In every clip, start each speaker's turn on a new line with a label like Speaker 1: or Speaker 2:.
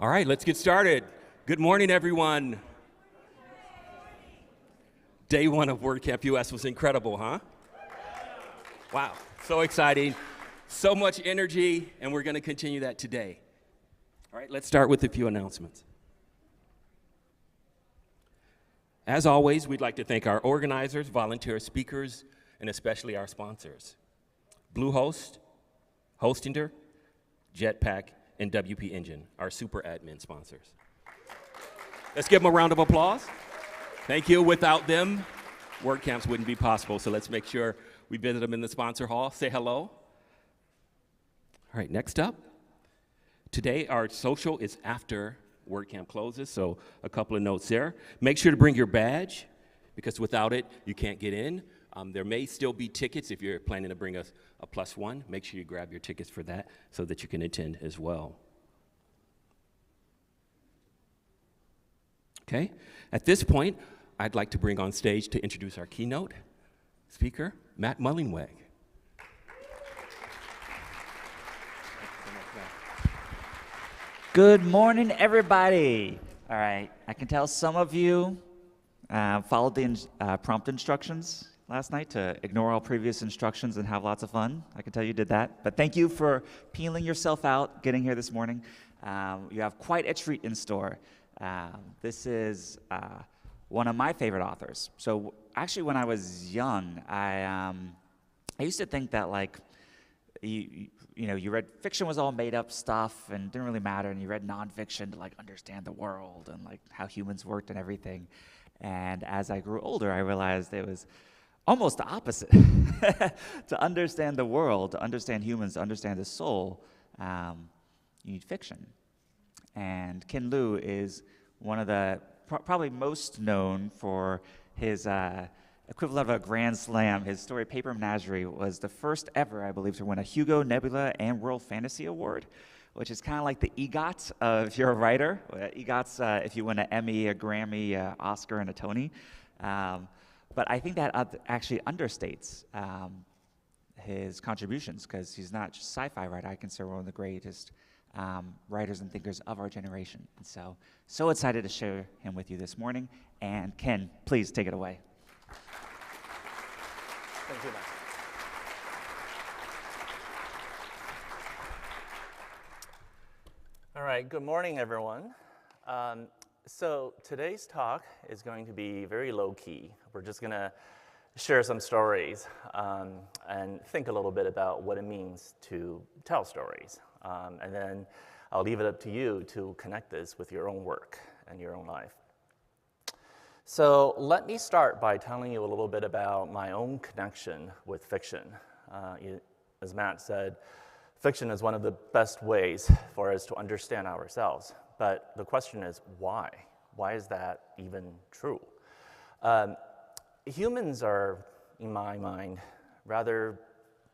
Speaker 1: All right, let's get started. Good morning, everyone. Day one of WordCamp US was incredible, huh? Wow, so exciting, so much energy, and we're going to continue that today. All right, let's start with a few announcements. As always, we'd like to thank our organizers, volunteer speakers, and especially our sponsors. Bluehost, Hostinger, Jetpack, and WP Engine, our super admin sponsors. Let's give them a round of applause. Thank you. Without them, WordCamps wouldn't be possible, so let's make sure we visit them in the sponsor hall. Say hello. All right, next up. Today, our social is after WordCamp closes, so a couple of notes there. Make sure to bring your badge, because without it, you can't get in. There may still be tickets if you're planning to bring a +1. Make sure you grab your tickets for that so that you can attend as well. Okay, at this point, I'd like to bring on stage to introduce our keynote speaker, Matt Mullingweg.
Speaker 2: Good morning, everybody. All right, I can tell some of you followed the prompt instructions last night to ignore all previous instructions and have lots of fun. I can tell you did that. But thank you for peeling yourself out, getting here this morning. You have quite a treat in store. This is one of my favorite authors. So actually, when I was young, I used to think that you read fiction was all made up stuff and didn't really matter, and you read nonfiction to understand the world and how humans worked and everything. And as I grew older, I realized it was almost the opposite. To understand the world, to understand humans, to understand the soul, you need fiction. And Ken Liu is one of the probably most known for his equivalent of a Grand Slam. His story, Paper Menagerie, was the first ever, I believe, to win a Hugo, Nebula, and World Fantasy Award, which is kind of like the EGOT if you're a writer. EGOT's if you win an Emmy, a Grammy, a Oscar, and a Tony. But I think that actually understates his contributions, because he's not just a sci-fi writer. I consider one of the greatest writers and thinkers of our generation. And so excited to share him with you this morning. And Ken, please take it away.
Speaker 3: Thank you, Matt. All right, good morning, everyone. So today's talk is going to be very low-key. We're just going to share some stories and think a little bit about what it means to tell stories. And then I'll leave it up to you to connect this with your own work and your own life. So let me start by telling you a little bit about my own connection with fiction. As Matt said, fiction is one of the best ways for us to understand ourselves. But the question is, why? Why is that even true? Humans are, in my mind, rather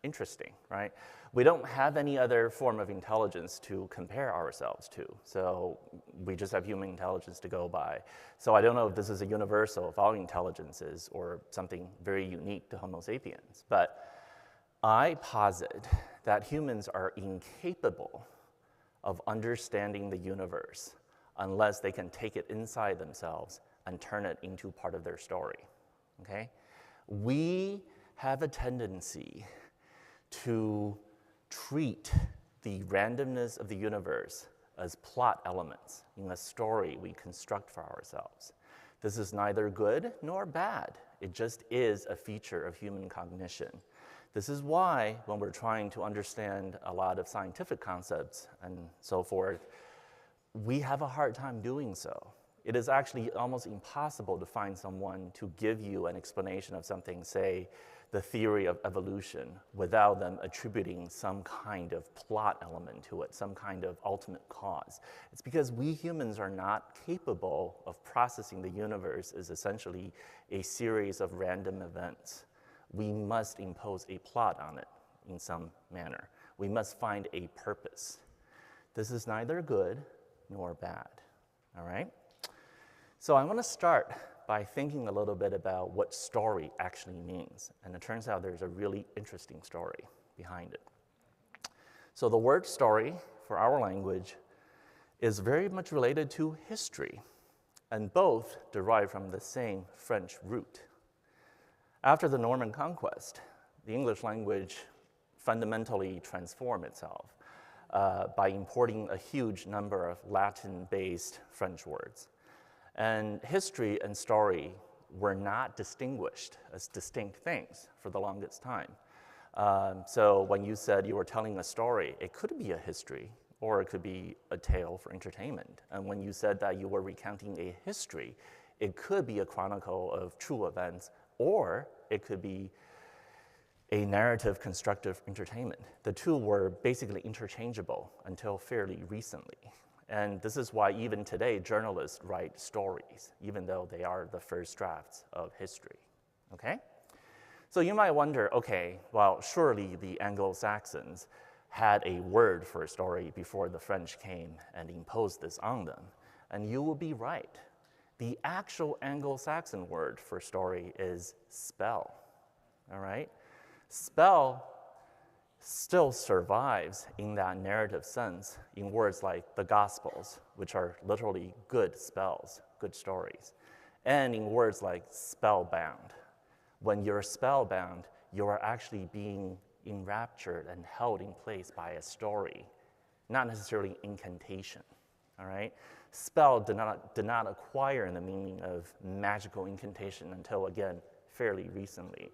Speaker 3: interesting, right? We don't have any other form of intelligence to compare ourselves to. So we just have human intelligence to go by. So I don't know if this is a universal of all intelligences or something very unique to Homo sapiens. But I posit that humans are incapable of understanding the universe unless they can take it inside themselves and turn it into part of their story, okay? We have a tendency to treat the randomness of the universe as plot elements in a story we construct for ourselves. This is neither good nor bad. It just is a feature of human cognition. This is why, when we're trying to understand a lot of scientific concepts and so forth, we have a hard time doing so. It is actually almost impossible to find someone to give you an explanation of something, say, the theory of evolution, without them attributing some kind of plot element to it, some kind of ultimate cause. It's because we humans are not capable of processing the universe as essentially a series of random events. We must impose a plot on it in some manner. We must find a purpose. This is neither good nor bad, all right? So I want to start by thinking a little bit about what story actually means. And it turns out there's a really interesting story behind it. So the word story for our language is very much related to history, and both derive from the same French root. After the Norman conquest, the English language fundamentally transformed itself by importing a huge number of Latin-based French words. And history and story were not distinguished as distinct things for the longest time. So when you said you were telling a story, it could be a history, or it could be a tale for entertainment. And when you said that you were recounting a history, it could be a chronicle of true events, or it could be a narrative constructive entertainment. The two were basically interchangeable until fairly recently. And this is why even today journalists write stories, even though they are the first drafts of history, okay? So you might wonder, okay, well, surely the Anglo-Saxons had a word for a story before the French came and imposed this on them. And you will be right. The actual Anglo-Saxon word for story is spell, all right? Spell still survives in that narrative sense in words like the Gospels, which are literally good spells, good stories, and in words like spellbound. When you're spellbound, you are actually being enraptured and held in place by a story, not necessarily incantation, all right? Spell did not acquire the meaning of magical incantation until, again, fairly recently.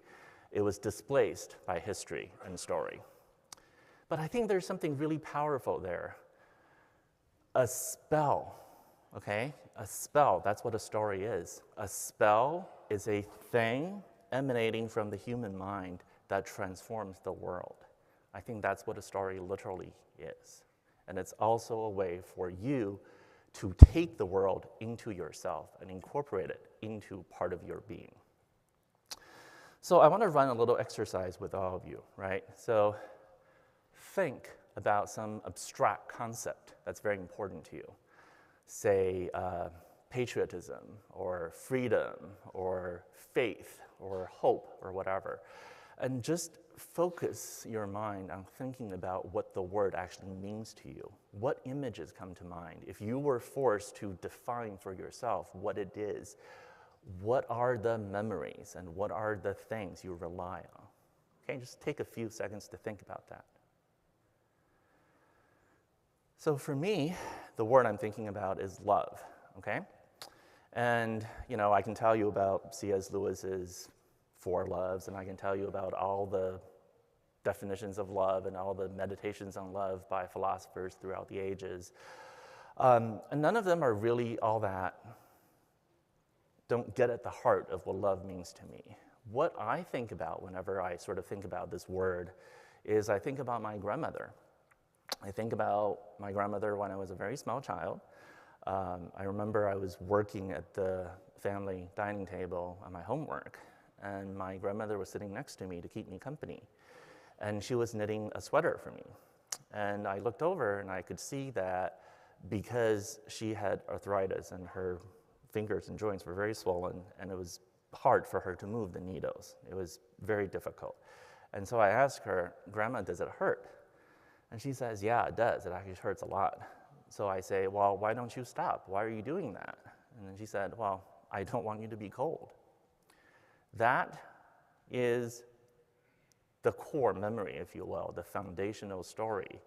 Speaker 3: It was displaced by history and story. But I think there's something really powerful there. A spell, okay? A spell, that's what a story is. A spell is a thing emanating from the human mind that transforms the world. I think that's what a story literally is. And it's also a way for you to take the world into yourself and incorporate it into part of your being. So I want to run a little exercise with all of you, right? So think about some abstract concept that's very important to you. Say patriotism, or freedom, or faith, or hope, or whatever. And just focus your mind on thinking about what the word actually means to you. What images come to mind? If you were forced to define for yourself what it is, what are the memories and what are the things you rely on? Okay, just take a few seconds to think about that. So for me, the word I'm thinking about is love, okay? And, you know, I can tell you about C.S. Lewis's Four Loves, and I can tell you about all the definitions of love and all the meditations on love by philosophers throughout the ages. And none of them are really all that, don't get at the heart of what love means to me. What I think about whenever I sort of think about this word is I think about my grandmother. I think about my grandmother when I was a very small child. I remember I was working at the family dining table on my homework, and my grandmother was sitting next to me to keep me company. And she was knitting a sweater for me. And I looked over and I could see that because she had arthritis and her fingers and joints were very swollen, and it was hard for her to move the needles. It was very difficult. And so I asked her, "Grandma, does it hurt?" And she says, "Yeah, it does. It actually hurts a lot." So I say, "Well, why don't you stop? Why are you doing that?" And then she said, "Well, I don't want you to be cold." That is the core memory, if you will, the foundational story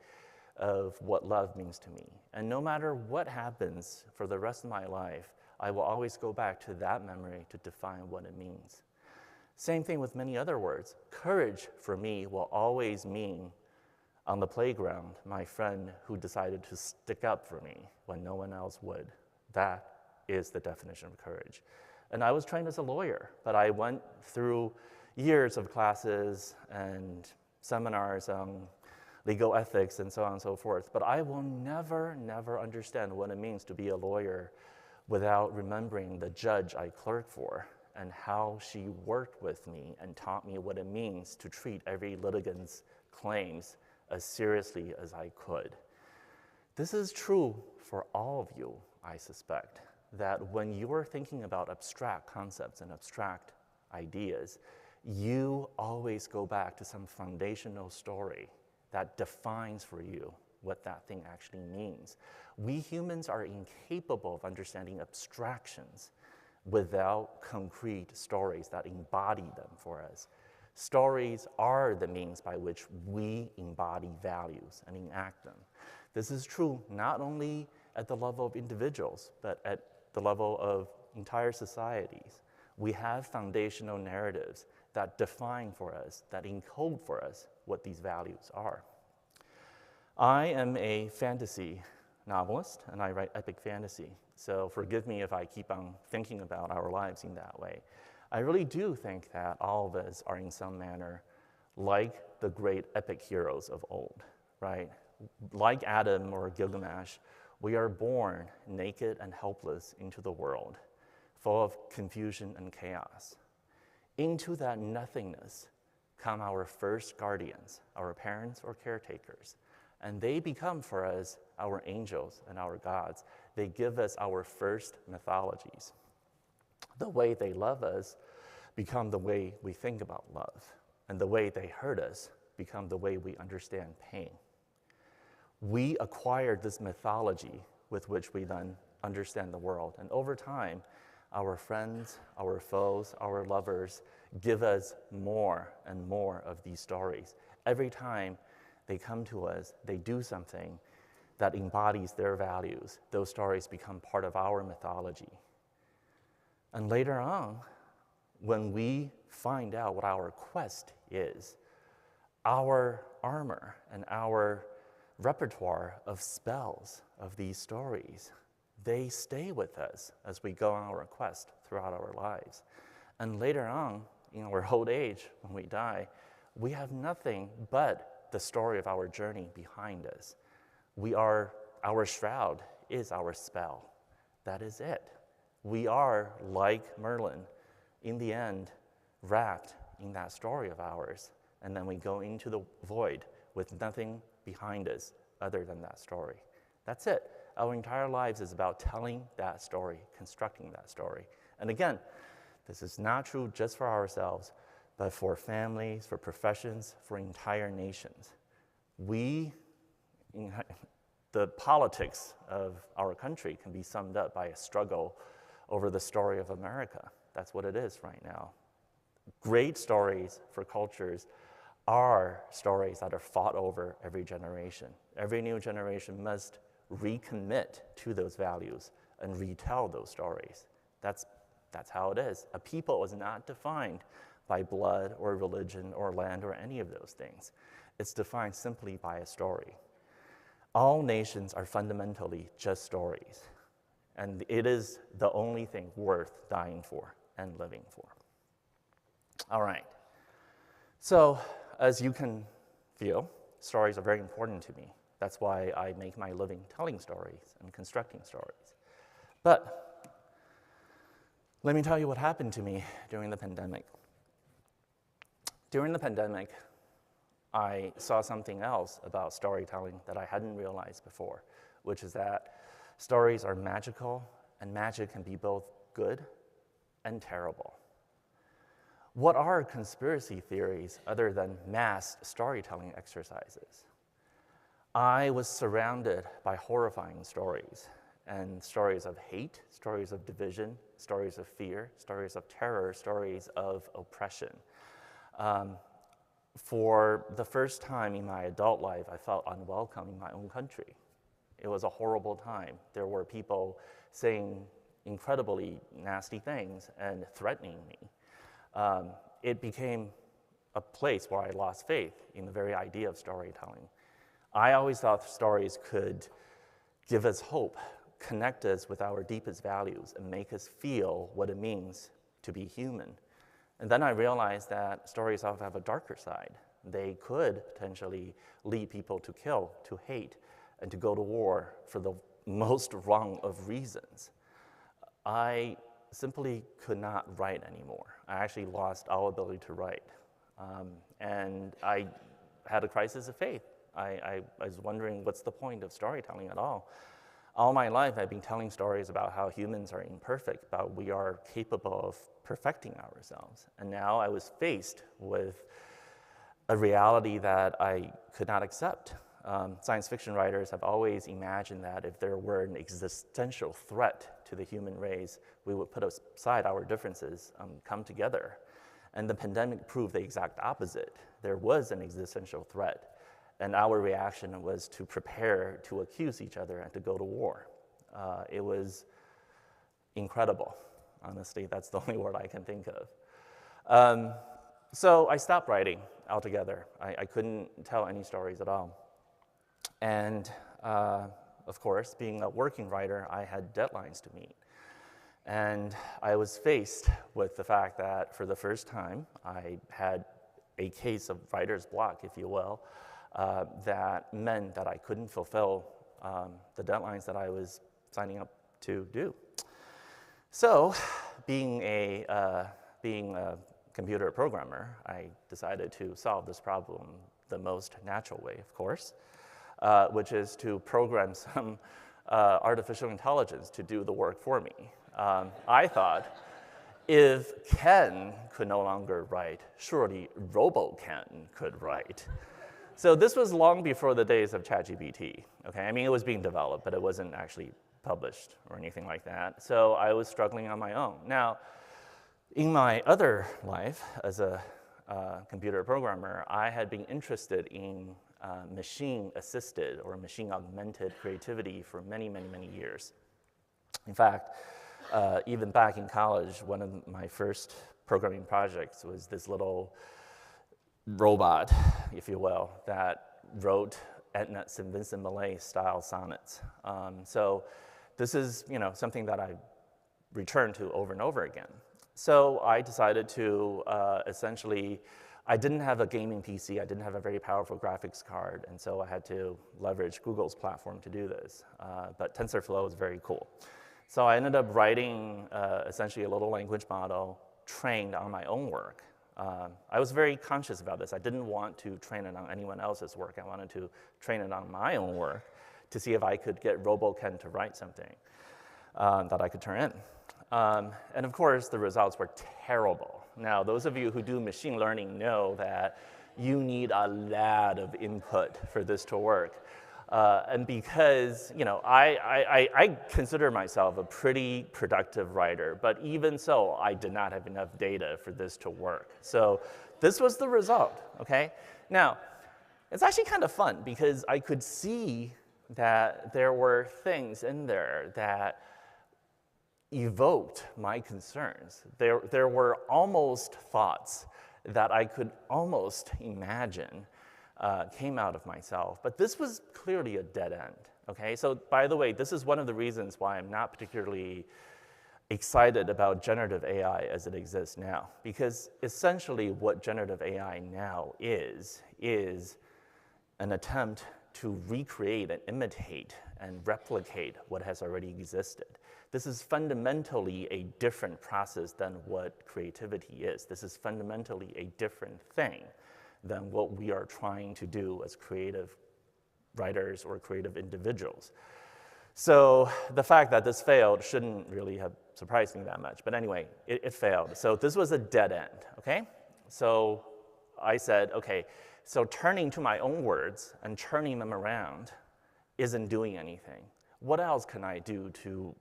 Speaker 3: of what love means to me. And no matter what happens for the rest of my life, I will always go back to that memory to define what it means. Same thing with many other words. Courage, for me, will always mean, on the playground, my friend who decided to stick up for me when no one else would. That is the definition of courage. And I was trained as a lawyer, but I went through years of classes and seminars on legal ethics and so on and so forth. But I will never, never understand what it means to be a lawyer without remembering the judge I clerked for and how she worked with me and taught me what it means to treat every litigant's claims as seriously as I could. This is true for all of you, I suspect, that when you are thinking about abstract concepts and abstract ideas, you always go back to some foundational story that defines for you what that thing actually means. We humans are incapable of understanding abstractions without concrete stories that embody them for us. Stories are the means by which we embody values and enact them. This is true not only at the level of individuals, but at the level of entire societies. We have foundational narratives that define for us, that encode for us what these values are. I am a fantasy novelist, and I write epic fantasy. So forgive me if I keep on thinking about our lives in that way. I really do think that all of us are in some manner like the great epic heroes of old, right? Like Adam or Gilgamesh, we are born naked and helpless into the world, full of confusion and chaos. Into that nothingness come our first guardians, our parents or caretakers, and they become for us our angels and our gods. They give us our first mythologies. The way they love us become the way we think about love, and the way they hurt us become the way we understand pain. We acquired this mythology with which we then understand the world, and over time, our friends, our foes, our lovers give us more and more of these stories. Every time they come to us, they do something that embodies their values. Those stories become part of our mythology. And later on, when we find out what our quest is, our armor and our repertoire of spells of these stories, they stay with us as we go on our quest throughout our lives. And later on, in our old age, when we die, we have nothing but the story of our journey behind us. Our shroud is our spell. That is it. We are, like Merlin, in the end, wrapped in that story of ours. And then we go into the void with nothing behind us other than that story. That's it. Our entire lives is about telling that story, constructing that story. And again, this is not true just for ourselves, but for families, for professions, for entire nations. The politics of our country can be summed up by a struggle over the story of America. That's what it is right now. Great stories for cultures are stories that are fought over every generation. Every new generation must recommit to those values and retell those stories. That's how it is. A people is not defined by blood or religion or land or any of those things. It's defined simply by a story. All nations are fundamentally just stories, and it is the only thing worth dying for and living for. All right. So, as you can feel, stories are very important to me. That's why I make my living telling stories and constructing stories. But let me tell you what happened to me during the pandemic. During the pandemic, I saw something else about storytelling that I hadn't realized before, which is that stories are magical, and magic can be both good and terrible. What are conspiracy theories other than mass storytelling exercises? I was surrounded by horrifying stories, and stories of hate, stories of division, stories of fear, stories of terror, stories of oppression. For the first time in my adult life, I felt unwelcome in my own country. It was a horrible time. There were people saying incredibly nasty things and threatening me. It became a place where I lost faith in the very idea of storytelling. I always thought stories could give us hope, connect us with our deepest values, and make us feel what it means to be human. And then I realized that stories often have a darker side. They could potentially lead people to kill, to hate, and to go to war for the most wrong of reasons. I simply could not write anymore. I actually lost all ability to write. And I had a crisis of faith. I was wondering, what's the point of storytelling at all? All my life, I've been telling stories about how humans are imperfect, but we are capable of perfecting ourselves. And now I was faced with a reality that I could not accept. science fiction writers have always imagined that if there were an existential threat to the human race, we would put aside our differences, come together. And the pandemic proved the exact opposite. There was an existential threat, and our reaction was to prepare to accuse each other and to go to war. It was incredible. Honestly, that's the only word I can think of. So I stopped writing altogether. I couldn't tell any stories at all. And of course, being a working writer, I had deadlines to meet. And I was faced with the fact that for the first time, I had a case of writer's block, if you will, that meant that I couldn't fulfill the deadlines that I was signing up to do. So, being a computer programmer, I decided to solve this problem the most natural way, of course, which is to program some artificial intelligence to do the work for me. I thought, if Ken could no longer write, surely Robo-Ken could write. So this was long before the days of ChatGPT, okay? I mean, it was being developed, but it wasn't actually published or anything like that. So I was struggling on my own. Now, in my other life as a computer programmer, I had been interested in machine-assisted or machine-augmented creativity for many, many, many years. In fact, even back in college, one of my first programming projects was this little robot, if you will, that wrote Edna St. Vincent Millay style sonnets. So this is, something that I return to over and over again. So I decided to essentially, I didn't have a gaming PC, I didn't have a very powerful graphics card, and so I had to leverage Google's platform to do this. But TensorFlow is very cool. So I ended up writing essentially a little language model trained on my own work. I was very conscious about this. I didn't want to train it on anyone else's work. I wanted to train it on my own work to see if I could get RoboKen to write something that I could turn in. And of course, the results were terrible. Now, those of you who do machine learning know that you need a lot of input for this to work. And because, I consider myself a pretty productive writer, but even so, I did not have enough data for this to work. So this was the result, okay? Now, it's actually kind of fun because I could see that there were things in there that evoked my concerns. There were almost thoughts that I could almost imagine came out of myself, but this was clearly a dead end, okay? So by the way, this is one of the reasons why I'm not particularly excited about generative AI as it exists now, because essentially what generative AI now is an attempt to recreate and imitate and replicate what has already existed. This is fundamentally a different process than what creativity is. This is fundamentally a different thing than what we are trying to do as creative writers or creative individuals. So the fact that this failed shouldn't really have surprised me that much. But anyway, it failed. So this was a dead end, okay? So I said, okay, so turning to my own words and turning them around isn't doing anything. What else can I do to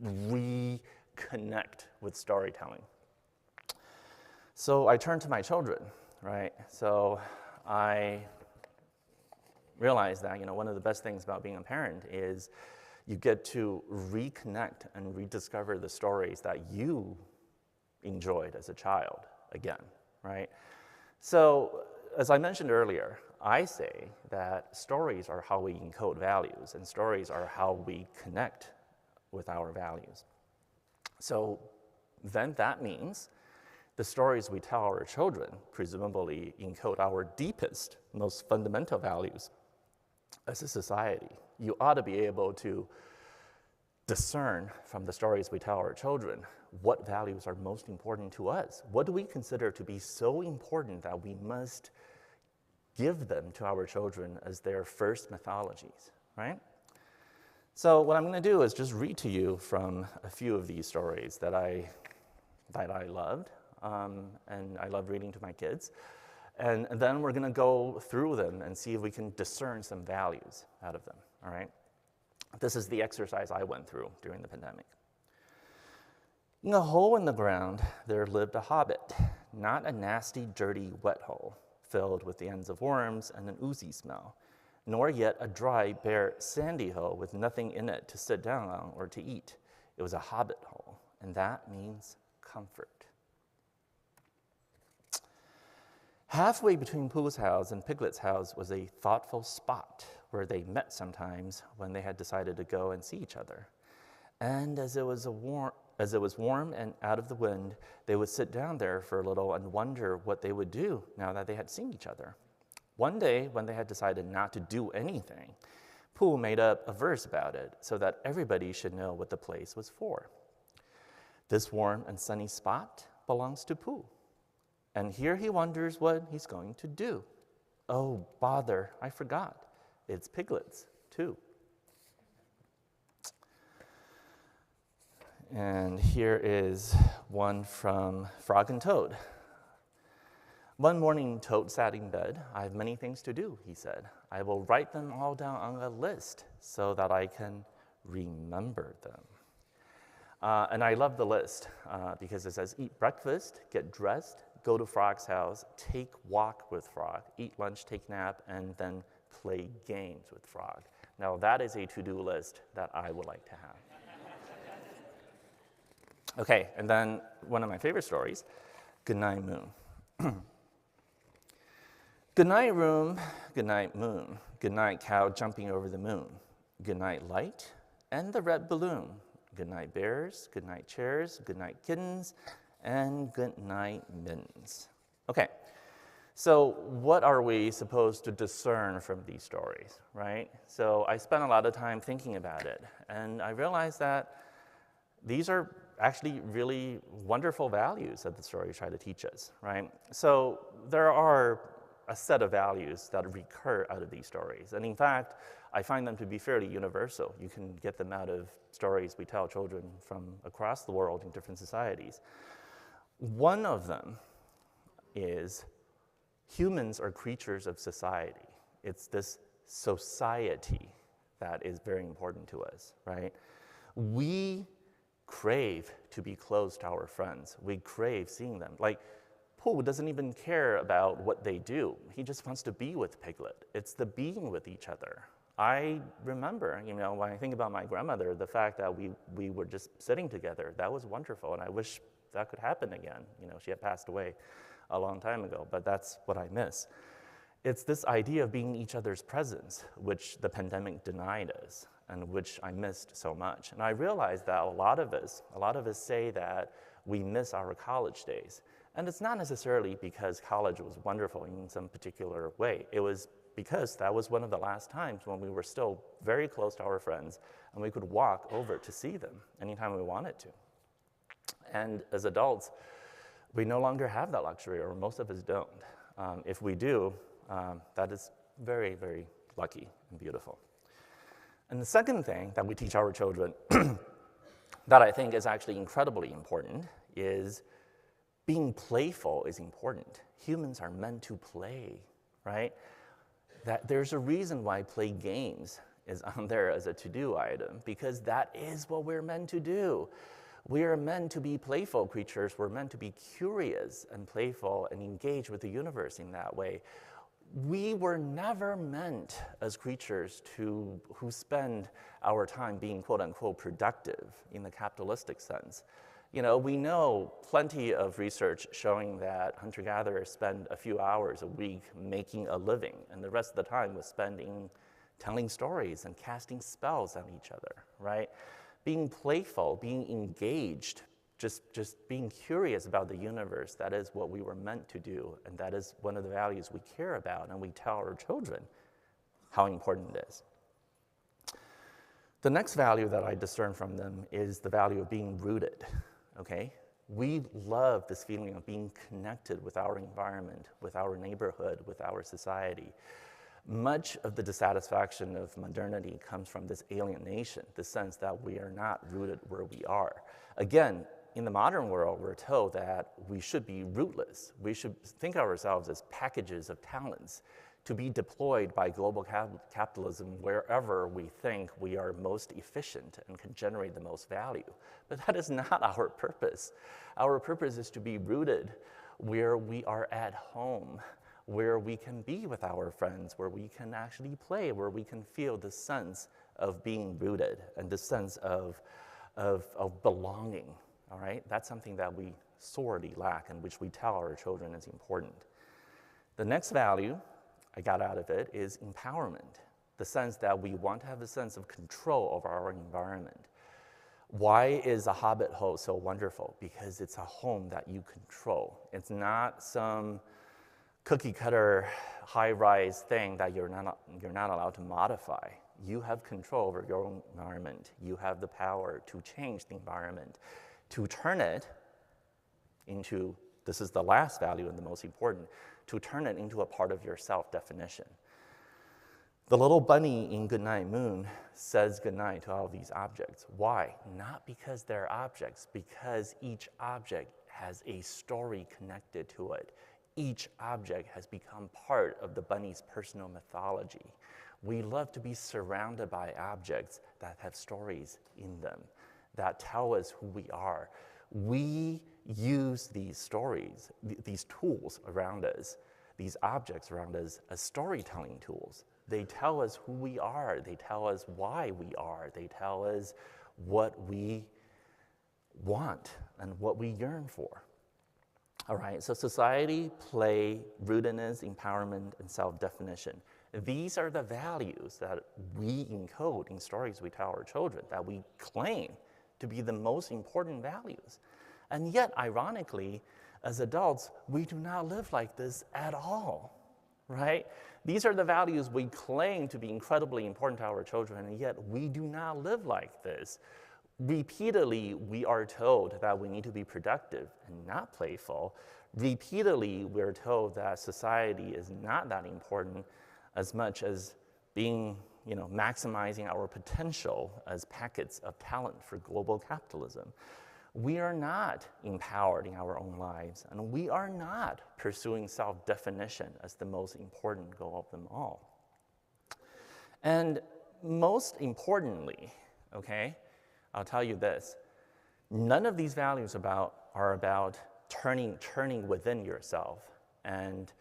Speaker 3: reconnect with storytelling? So I turned to my children, right? So I realized that, one of the best things about being a parent is you get to reconnect and rediscover the stories that you enjoyed as a child again, right? So as I mentioned earlier, I say that stories are how we encode values, and stories are how we connect with our values. So then that means the stories we tell our children presumably encode our deepest, most fundamental values as a society. You ought to be able to discern from the stories we tell our children what values are most important to us. What do we consider to be so important that we must give them to our children as their first mythologies, right? So what I'm going to do is just read to you from a few of these stories that I loved, and I love reading to my kids. And then we're going to go through them and see if we can discern some values out of them, all right? This is the exercise I went through during the pandemic. In a hole in the ground, there lived a hobbit, not a nasty, dirty, wet hole, filled with the ends of worms and an oozy smell, nor yet a dry, bare, sandy hole with nothing in it to sit down on or to eat. It was a hobbit hole, and that means comfort. Halfway between Pooh's house and Piglet's house was a thoughtful spot where they met sometimes when they had decided to go and see each other. And as it was warm and out of the wind, they would sit down there for a little and wonder what they would do now that they had seen each other. One day, when they had decided not to do anything, Pooh made up a verse about it so that everybody should know what the place was for. This warm and sunny spot belongs to Pooh, and here he wonders what he's going to do. Oh, bother, I forgot. It's Piglet's, too. And here is one from Frog and Toad. One morning, Toad sat in bed. I have many things to do, he said. I will write them all down on a list so that I can remember them. And I love the list because it says, eat breakfast, get dressed, go to Frog's house, take walk with Frog, eat lunch, take nap, and then play games with Frog. Now that is a to-do list that I would like to have. Okay, and then one of my favorite stories, Goodnight Moon. Goodnight room, goodnight moon, goodnight cow jumping over the moon, goodnight light and the red balloon, goodnight bears, goodnight chairs, goodnight kittens, and goodnight mittens. Okay, so what are we supposed to discern from these stories, right? So I spent a lot of time thinking about it, and I realized that these are actually really wonderful values that the stories try to teach us, right? So there are a set of values that recur out of these stories. And in fact, I find them to be fairly universal. You can get them out of stories we tell children from across the world in different societies. One of them is humans are creatures of society. It's this society that is very important to us, right? We crave to be close to our friends. We crave seeing them. Like, Pooh doesn't even care about what they do. He just wants to be with Piglet. It's the being with each other. I remember, when I think about my grandmother, the fact that we were just sitting together, that was wonderful, and I wish that could happen again. She had passed away a long time ago, but that's what I miss. It's this idea of being each other's presence, which the pandemic denied us, and which I missed so much. And I realized that a lot of us say that we miss our college days. And it's not necessarily because college was wonderful in some particular way. It was because that was one of the last times when we were still very close to our friends and we could walk over to see them anytime we wanted to. And as adults, we no longer have that luxury, or most of us don't. If we do, that is very, very lucky and beautiful. And the second thing that we teach our children that I think is actually incredibly important is being playful is important. Humans are meant to play, right? That there's a reason why play games is on there as a to-do item, because that is what we're meant to do. We are meant to be playful creatures. We're meant to be curious and playful and engage with the universe in that way. We were never meant as creatures who spend our time being quote-unquote productive in the capitalistic sense. We know plenty of research showing that hunter-gatherers spend a few hours a week making a living, and the rest of the time was spending telling stories and casting spells on each other, right? Being playful, being engaged, just being curious about the universe, that is what we were meant to do, and that is one of the values we care about, and we tell our children how important it is. The next value that I discern from them is the value of being rooted, okay? We love this feeling of being connected with our environment, with our neighborhood, with our society. Much of the dissatisfaction of modernity comes from this alienation, the sense that we are not rooted where we are. Again, in the modern world, we're told that we should be rootless. We should think of ourselves as packages of talents to be deployed by global capitalism wherever we think we are most efficient and can generate the most value. But that is not our purpose. Our purpose is to be rooted where we are at home, where we can be with our friends, where we can actually play, where we can feel the sense of being rooted and the sense of belonging, all right? That's something that we sorely lack and which we tell our children is important. The next value I got out of it is empowerment, the sense that we want to have a sense of control over our environment. Why is a hobbit hole so wonderful? Because it's a home that you control. It's not some cookie cutter high-rise thing that you're not allowed to modify. You have control over your own environment. You have the power to change the environment, to turn it into, this is the last value and the most important, to turn it into a part of your self-definition. The little bunny in Goodnight Moon says goodnight to all these objects. Why? Not because they're objects, because each object has a story connected to it. Each object has become part of the bunny's personal mythology. We love to be surrounded by objects that have stories in them, that tell us who we are. We use these stories, these tools around us, these objects around us as storytelling tools. They tell us who we are. They tell us why we are. They tell us what we want and what we yearn for. All right, so society, play, rootedness, empowerment, and self-definition. These are the values that we encode in stories we tell our children, that we claim to be the most important values. And yet, ironically, as adults, we do not live like this at all, right? These are the values we claim to be incredibly important to our children, and yet we do not live like this. Repeatedly, we are told that we need to be productive and not playful. Repeatedly, we're told that society is not that important as much as being, maximizing our potential as packets of talent for global capitalism. We are not empowered in our own lives, and we are not pursuing self-definition as the most important goal of them all. And most importantly, okay, I'll tell you this, none of these values are about turning within yourself and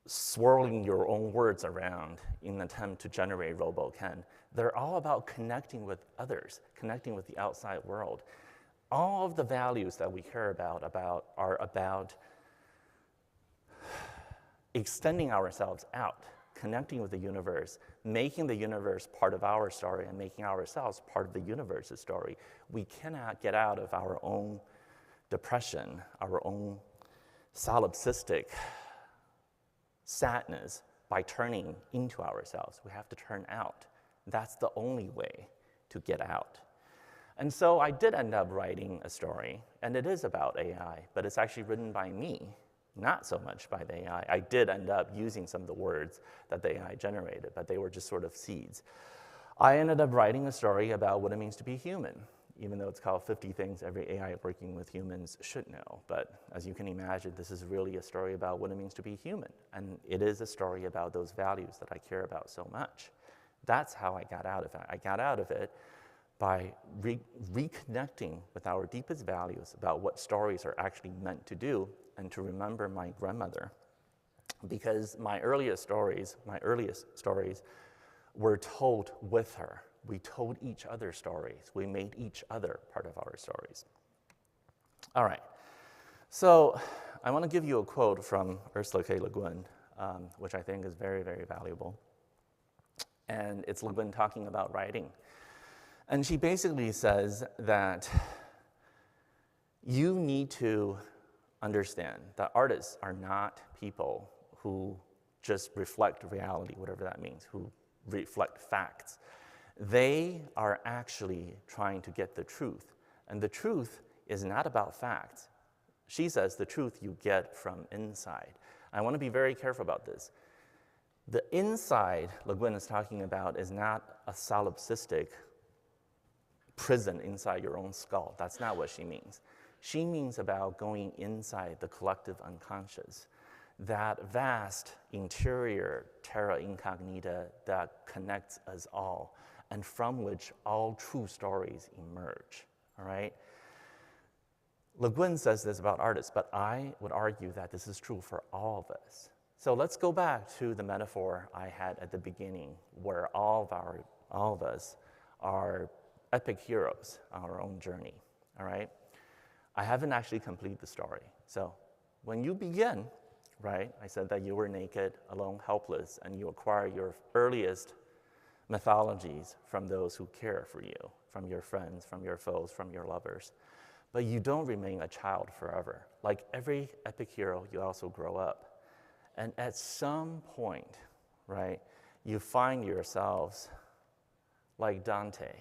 Speaker 3: swirling your own words around in an attempt to generate Robo-Ken. They're all about connecting with others, connecting with the outside world. All of the values that we care about are about extending ourselves out, connecting with the universe, making the universe part of our story, and making ourselves part of the universe's story. We cannot get out of our own depression, our own solipsistic sadness by turning into ourselves. We have to turn out. That's the only way to get out. And so I did end up writing a story, and it is about AI, but it's actually written by me, not so much by the AI. I did end up using some of the words that the AI generated, but they were just sort of seeds. I ended up writing a story about what it means to be human, even though it's called 50 Things Every AI Working with Humans Should Know. But as you can imagine, this is really a story about what it means to be human, and it is a story about those values that I care about so much. That's how I got out of it. I got out of it by reconnecting with our deepest values about what stories are actually meant to do, and to remember my grandmother. Because my earliest stories were told with her. We told each other stories. We made each other part of our stories. All right, so I want to give you a quote from Ursula K. Le Guin, which I think is very, very valuable. And it's Le Guin talking about writing. And she basically says that you need to understand that artists are not people who just reflect reality, whatever that means, who reflect facts. They are actually trying to get the truth. And the truth is not about facts. She says the truth you get from inside. I want to be very careful about this. The inside Le Guin is talking about is not a solipsistic prison inside your own skull. That's not what she means. She means about going inside the collective unconscious, that vast interior terra incognita that connects us all, and from which all true stories emerge, all right? Le Guin says this about artists, but I would argue that this is true for all of us. So let's go back to the metaphor I had at the beginning, where all of us are epic heroes on our own journey, all right? I haven't actually completed the story. So when you begin, right, I said that you were naked, alone, helpless, and you acquire your earliest mythologies from those who care for you, from your friends, from your foes, from your lovers. But you don't remain a child forever. Like every epic hero, you also grow up. And at some point, right, you find yourselves like Dante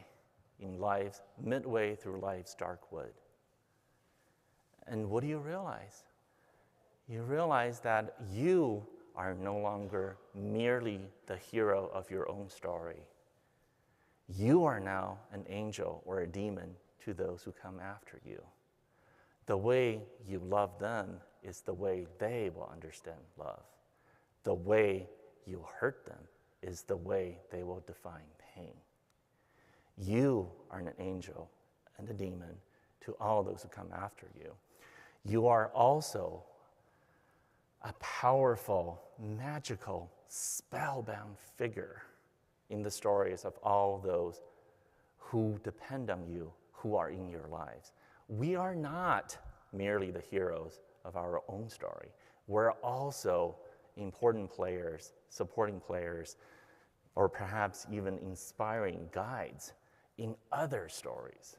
Speaker 3: in life, midway through life's dark wood. And what do you realize? You realize that you are no longer merely the hero of your own story. You are now an angel or a demon to those who come after you. The way you love them is the way they will understand love. The way you hurt them is the way they will define pain. You are an angel and a demon to all those who come after you. You are also a powerful, magical, spellbound figure in the stories of all those who depend on you, who are in your lives. We are not merely the heroes of our own story. We're also important players, supporting players, or perhaps even inspiring guides in other stories.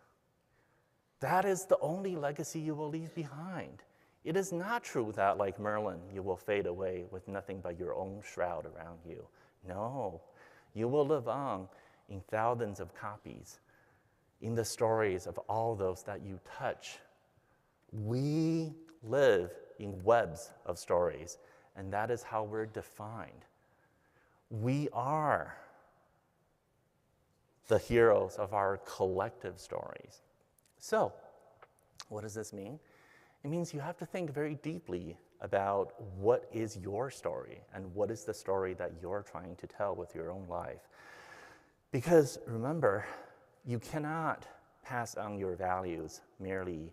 Speaker 3: That is the only legacy you will leave behind. It is not true that, like Merlin, you will fade away with nothing but your own shroud around you. No, you will live on in thousands of copies, in the stories of all those that you touch. We live in webs of stories, and that is how we're defined. We are the heroes of our collective stories. So, what does this mean? It means you have to think very deeply about what is your story and what is the story that you're trying to tell with your own life. Because remember, you cannot pass on your values merely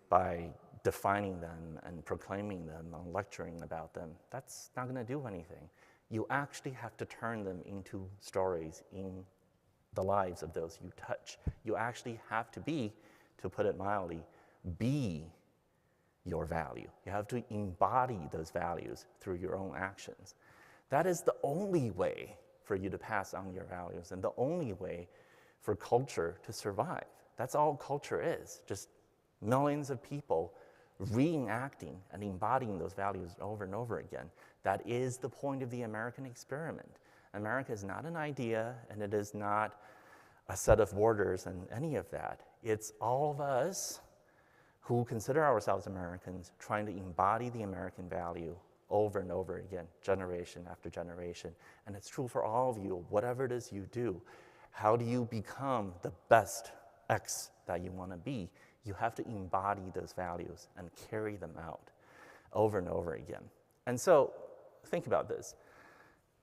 Speaker 3: by defining them and proclaiming them and lecturing about them. That's not going to do anything. You actually have to turn them into stories in the lives of those you touch. You actually have to be, to put it mildly, be your value. You have to embody those values through your own actions. That is the only way for you to pass on your values and the only way for culture to survive. That's all culture is, just millions of people reenacting and embodying those values over and over again. That is the point of the American experiment. America is not an idea, and it is not a set of borders and any of that. It's all of us who consider ourselves Americans trying to embody the American value over and over again, generation after generation. And it's true for all of you, whatever it is you do. How do you become the best X that you want to be? You have to embody those values and carry them out over and over again. And so, think about this.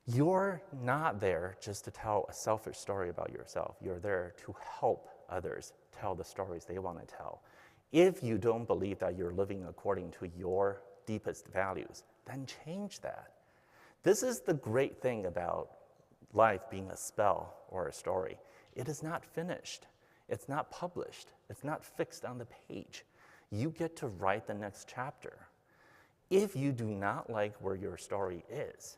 Speaker 3: You're not there just to tell a selfish story about yourself. You're there to help others tell the stories they want to tell. If you don't believe that you're living according to your deepest values, then change that. This is the great thing about life being a spell or a story. It is not finished. It's not published. It's not fixed on the page. You get to write the next chapter. If you do not like where your story is,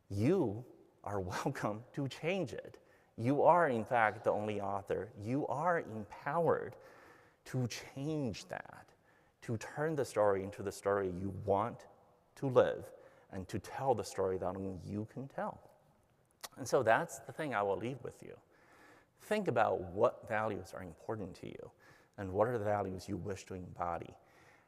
Speaker 3: you are welcome to change it. You are, in fact, the only author. You are empowered to change that, to turn the story into the story you want to live, and to tell the story that only you can tell. And so that's the thing I will leave with you. Think about what values are important to you, and what are the values you wish to embody.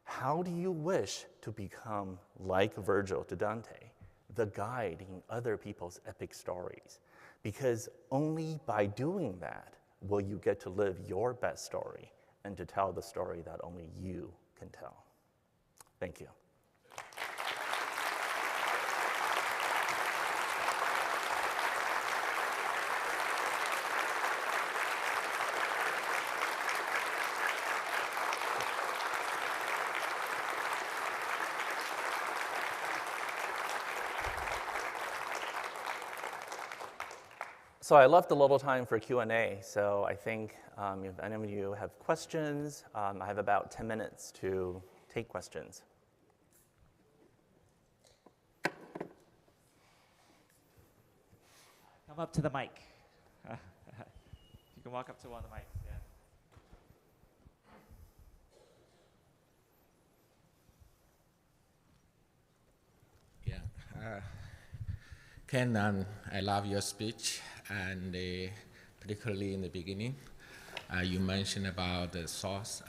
Speaker 3: How do you wish to become like Virgil to Dante, the guide in other people's epic stories? Because only by doing that will you get to live your best story and to tell the story that only you can tell. Thank you. So I left a little time for Q&A, so I think if any of you have questions, I have about 10 minutes to take questions.
Speaker 2: Come up to the mic. You can walk up to one of the mics. Yeah.
Speaker 4: Yeah. Ken, I love your speech, and particularly in the beginning, you mentioned about the source,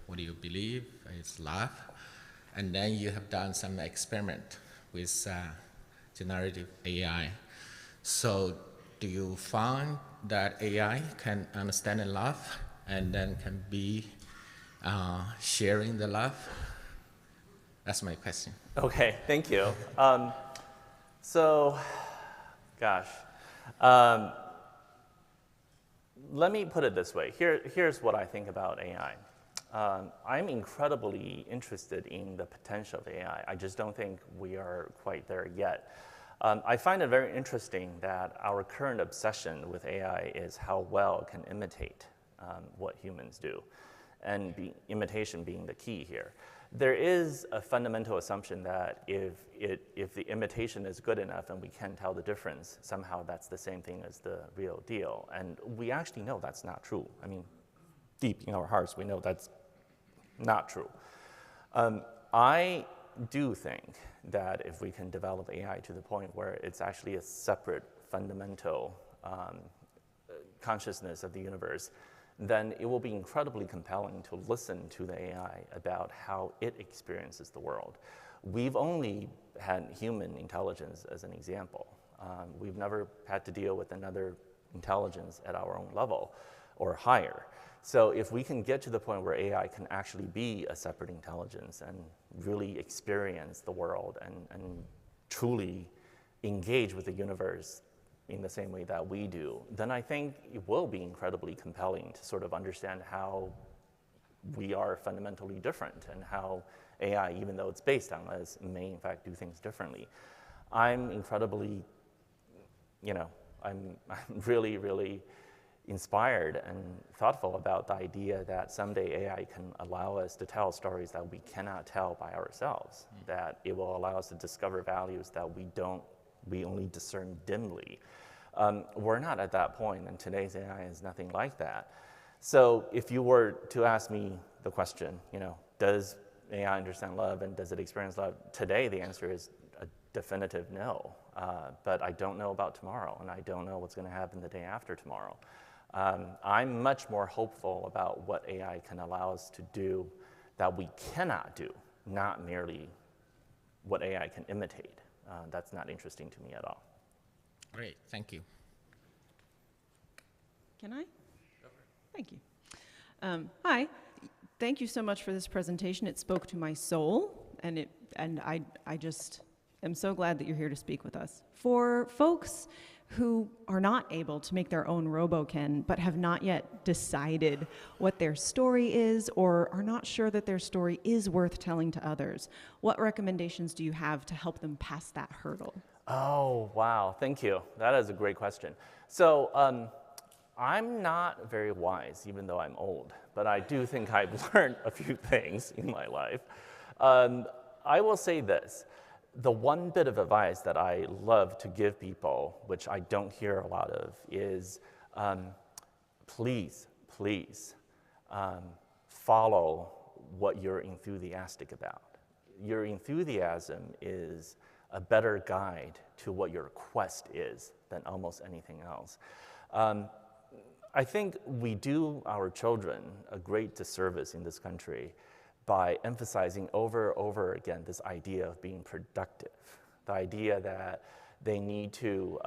Speaker 4: what you believe is love, and then you have done some experiment with generative AI. So do you find that AI can understand love and then can be sharing the love? That's my question.
Speaker 3: Okay, thank you. Gosh, let me put it this way. Here's what I think about AI. I'm incredibly interested in the potential of AI. I just don't think we are quite there yet. I find it very interesting that our current obsession with AI is how well it can imitate what humans do, and imitation being the key here. There is a fundamental assumption that if the imitation is good enough and we can tell the difference, somehow that's the same thing as the real deal. And we actually know that's not true. I mean, deep in our hearts, we know that's not true. I do think that if we can develop AI to the point where it's actually a separate fundamental consciousness of the universe, then it will be incredibly compelling to listen to the AI about how it experiences the world. We've only had human intelligence as an example. We've never had to deal with another intelligence at our own level or higher. So if we can get to the point where AI can actually be a separate intelligence and really experience the world and truly engage with the universe in the same way that we do, then I think it will be incredibly compelling to sort of understand how we are fundamentally different and how AI, even though it's based on us, may in fact do things differently. I'm incredibly, I'm really, really inspired and thoughtful about the idea that someday AI can allow us to tell stories that we cannot tell by ourselves, that it will allow us to discover values that we only discern dimly. We're not at that point, and today's AI is nothing like that. So if you were to ask me the question, does AI understand love and does it experience love? Today, the answer is a definitive no. But I don't know about tomorrow, and I don't know what's going to happen the day after tomorrow. I'm much more hopeful about what AI can allow us to do that we cannot do, not merely what AI can imitate. That's not interesting to me at all.
Speaker 4: Great, thank you.
Speaker 5: Can I? Thank you. Hi, thank you so much for this presentation. It spoke to my soul, and I just am so glad that you're here to speak with us. For folks who are not able to make their own RoboKen, but have not yet decided what their story is, or are not sure that their story is worth telling to others, what recommendations do you have to help them pass that hurdle?
Speaker 3: Oh, wow, thank you. That is a great question. So I'm not very wise, even though I'm old, but I do think I've learned a few things in my life. I will say this. The one bit of advice that I love to give people, which I don't hear a lot of, is please follow what you're enthusiastic about. Your enthusiasm is a better guide to what your quest is than almost anything else. I think we do our children a great disservice in this country by emphasizing over and over again this idea of being productive, the idea that They need to,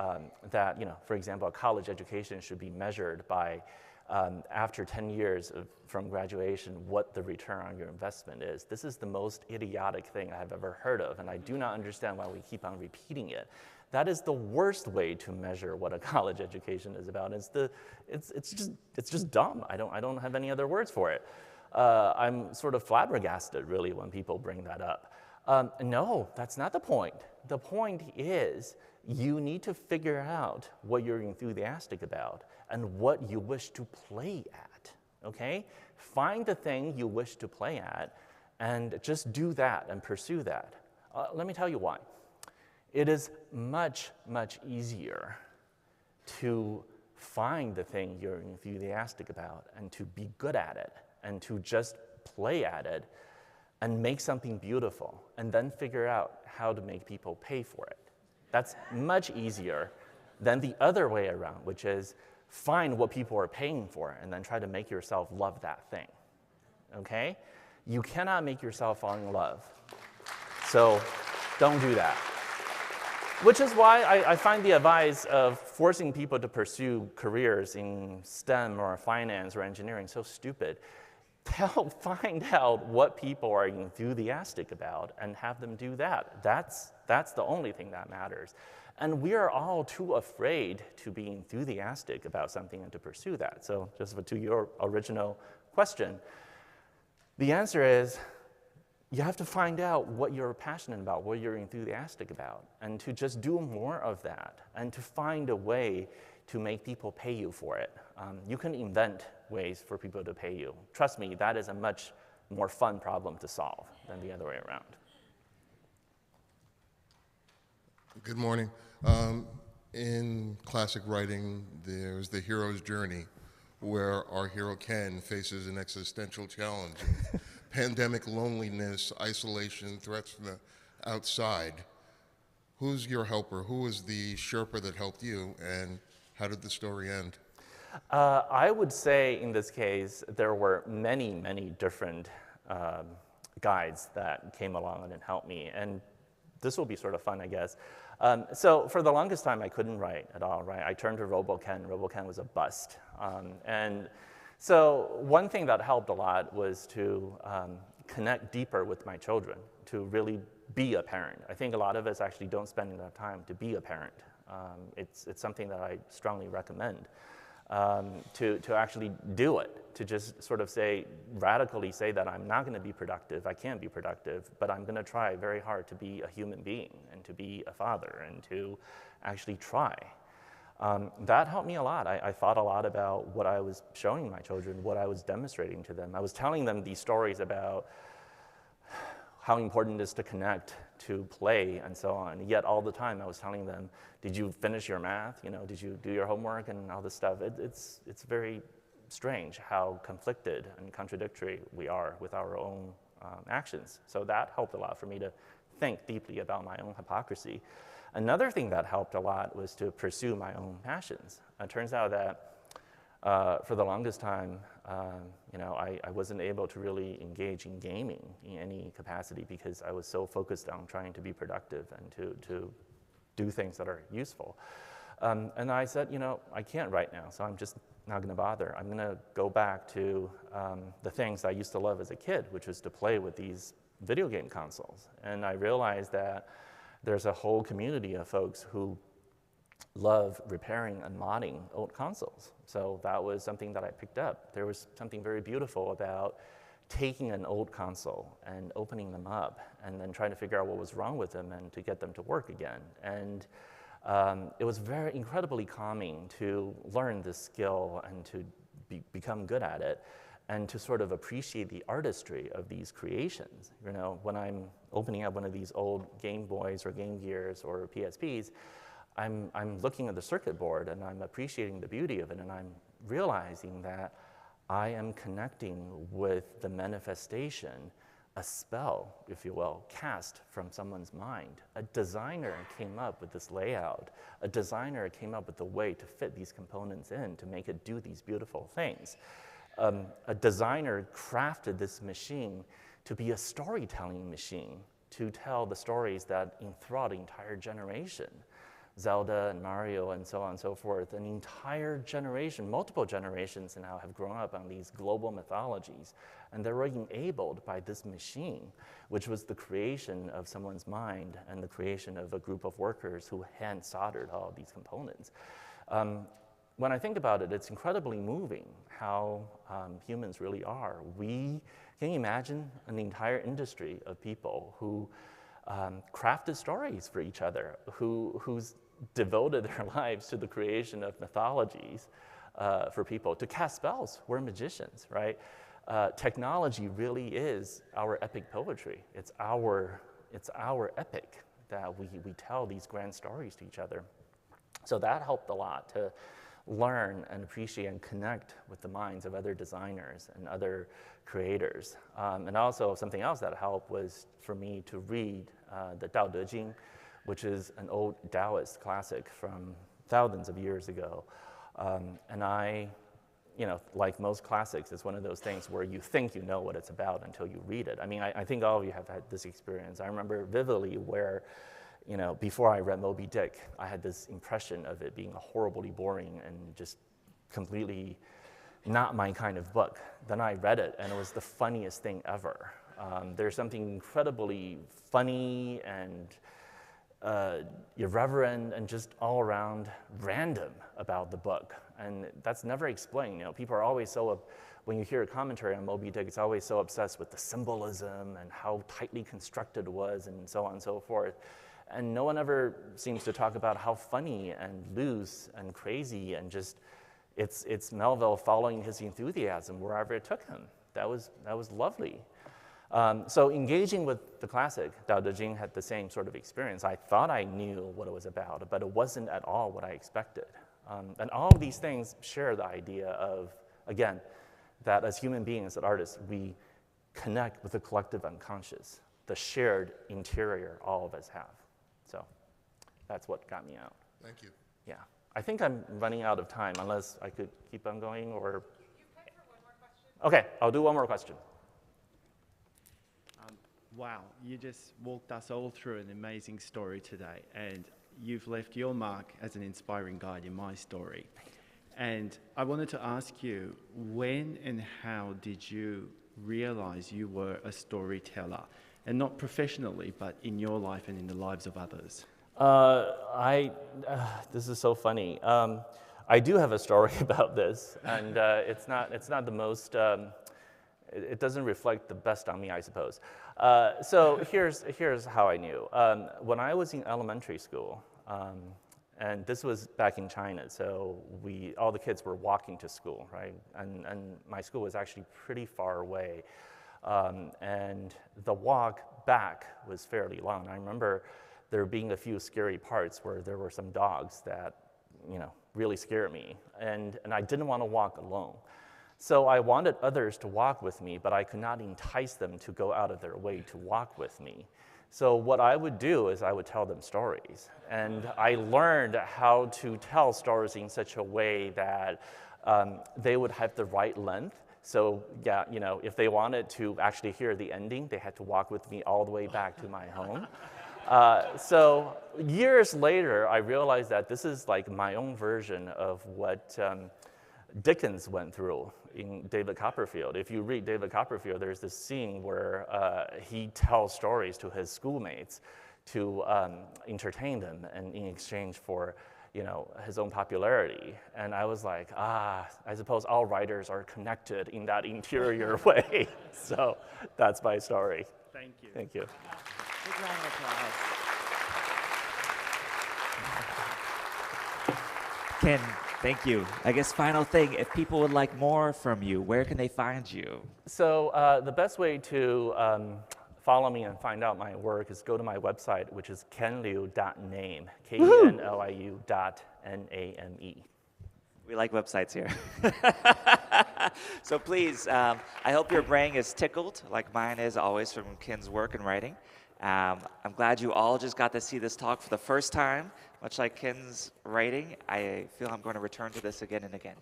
Speaker 3: for example, a college education should be measured by, after 10 years from graduation, what the return on your investment is. This is the most idiotic thing I have ever heard of, and I do not understand why we keep on repeating it. That is the worst way to measure what a college education is about. It's just dumb. I don't have any other words for it. I'm sort of flabbergasted, really, when people bring that up. No, that's not the point. The point is you need to figure out what you're enthusiastic about and what you wish to play at, okay? Find the thing you wish to play at and just do that and pursue that. Let me tell you why. It is much, much easier to find the thing you're enthusiastic about and to be good at it and to just play at it and make something beautiful and then figure out how to make people pay for it. That's much easier than the other way around, which is find what people are paying for and then try to make yourself love that thing, okay? You cannot make yourself fall in love, so don't do that. Which is why I find the advice of forcing people to pursue careers in STEM or finance or engineering so stupid. Find out what people are enthusiastic about and have them do that. That's the only thing that matters. And we are all too afraid to be enthusiastic about something and to pursue that. So just to your original question, the answer is you have to find out what you're passionate about, what you're enthusiastic about, and to just do more of that and to find a way to make people pay you for it. You can invent ways for people to pay you. Trust me, that is a much more fun problem to solve than the other way around.
Speaker 6: Good morning. In classic writing, there's the hero's journey, where our hero Ken faces an existential challenge of pandemic loneliness, isolation, threats from the outside. Who's your helper? Who was the Sherpa that helped you, and how did the story end?
Speaker 3: I would say in this case, there were many, many different guides that came along and helped me. And this will be sort of fun, I guess. So for the longest time, I couldn't write at all, right? I turned to RoboKen. RoboKen was a bust. And so one thing that helped a lot was to connect deeper with my children, to really be a parent. I think a lot of us actually don't spend enough time to be a parent. It's something that I strongly recommend. To actually do it, to just sort of radically say that I'm not going to be productive, I can't be productive, but I'm going to try very hard to be a human being and to be a father and to actually try. That helped me a lot. I thought a lot about what I was showing my children, what I was demonstrating to them. I was telling them these stories about how important it is to connect, to play, and so on. Yet all the time I was telling them, did you finish your math? Did you do your homework and all this stuff? It's very strange how conflicted and contradictory we are with our own actions. So that helped a lot for me to think deeply about my own hypocrisy. Another thing that helped a lot was to pursue my own passions. It turns out that for the longest time, I wasn't able to really engage in gaming in any capacity because I was so focused on trying to be productive and to do things that are useful. And I said, I can't right now, so I'm just not going to bother. I'm going to go back to the things I used to love as a kid, which was to play with these video game consoles. And I realized that there's a whole community of folks who love repairing and modding old consoles. So that was something that I picked up. There was something very beautiful about taking an old console and opening them up and then trying to figure out what was wrong with them and to get them to work again. And it was very incredibly calming to learn this skill and to become good at it and to sort of appreciate the artistry of these creations. When I'm opening up one of these old Game Boys or Game Gears or PSPs, I'm looking at the circuit board and I'm appreciating the beauty of it, and I'm realizing that I am connecting with the manifestation, a spell, if you will, cast from someone's mind. A designer came up with this layout. A designer came up with the way to fit these components in to make it do these beautiful things. A designer crafted this machine to be a storytelling machine, to tell the stories that enthrall the entire generation. Zelda and Mario and so on and so forth. An entire generation, multiple generations now have grown up on these global mythologies, and they were enabled by this machine, which was the creation of someone's mind and the creation of a group of workers who hand soldered all of these components. When I think about it, it's incredibly moving how humans really are. Can you imagine an entire industry of people who crafted stories for each other, who's devoted their lives to the creation of mythologies for people, to cast spells? We're magicians, right? Technology really is our epic poetry. It's our epic that we tell these grand stories to each other. So that helped a lot to learn and appreciate and connect with the minds of other designers and other creators. And also something else that helped was for me to read the Tao Te Ching, which is an old Taoist classic from thousands of years ago. And I, like most classics, it's one of those things where you think you know what it's about until you read it. I mean, I think all of you have had this experience. I remember vividly where, before I read Moby Dick, I had this impression of it being horribly boring and just completely not my kind of book. Then I read it, and it was the funniest thing ever. There's something incredibly funny and irreverent and just all around random about the book. And that's never explained. People are always when you hear a commentary on Moby Dick, it's always so obsessed with the symbolism and how tightly constructed it was and so on and so forth. And no one ever seems to talk about how funny and loose and crazy and just it's Melville following his enthusiasm wherever it took him. That was lovely. So engaging with the classic, Tao Te Ching had the same sort of experience. I thought I knew what it was about, but it wasn't at all what I expected. And all of these things share the idea of, again, that as human beings, as artists, we connect with the collective unconscious, the shared interior all of us have. So that's what got me out.
Speaker 6: Thank you.
Speaker 3: Yeah. I think I'm running out of time, unless I could keep on going, or...
Speaker 7: You have time for one more question?
Speaker 3: Okay, I'll do one more question.
Speaker 8: Wow, you just walked us all through an amazing story today, and you've left your mark as an inspiring guide in my story. And I wanted to ask you, when and how did you realize you were a storyteller? And not professionally, but in your life and in the lives of others?
Speaker 3: This is so funny. I do have a story about this, and it's not the most, it doesn't reflect the best on me, I suppose. So here's how I knew. When I was in elementary school, and this was back in China, so all the kids were walking to school, right? And my school was actually pretty far away. And the walk back was fairly long. I remember there being a few scary parts where there were some dogs that, really scared me. And I didn't want to walk alone. So I wanted others to walk with me, but I could not entice them to go out of their way to walk with me. So what I would do is I would tell them stories. And I learned how to tell stories in such a way that they would have the right length. So yeah, if they wanted to actually hear the ending, they had to walk with me all the way back to my home. So years later, I realized that this is like my own version of what Dickens went through in David Copperfield. If you read David Copperfield, there's this scene where he tells stories to his schoolmates to entertain them, and in exchange for his own popularity. And I was like, I suppose all writers are connected in that interior way. So that's my story.
Speaker 8: Thank you.
Speaker 3: Thank you.
Speaker 2: Big round of applause. Ken, thank you. I guess final thing, if people would like more from you, where can they find you?
Speaker 3: So the best way to follow me and find out my work is go to my website, which is kenliu.name, KENLIU.NAME.
Speaker 2: We like websites here. So please, I hope your brain is tickled, like mine is always from Ken's work and writing. I'm glad you all just got to see this talk for the first time. Much like Ken's writing, I feel I'm going to return to this again and again.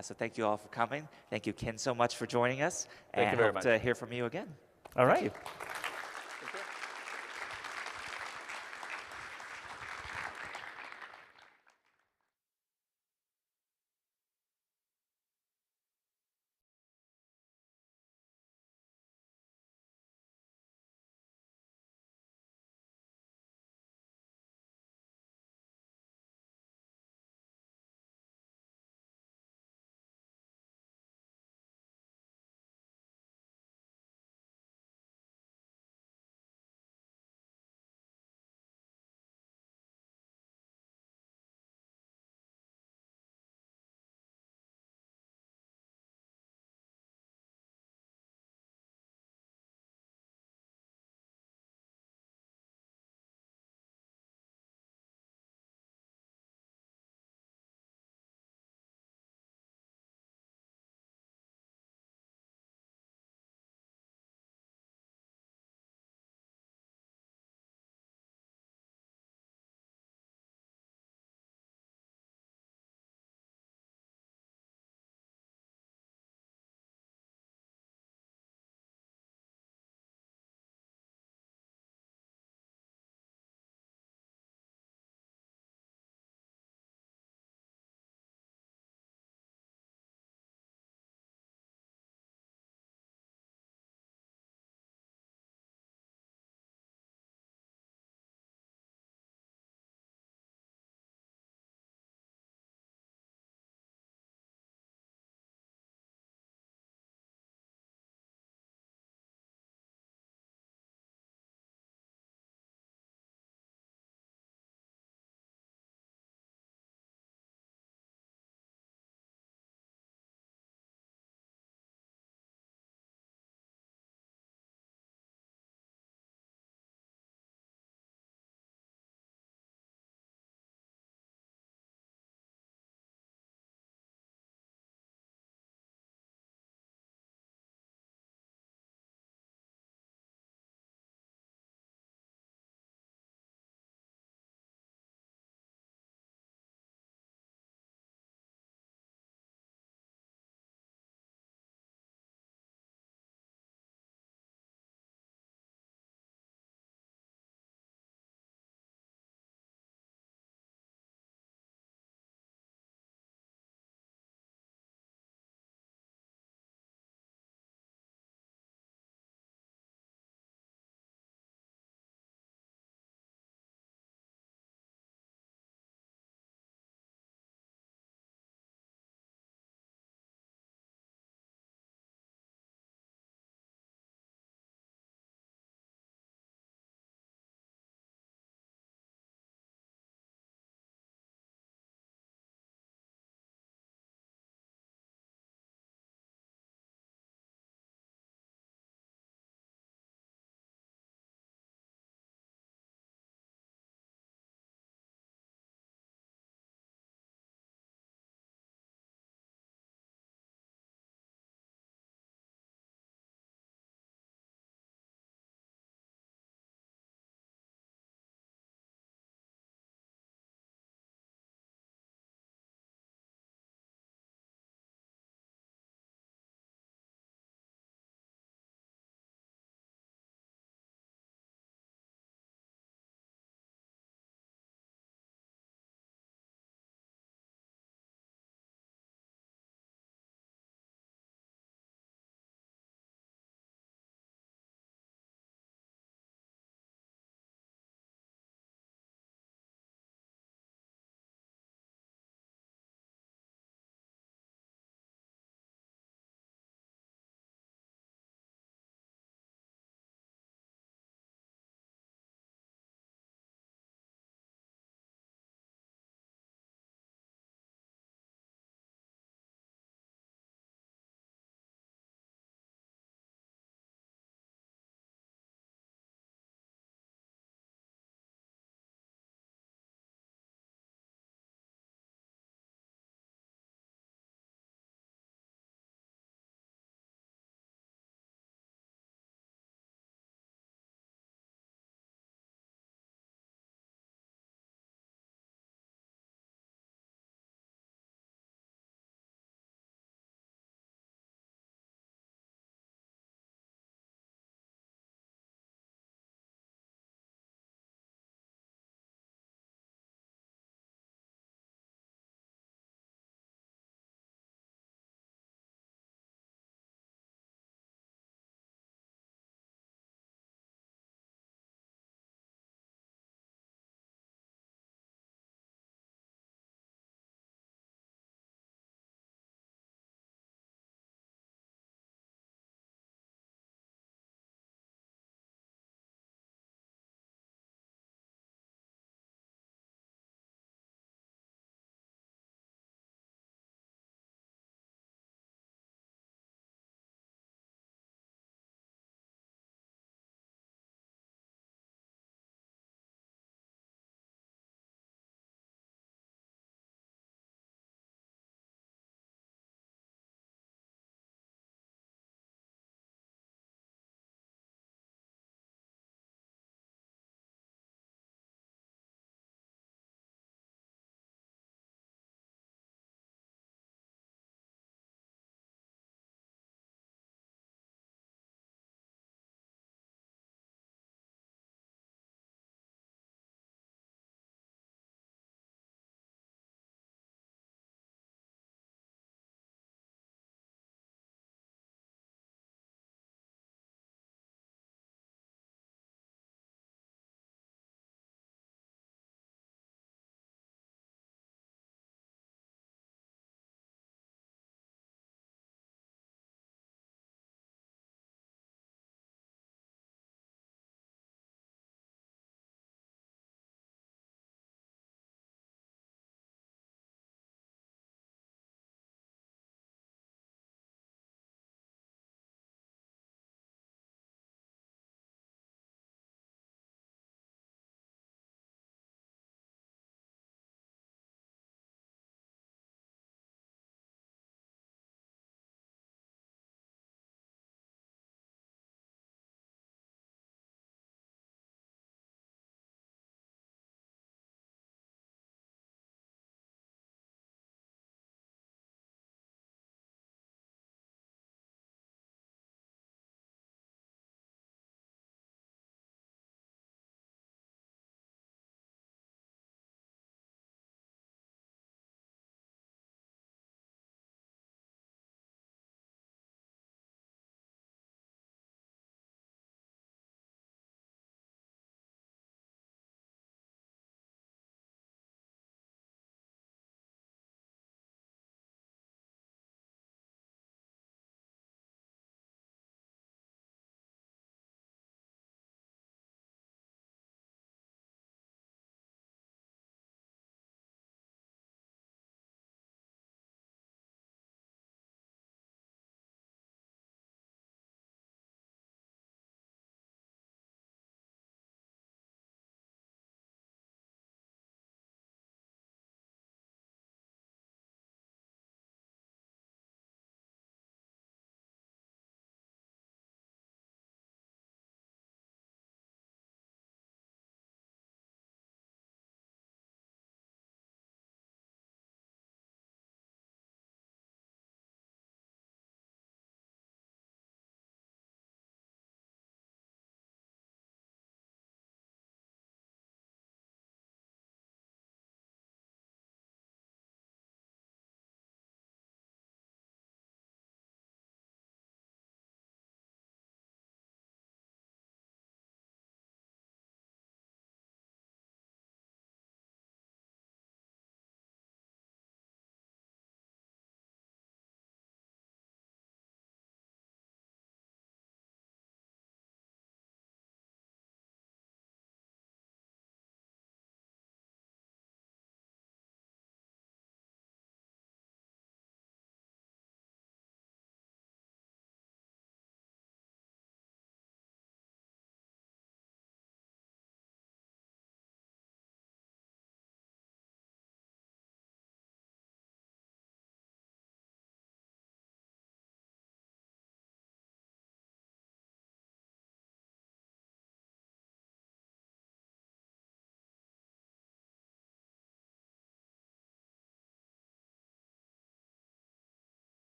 Speaker 2: So thank you all for coming. Thank you, Ken, so much for joining us.
Speaker 3: Thank you very much.
Speaker 2: And hope to hear from you again.
Speaker 3: All right.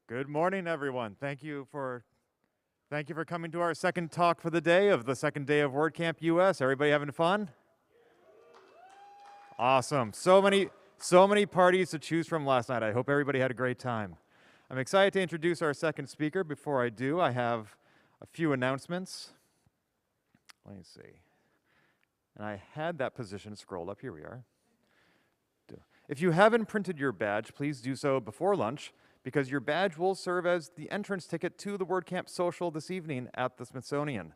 Speaker 9: Good morning, everyone. Thank you for coming to our second talk for the day of the second day of WordCamp US. Everybody having fun? Awesome. So many parties to choose from last night. I hope everybody had a great time. I'm excited to introduce our second speaker. Before I do, I have a few announcements. Let me see. And I had that position scrolled up. Here we are. If you haven't printed your badge, please do so before lunch, because your badge will serve as the entrance ticket to the WordCamp social this evening at the Smithsonian.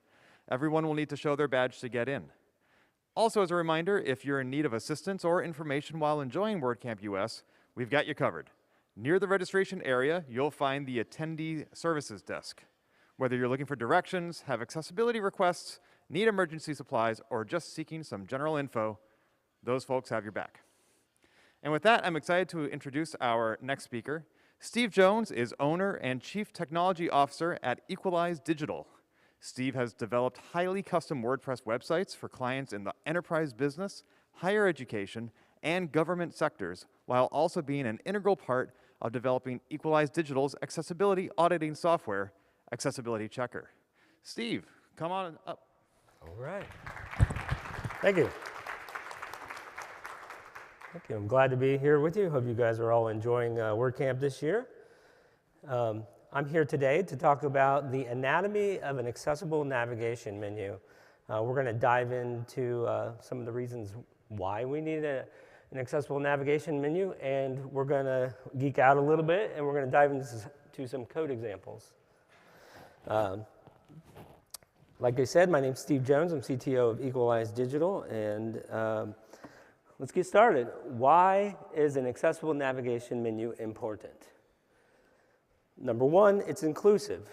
Speaker 9: Everyone will need to show their badge to get in. Also, as a reminder, if you're in need of assistance or information while enjoying WordCamp US, we've got you covered. Near the registration area, you'll find the Attendee Services Desk. Whether you're looking for directions, have accessibility requests, need emergency supplies, or just seeking some general info, those folks have your back. And with that, I'm excited to introduce our next speaker. Steve Jones is owner and chief technology officer at Equalize Digital. Steve has developed highly custom WordPress websites for clients in the enterprise business, higher education, and government sectors, while also being an integral part of developing Equalize Digital's accessibility auditing software, Accessibility Checker. Steve, come on up.
Speaker 10: All right. Thank you. Thank you. I'm glad to be here with you. Hope you guys are all enjoying WordCamp this year. I'm here today to talk about the anatomy of an accessible navigation menu. We're going to dive into some of the reasons why we need an accessible navigation menu, and we're going to geek out a little bit, and we're going to dive into some code examples. Like I said, my name's Steve Jones. I'm CTO of Equalize Digital, and let's get started. Why is an accessible navigation menu important? Number one, it's inclusive.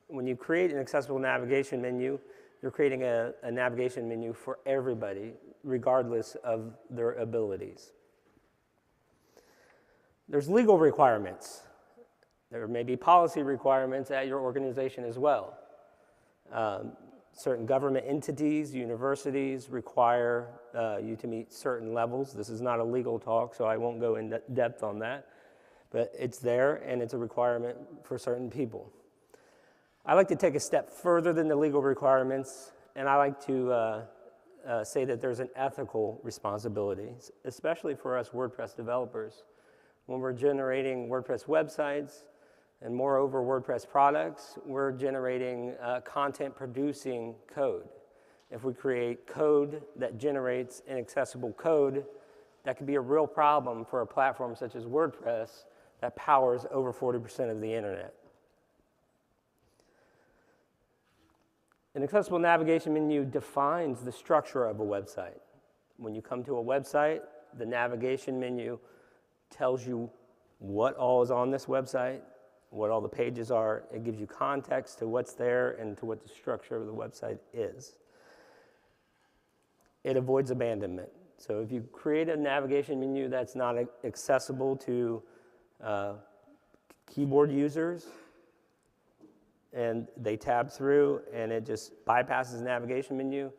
Speaker 10: When you create an accessible navigation menu, you're creating a navigation menu for everybody, regardless of their abilities. There's legal requirements. There may be policy requirements at your organization as well. Certain government entities, universities require you to meet certain levels. This is not a legal talk, so I won't go in depth on that. But it's there, and it's a requirement for certain people. I like to take a step further than the legal requirements, and I like to say that there's an ethical responsibility, especially for us WordPress developers. When we're generating WordPress websites, and moreover WordPress products, we're generating content-producing code. If we create code that generates inaccessible code, that could be a real problem for a platform such as WordPress that powers over 40% of the internet. An accessible navigation menu defines the structure of a website. When you come to a website, the navigation menu tells you what all is on this website, what all the pages are. It gives you context to what's there and to what the structure of the website is. It avoids abandonment. So if you create a navigation menu that's not accessible to keyboard users, and they tab through and it just bypasses the navigation menu,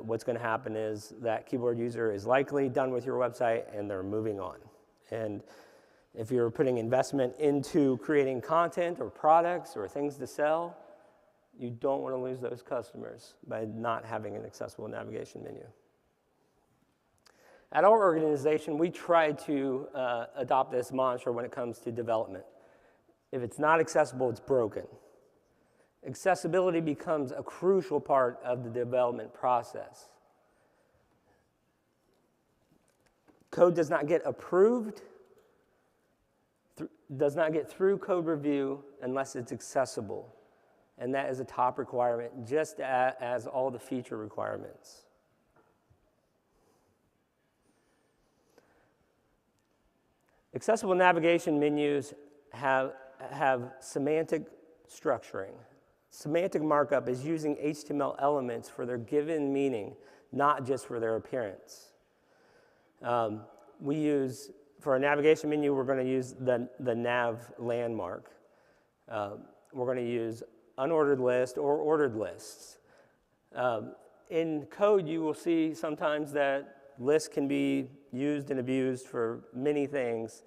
Speaker 10: what's going to happen is that keyboard user is likely done with your website and they're moving on. And if you're putting investment into creating content or products or things to sell, you don't want to lose those customers by not having an accessible navigation menu. At our organization, we try to adopt this mantra when it comes to development. If it's not accessible, it's broken. Accessibility becomes a crucial part of the development process. Code does not get approved, does not get through code review unless it's accessible. And that is a top requirement, just as all the feature requirements. Accessible navigation menus have semantic structuring. Semantic markup is using HTML elements for their given meaning, not just for their appearance. For a navigation menu, we're going to use the nav landmark. We're going to use unordered list or ordered lists. In code, you will see sometimes that lists can be used and abused for many things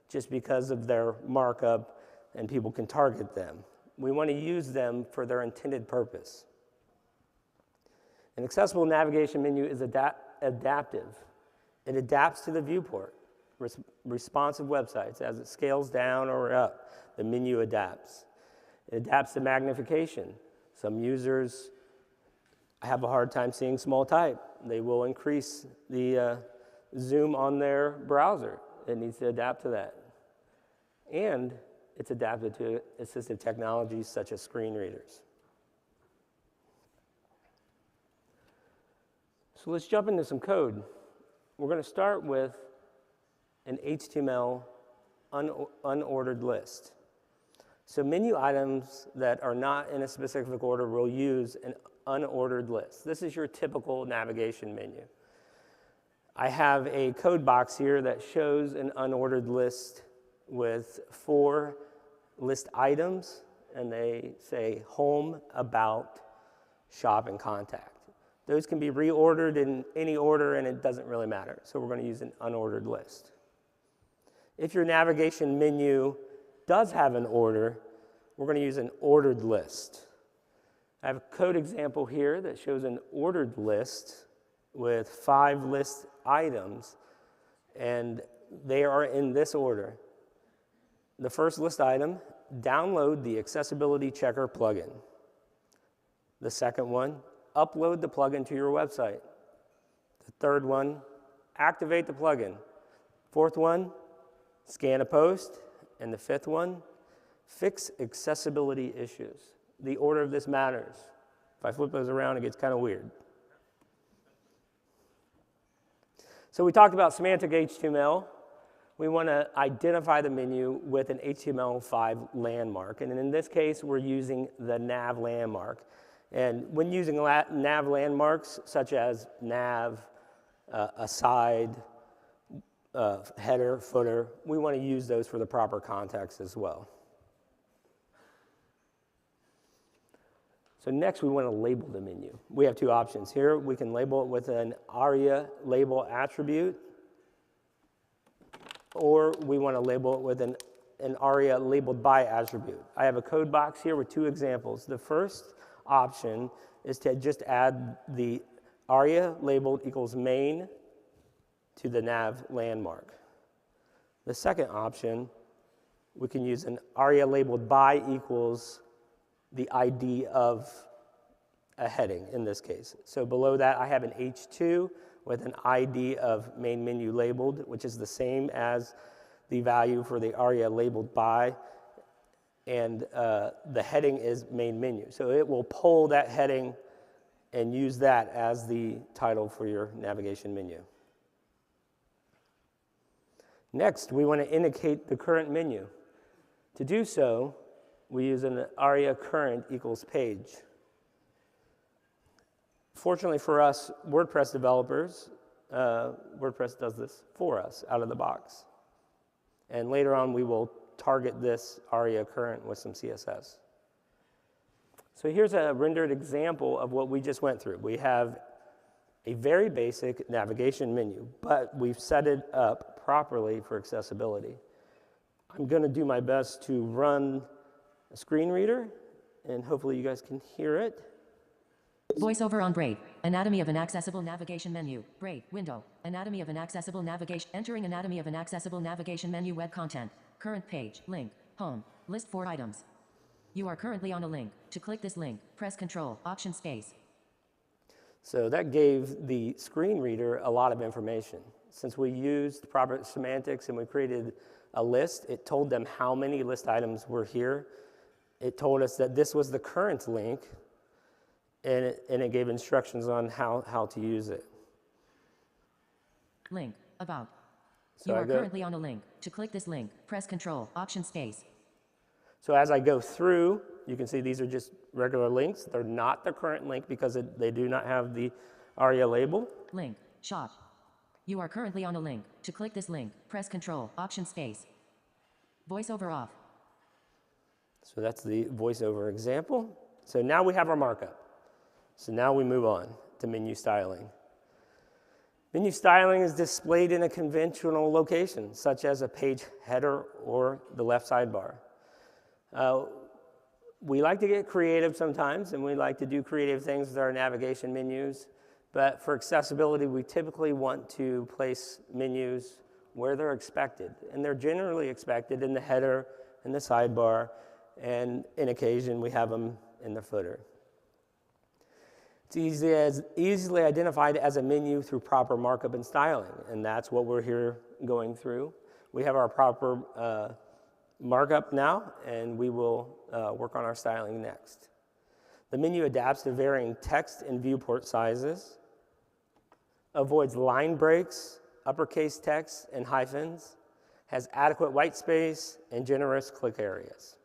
Speaker 10: just because of their markup and people can target them. We want to use them for their intended purpose. An accessible navigation menu is adaptive. It adapts to the viewport. Responsive websites, as it scales down or up, the menu adapts. It adapts to magnification. Some users have a hard time seeing small type. They will increase the zoom on their browser. It needs to adapt to that. And it's adapted to assistive technologies such as screen readers. So let's jump into some code. We're going to start with an HTML unordered list. So menu items that are not in a specific order will use an unordered list. This is your typical navigation menu. I have a code box here that shows an unordered list with 4 list items, and they say home, about, shop, and contact. Those can be reordered in any order, and it doesn't really matter. So we're going to use an unordered list. If your navigation menu does have an order, we're going to use an ordered list. I have a code example here that shows an ordered list with 5 list items, and they are in this order. The first list item, download the Accessibility Checker plugin. The second one, upload the plugin to your website. The third one, activate the plugin. Fourth one, scan a post. And the fifth one, fix accessibility issues. The order of this matters. If I flip those around, it gets kind of weird. So we talked about semantic HTML. We want to identify the menu with an HTML5 landmark. And in this case, we're using the nav landmark. And when using nav landmarks, such as nav, aside, header, footer, we want to use those for the proper context as well. So next, we want to label the menu. We have 2 options here. We can label it with an ARIA label attribute, or we want to label it with an ARIA labeled by attribute. I have a code box here with 2 examples. The first option is to just add the ARIA labeled equals main to the nav landmark. The second option, we can use an ARIA labeled by equals the ID of a heading in this case. So below that, I have an H2 with an ID of main menu labeled, which is the same as the value for the ARIA labeled by, and the heading is main menu. So it will pull that heading and use that as the title for your navigation menu. Next, we want to indicate the current menu. To do so, we use an ARIA current equals page. Fortunately for us WordPress developers, WordPress does this for us out of the box. And later on, we will target this ARIA current with some CSS. So here's a rendered example of what we just went through. We have a very basic navigation menu, but we've set it up properly for accessibility. I'm going to do my best to run a screen reader, and hopefully you guys can hear it.
Speaker 11: Voiceover on Braid. Anatomy of an accessible navigation menu. Braid. Window. Anatomy of an accessible navigation. Entering anatomy of an accessible navigation menu. Web content. Current page. Link. Home. List 4 items. You are currently on a link. To click this link, press Control, Option Space.
Speaker 10: So that gave the screen reader a lot of information. Since we used proper semantics and we created a list, it told them how many list items were here. It told us that this was the current link, and it gave instructions on how to use it.
Speaker 11: Link. About.
Speaker 10: So
Speaker 11: you are currently on a link. To click this link, press Control, Option Space.
Speaker 10: So as I go through, you can see these are just regular links. They're not the current link because they do not have the ARIA label.
Speaker 11: Link. Shop. You are currently on a link. To click this link, press Control, Option Space. Voiceover off.
Speaker 10: So that's the voiceover example. So now we have our markup. So now we move on to menu styling. Menu styling is displayed in a conventional location, such as a page header or the left sidebar. We like to get creative sometimes, and we like to do creative things with our navigation menus. But for accessibility, we typically want to place menus where they're expected. And they're generally expected in the header, in the sidebar, and in occasion we have them in the footer. It's easily identified as a menu through proper markup and styling, and that's what we're here going through. We have our proper markup now, and we will work on our styling next. The menu adapts to varying text and viewport sizes, avoids line breaks, uppercase text, and hyphens, has adequate white space, and generous click areas.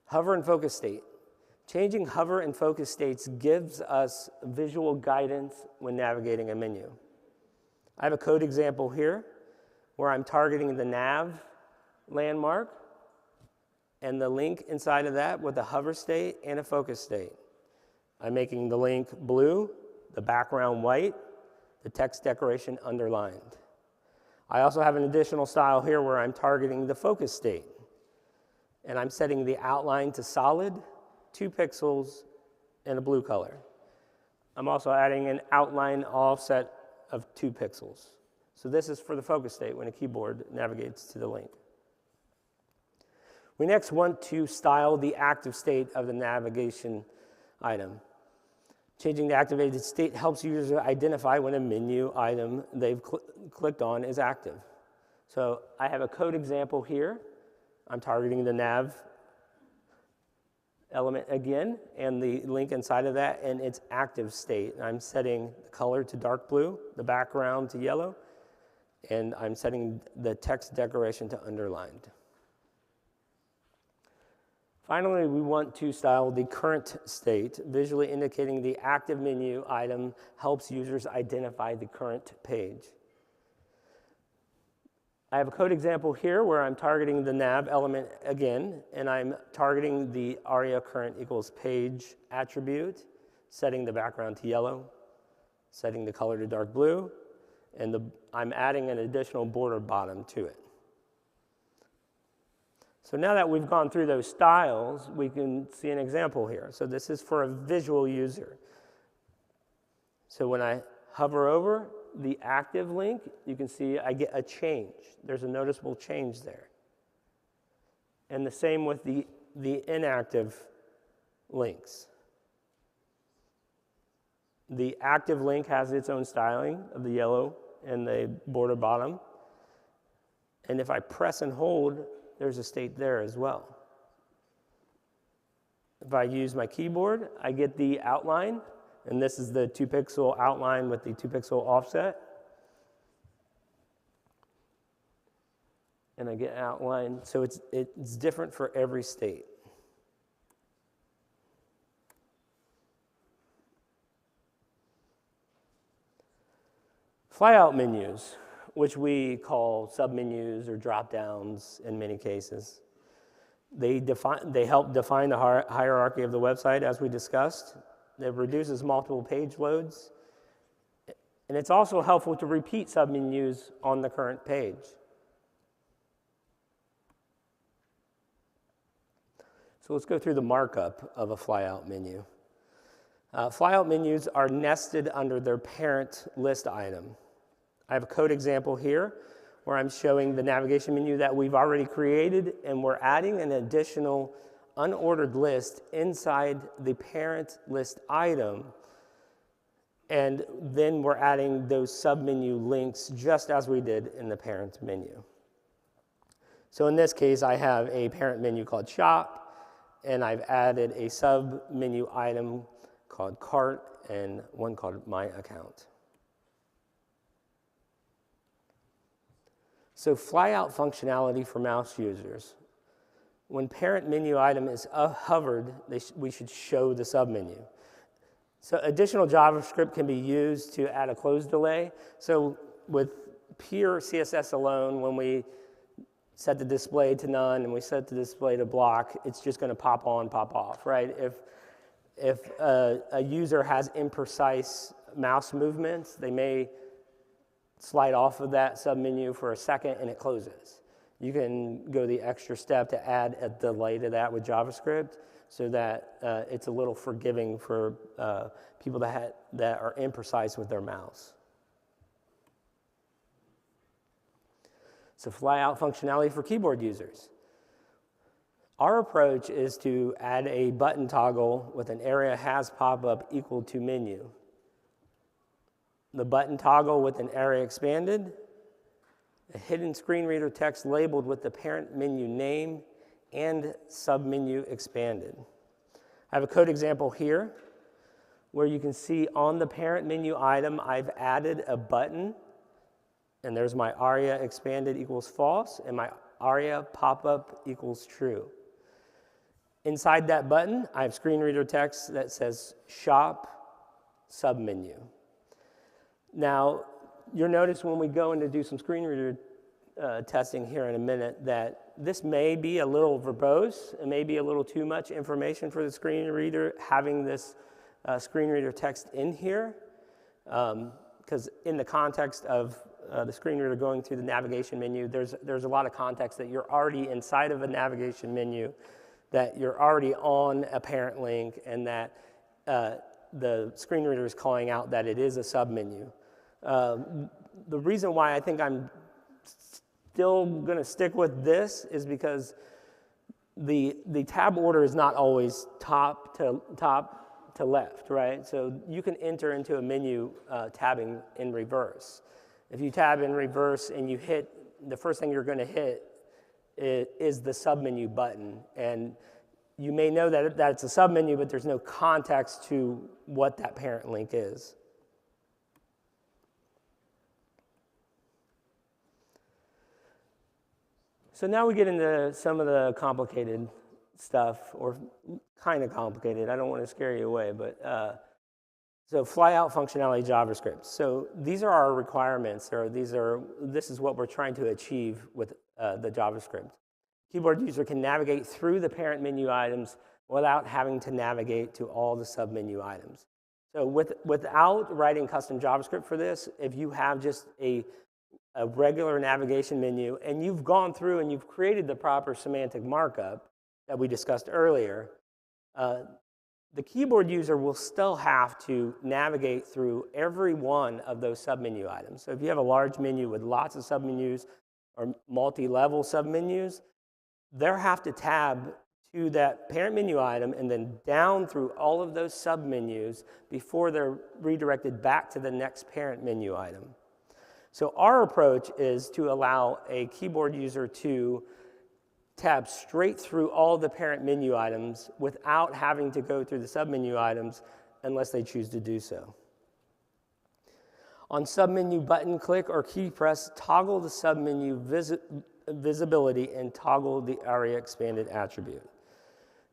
Speaker 10: Hover and focus state. Changing hover and focus states gives us visual guidance when navigating a menu. I have a code example here where I'm targeting the nav landmark and the link inside of that with a hover state and a focus state. I'm making the link blue, the background white, the text decoration underlined. I also have an additional style here where I'm targeting the focus state, and I'm setting the outline to solid, 2 pixels, and a blue color. I'm also adding an outline offset of 2 pixels. So this is for the focus state when a keyboard navigates to the link. We next want to style the active state of the navigation item. Changing the activated state helps users identify when a menu item they've clicked on is active. So I have a code example here. I'm targeting the nav element again, and the link inside of that, and its active state. I'm setting the color to dark blue, the background to yellow, and I'm setting the text decoration to underlined. Finally, we want to style the current state, visually indicating the active menu item helps users identify the current page. I have a code example here where I'm targeting the nav element again, and I'm targeting the aria current equals page attribute, setting the background to yellow, setting the color to dark blue, and I'm adding an additional border bottom to it. So now that we've gone through those styles, we can see an example here. So this is for a visual user. So when I hover over the active link, you can see I get a change. There's a noticeable change there. And the same with the inactive links. The active link has its own styling of the yellow and the border bottom. And if I press and hold, there's a state there as well. If I use my keyboard, I get the outline, and this is the 2 pixel outline with the 2 pixel offset. And I get an outline, so it's different for every state. Flyout menus, which we call submenus or drop-downs in many cases. They help define the hierarchy of the website, as we discussed. It reduces multiple page loads. And it's also helpful to repeat submenus on the current page. So let's go through the markup of a flyout menu. Flyout menus are nested under their parent list item. I have a code example here where I'm showing the navigation menu that we've already created, and we're adding an additional unordered list inside the parent list item, and then we're adding those submenu links just as we did in the parent menu. So in this case, I have a parent menu called Shop, and I've added a submenu item called Cart and one called My Account. So flyout functionality for mouse users. When parent menu item is hovered, we should show the submenu. So additional JavaScript can be used to add a close delay. So with pure CSS alone, when we set the display to none and we set the display to block, it's just going to pop on, pop off, right? If a user has imprecise mouse movements, they may slide off of that submenu for a second and it closes. You can go the extra step to add a delay to that with JavaScript so that it's a little forgiving for people that are imprecise with their mouse. So fly-out functionality for keyboard users. Our approach is to add a button toggle with an area has pop-up equal to menu. The button toggle with an area expanded, a hidden screen reader text labeled with the parent menu name, and submenu expanded. I have a code example here where you can see on the parent menu item, I've added a button, and there's my aria expanded equals false, and my aria pop-up equals true. Inside that button, I have screen reader text that says shop submenu. Now, you'll notice when we go in to do some screen reader testing here in a minute that this may be a little verbose. It may be a little too much information for the screen reader having this screen reader text in here, because in the context of the screen reader going through the navigation menu, there's a lot of context that you're already inside of a navigation menu, that you're already on a parent link, and that the screen reader is calling out that it is a submenu. The reason why I think I'm still going to stick with this is because the tab order is not always top to left, right? So you can enter into a menu tabbing in reverse. If you tab in reverse and you hit, the first thing you're going to hit is the submenu button. And you may know that it's a submenu, but there's no context to what that parent link is. So now we get into some of the complicated stuff, or kind of complicated. I don't want to scare you away, but so fly-out functionality JavaScript. So these are our requirements, or this is what we're trying to achieve with the JavaScript. Keyboard user can navigate through the parent menu items without having to navigate to all the submenu items. So without writing custom JavaScript for this, if you have just a regular navigation menu and you've gone through and you've created the proper semantic markup that we discussed earlier, the keyboard user will still have to navigate through every one of those submenu items. So if you have a large menu with lots of submenus or multi-level submenus, they'll have to tab to that parent menu item and then down through all of those submenus before they're redirected back to the next parent menu item. So our approach is to allow a keyboard user to tab straight through all the parent menu items without having to go through the submenu items unless they choose to do so. On submenu button click or key press, toggle the submenu visibility and toggle the aria expanded attribute.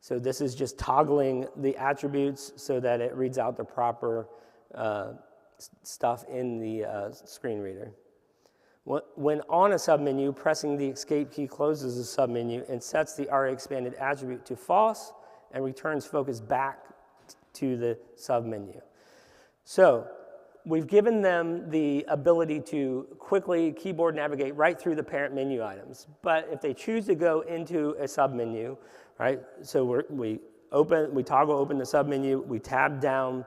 Speaker 10: So this is just toggling the attributes so that it reads out the proper stuff in the screen reader. When on a submenu, pressing the escape key closes the submenu and sets the aria expanded attribute to false and returns focus back to the submenu. So we've given them the ability to quickly keyboard navigate right through the parent menu items. But if they choose to go into a submenu, right, so we toggle open the submenu, we tab down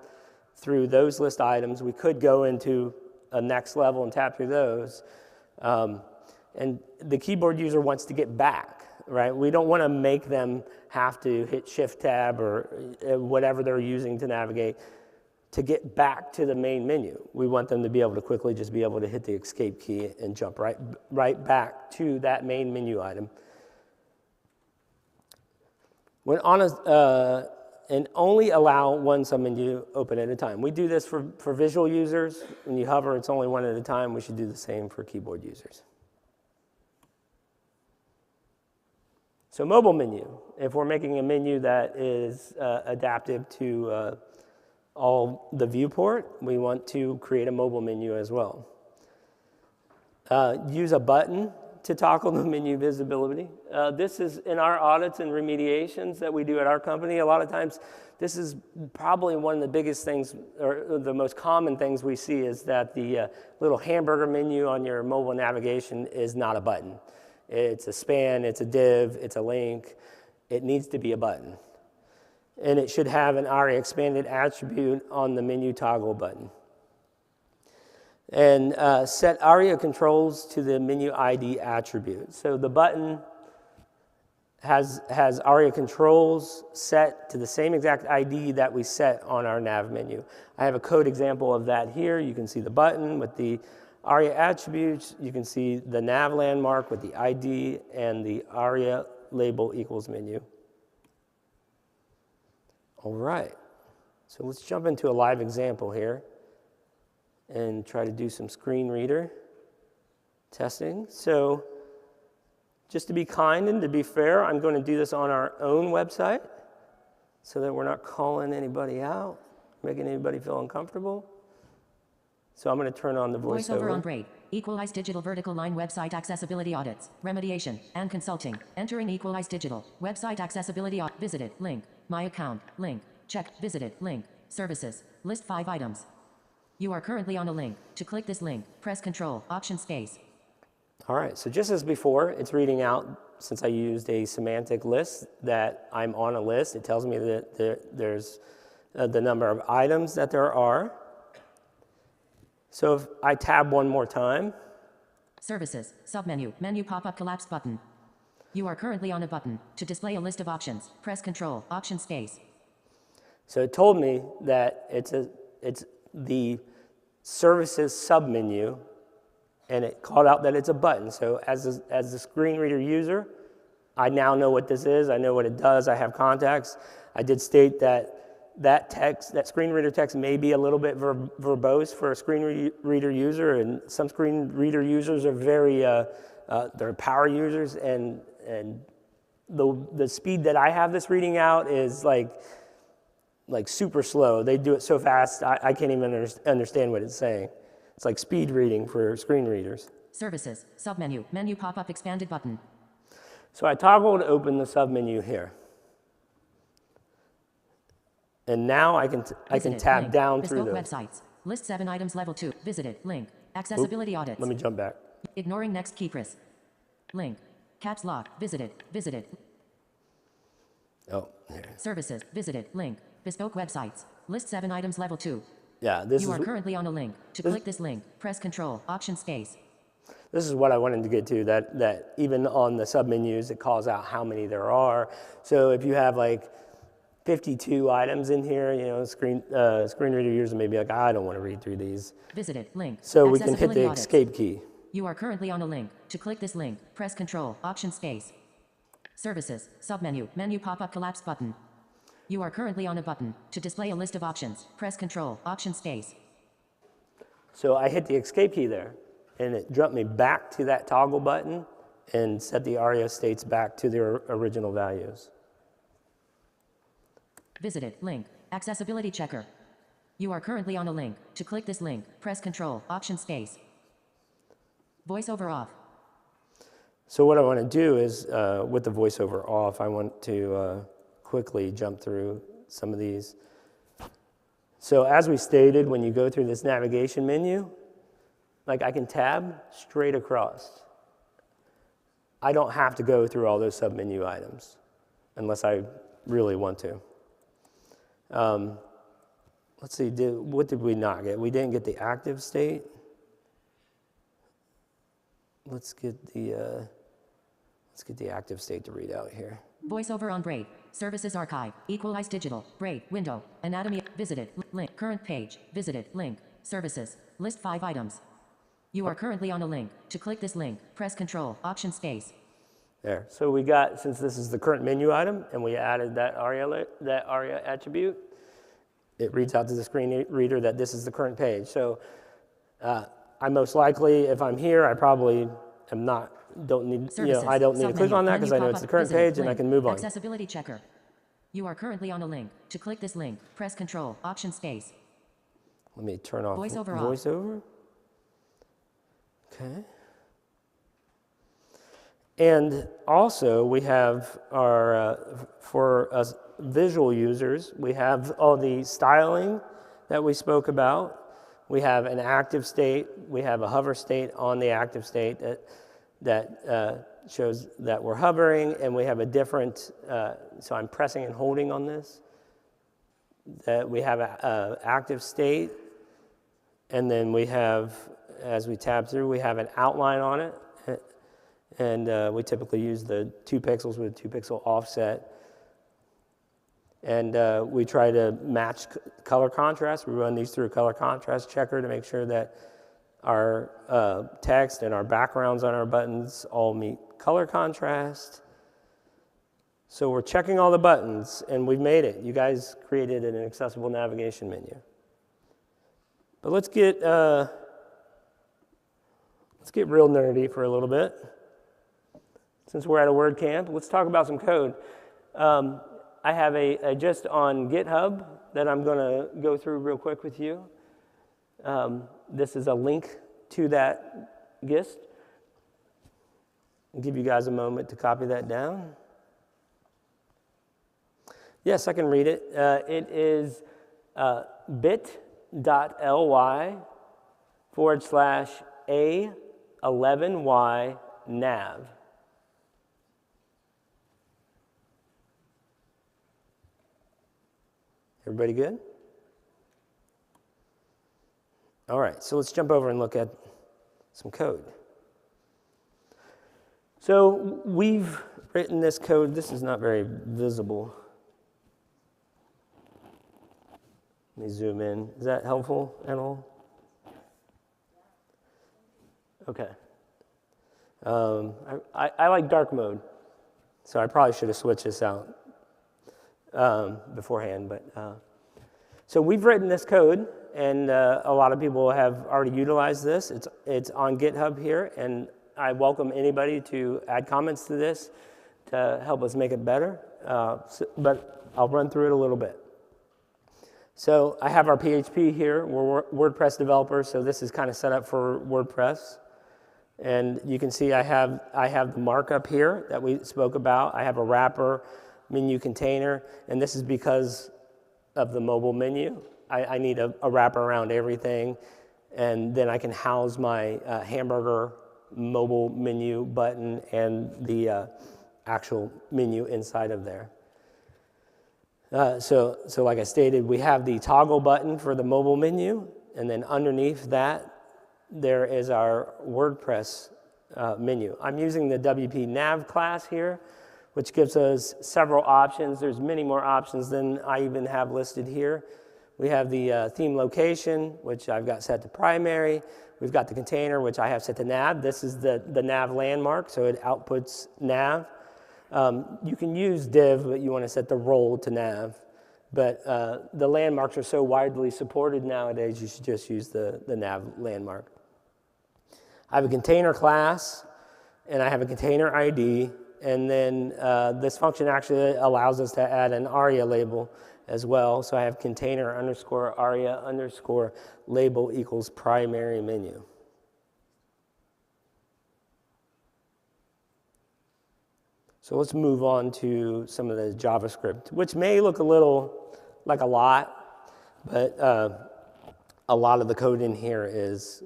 Speaker 10: through those list items. We could go into a next level and tap through those. And the keyboard user wants to get back, right? We don't want to make them have to hit Shift Tab or whatever they're using to navigate to get back to the main menu. We want them to be able to quickly just be able to hit the escape key and jump right back to that main menu item. When on and only allow one submenu open at a time. We do this for visual users. When you hover, it's only one at a time. We should do the same for keyboard users. So mobile menu. If we're making a menu that is adaptive to all the viewport, we want to create a mobile menu as well. Use a button to toggle the menu visibility. This is in our audits and remediations that we do at our company. A lot of times, this is probably one of the biggest things, or the most common things we see, is that the little hamburger menu on your mobile navigation is not a button. It's a span, it's a div, it's a link. It needs to be a button. And it should have an ARIA expanded attribute on the menu toggle button. And set ARIA controls to the menu ID attribute. So the button has ARIA controls set to the same exact ID that we set on our nav menu. I have a code example of that here. You can see the button with the ARIA attributes. You can see the nav landmark with the ID and the ARIA label equals menu. All right, so let's jump into a live example here and try to do some screen reader testing. So just to be kind and to be fair, I'm going to do this on our own website so that we're not calling anybody out, making anybody feel uncomfortable. So I'm going to turn on the voiceover.
Speaker 11: Voiceover on Braid. Equalize Digital Vertical Line Website Accessibility Audits, Remediation, and Consulting. Entering Equalize Digital. Website Accessibility Audit. Visited. Link. My account. Link. Check. Visited. Link. Services. List 5 items. You are currently on a link. To click this link, press Control, Option Space.
Speaker 10: All right, so just as before, it's reading out, since I used a semantic list, that I'm on a list. It tells me that there's the number of items that there are. So if I tab one more time.
Speaker 11: Services, submenu, menu pop-up collapsed button. You are currently on a button. To display a list of options, press Control, Option Space.
Speaker 10: So it told me that it's the services submenu, and it called out that it's a button. So as the screen reader user, I now know what this is. I know what it does. I have context. I did state that that screen reader text may be a little bit verbose for a screen reader user, and some screen reader users are very, they're power users, and the speed that I have this reading out is like super slow. They do it so fast, I can't even understand what it's saying. It's like speed reading for screen readers.
Speaker 11: Services, submenu, menu pop-up expanded button.
Speaker 10: So I toggle to open the submenu here. And now I can tab
Speaker 11: link.
Speaker 10: down
Speaker 11: Bespoke
Speaker 10: through those.
Speaker 11: websites. List 7 items level 2. Visited. Link. Accessibility audits.
Speaker 10: Let me jump back.
Speaker 11: Ignoring next key press. Link. Caps lock. Visited. Visited.
Speaker 10: Oh, here.
Speaker 11: Services. Visited. Link. Bespoke websites. List 7 items level 2.
Speaker 10: Yeah,
Speaker 11: You are currently on a link. To click this link, press Control, Option Space.
Speaker 10: This is what I wanted to get to, that even on the submenus, it calls out how many there are. So if you have like 52 items in here, you know, screen reader users may be like, I don't want to read through these.
Speaker 11: Visited. Link.
Speaker 10: So we can hit the
Speaker 11: audits.
Speaker 10: escape key.
Speaker 11: You are currently on a link. To click this link, press Control, Option Space. Services, submenu, menu pop-up collapse button. You are currently on a button. To display a list of options, press Control, Option Space.
Speaker 10: So I hit the escape key there, and it jumped me back to that toggle button and set the ARIA states back to their original values.
Speaker 11: Visited. Link. Accessibility checker. You are currently on a link. To click this link, press Control, Option Space. Voiceover off.
Speaker 10: So what I want to do is, with the voiceover off, I want to quickly jump through some of these. So as we stated, when you go through this navigation menu, like I can tab straight across. I don't have to go through all those submenu items unless I really want to. Let's see, what did we not get? We didn't get the active state. Let's get the active state to read out here.
Speaker 11: Voiceover on Braid. Services archive. Equalize digital. Braid. Window. Anatomy. Visited. Link. Current page. Visited. Link. Services. List 5 items. You are currently on a link. To click this link, press Control, Option Space.
Speaker 10: There. So we got, since this is the current menu item, and we added that ARIA attribute, it reads out to the screen reader that this is the current page. So I most likely, if I'm here, I probably am not, don't need,
Speaker 11: Services,
Speaker 10: I don't need to click on that because I know it's the current page and I can move on.
Speaker 11: Accessibility checker. You are currently on a link. To click this link, press Control, Option Space.
Speaker 10: Let me turn off
Speaker 11: Voiceover.
Speaker 10: voiceover. Okay. And also we have our, for us visual users, we have all the styling that we spoke about. We have an active state. We have a hover state on the active state that shows that we're hovering, and we have a different, so I'm pressing and holding on this, that we have an active state, and then we have, as we tab through, we have an outline on it, and we typically use the 2 pixels with a 2 pixel offset. And we try to match color contrast. We run these through a color contrast checker to make sure that our text and our backgrounds on our buttons all meet color contrast. So we're checking all the buttons, and we've made it. You guys created an accessible navigation menu. But let's get real nerdy for a little bit. Since we're at a WordCamp, let's talk about some code. I have a gist on GitHub that I'm going to go through real quick with you. This is a link to that gist. I'll give you guys a moment to copy that down. Yes, I can read it. It is bit.ly/A11Y nav. Everybody good? All right, so let's jump over and look at some code. So we've written this code. This is not very visible. Let me zoom in. Is that helpful at all? Okay. I like dark mode, so I probably should have switched this out beforehand. But so we've written this code, and a lot of people have already utilized this. It's on GitHub here, and I welcome anybody to add comments to this to help us make it better. But I'll run through it a little bit. So I have our PHP here. We're WordPress developers, so this is kind of set up for WordPress. And you can see I have the markup here that we spoke about. I have a wrapper, menu container, and this is because of the mobile menu. I need a wrapper around everything, and then I can house my hamburger mobile menu button and the actual menu inside of there. So like I stated, we have the toggle button for the mobile menu, and then underneath that, there is our WordPress menu. I'm using the WP Nav class here, which gives us several options. There's many more options than I even have listed here. We have the theme location, which I've got set to primary. We've got the container, which I have set to nav. This is the nav landmark, so it outputs nav. You can use div, but you want to set the role to nav. But the landmarks are so widely supported nowadays, you should just use the nav landmark. I have a container class, and I have a container ID, and then this function actually allows us to add an ARIA label as well. So I have container underscore ARIA underscore label equals primary menu. So let's move on to some of the JavaScript, which may look a little like a lot, but a lot of the code in here is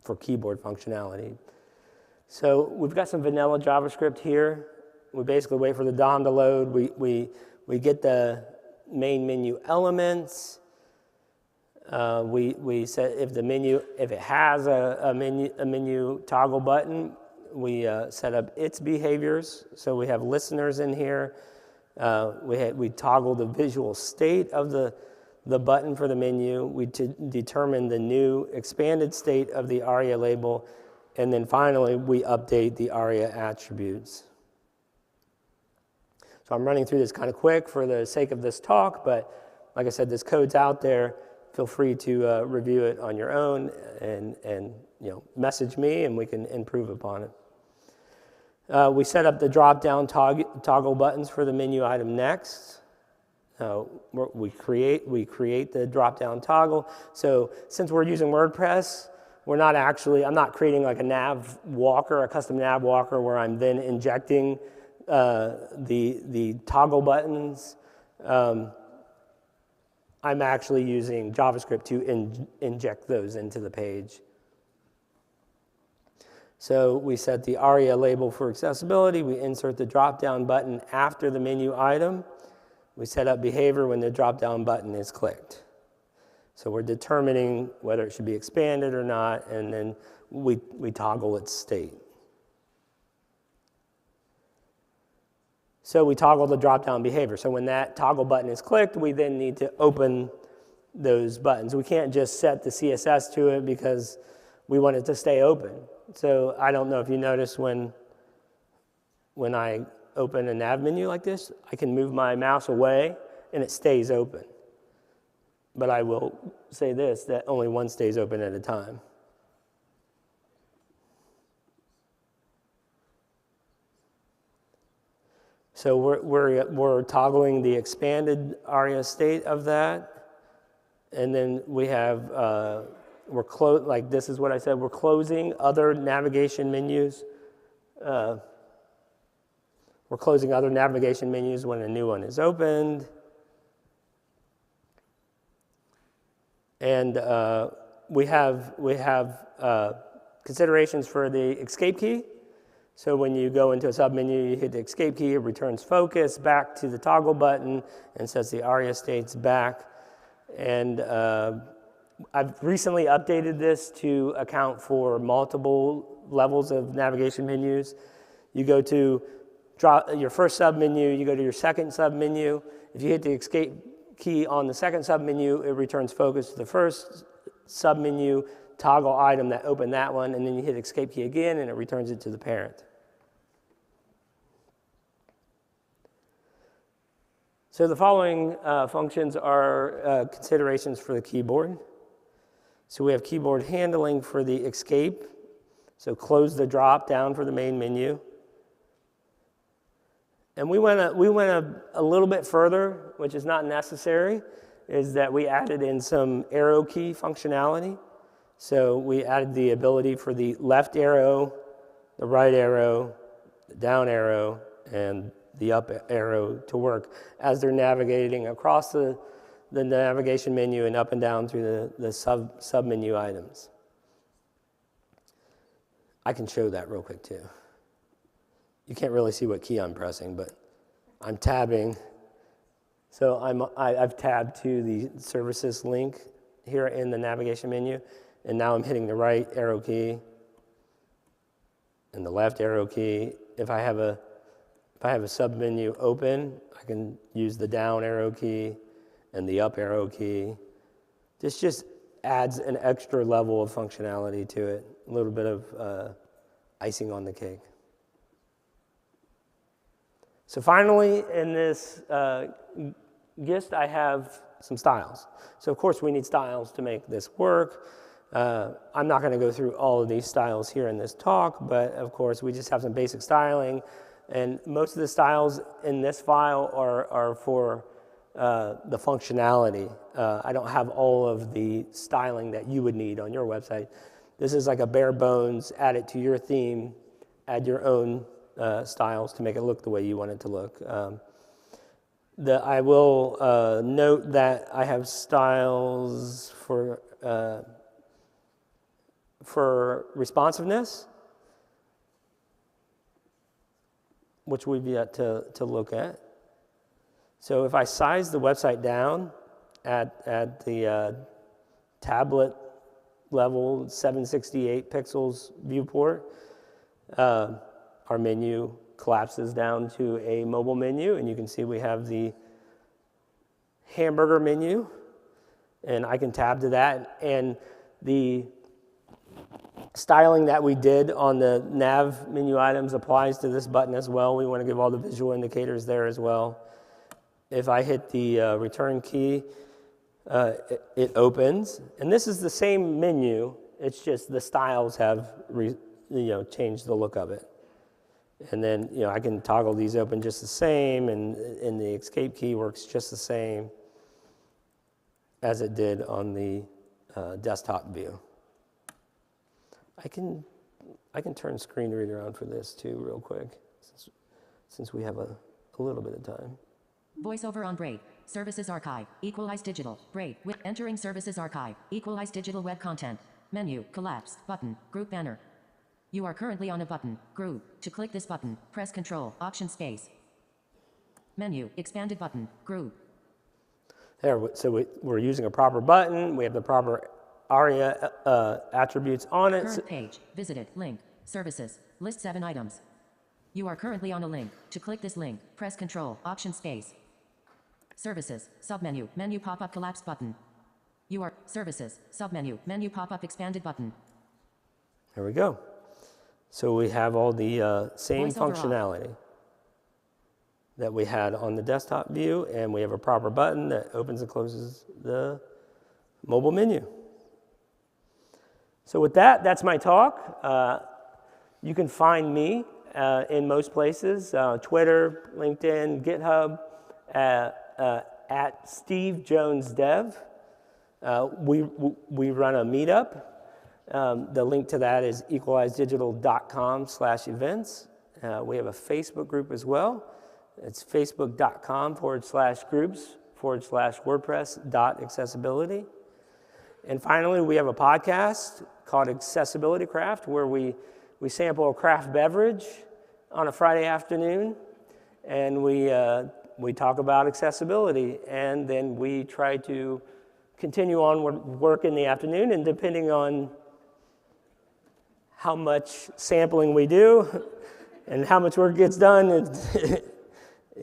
Speaker 10: for keyboard functionality. So we've got some vanilla JavaScript here. We basically wait for the DOM to load. We get the main menu elements. We set if it has a menu toggle button, we set up its behaviors. So we have listeners in here. We toggle the visual state of the button for the menu. We determine the new expanded state of the ARIA label. And then finally, we update the ARIA attributes. So I'm running through this kind of quick for the sake of this talk, but like I said, this code's out there. Feel free to review it on your own and message me, and we can improve upon it. We set up the drop-down toggle buttons for the menu item next. We create the drop-down toggle. So since we're using WordPress, I'm not creating like a nav walker, a custom nav walker, where I'm then injecting the toggle buttons. I'm actually using JavaScript to inject those into the page. So we set the ARIA label for accessibility. We insert the drop-down button after the menu item. We set up behavior when the drop-down button is clicked. So we're determining whether it should be expanded or not, and then we toggle its state. So we toggle the drop-down behavior. So when that toggle button is clicked, we then need to open those buttons. We can't just set the CSS to it because we want it to stay open. So I don't know if you notice when I open a nav menu like this, I can move my mouse away and it stays open. But I will say this, that only one stays open at a time. So we're toggling the expanded ARIA state of that. And then we have, like this is what I said, we're closing other navigation menus. We're closing other navigation menus when a new one is opened. And we have considerations for the escape key. So when you go into a submenu, you hit the escape key, it returns focus back to the toggle button and sets the ARIA states back. And I've recently updated this to account for multiple levels of navigation menus. You go to your first submenu, you go to your second submenu. If you hit the escape key on the second submenu, it returns focus to the first submenu toggle item that opened that one, and then you hit escape key again and it returns it to the parent. So the following functions are considerations for the keyboard. So we have keyboard handling for the escape. So close the drop down for the main menu. And we went a little bit further, which is not necessary, is that we added in some arrow key functionality. So we added the ability for the left arrow, the right arrow, the down arrow, and the up arrow to work as they're navigating across the navigation menu and up and down through the sub-menu items. I can show that real quick too. You can't really see what key I'm pressing, but I'm tabbing. So I've tabbed to the services link here in the navigation menu, and now I'm hitting the right arrow key and the left arrow key. If I have a submenu open, I can use the down arrow key and the up arrow key. This just adds an extra level of functionality to it, a little bit of icing on the cake. So finally, in this gist, I have some styles. So of course we need styles to make this work. I'm not going to go through all of these styles here in this talk, but of course we just have some basic styling. And most of the styles in this file are for the functionality. I don't have all of the styling that you would need on your website. This is like a bare bones, add it to your theme, add your own styles to make it look the way you want it to look. I will note that I have styles for responsiveness, which we've yet to look at. So if I size the website down at the tablet level, 768 pixels viewport, our menu collapses down to a mobile menu, and you can see we have the hamburger menu, and I can tab to that. And the styling that we did on the nav menu items applies to this button as well. We want to give all the visual indicators there as well. If I hit the return key, it opens, and this is the same menu. It's just the styles have changed the look of it. And then I can toggle these open just the same, and the escape key works just the same as it did on the desktop view. I can turn screen reader on for this too real quick, since we have a little bit of time.
Speaker 11: Voiceover on Braid. Services archive. Equalize digital. Braid. With entering services archive. Equalize digital web content. Menu. Collapse. Button. Group banner. You are currently on a button. Group. To click this button, press Control, Option Space. Menu. Expanded button. Group.
Speaker 10: There, so we're using a proper button. We have the proper ARIA attributes on it.
Speaker 11: Current page. Visited. Link. Services. List 7 items. You are currently on a link. To click this link, press Control, Option Space. Services. Submenu. Menu pop-up collapsed button. You are Services. Submenu. Menu pop-up expanded button.
Speaker 10: There we go. So we have all the same
Speaker 11: Voice over
Speaker 10: functionality that we had on the desktop view, and we have a proper button that opens and closes the mobile menu. So with that, that's my talk. You can find me in most places, Twitter, LinkedIn, GitHub, at Steve Jones Dev. We run a meetup. The link to that is equalizedigital.com/events. We have a Facebook group as well. It's facebook.com/groups/WordPress.accessibility. And finally, we have a podcast called Accessibility Craft, where we sample a craft beverage on a Friday afternoon, and we talk about accessibility, and then we try to continue on work in the afternoon, and depending on how much sampling we do and how much work gets done, it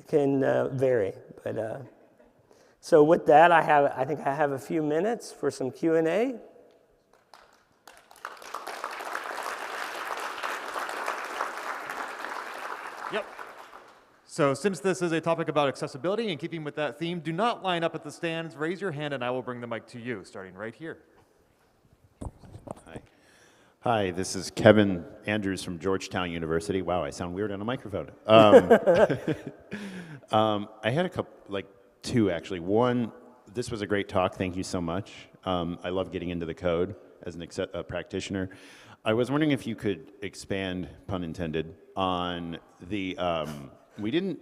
Speaker 10: can vary. But so with that, I think I have a few minutes for some Q&A.
Speaker 9: Yep. So since this is a topic about accessibility, in keeping with that theme, do not line up at the stands. Raise your hand and I will bring the mic to you, starting right here.
Speaker 12: Hi, this is Kevin Andrews from Georgetown University. Wow, I sound weird on a microphone. I had a couple, like two actually. One, this was a great talk. Thank you so much. I love getting into the code as a practitioner. I was wondering if you could expand, pun intended, on the, we didn't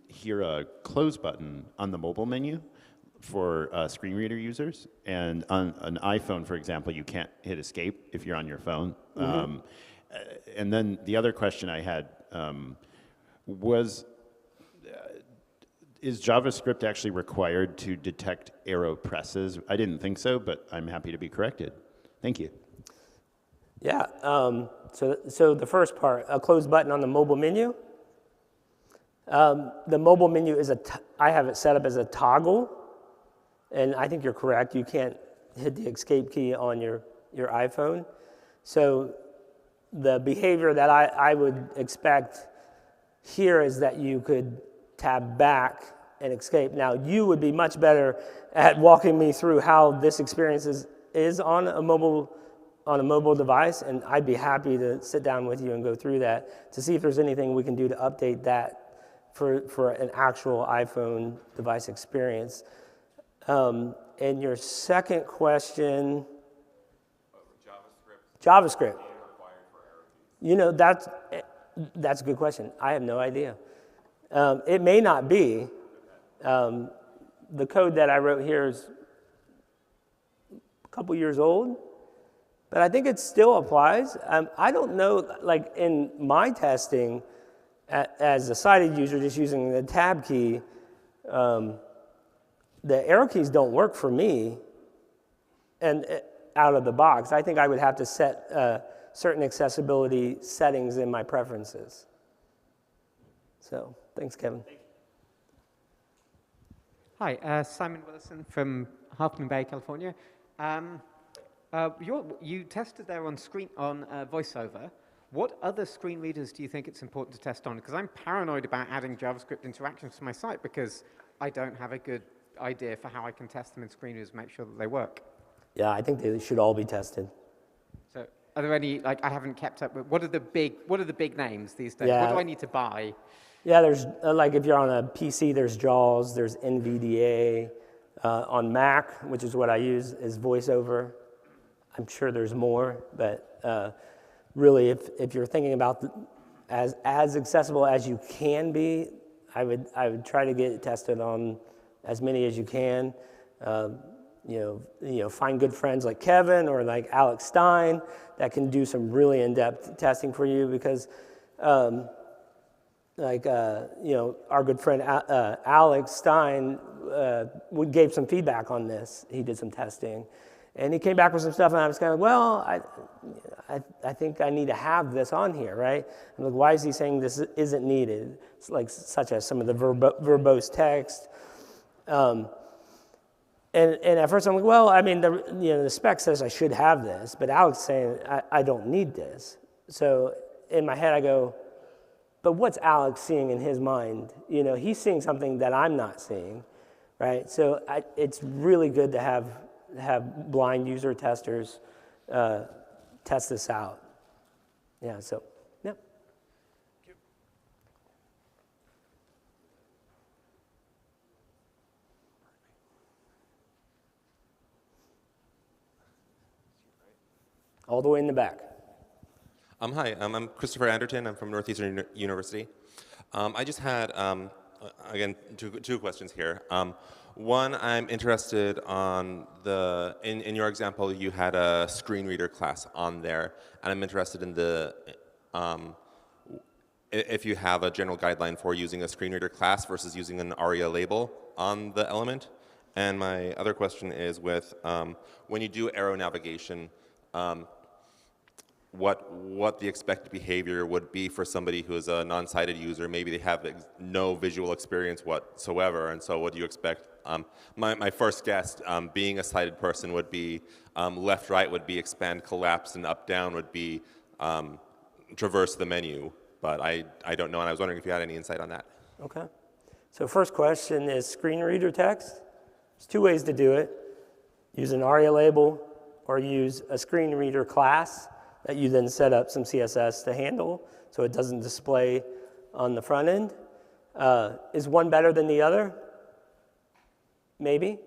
Speaker 12: hear a close button on the mobile menu for screen reader users, and on an iPhone, for example, you can't hit escape if you're on your phone.
Speaker 10: Mm-hmm.
Speaker 12: And then the other question I had was, is JavaScript actually required to detect arrow presses? I didn't think so, but I'm happy to be corrected. Thank you.
Speaker 10: Yeah, so the first part, a close button on the mobile menu. The mobile menu is I have it set up as a toggle. And I think you're correct. You can't hit the escape key on your iPhone. So the behavior that I would expect here is that you could tab back and escape. Now, you would be much better at walking me through how this experience is on a mobile device, and I'd be happy to sit down with you and go through that to see if there's anything we can do to update that for an actual iPhone device experience. And your second question, JavaScript. You know, that's a good question. I have no idea. It may not be. The code that I wrote here is a couple years old, but I think it still applies. I don't know, like in my testing, as a sighted user just using the tab key, the arrow keys don't work for me and out of the box. I think I would have to set certain accessibility settings in my preferences. So, thanks, Kevin.
Speaker 13: Hi, Simon Willison from Half Moon Bay, California. You tested there on VoiceOver. What other screen readers do you think it's important to test on? Because I'm paranoid about adding JavaScript interactions to my site because I don't have a good idea for how I can test them in screen readers and make sure that they work.
Speaker 10: Yeah, I think they should all be tested.
Speaker 13: So, are there any, like, I haven't kept up with, what are the big names these days?
Speaker 10: Yeah.
Speaker 13: What do I need to buy?
Speaker 10: Yeah, there's, like if you're on a PC, there's JAWS, there's NVDA. On Mac, which is what I use, is VoiceOver. I'm sure there's more, but really, if you're thinking about as accessible as you can be, I would try to get it tested on as many as you can. find good friends like Kevin or like Alex Stein that can do some really in-depth testing for you, because our good friend Alex Stein gave some feedback on this. He did some testing, and he came back with some stuff, and I was kind of, well, I think I need to have this on here, right? I'm like, why is he saying this isn't needed? It's like, such as some of the verbose text. And at first I'm like, well, I mean, the spec says I should have this, but Alex is saying I don't need this. So in my head I go, but what's Alex seeing in his mind? He's seeing something that I'm not seeing, right? So it's really good to have blind user testers test this out. Yeah, so, yeah. All the way in the back.
Speaker 14: Hi, I'm Christopher Anderton. I'm from Northeastern University. I just had, again, two questions here. One, I'm interested on in your example, you had a screen reader class on there, and I'm interested in if you have a general guideline for using a screen reader class versus using an ARIA label on the element. And my other question is with, when you do arrow navigation, what the expected behavior would be for somebody who is a non-sighted user. Maybe they have no visual experience whatsoever, and so what do you expect? My first guess, being a sighted person, would be left, right would be expand, collapse, and up, down would be traverse the menu. But I don't know, and I was wondering if you had any insight on that.
Speaker 10: Okay. So first question is screen reader text. There's two ways to do it. Use an ARIA label or use a screen reader class that you then set up some CSS to handle so it doesn't display on the front end. Is one better than the other? Maybe.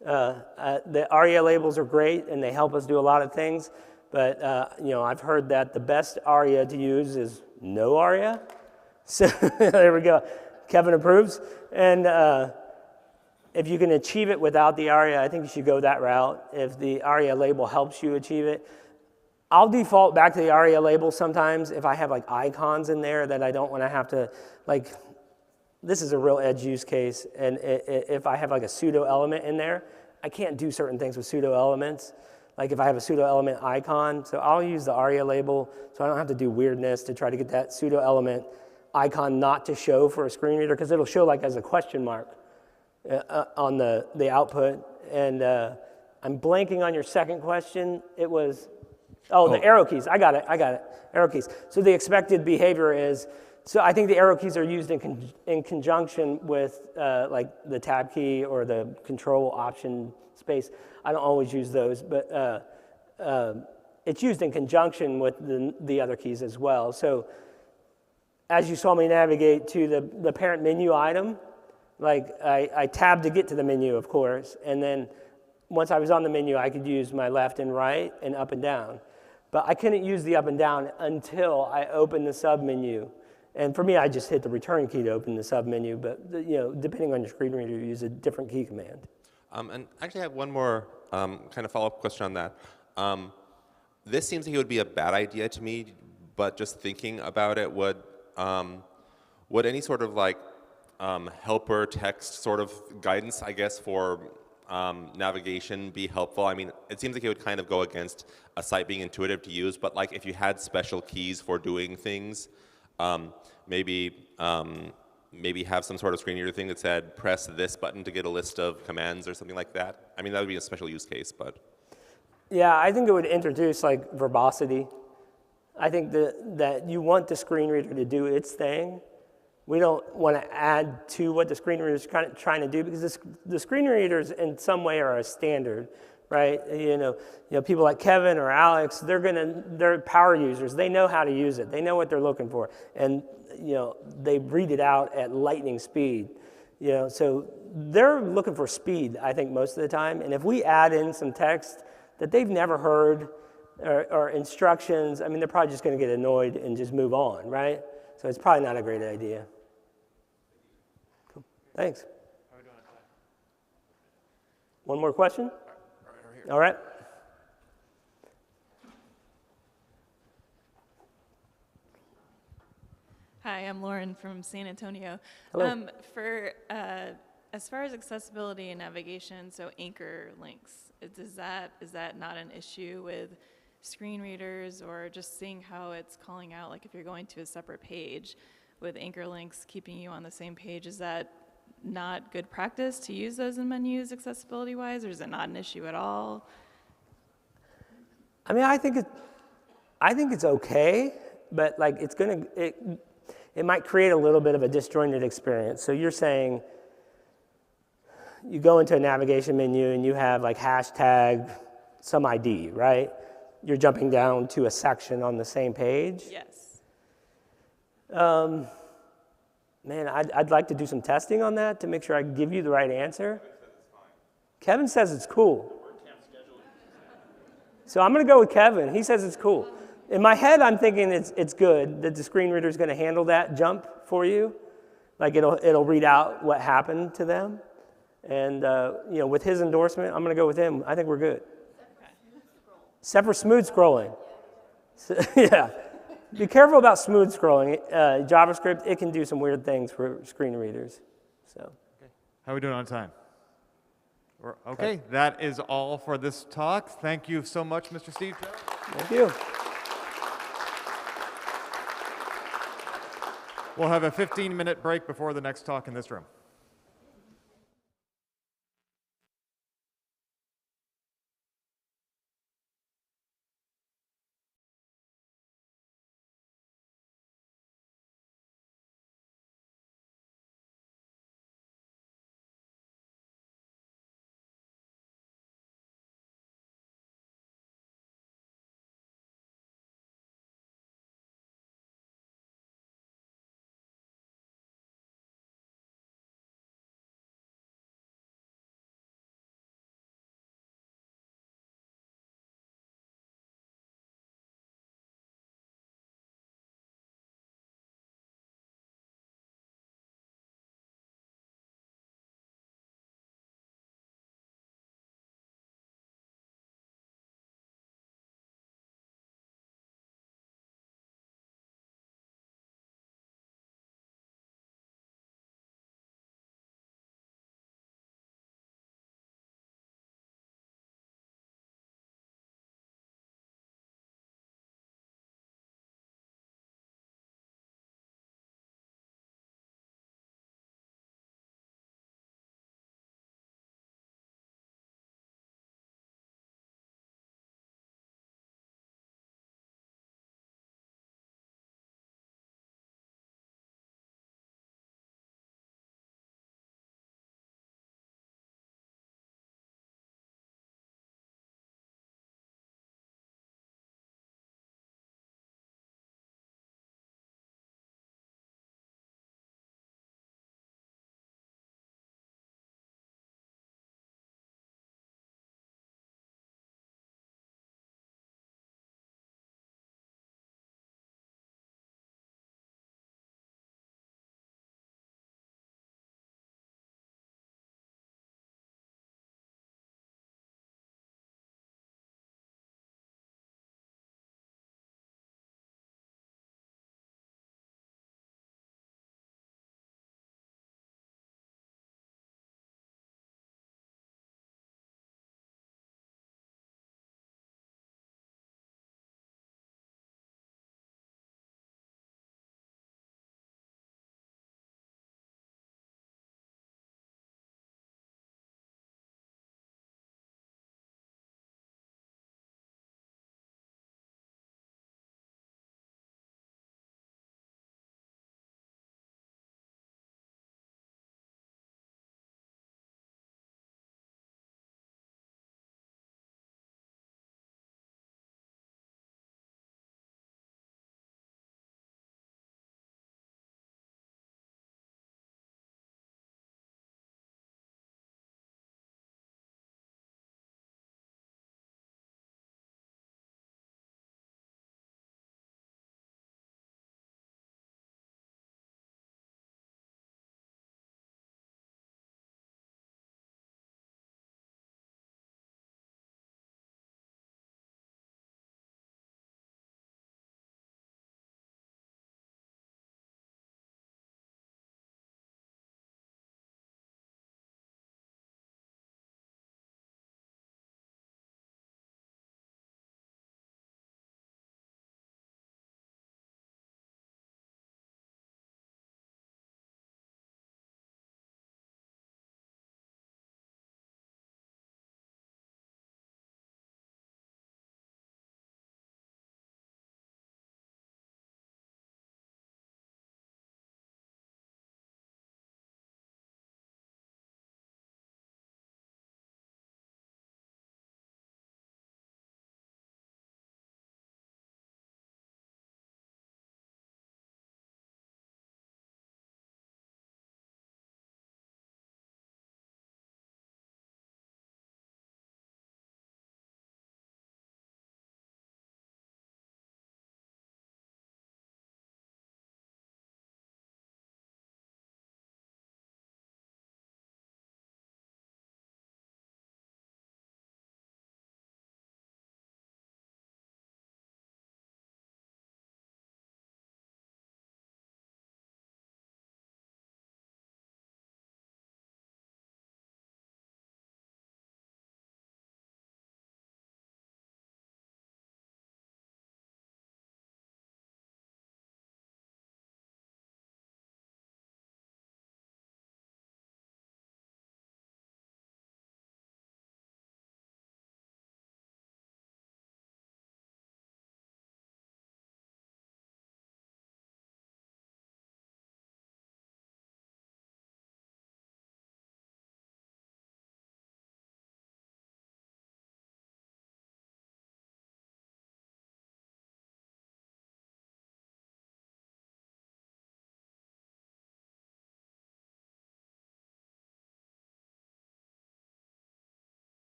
Speaker 10: The ARIA labels are great and they help us do a lot of things, but I've heard that the best ARIA to use is no ARIA. So there we go. Kevin approves. And if you can achieve it without the ARIA, I think you should go that route. If the ARIA label helps you achieve it, I'll default back to the ARIA label sometimes if I have like icons in there that I don't want to have to, like, this is a real edge use case, and if I have like a pseudo element in there, I can't do certain things with pseudo elements. Like if I have a pseudo element icon, so I'll use the ARIA label so I don't have to do weirdness to try to get that pseudo element icon not to show for a screen reader, because it'll show like as a question mark on the output. And I'm blanking on your second question. It was, the arrow keys. I got it. Arrow keys. So the expected behavior is, so I think the arrow keys are used in conjunction with like the tab key or the control option space. I don't always use those, but it's used in conjunction with the other keys as well. So as you saw me navigate to the parent menu item, like I tabbed to get to the menu, of course, and then once I was on the menu, I could use my left and right and up and down. But I couldn't use the up and down until I opened the submenu. And for me, I just hit the return key to open the submenu, but depending on your screen reader, you use a different key command.
Speaker 14: And actually I have one more kind of follow-up question on that. This seems like it would be a bad idea to me, but just thinking about it, would any sort of like helper text sort of guidance, I guess, for navigation be helpful? I mean, it seems like it would kind of go against a site being intuitive to use, but like if you had special keys for doing things, maybe have some sort of screen reader thing that said press this button to get a list of commands or something like that. I mean, that would be a special use case, but.
Speaker 10: Yeah, I think it would introduce like verbosity. I think that you want the screen reader to do its thing. We don't want to add to what the screen reader is trying to do, because the screen readers in some way are a standard, right? People like Kevin or Alex, they're power users. They know how to use it. They know what they're looking for, and they read it out at lightning speed. So they're looking for speed, I think, most of the time. And if we add in some text that they've never heard or instructions, I mean, they're probably just going to get annoyed and just move on, right? So it's probably not a great idea. Cool. Thanks. One more question? All right.
Speaker 7: Hi, I'm Lauren from San Antonio.
Speaker 10: Hello.
Speaker 7: As far as accessibility and navigation, so anchor links, is that not an issue with screen readers, or just seeing how it's calling out, like if you're going to a separate page with anchor links keeping you on the same page, is that not good practice to use those in menus accessibility-wise, or is it not an issue at all?
Speaker 10: I mean, I think it's okay, but like it might create a little bit of a disjointed experience. So you're saying you go into a navigation menu and you have like hashtag some ID, right? You're jumping down to a section on the same page.
Speaker 7: Yes.
Speaker 10: Man, I'd like to do some testing on that to make sure I give you the right answer. Kevin says it's cool. So I'm going to go with Kevin. He says it's cool. In my head, I'm thinking it's good that the screen reader is going to handle that jump for you. Like it'll read out what happened to them. And with his endorsement, I'm going to go with him. I think we're good. Except for smooth scrolling. So, yeah. Be careful about smooth scrolling. JavaScript, it can do some weird things for screen readers. So.
Speaker 9: How are we doing on time? Okay, that is all for this talk. Thank you so much, Mr. Steve.
Speaker 10: Thank you.
Speaker 9: We'll have a 15-minute break before the next talk in this room.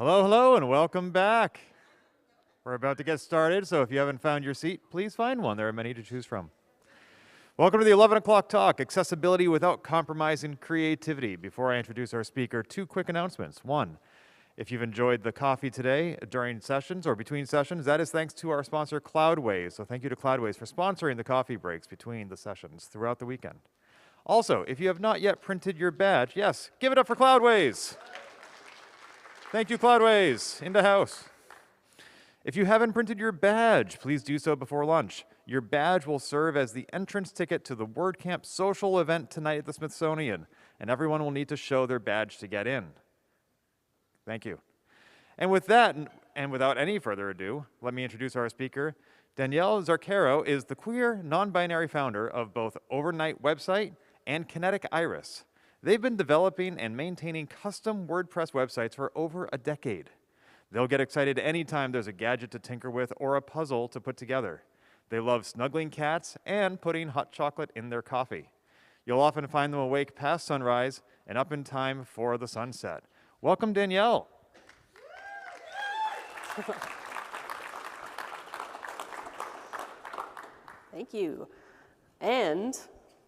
Speaker 9: Hello, hello, and welcome back. We're about to get started, so if you haven't found your seat, please find one. There are many to choose from. Welcome to the 11 o'clock talk, Accessibility Without Compromising Creativity. Before I introduce our speaker, 2 quick announcements. 1, if you've enjoyed the coffee today during sessions or between sessions, that is thanks to our sponsor, Cloudways. So thank you to Cloudways for sponsoring the coffee breaks between the sessions throughout the weekend. Also, if you have not yet printed your badge, yes, give it up for Cloudways. Thank you, Cloudways. In the house. If you haven't printed your badge, please do so before lunch. Your badge will serve as the entrance ticket to the WordCamp social event tonight at the Smithsonian, and everyone will need to show their badge to get in. Thank you. And with that, and without any further ado, let me introduce our speaker. Danielle Zarcaro is the queer, non-binary founder of both Overnight website and Kinetic Iris. They've been developing and maintaining custom WordPress websites for over a decade. They'll get excited anytime there's a gadget to tinker with or a puzzle to put together. They love snuggling cats and putting hot chocolate in their coffee. You'll often find them awake past sunrise and up in time for the sunset. Welcome, Danielle.
Speaker 15: Thank you. And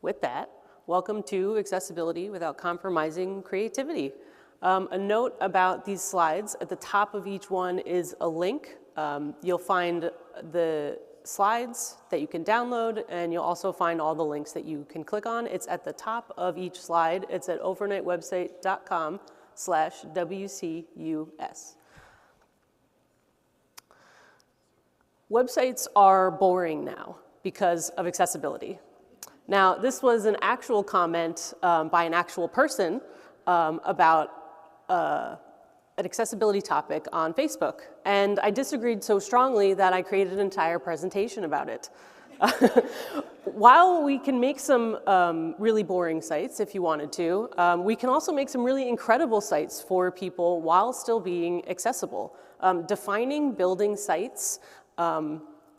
Speaker 15: with that, welcome to Accessibility Without Compromising Creativity. A note about these slides, at the top of each one is a link. You'll find the slides that you can download, and you'll also find all the links that you can click on. It's at the top of each slide. It's at overnightwebsite.com/WCUS. Websites are boring now because of accessibility. Now, this was an actual comment by an actual person about an accessibility topic on Facebook. And I disagreed so strongly that I created an entire presentation about it. While we can make some really boring sites if you wanted to, we can also make some really incredible sites for people while still being accessible. Defining building sites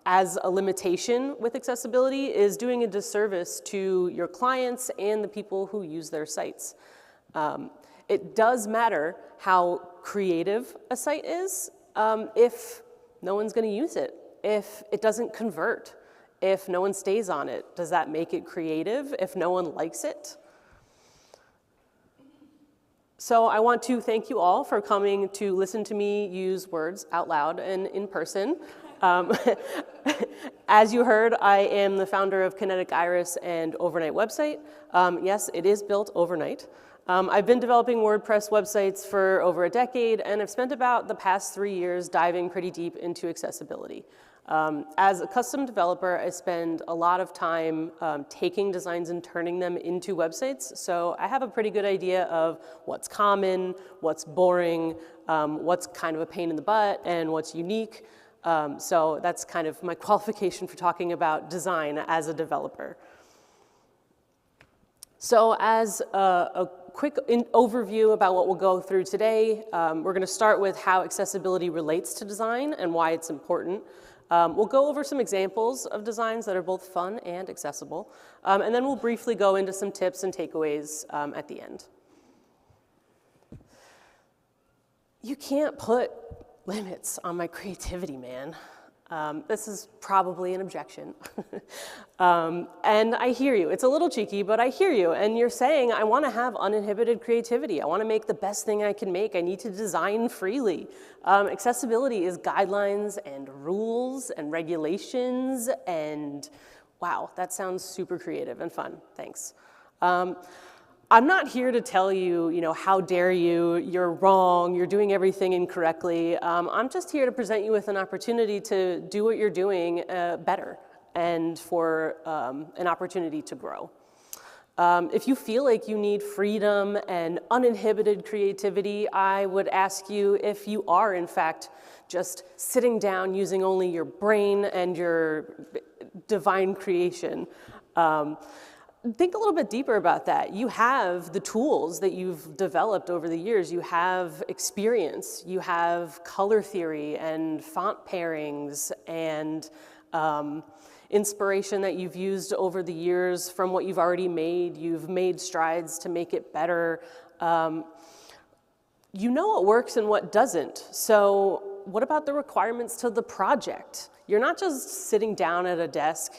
Speaker 15: as a limitation with accessibility is doing a disservice to your clients and the people who use their sites. It does matter how creative a site is if no one's going to use it, if it doesn't convert, if no one stays on it. Does that make it creative if no one likes it? So I want to thank you all for coming to listen to me use words out loud and in person. As you heard, I am the founder of Kinetic Iris and Overnight website. Yes, it is built overnight. I've been developing WordPress websites for over a decade, and I've spent about the past 3 years diving pretty deep into accessibility. As a custom developer, I spend a lot of time taking designs and turning them into websites, so I have a pretty good idea of what's common, what's boring, what's kind of a pain in the butt, and what's unique. So that's kind of my qualification for talking about design as a developer. So as a quick overview about what we'll go through today, we're going to start with how accessibility relates to design and why it's important. We'll go over some examples of designs that are both fun and accessible, and then we'll briefly go into some tips and takeaways at the end. You can't put limits on my creativity, man. This is probably an objection. And I hear you. It's a little cheeky, but I hear you. And you're saying, I want to have uninhibited creativity. I want to make the best thing I can make. I need to design freely. Accessibility is guidelines and rules and regulations. And wow, that sounds super creative and fun. Thanks. I'm not here to tell you, how dare you, you're wrong, you're doing everything incorrectly. I'm just here to present you with an opportunity to do what you're doing better and for an opportunity to grow. If you feel like you need freedom and uninhibited creativity, I would ask you if you are, in fact, just sitting down using only your brain and your divine creation. Think a little bit deeper about that. You have the tools that you've developed over the years. You have experience. You have color theory and font pairings and inspiration that you've used over the years from what you've already made. You've made strides to make it better. you know what works and what doesn't. So what about the requirements to the project? You're not just sitting down at a desk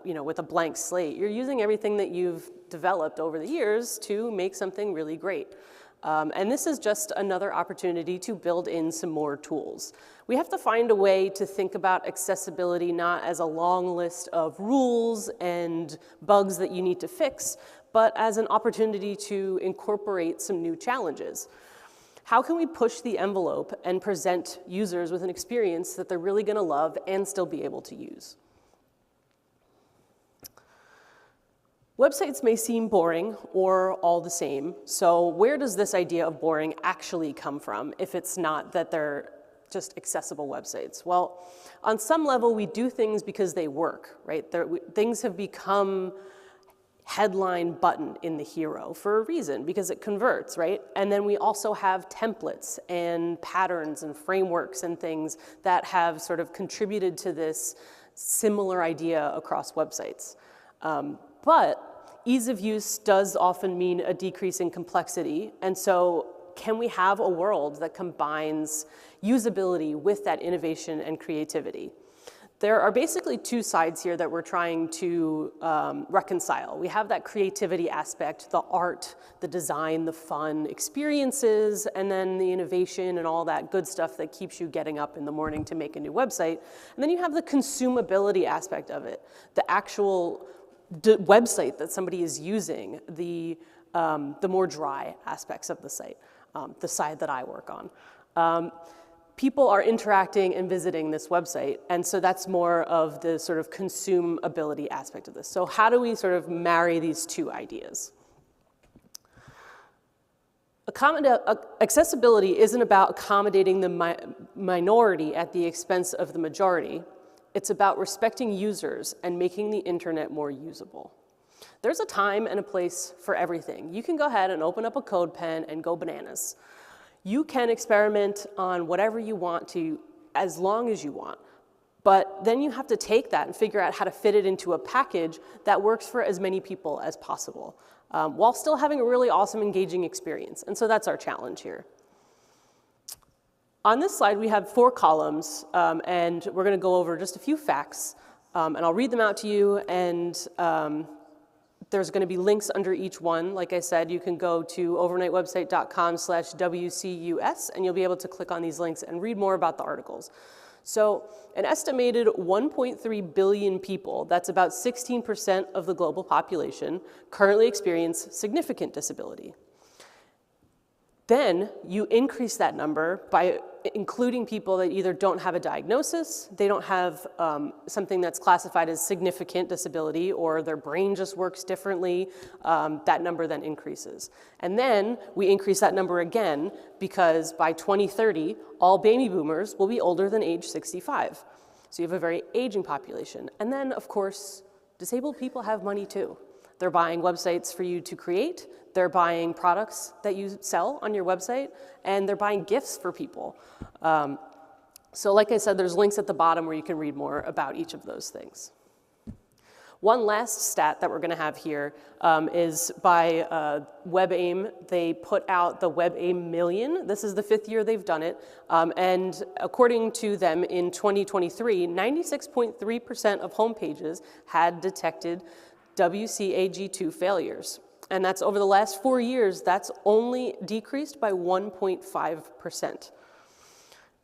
Speaker 15: with a blank slate. You're using everything that you've developed over the years to make something really great. And this is just another opportunity to build in some more tools. We have to find a way to think about accessibility not as a long list of rules and bugs that you need to fix, but as an opportunity to incorporate some new challenges. How can we push the envelope and present users with an experience that they're really going to love and still be able to use? Websites may seem boring or all the same, so where does this idea of boring actually come from if it's not that they're just accessible websites? Well, on some level, we do things because they work, right? Things have become headline button in the hero for a reason, because it converts, right? And then we also have templates and patterns and frameworks and things that have sort of contributed to this similar idea across websites. But ease of use does often mean a decrease in complexity, and so can we have a world that combines usability with that innovation and creativity? There are basically two sides here that we're trying to reconcile. We have that creativity aspect, the art, the design, the fun experiences, and then the innovation and all that good stuff that keeps you getting up in the morning to make a new website. And then you have the consumability aspect of it, the actual website that somebody is using, the more dry aspects of the site, the side that I work on. People are interacting and visiting this website, and so that's more of the sort of consumability aspect of this. So how do we sort of marry these two ideas? Accessibility isn't about accommodating the minority at the expense of the majority. It's about respecting users and making the internet more usable. There's a time and a place for everything. You can go ahead and open up a code pen and go bananas. You can experiment on whatever you want to, as long as you want. But then you have to take that and figure out how to fit it into a package that works for as many people as possible, while still having a really awesome, engaging experience. And so that's our challenge here. On this slide, we have 4 columns, and we're going to go over just a few facts. And I'll read them out to you, and there's going to be links under each one. Like I said, you can go to overnightwebsite.com/WCUS, and you'll be able to click on these links and read more about the articles. So an estimated 1.3 billion people, that's about 16% of the global population, currently experience significant disability. Then you increase that number by including people that either don't have a diagnosis, they don't have something that's classified as significant disability, or their brain just works differently. That number then increases. And then we increase that number again because by 2030, all baby boomers will be older than age 65. So you have a very aging population. And then, of course, disabled people have money too. They're buying websites for you to create, they're buying products that you sell on your website, and they're buying gifts for people. So like I said, there's links at the bottom where you can read more about each of those things. One last stat that we're going to have here is by WebAIM. They put out the WebAIM Million. This is the 5th year they've done it. And according to them, in 2023, 96.3% of homepages had detected WCAG2 failures. And that's over the last 4 years, that's only decreased by 1.5%.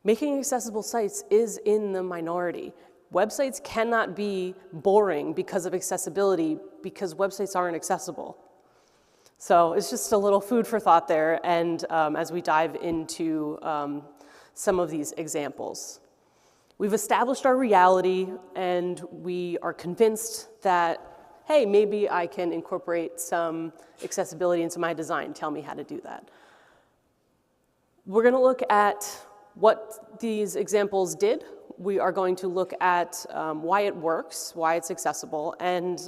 Speaker 15: Making accessible sites is in the minority. Websites cannot be boring because of accessibility, because websites aren't accessible. So it's just a little food for thought there, and as we dive into some of these examples. We've established our reality, and we are convinced that, hey, maybe I can incorporate some accessibility into my design. Tell me how to do that. We're going to look at what these examples did. We are going to look at why it works, why it's accessible, and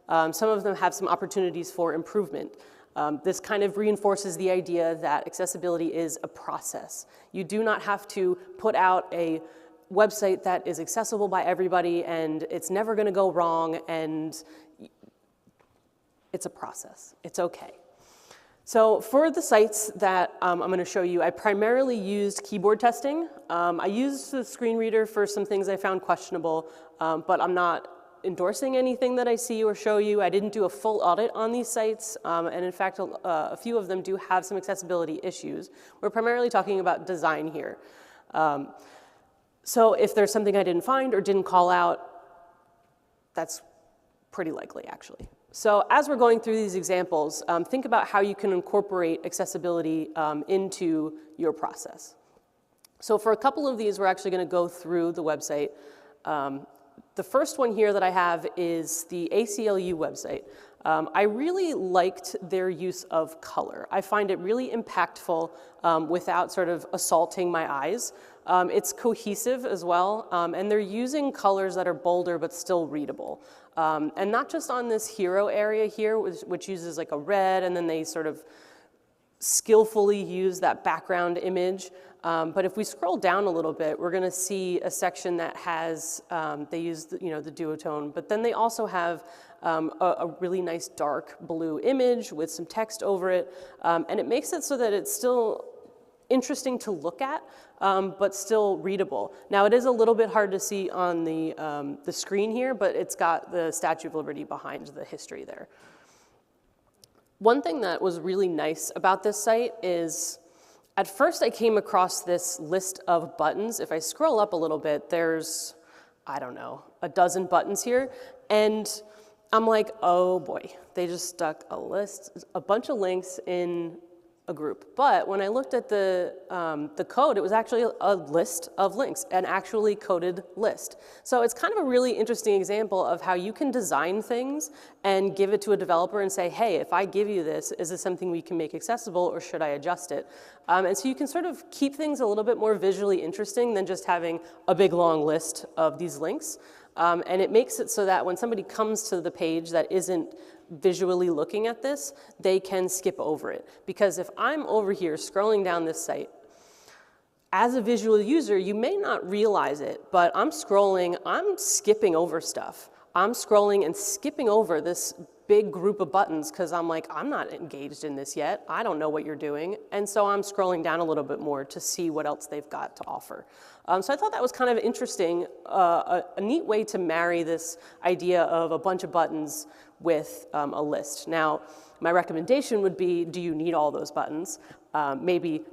Speaker 15: some of them have some opportunities for improvement. This kind of reinforces the idea that accessibility is a process. You do not have to put out a website that is accessible by everybody and it's never going to go wrong, and it's a process. It's okay. So for the sites that I'm going to show you, I primarily used keyboard testing. I used the screen reader for some things I found questionable, but I'm not endorsing anything that I see or show you. I didn't do a full audit on these sites, and in fact, a few of them do have some accessibility issues. We're primarily talking about design here. So if there's something I didn't find or didn't call out, that's pretty likely, actually. So as we're going through these examples, think about how you can incorporate accessibility into your process. So for a couple of these, we're actually going to go through the website. The first one here that I have is the ACLU website. I really liked their use of color. I find it really impactful without sort of assaulting my eyes. It's cohesive as well, and they're using colors that are bolder but still readable. And not just on this hero area here, which uses like a red, and then they sort of skillfully use that background image. But if we scroll down a little bit, we're going to see a section that has, they use the duotone, but then they also have a really nice dark blue image with some text over it. And it makes it so that it's still interesting to look at, but still readable. Now, it is a little bit hard to see on the screen here, but it's got the Statue of Liberty behind the history there. One thing that was really nice about this site is, at first I came across this list of buttons. If I scroll up a little bit, there's, I don't know, a dozen buttons here. And I'm like, oh boy, they just stuck a bunch of links in a group. But when I looked at the code, it was actually a list of links, an actually coded list. So it's kind of a really interesting example of how you can design things and give it to a developer and say, hey, if I give you this, is this something we can make accessible, or should I adjust it? And so you can sort of keep things a little bit more visually interesting than just having a big long list of these links. And it makes it so that when somebody comes to the page that isn't visually looking at this, they can skip over it. Because if I'm over here scrolling down this site, as a visual user, you may not realize it, but I'm scrolling, I'm skipping over stuff. I'm scrolling and skipping over this big group of buttons because I'm like, I'm not engaged in this yet. I don't know what you're doing. And so I'm scrolling down a little bit more to see what else they've got to offer. So I thought that was kind of interesting, a neat way to marry this idea of a bunch of buttons with a list. Now, my recommendation would be, do you need all those buttons? Maybe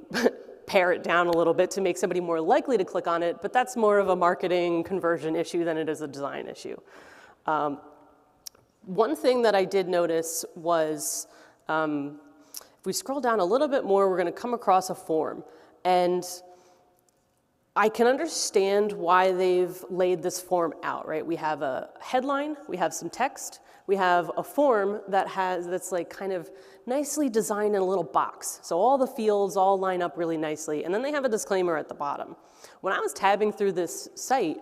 Speaker 15: pare it down a little bit to make somebody more likely to click on it, but that's more of a marketing conversion issue than it is a design issue. One thing that I did notice was, if we scroll down a little bit more, we're going to come across a form. And I can understand why they've laid this form out, right? We have a headline, we have some text, we have a form that's like kind of nicely designed in a little box. So all the fields all line up really nicely, and then they have a disclaimer at the bottom. When I was tabbing through this site,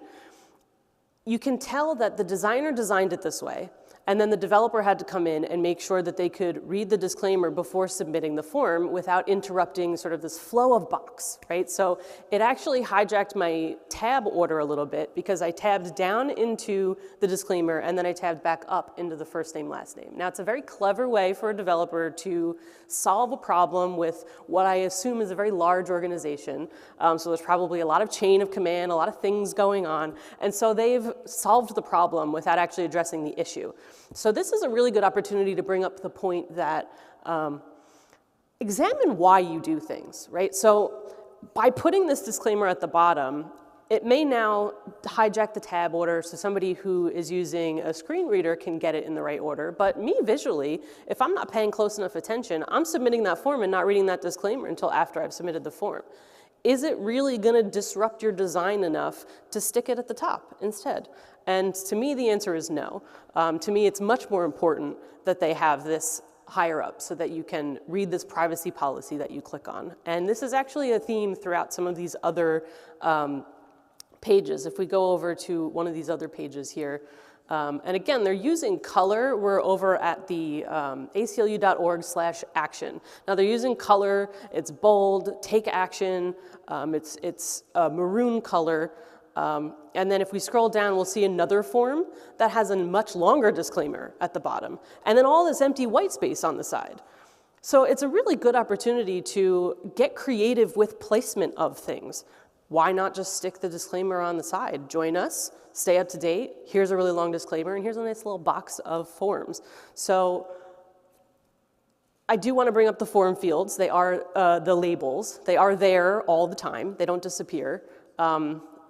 Speaker 15: you can tell that the designer designed it this way, and then the developer had to come in and make sure that they could read the disclaimer before submitting the form without interrupting sort of this flow of box, right? So it actually hijacked my tab order a little bit because I tabbed down into the disclaimer and then I tabbed back up into the first name, last name. Now, it's a very clever way for a developer to solve a problem with what I assume is a very large organization. So there's probably a lot of chain of command, a lot of things going on. And so they've solved the problem without actually addressing the issue. So this is a really good opportunity to bring up the point that examine why you do things, right? So by putting this disclaimer at the bottom, it may now hijack the tab order so somebody who is using a screen reader can get it in the right order. But me visually, if I'm not paying close enough attention, I'm submitting that form and not reading that disclaimer until after I've submitted the form. Is it really going to disrupt your design enough to stick it at the top instead? And to me, the answer is no. To me, it's much more important that they have this higher up so that you can read this privacy policy that you click on. And this is actually a theme throughout some of these other pages. If we go over to one of these other pages here, and again, they're using color. We're over at the aclu.org/action. Now they're using color, it's bold, take action, it's a maroon color. And then if we scroll down, we'll see another form that has a much longer disclaimer at the bottom. And then all this empty white space on the side. So it's a really good opportunity to get creative with placement of things. Why not just stick the disclaimer on the side? Join us, stay up to date, here's a really long disclaimer, and here's a nice little box of forms. So I do want to bring up the form fields. They are the labels. They are there all the time. They don't disappear.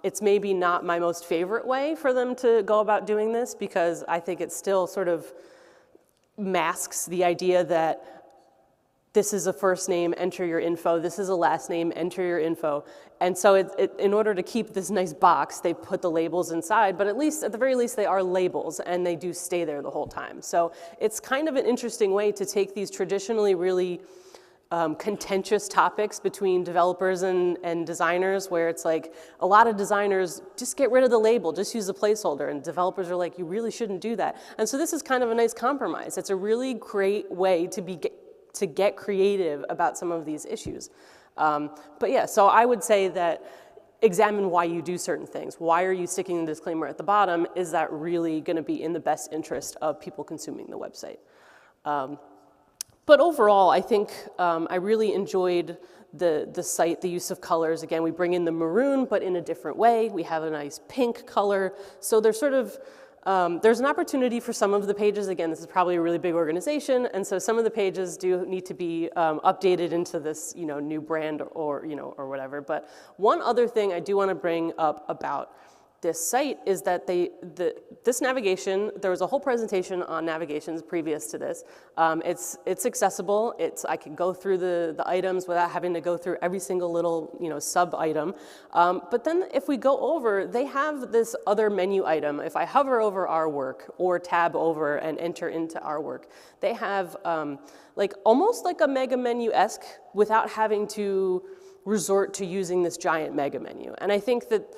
Speaker 15: It's maybe not my most favorite way for them to go about doing this, because I think it still sort of masks the idea that this is a first name, enter your info. This is a last name, enter your info. And so in order to keep this nice box, they put the labels inside, but at the very least, they are labels, and they do stay there the whole time. So it's kind of an interesting way to take these traditionally really contentious topics between developers and designers, where it's like a lot of designers just get rid of the label, just use the placeholder, and developers are like, you really shouldn't do that. And so this is kind of a nice compromise. It's a really great way to get creative about some of these issues. But yeah, so I would say that examine why you do certain things. Why are you sticking the disclaimer at the bottom? Is that really going to be in the best interest of people consuming the website? But overall, I think I really enjoyed the site, the use of colors. Again, we bring in the maroon, but in a different way. We have a nice pink color. So there's sort of there's an opportunity for some of the pages. Again, this is probably a really big organization, and so some of the pages do need to be updated into this, new brand or or whatever. But one other thing I do want to bring up about this site is that this navigation, there was a whole presentation on navigations previous to this. It's accessible. I can go through the items without having to go through every single little sub item. But then if we go over, they have this other menu item. If I hover over our work or tab over and enter into our work, they have almost like a mega menu-esque without having to resort to using this giant mega menu. And I think that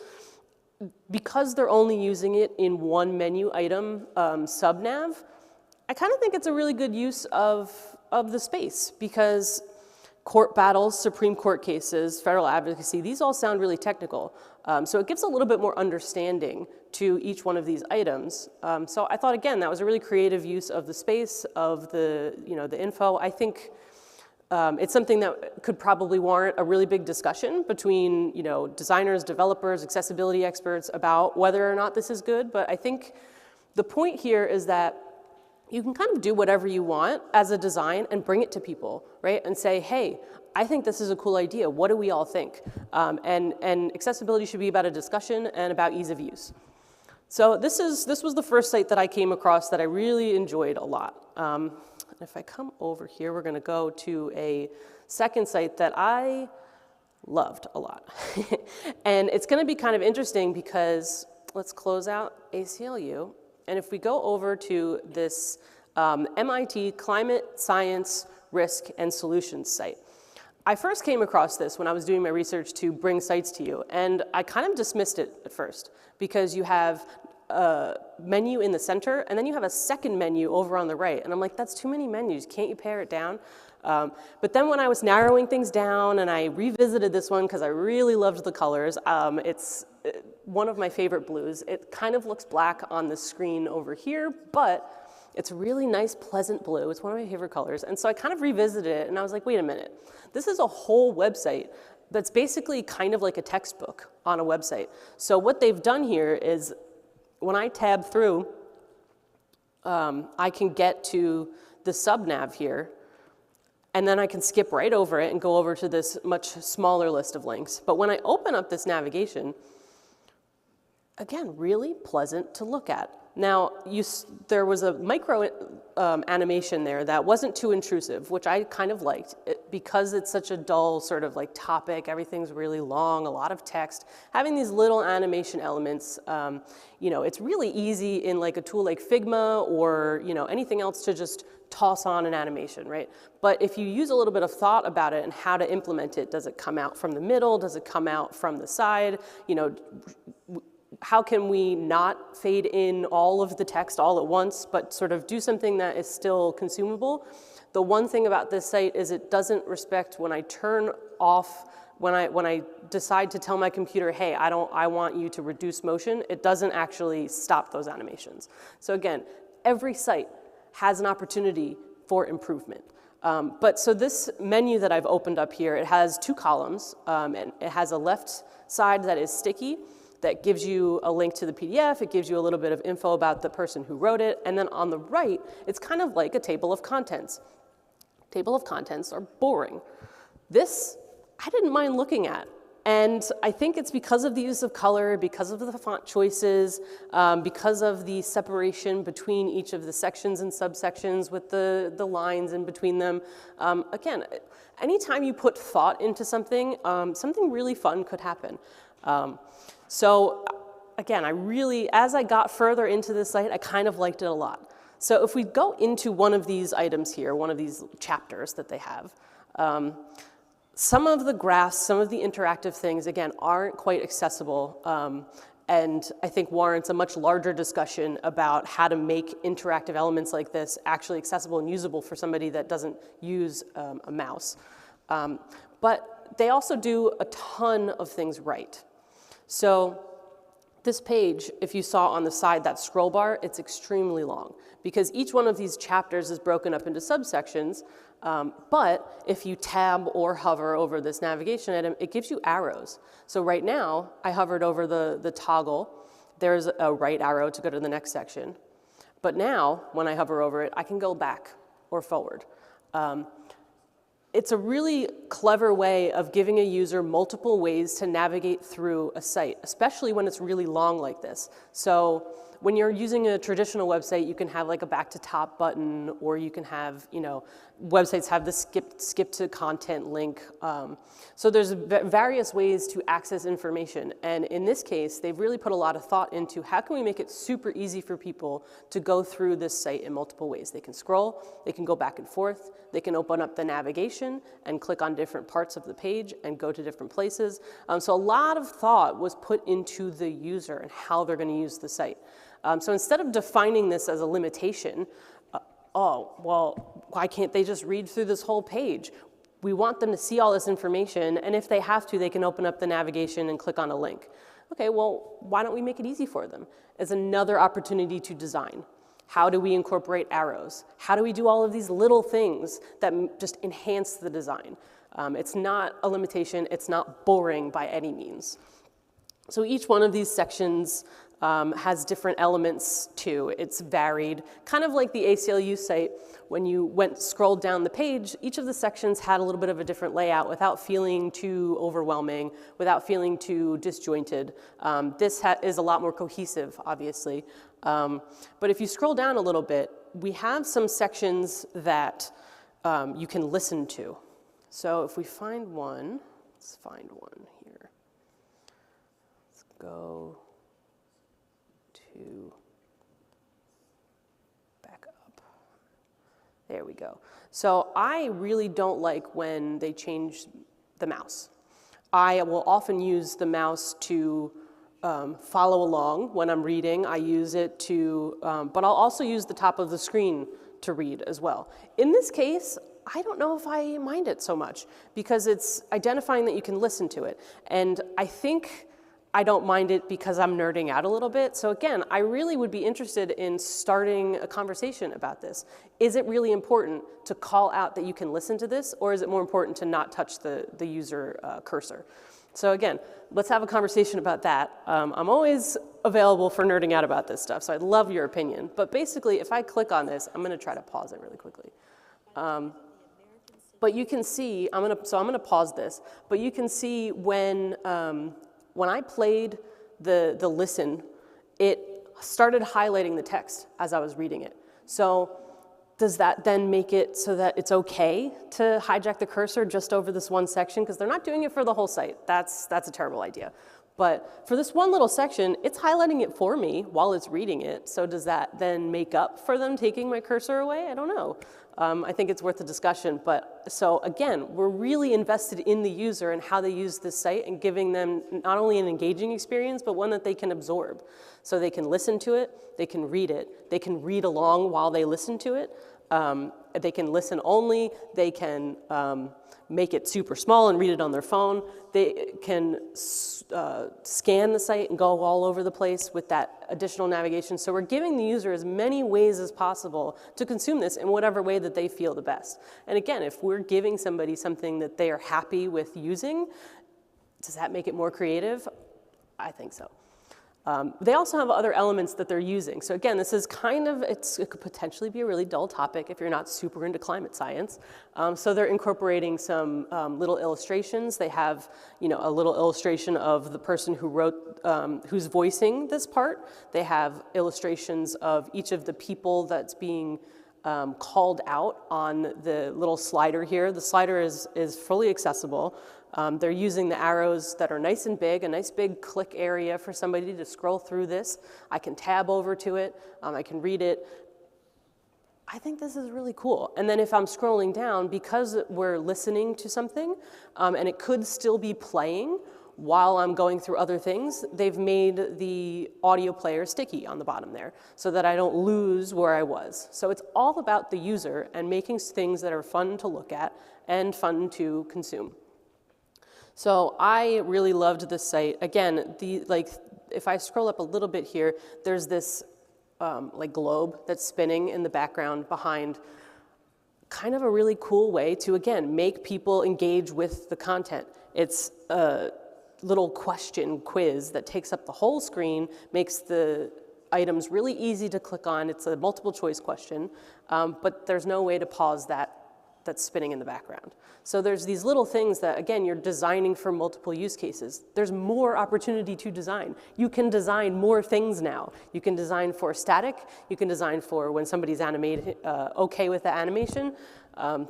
Speaker 15: because they're only using it in one menu item sub-nav, I kind of think it's a really good use of the space, because court battles, Supreme Court cases, federal advocacy, these all sound really technical. So it gives a little bit more understanding to each one of these items. So I thought, again, that was a really creative use of the space, of the info. I think it's something that could probably warrant a really big discussion between designers, developers, accessibility experts about whether or not this is good. But I think the point here is that you can kind of do whatever you want as a design and bring it to people, right? And say, hey, I think this is a cool idea. What do we all think? And accessibility should be about a discussion and about ease of use. So this was the first site that I came across that I really enjoyed a lot. If I come over here, we're going to go to a second site that I loved a lot. And it's going to be kind of interesting because let's close out ACLU. And if we go over to this MIT Climate Science Risk and Solutions site, I first came across this when I was doing my research to bring sites to you. And I kind of dismissed it at first because you have a menu in the center, and then you have a second menu over on the right. And I'm like, that's too many menus. Can't you pare it down? But then when I was narrowing things down and I revisited this one because I really loved the colors, it's one of my favorite blues. It kind of looks black on the screen over here, but it's a really nice, pleasant blue. It's one of my favorite colors. And so I kind of revisited it, and I was like, wait a minute. This is a whole website that's basically kind of like a textbook on a website. So what they've done here is when I tab through, I can get to the sub-nav here, and then I can skip right over it and go over to this much smaller list of links. But when I open up this navigation, again, really pleasant to look at. Now, there was a micro animation there that wasn't too intrusive, which I kind of liked. Because it's such a dull sort of like topic, everything's really long, a lot of text. Having these little animation elements, it's really easy in like a tool like Figma or anything else to just toss on an animation, right? But if you use a little bit of thought about it and how to implement it, does it come out from the middle? Does it come out from the side? How can we not fade in all of the text all at once, but sort of do something that is still consumable? The one thing about this site is it doesn't respect when I turn off, when I decide to tell my computer, hey, I want you to reduce motion, it doesn't actually stop those animations. So again, every site has an opportunity for improvement. So this menu that I've opened up here, it has 2 columns, and it has a left side that is sticky, that gives you a link to the PDF, it gives you a little bit of info about the person who wrote it, and then on the right, it's kind of like a table of contents. Table of contents are boring. This, I didn't mind looking at. And I think it's because of the use of color, because of the font choices, because of the separation between each of the sections and subsections with the lines in between them. Again, anytime you put thought into something, something really fun could happen. So again, as I got further into this site, I kind of liked it a lot. So if we go into one of these items here, one of these chapters that they have, some of the graphs, some of the interactive things, again, aren't quite accessible, and I think warrants a much larger discussion about how to make interactive elements like this actually accessible and usable for somebody that doesn't use a mouse. But they also do a ton of things right. So this page, if you saw on the side that scroll bar, it's extremely long because each one of these chapters is broken up into subsections, but if you tab or hover over this navigation item, it gives you arrows. So right now, I hovered over the toggle. There's a right arrow to go to the next section. But now, when I hover over it, I can go back or forward. It's a really clever way of giving a user multiple ways to navigate through a site, especially when it's really long like this. So when you're using a traditional website, you can have like a back to top button, or you can have, websites have the skip to content link. So there's various ways to access information. And in this case, they've really put a lot of thought into how can we make it super easy for people to go through this site in multiple ways. They can scroll, they can go back and forth, they can open up the navigation and click on different parts of the page and go to different places. So a lot of thought was put into the user and how they're going to use the site. So instead of defining this as a limitation, why can't they just read through this whole page? We want them to see all this information, and if they have to, they can open up the navigation and click on a link. Okay, well, why don't we make it easy for them? As another opportunity to design. How do we incorporate arrows? How do we do all of these little things that just enhance the design? It's not a limitation, it's not boring by any means. So each one of these sections has different elements too. It's varied, kind of like the ACLU site. When you scrolled down the page, each of the sections had a little bit of a different layout without feeling too overwhelming, without feeling too disjointed. This is a lot more cohesive, obviously. But if you scroll down a little bit, we have some sections that you can listen to. So if we find one, let's find one here. Let's go to back up. There we go. So I really don't like when they change the mouse. I will often use the mouse to follow along when I'm reading. I use it to, but I'll also use the top of the screen to read as well. In this case, I don't know if I mind it so much because it's identifying that you can listen to it. And I think I don't mind it because I'm nerding out a little bit. So again, I really would be interested in starting a conversation about this. Is it really important to call out that you can listen to this, or is it more important to not touch the user cursor? So again, let's have a conversation about that. I'm always available for nerding out about this stuff, so I'd love your opinion. But basically, if I click on this, I'm going to try to pause it really quickly. But you can see, I'm going to pause this, but you can see when I played the listen, it started highlighting the text as I was reading it. So does that then make it so that it's okay to hijack the cursor just over this one section? Because they're not doing it for the whole site. That's a terrible idea. But for this one little section, it's highlighting it for me while it's reading it. So does that then make up for them taking my cursor away? I don't know. I think it's worth a discussion. But so again, we're really invested in the user and how they use this site and giving them not only an engaging experience, but one that they can absorb. So they can listen to it, they can read along while they listen to it. They can listen only, they can make it super small and read it on their phone. They can scan the site and go all over the place with that additional navigation. So we're giving the user as many ways as possible to consume this in whatever way that they feel the best. And again, if we're giving somebody something that they are happy with using, does that make it more creative? I think so. They also have other elements that they're using. So again, this is it could potentially be a really dull topic if you're not super into climate science. So they're incorporating some little illustrations. They have, a little illustration of the person who wrote, who's voicing this part. They have illustrations of each of the people that's being called out on the little slider here. The slider is fully accessible. They're using the arrows that are nice and big, a nice big click area for somebody to scroll through this. I can tab over to it. I can read it. I think this is really cool. And then if I'm scrolling down, because we're listening to something, and it could still be playing while I'm going through other things, they've made the audio player sticky on the bottom there so that I don't lose where I was. So it's all about the user and making things that are fun to look at and fun to consume. So I really loved this site. Again, if I scroll up a little bit here, there's this globe that's spinning in the background behind, kind of a really cool way to, again, make people engage with the content. It's a little question quiz that takes up the whole screen, makes the items really easy to click on. It's a multiple choice question, but there's no way to pause that's spinning in the background. So there's these little things that, again, you're designing for multiple use cases. There's more opportunity to design. You can design more things now. You can design for static. You can design for when somebody's okay with the animation.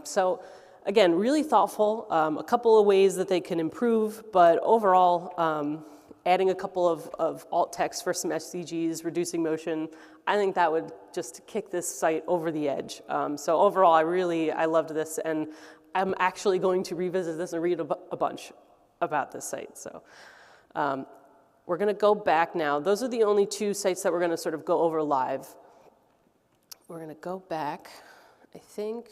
Speaker 15: So again, really thoughtful. A couple of ways that they can improve, but overall, adding a couple of alt text for some SCGs, reducing motion, I think that would just kick this site over the edge. So overall, I loved this, and I'm actually going to revisit this and read a bunch about this site. So we're going to go back now. Those are the only two sites that we're going to sort of go over live. We're going to go back, I think.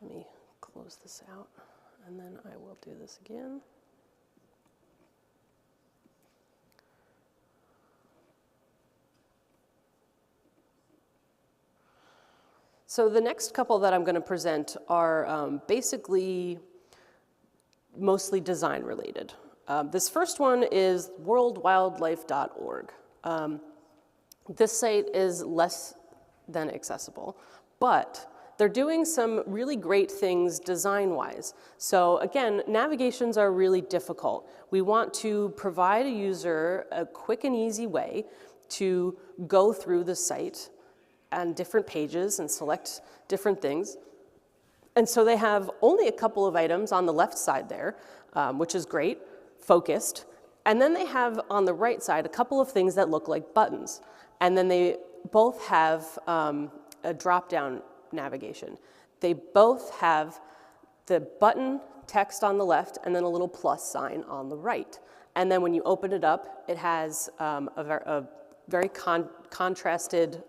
Speaker 15: Let me close this out, and then I will do this again. So the next couple that I'm going to present are basically mostly design related. This first one is worldwildlife.org. This site is less than accessible, but they're doing some really great things design-wise. So again, navigations are really difficult. We want to provide a user a quick and easy way to go through the site and different pages and select different things. And so they have only a couple of items on the left side there, which is great, focused. And then they have on the right side a couple of things that look like buttons. And then they both have a drop-down navigation. They both have the button text on the left and then a little plus sign on the right. And then when you open it up, it has a very contrasted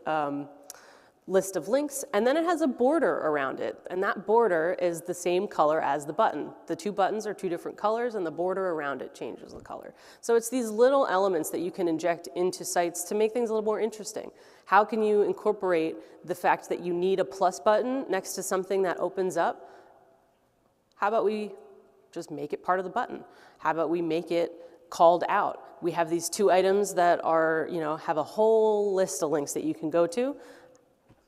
Speaker 15: list of links, and then it has a border around it, and that border is the same color as the button. The two buttons are two different colors, and the border around it changes the color. So it's these little elements that you can inject into sites to make things a little more interesting. How can you incorporate the fact that you need a plus button next to something that opens up? How about we just make it part of the button? How about we make it called out? We have these two items that are, have a whole list of links that you can go to.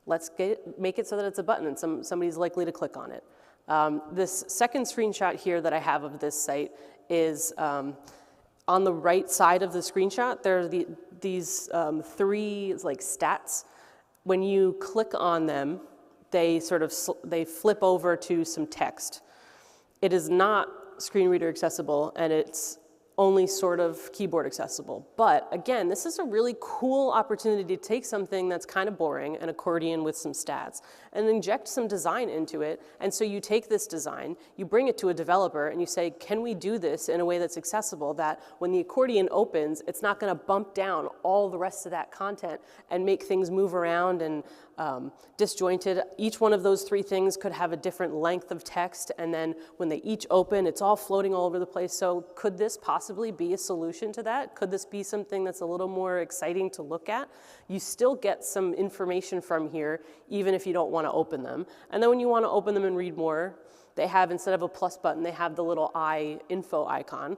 Speaker 15: Let's make it so that it's a button and somebody's likely to click on it. This second screenshot here that I have of this site is on the right side of the screenshot. There are these three stats. When you click on them, they flip over to some text. It is not screen reader accessible, and it's only sort of keyboard accessible. But again, this is a really cool opportunity to take something that's kind of boring, an accordion with some stats, and inject some design into it. And so you take this design, you bring it to a developer, and you say, can we do this in a way that's accessible, that when the accordion opens, it's not going to bump down all the rest of that content and make things move around and disjointed. Each one of those three things could have a different length of text, and then when they each open, it's all floating all over the place. So could this possibly be a solution to that? Could this be something that's a little more exciting to look at? You still get some information from here, even if you don't want to open them. And then when you want to open them and read more, they have, instead of a plus button, they have the little info icon,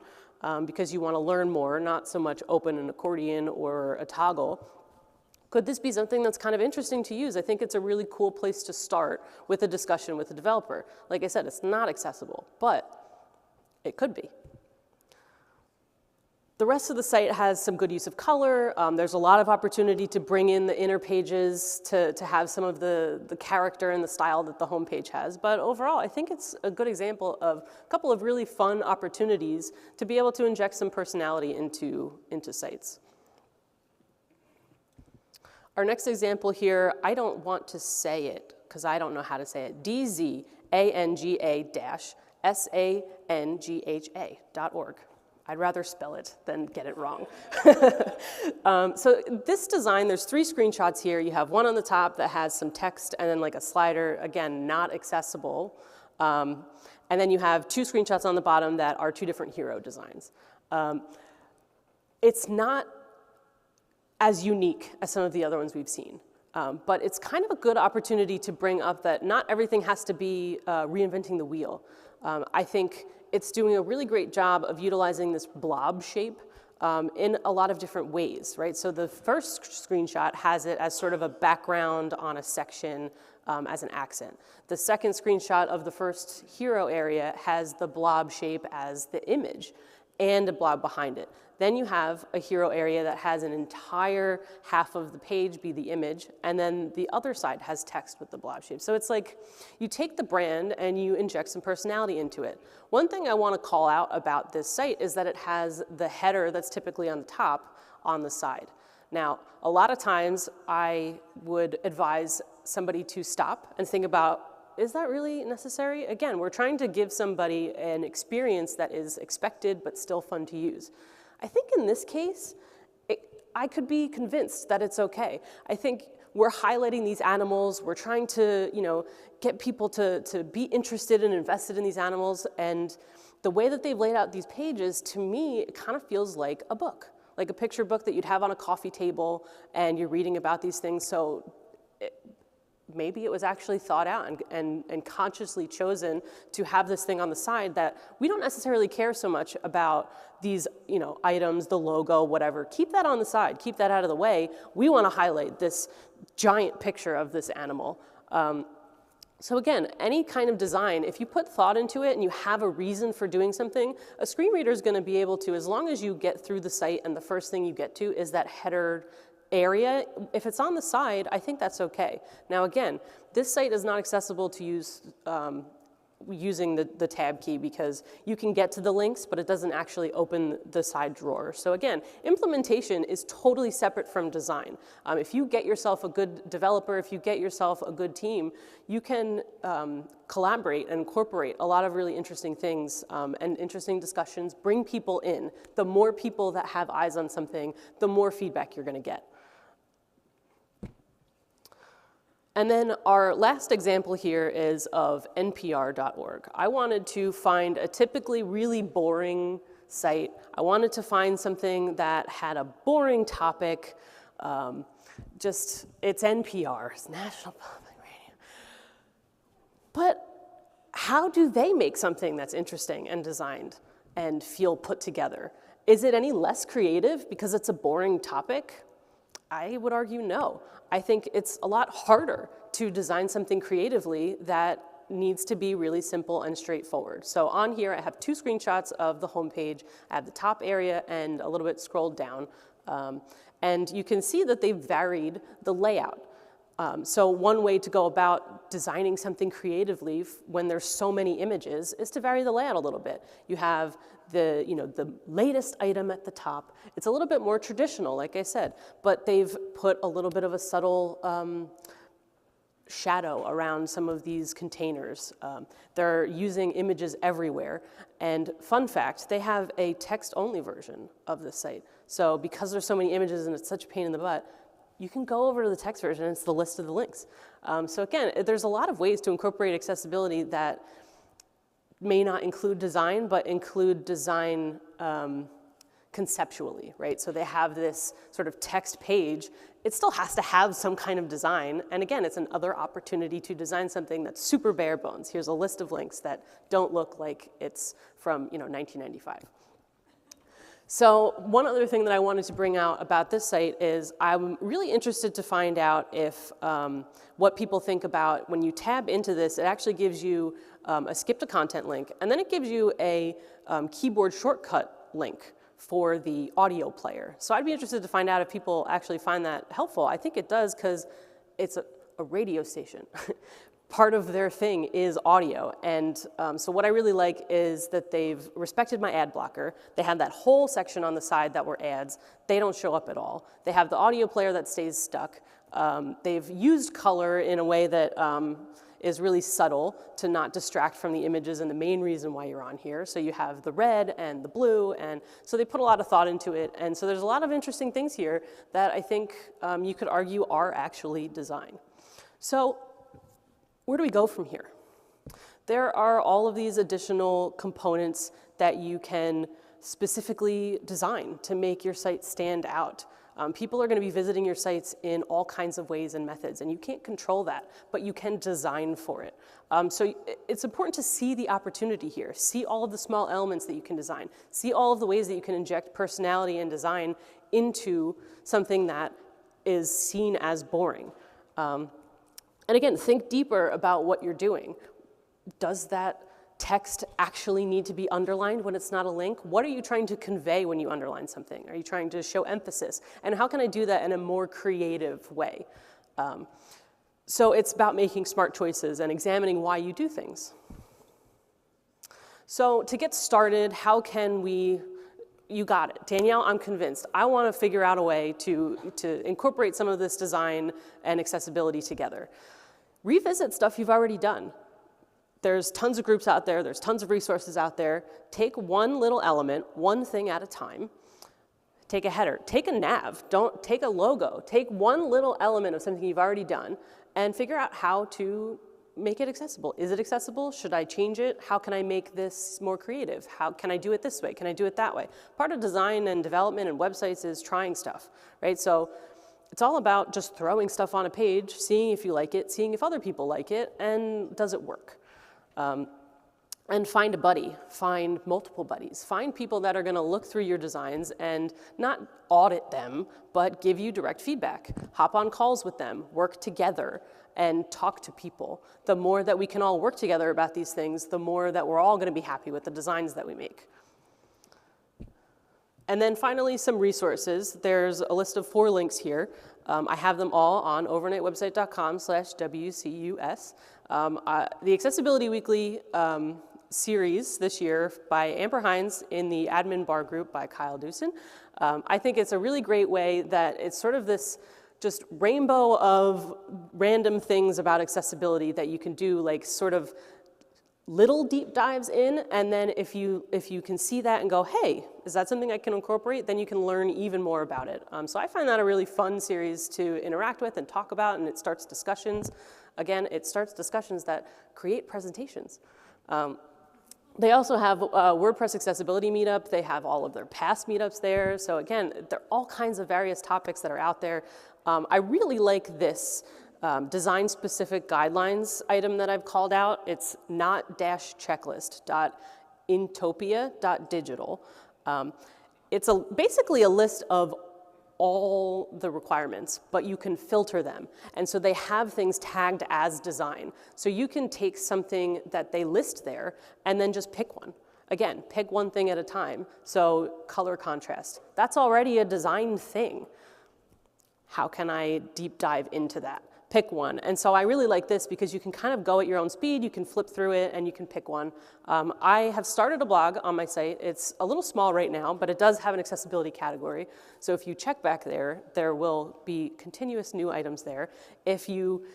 Speaker 15: because you want to learn more, not so much open an accordion or a toggle. Could this be something that's kind of interesting to use? I think it's a really cool place to start with a discussion with the developer. Like I said, it's not accessible, but it could be. The rest of the site has some good use of color. There's a lot of opportunity to bring in the inner pages to have some of the character and the style that the homepage has. But overall, I think it's a good example of a couple of really fun opportunities to be able to inject some personality into sites. Our next example here, I don't want to say it because I don't know how to say it. dzanga-sangha.org. I'd rather spell it than get it wrong. So this design, there's 3 screenshots here. You have one on the top that has some text and then like a slider, again, not accessible. And then you have 2 screenshots on the bottom that are 2 different hero designs. It's not as unique as some of the other ones we've seen. But it's kind of a good opportunity to bring up that not everything has to be reinventing the wheel. I think it's doing a really great job of utilizing this blob shape in a lot of different ways, right? So the first screenshot has it as sort of a background on a section as an accent. The second screenshot of the first hero area has the blob shape as the image and a blob behind it. Then you have a hero area that has an entire half of the page be the image, and then the other side has text with the blob shape. So it's like you take the brand and you inject some personality into it. One thing I want to call out about this site is that it has the header that's typically on the top on the side. Now, a lot of times I would advise somebody to stop and think about, is that really necessary? Again, we're trying to give somebody an experience that is expected but still fun to use. I think in this case, I could be convinced that it's okay. I think we're highlighting these animals, we're trying to, get people to be interested and invested in these animals, and the way that they've laid out these pages, to me, it kind of feels like a book, like a picture book that you'd have on a coffee table, and you're reading about these things, so maybe it was actually thought out and consciously chosen to have this thing on the side that we don't necessarily care so much about these, items, the logo, whatever. Keep that on the side, keep that out of the way. We want to highlight this giant picture of this animal. So again, any kind of design, if you put thought into it and you have a reason for doing something, a screen reader is going to be able to, as long as you get through the site and the first thing you get to is that header area, if it's on the side, I think that's okay. Now again, this site is not accessible to use using the tab key because you can get to the links, but it doesn't actually open the side drawer. So again, implementation is totally separate from design. If you get yourself a good developer, if you get yourself a good team, you can collaborate and incorporate a lot of really interesting things and interesting discussions, bring people in. The more people that have eyes on something, the more feedback you're gonna get. And then our last example here is of npr.org. I wanted to find a typically really boring site. I wanted to find something that had a boring topic. It's NPR, it's National Public Radio. But how do they make something that's interesting and designed and feel put together? Is it any less creative because it's a boring topic? I would argue no. I think it's a lot harder to design something creatively that needs to be really simple and straightforward. So on here, I have 2 screenshots of the homepage. I have the top area and a little bit scrolled down. And you can see that they've varied the layout. So one way to go about designing something creatively when there's so many images is to vary the layout a little bit. You have the, the latest item at the top. It's a little bit more traditional, like I said, but they've put a little bit of a subtle shadow around some of these containers. They're using images everywhere. And fun fact, they have a text-only version of the site. So because there's so many images and it's such a pain in the butt, you can go over to the text version and it's the list of the links. So again, there's a lot of ways to incorporate accessibility that may not include design, but include design conceptually, right? So they have this sort of text page. It still has to have some kind of design. And again, it's another opportunity to design something that's super bare bones. Here's a list of links that don't look like it's from 1995. So one other thing that I wanted to bring out about this site is I'm really interested to find out if what people think about when you tab into this, it actually gives you a skip to content link, and then it gives you a keyboard shortcut link for the audio player. So I'd be interested to find out if people actually find that helpful. I think it does because it's a radio station. Part of their thing is audio. And so what I really like is that they've respected my ad blocker. They have that whole section on the side that were ads. They don't show up at all. They have the audio player that stays stuck. They've used color in a way that is really subtle to not distract from the images and the main reason why you're on here. So you have the red and the blue, and so they put a lot of thought into it. And so there's a lot of interesting things here that I think you could argue are actually design. So where do we go from here? There are all of these additional components that you can specifically design to make your site stand out. People are going to be visiting your sites in all kinds of ways and methods, and you can't control that, but you can design for it. So it's important to see the opportunity here, see all of the small elements that you can design, see all of the ways that you can inject personality and design into something that is seen as boring. And again, think deeper about what you're doing. Does that text actually need to be underlined when it's not a link? What are you trying to convey when you underline something? Are you trying to show emphasis? And how can I do that in a more creative way? So it's about making smart choices and examining why you do things. So to get started, how can we, you got it. Danielle, I'm convinced. I want to figure out a way to incorporate some of this design and accessibility together. Revisit stuff you've already done. There's tons of groups out there, there's tons of resources out there. Take one little element, one thing at a time. Take a header, take a nav, don't take a logo. Take one little element of something you've already done and figure out how to make it accessible. Is it accessible? Should I change it? How can I make this more creative? How can I do it this way? Can I do it that way? Part of design and development and websites is trying stuff, right? So it's all about just throwing stuff on a page, seeing if you like it, seeing if other people like it, and does it work? And find a buddy, find multiple buddies, find people that are gonna look through your designs and not audit them, but give you direct feedback. Hop on calls with them, work together, and talk to people. The more that we can all work together about these things, the more that we're all gonna be happy with the designs that we make. And then finally, some resources. There's a list of 4 links here. I have them all on overnightwebsite.com/WCUS. The Accessibility Weekly series this year by Amber Hines in the admin bar group by Kyle Doosan. I think it's a really great way that it's sort of this just rainbow of random things about accessibility that you can do, like sort of little deep dives in, and then if you can see that and go, hey, is that something I can incorporate? Then you can learn even more about it. So I find that a really fun series to interact with and talk about, and it starts discussions. Again, it starts discussions that create presentations. They also have WordPress accessibility meetup. They have all of their past meetups there. So again, there are all kinds of various topics that are out there. I really like this design-specific guidelines item that I've called out. It's not-checklist.intopia.digital. It's basically a list of all the requirements, but you can filter them. And so they have things tagged as design. So you can take something that they list there and then just pick one. Again, pick one thing at a time. So color contrast, that's already a design thing. How can I deep dive into that? pick one. And so I really like this because you can kind of go at your own speed, you can flip through it, and you can pick one. I have started a blog on my site. It's a little small right now, but it does have an accessibility category. So if you check back there, there will be continuous new items there. If you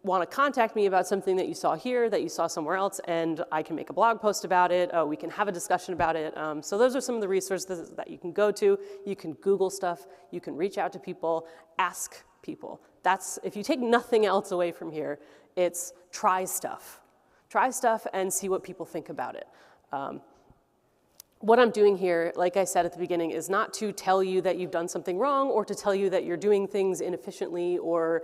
Speaker 15: want to contact me about something that you saw here, that you saw somewhere else, and I can make a blog post about it, we can have a discussion about it. So those are some of the resources that you can go to. You can Google stuff, you can reach out to people, ask people. That's, if you take nothing else away from here, it's try stuff. Try stuff and see what people think about it. What I'm doing here, like I said at the beginning, is not to tell you that you've done something wrong or to tell you that you're doing things inefficiently or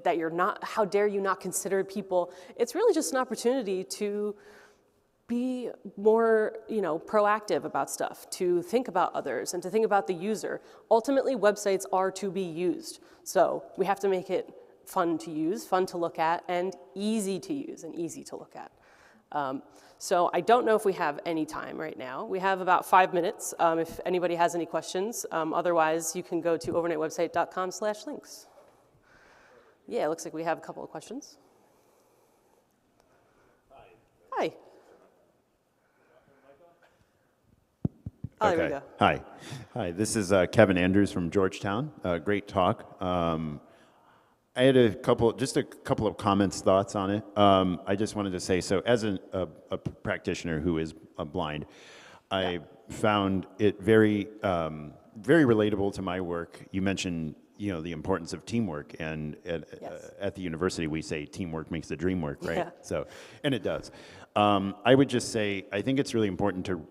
Speaker 15: that you're not, how dare you not consider people. It's really just an opportunity to be more, proactive about stuff, to think about others and to think about the user. Ultimately, websites are to be used. So we have to make it fun to use, fun to look at, and easy to use and easy to look at. So I don't know if we have any time right now. We have about 5 minutes if anybody has any questions. Otherwise, you can go to overnightwebsite.com/links. Yeah, it looks like we have a couple of questions. Hi. Oh,
Speaker 12: okay.
Speaker 15: There we go.
Speaker 12: Hi. Hi, this is Kevin Andrews from Georgetown. Great talk. I had just a couple of comments, thoughts on it. I just wanted to say, so as a practitioner who is blind, I found it very, very relatable to my work. You mentioned, the importance of teamwork, and at the university we say teamwork makes the dream work, right?
Speaker 15: Yeah.
Speaker 12: So, and it does. I would just say, I think it's really important to,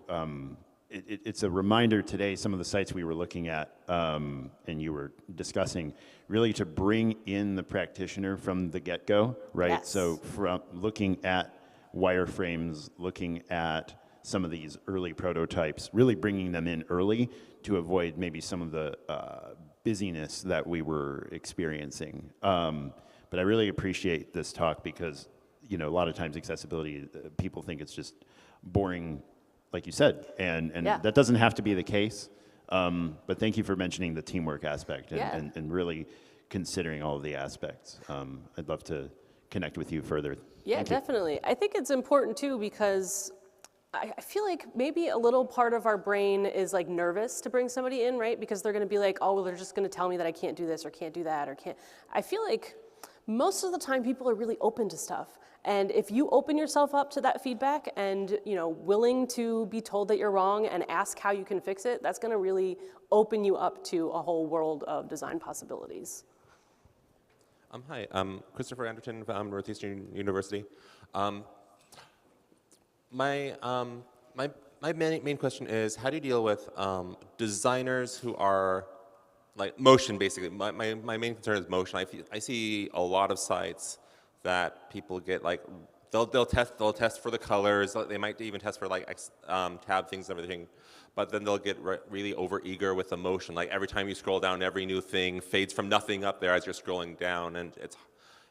Speaker 12: it's a reminder today, some of the sites we were looking at and you were discussing, really to bring in the practitioner from the get-go, right?
Speaker 15: Yes.
Speaker 12: So from looking at wireframes, looking at some of these early prototypes, really bringing them in early to avoid maybe some of the busyness that we were experiencing. But I really appreciate this talk because, a lot of times accessibility, people think it's just boring, like you said, and that doesn't have to be the case. But thank you for mentioning the teamwork aspect and really considering all of the aspects. I'd love to connect with you further.
Speaker 15: Yeah, definitely. I think it's important too because I feel like maybe a little part of our brain is like nervous to bring somebody in, right? Because they're going to be like, oh, well, they're just going to tell me that I can't do this or can't do that or can't. I feel like most of the time people are really open to stuff. And if you open yourself up to that feedback and, willing to be told that you're wrong and ask how you can fix it, that's going to really open you up to a whole world of design possibilities.
Speaker 14: Hi, I'm Christopher Anderton from Northeastern University. My main question is, how do you deal with designers who are like motion, basically? My main concern is motion. I see a lot of sites that people get like they'll test for the colors. They might even test for like tab things and everything, but then they'll get really over eager with the motion. Like every time you scroll down, every new thing fades from nothing up there as you're scrolling down, and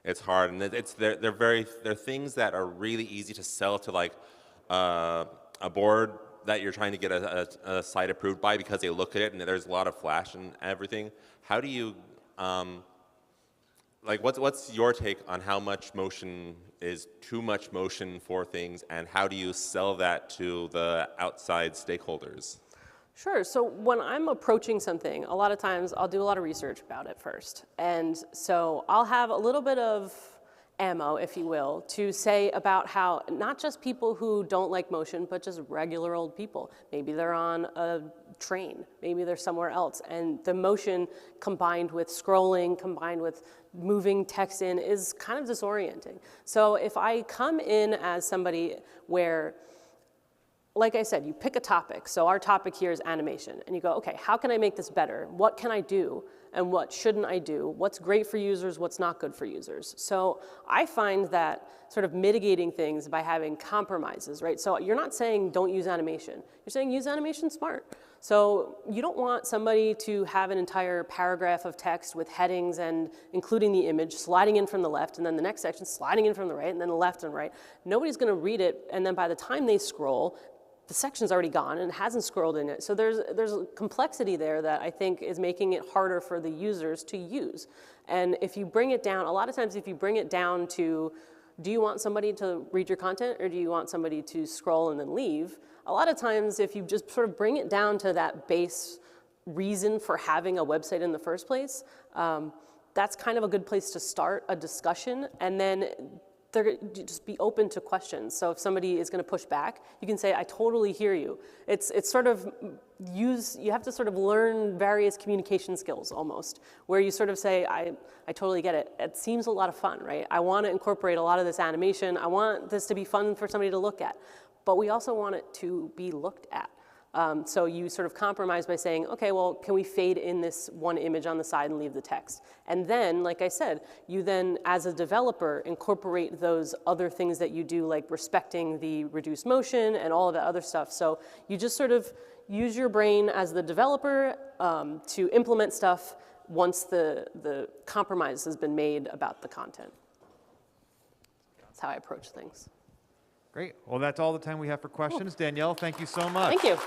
Speaker 14: it's hard. And they're things that are really easy to sell to like a board that you're trying to get a site approved by because they look at it and there's a lot of flash and everything. How do you what's your take on how much motion is too much motion for things, and how do you sell that to the outside stakeholders?
Speaker 15: Sure. So when I'm approaching something, a lot of times I'll do a lot of research about it first. And so I'll have a little bit of ammo, if you will, to say about how not just people who don't like motion, but just regular old people. Maybe they're on a train, maybe they're somewhere else, and the motion combined with scrolling, combined with moving text in is kind of disorienting. So if I come in as somebody where, like I said, you pick a topic. So our topic here is animation, and you go, okay, how can I make this better? What can I do? And what shouldn't I do? What's great for users? What's not good for users? So I find that sort of mitigating things by having compromises, right? So you're not saying don't use animation. You're saying use animation smart. So you don't want somebody to have an entire paragraph of text with headings and including the image sliding in from the left, and then the next section sliding in from the right, and then the left and right. Nobody's going to read it, and then by the time they scroll, the section's already gone and it hasn't scrolled in it. So there's a complexity there that I think is making it harder for the users to use. And if you bring it down, a lot of times if you bring it down to, do you want somebody to read your content or do you want somebody to scroll and then leave? A lot of times if you just sort of bring it down to that base reason for having a website in the first place, that's kind of a good place to start a discussion, and then just be open to questions. So if somebody is going to push back, you can say, I totally hear you. It's sort of you have to sort of learn various communication skills almost, where you sort of say, I totally get it. It seems a lot of fun, right? I want to incorporate a lot of this animation. I want this to be fun for somebody to look at, but we also want it to be looked at. So you sort of compromise by saying, okay, well, can we fade in this one image on the side and leave the text? And then, like I said, you then, as a developer, incorporate those other things that you do, like respecting the reduced motion and all of that other stuff. So you just sort of use your brain as the developer to implement stuff once the compromise has been made about the content. That's how I approach things.
Speaker 9: Great. Well, that's all the time we have for questions. Danielle, thank you so much.
Speaker 15: Thank you.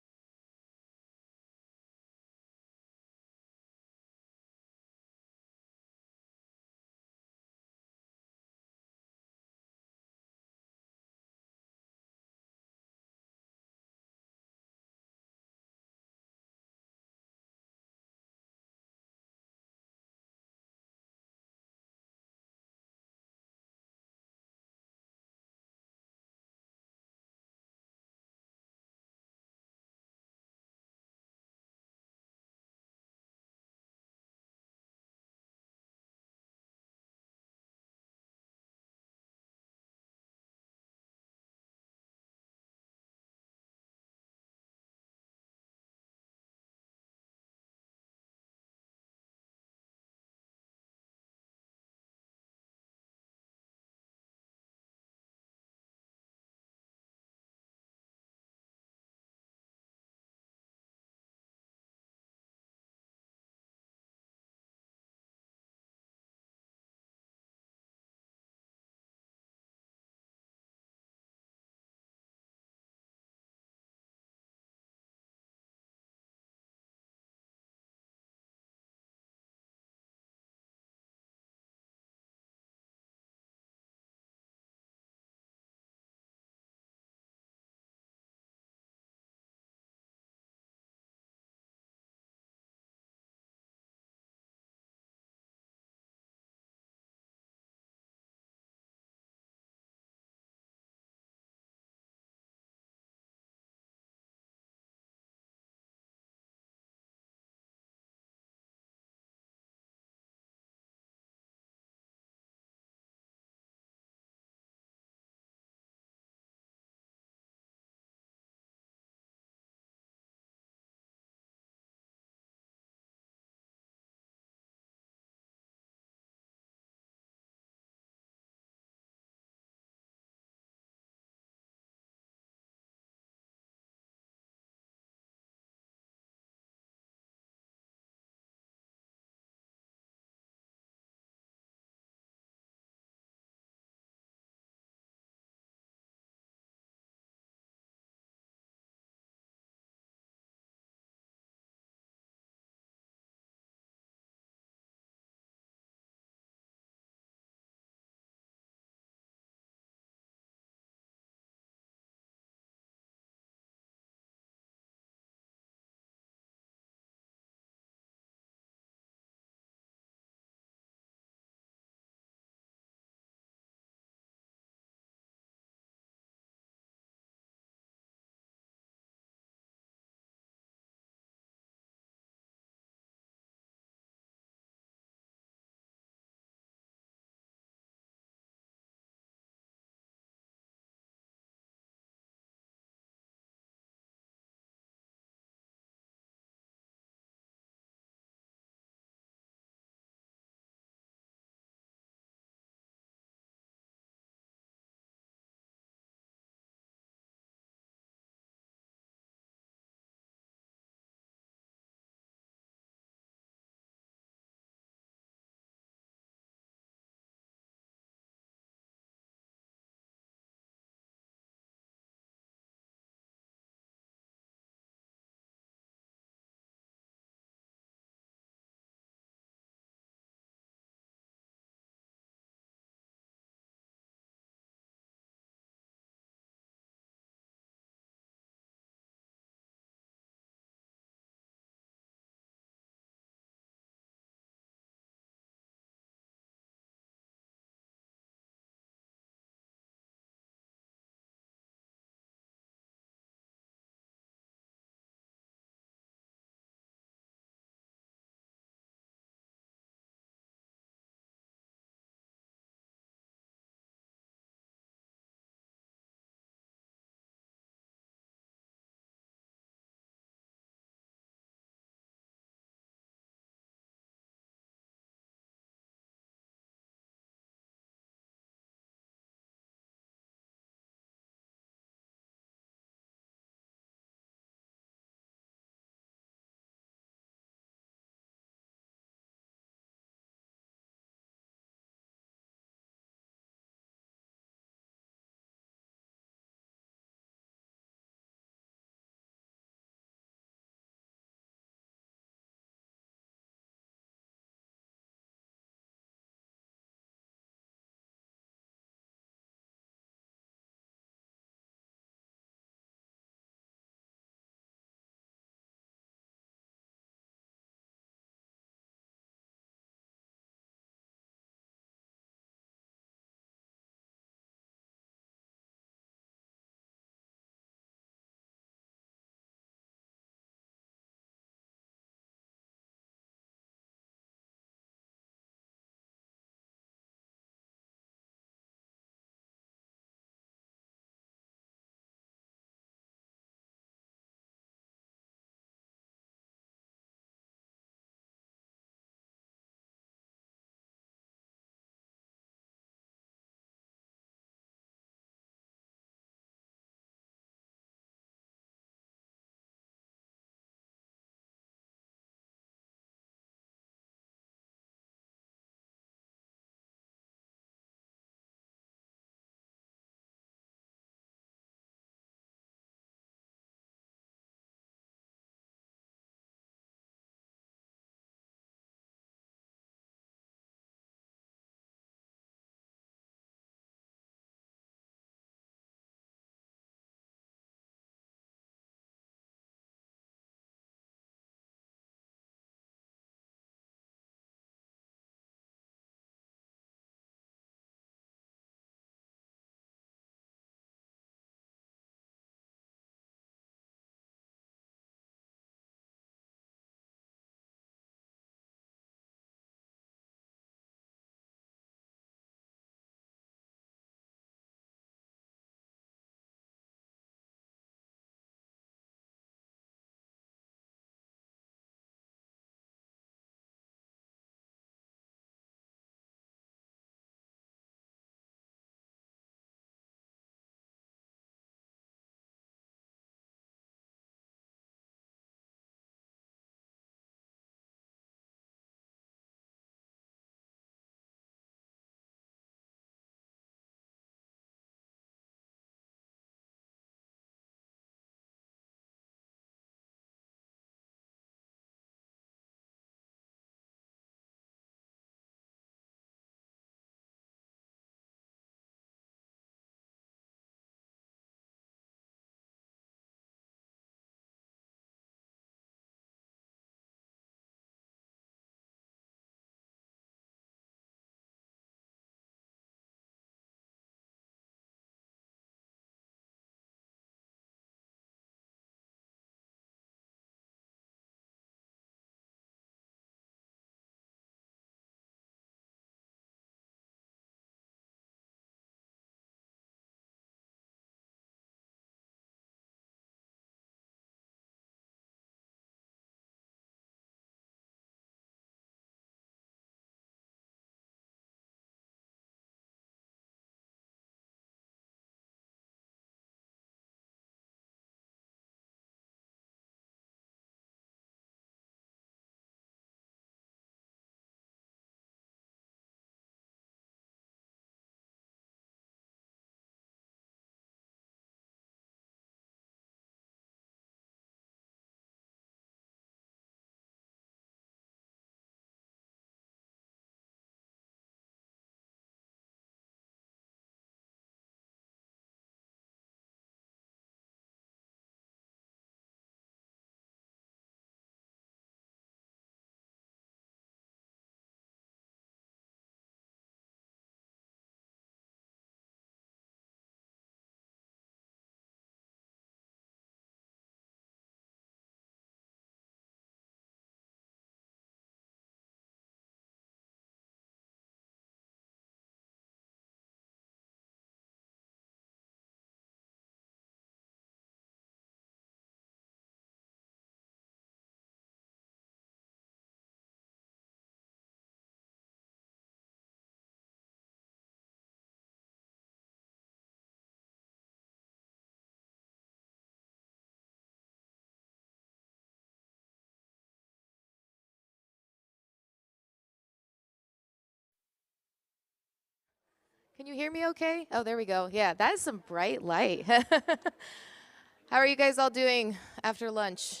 Speaker 16: Can you hear me okay? Oh, there we go. Yeah, that is some bright light. How are you guys all doing after lunch?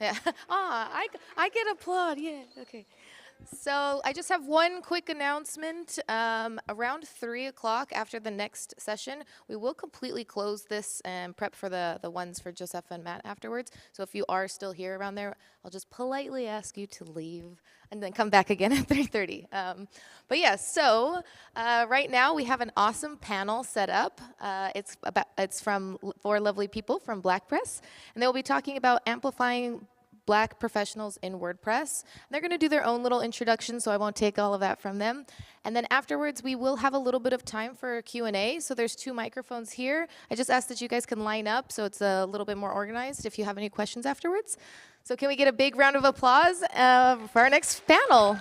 Speaker 16: Yeah. I get applaud. Yeah. Okay. So I just have one quick announcement. Around 3 o'clock after the next session, we will completely close this and prep for the ones for Joseph and Matt afterwards. So if you are still here around there, I'll just politely ask you to leave and then come back again at 3:30. But yeah, so right now we have an awesome panel set up. It's from 4 lovely people from WordPress, and they'll be talking about amplifying Black professionals in WordPress. They're going to do their own little introduction, so I won't take all of that from them. And then afterwards, we will have a little bit of time for Q&A. So there's 2 microphones here. I just ask that you guys can line up so it's a little bit more organized if you have any questions afterwards. So can we get a big round of applause for our next panel?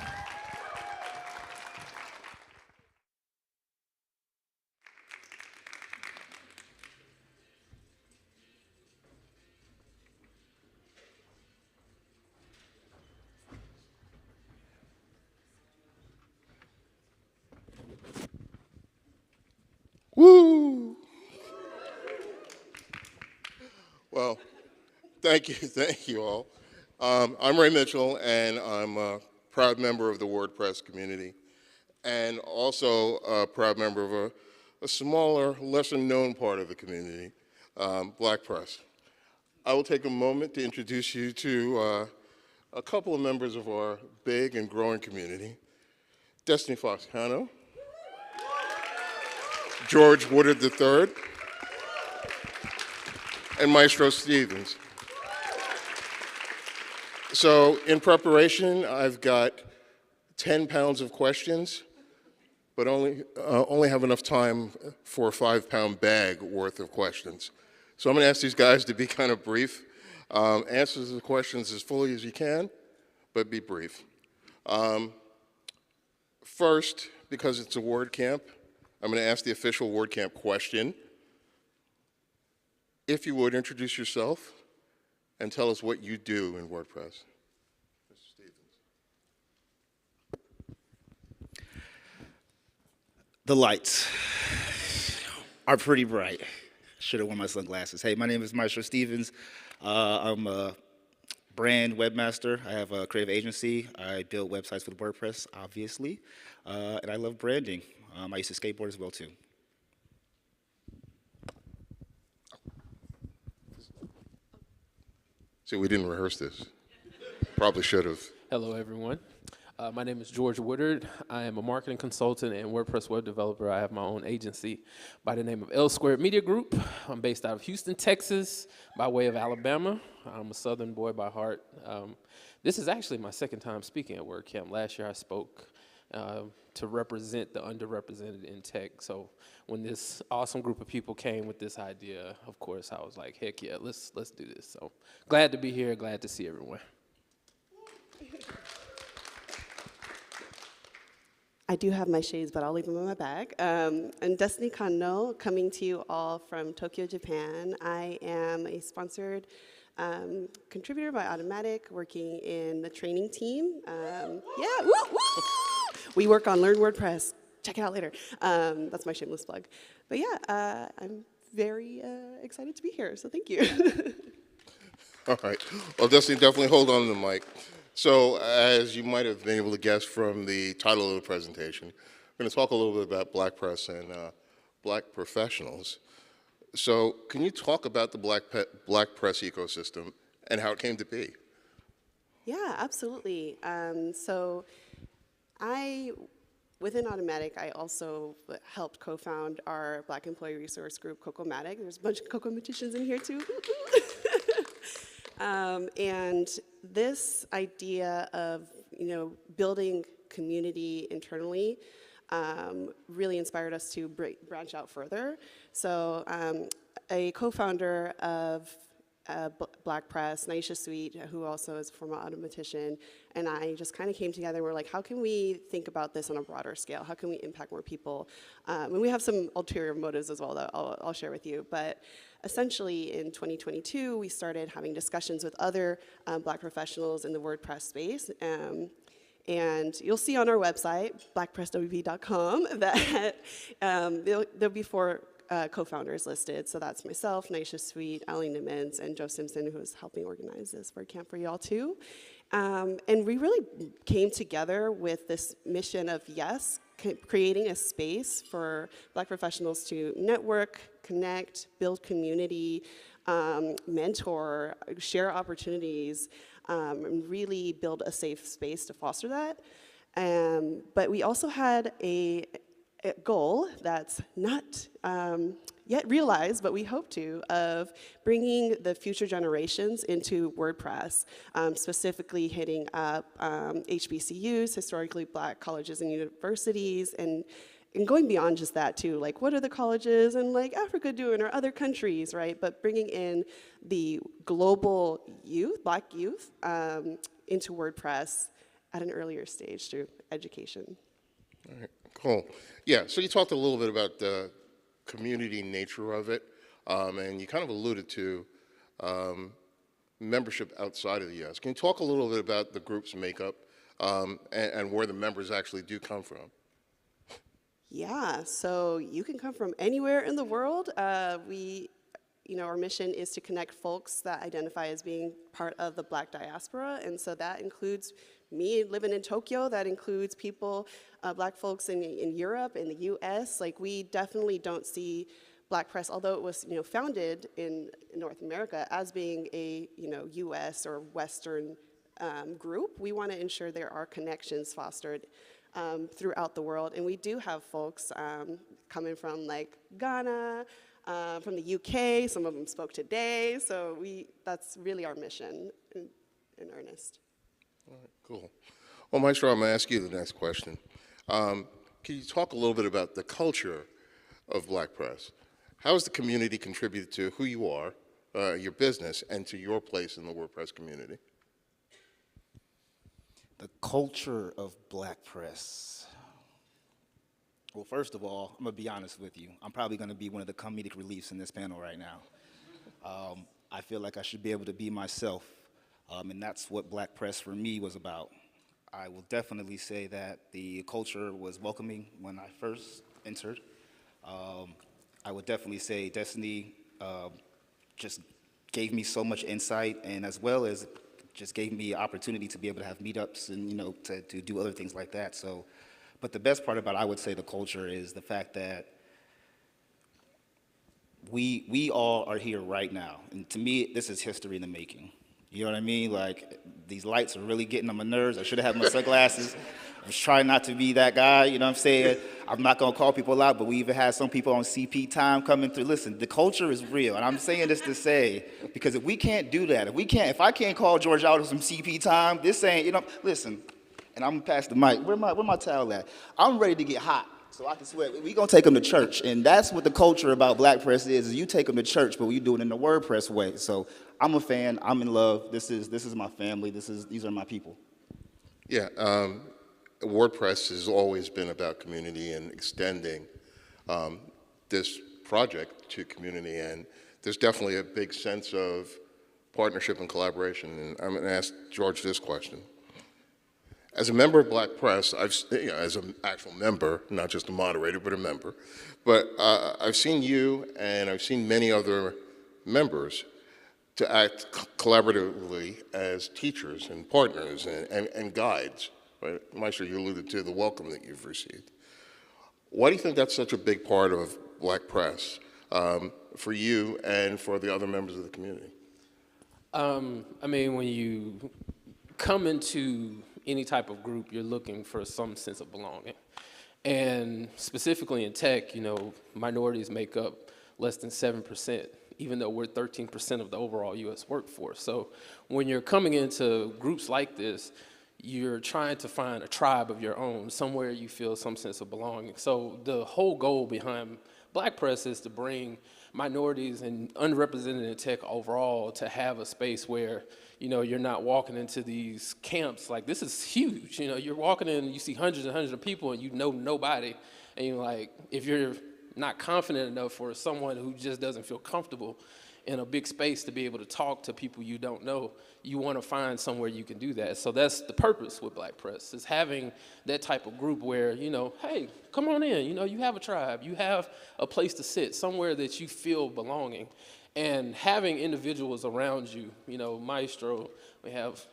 Speaker 6: Woo! Well, thank you all. I'm Ray Mitchell, and I'm a proud member of the WordPress community, and also a proud member of a smaller, lesser-known part of the community, WordPress. I will take a moment to introduce you to a couple of members of our big and growing community. Destiny Fox-Cano, George Woodard III, and Maestro Stevens. So in preparation, I've got 10 pounds of questions, but only have enough time for a 5-pound bag worth of questions. So I'm going to ask these guys to be kind of brief. Answer the questions as fully as you can, but be brief. First, because it's a WordCamp, I'm going to ask the official WordCamp question. If you would, introduce yourself and tell us what you do in WordPress. Mr. Stevens.
Speaker 17: The lights are pretty bright. Should have worn my sunglasses. Hey, my name is Maestro Stevens. I'm a brand webmaster. I have a creative agency. I build websites with WordPress, obviously, and I love branding. I used to skateboard as well, too.
Speaker 6: See, we didn't rehearse this. Probably should have.
Speaker 18: Hello, everyone. My name is George Woodard. I am a marketing consultant and WordPress web developer. I have my own agency by the name of L Squared Media Group. I'm based out of Houston, Texas, by way of Alabama. I'm a Southern boy by heart. This is actually my second time speaking at WordCamp. Last year I spoke to represent the underrepresented in tech. So when this awesome group of people came with this idea, of course, I was like, heck yeah, let's do this. So glad to be here, glad to see everyone.
Speaker 19: I do have my shades, but I'll leave them in my bag. I'm Destiny Kano, coming to you all from Tokyo, Japan. I am a sponsored contributor by Automatic, working in the training team. Yeah, woo, woo! We work on Learn WordPress. Check it out later. That's my shameless plug. But yeah, I'm very excited to be here, so thank you.
Speaker 6: All right. Well, Destiny, definitely hold on to the mic. So, as you might have been able to guess from the title of the presentation, we're going to talk a little bit about WordPress and Black professionals. So, can you talk about the WordPress ecosystem and how it came to be?
Speaker 19: Yeah, absolutely. So, within Automatic, I also helped co-found our Black employee resource group, Cocomatic. There's a bunch of Cocomaticians in here too. And this idea of building community internally really inspired us to branch out further. So a co-founder of WordPress, Naisha Sweet, who also is a former automatician, and I just kind of came together and we're like, how can we think about this on a broader scale? How can we impact more people? And we have some ulterior motives as well that I'll share with you. But essentially in 2022, we started having discussions with other Black professionals in the WordPress space. And you'll see on our website, blackpresswp.com, that there'll be 4 co-founders listed. So that's myself, Nisha Sweet, Ali Nimmons, and Joe Simpson, who's helping organize this WordCamp for y'all too. And we really came together with this mission of, yes, creating a space for Black professionals to network, connect, build community, mentor, share opportunities, and really build a safe space to foster that. But we also had a goal that's not yet realized, but we hope to, of bringing the future generations into WordPress, specifically hitting up HBCUs, historically Black colleges and universities, and going beyond just that too, like what are the colleges in like Africa doing or other countries, right? But bringing in the global youth, Black youth, into WordPress at an earlier stage through education.
Speaker 6: All right, cool. Yeah, so you talked a little bit about the community nature of it, and you kind of alluded to membership outside of the U.S. Can you talk a little bit about the group's makeup and where the members actually do come from?
Speaker 19: Yeah, so you can come from anywhere in the world. Our mission is to connect folks that identify as being part of the Black diaspora, and so that includes me living in Tokyo, that includes people, Black folks in Europe, in the US. Like, we definitely don't see Black Press, although it was founded in North America, as being a US or Western group. We want to ensure there are connections fostered throughout the world, and we do have folks coming from like Ghana, from the UK, some of them spoke today, so that's really our mission in earnest.
Speaker 6: All right, cool. Well, Maestro, I'm going to ask you the next question. Can you talk a little bit about the culture of Black Press? How has the community contributed to who you are, your business, and to your place in the WordPress community?
Speaker 17: The culture of Black Press. Well, first of all, I'm going to be honest with you. I'm probably going to be one of the comedic reliefs in this panel right now. I feel like I should be able to be myself, and that's what Black Press for me was about. I will definitely say that the culture was welcoming when I first entered. I would definitely say Destiny just gave me so much insight, and as well as just gave me opportunity to be able to have meetups and to do other things like that. So, but the best part about, I would say, the culture is the fact that we all are here right now, and to me, this is history in the making. You know what I mean? Like, these lights are really getting on my nerves. I should have had my sunglasses. I was trying not to be that guy, you know what I'm saying? I'm not gonna call people out, but we even had some people on CP time coming through. Listen, the culture is real, and I'm saying this to say, because if we can't do that, if I can't call George out on some CP time, this ain't, listen, and I'm gonna pass the mic. Where my towel at? I'm ready to get hot, so I can sweat. We gonna take them to church, and that's what the culture about Black Press is you take them to church, but we do it in the WordPress way. So I'm a fan, I'm in love, this is my family, these are my people.
Speaker 6: Yeah, WordPress has always been about community and extending this project to community, and there's definitely a big sense of partnership and collaboration, and I'm going to ask George this question. As a member of Black Press, as an actual member, not just a moderator, but a member, but I've seen you and I've seen many other members to act collaboratively as teachers and partners and guides. Right? Maestro, you alluded to the welcome that you've received. Why do you think that's such a big part of Black Press for you and for the other members of the community?
Speaker 18: I mean, when you come into any type of group, you're looking for some sense of belonging. And specifically in tech, minorities make up less than 7%, even though we're 13% of the overall US workforce. So when you're coming into groups like this, you're trying to find a tribe of your own, somewhere you feel some sense of belonging. So the whole goal behind Black Press is to bring minorities and underrepresented in tech overall to have a space where, you're not walking into these camps. Like, this is huge. You're walking in, you see hundreds and hundreds of people and you know nobody. And you're like, if you're not confident enough for someone who just doesn't feel comfortable in a big space to be able to talk to people you don't know, you want to find somewhere you can do that. So that's the purpose with Black Press, is having that type of group where, you know, hey, come on in, you know, you have a tribe, you have a place to sit, somewhere that you feel belonging. And having individuals around you, you know, Maestro, we have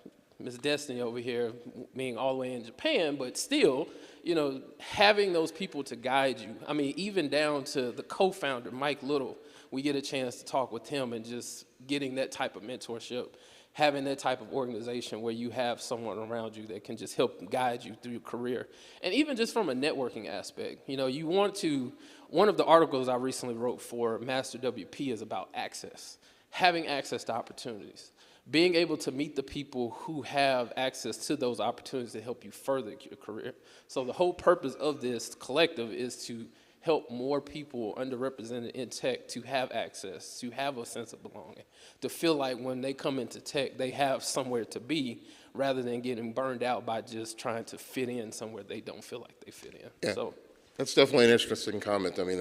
Speaker 18: Miss Destiny over here being all the way in Japan, but still, you know, having those people to guide you. I mean, even down to the co-founder, Mike Little, we get a chance to talk with him, and just getting that type of mentorship, having that type of organization where you have someone around you that can just help guide you through your career. And even just from a networking aspect, you know, you want to, one of the articles I recently wrote for Master WP is about access, having access to opportunities, being able to meet the people who have access to those opportunities to help you further your career. So the whole purpose of this collective is to help more people underrepresented in tech to have access, to have a sense of belonging, to feel like when they come into tech, they have somewhere to be, rather than getting burned out by just trying to fit in somewhere they don't feel like they fit in.
Speaker 6: Yeah,
Speaker 18: So
Speaker 6: that's definitely an interesting comment. I mean,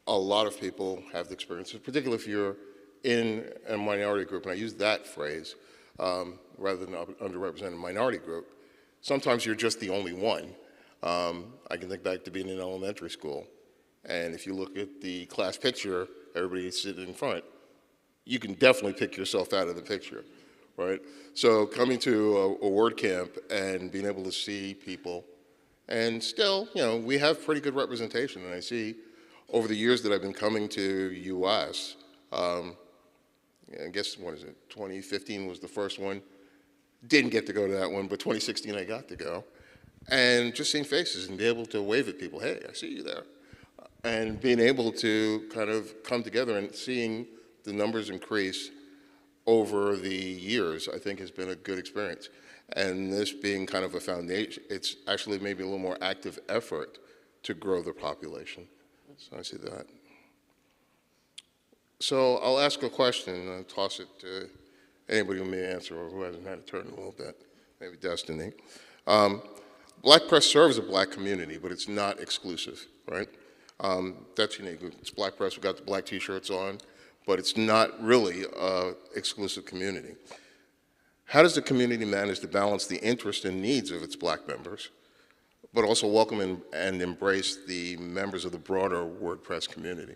Speaker 6: a lot of people have the experiences, particularly if you're in a minority group, and I use that phrase rather than underrepresented minority group. Sometimes you're just the only one. I can think back to being in elementary school, and if you look at the class picture, everybody's sitting in front. You can definitely pick yourself out of the picture, right? So coming to a WordCamp and being able to see people, and still, you know, we have pretty good representation, and I see over the years that I've been coming to US, I guess, what is it, 2015 was the first one. Didn't get to go to that one, but 2016 I got to go. And just seeing faces and be able to wave at people, hey, I see you there. And being able to kind of come together and seeing the numbers increase over the years, I think has been a good experience. And this being kind of a foundation, it's actually maybe a little more active effort to grow the population. So I see that. So I'll ask a question and I'll toss it to anybody who may answer or who hasn't had a turn in a little bit, maybe Destiny. Black Press serves a black community, but it's not exclusive, right? That's unique. It's Black Press, we've got the black t-shirts on, but it's not really an exclusive community. How does the community manage to balance the interests and needs of its black members, but also welcome and embrace the members of the broader WordPress community?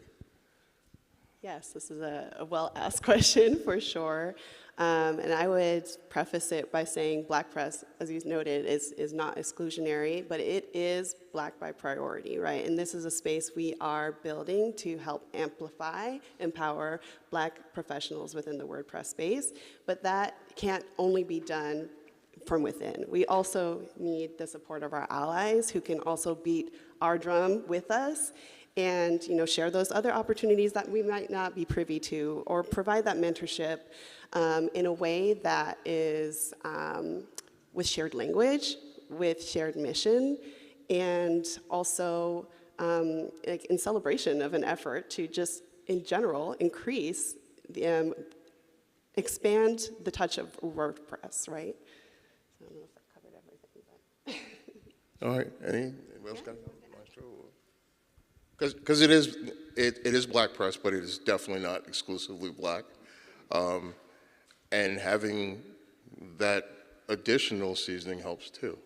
Speaker 19: Yes, this is a well-asked question for sure. And I would preface it by saying Black Press, as you noted, is not exclusionary, but it is Black by priority, right? And this is a space we are building to help amplify, empower Black professionals within the WordPress space. But that can't only be done from within. We also need the support of our allies who can also beat our drum with us and, you know, share those other opportunities that we might not be privy to, or provide that mentorship in a way that is with shared language, with shared mission, and also like in celebration of an effort to just, in general, increase, expand the touch of WordPress, right? I don't know if I covered everything, but.
Speaker 6: All right, anybody else got because it is Black Press, but it is definitely not exclusively black. And having that additional seasoning helps too.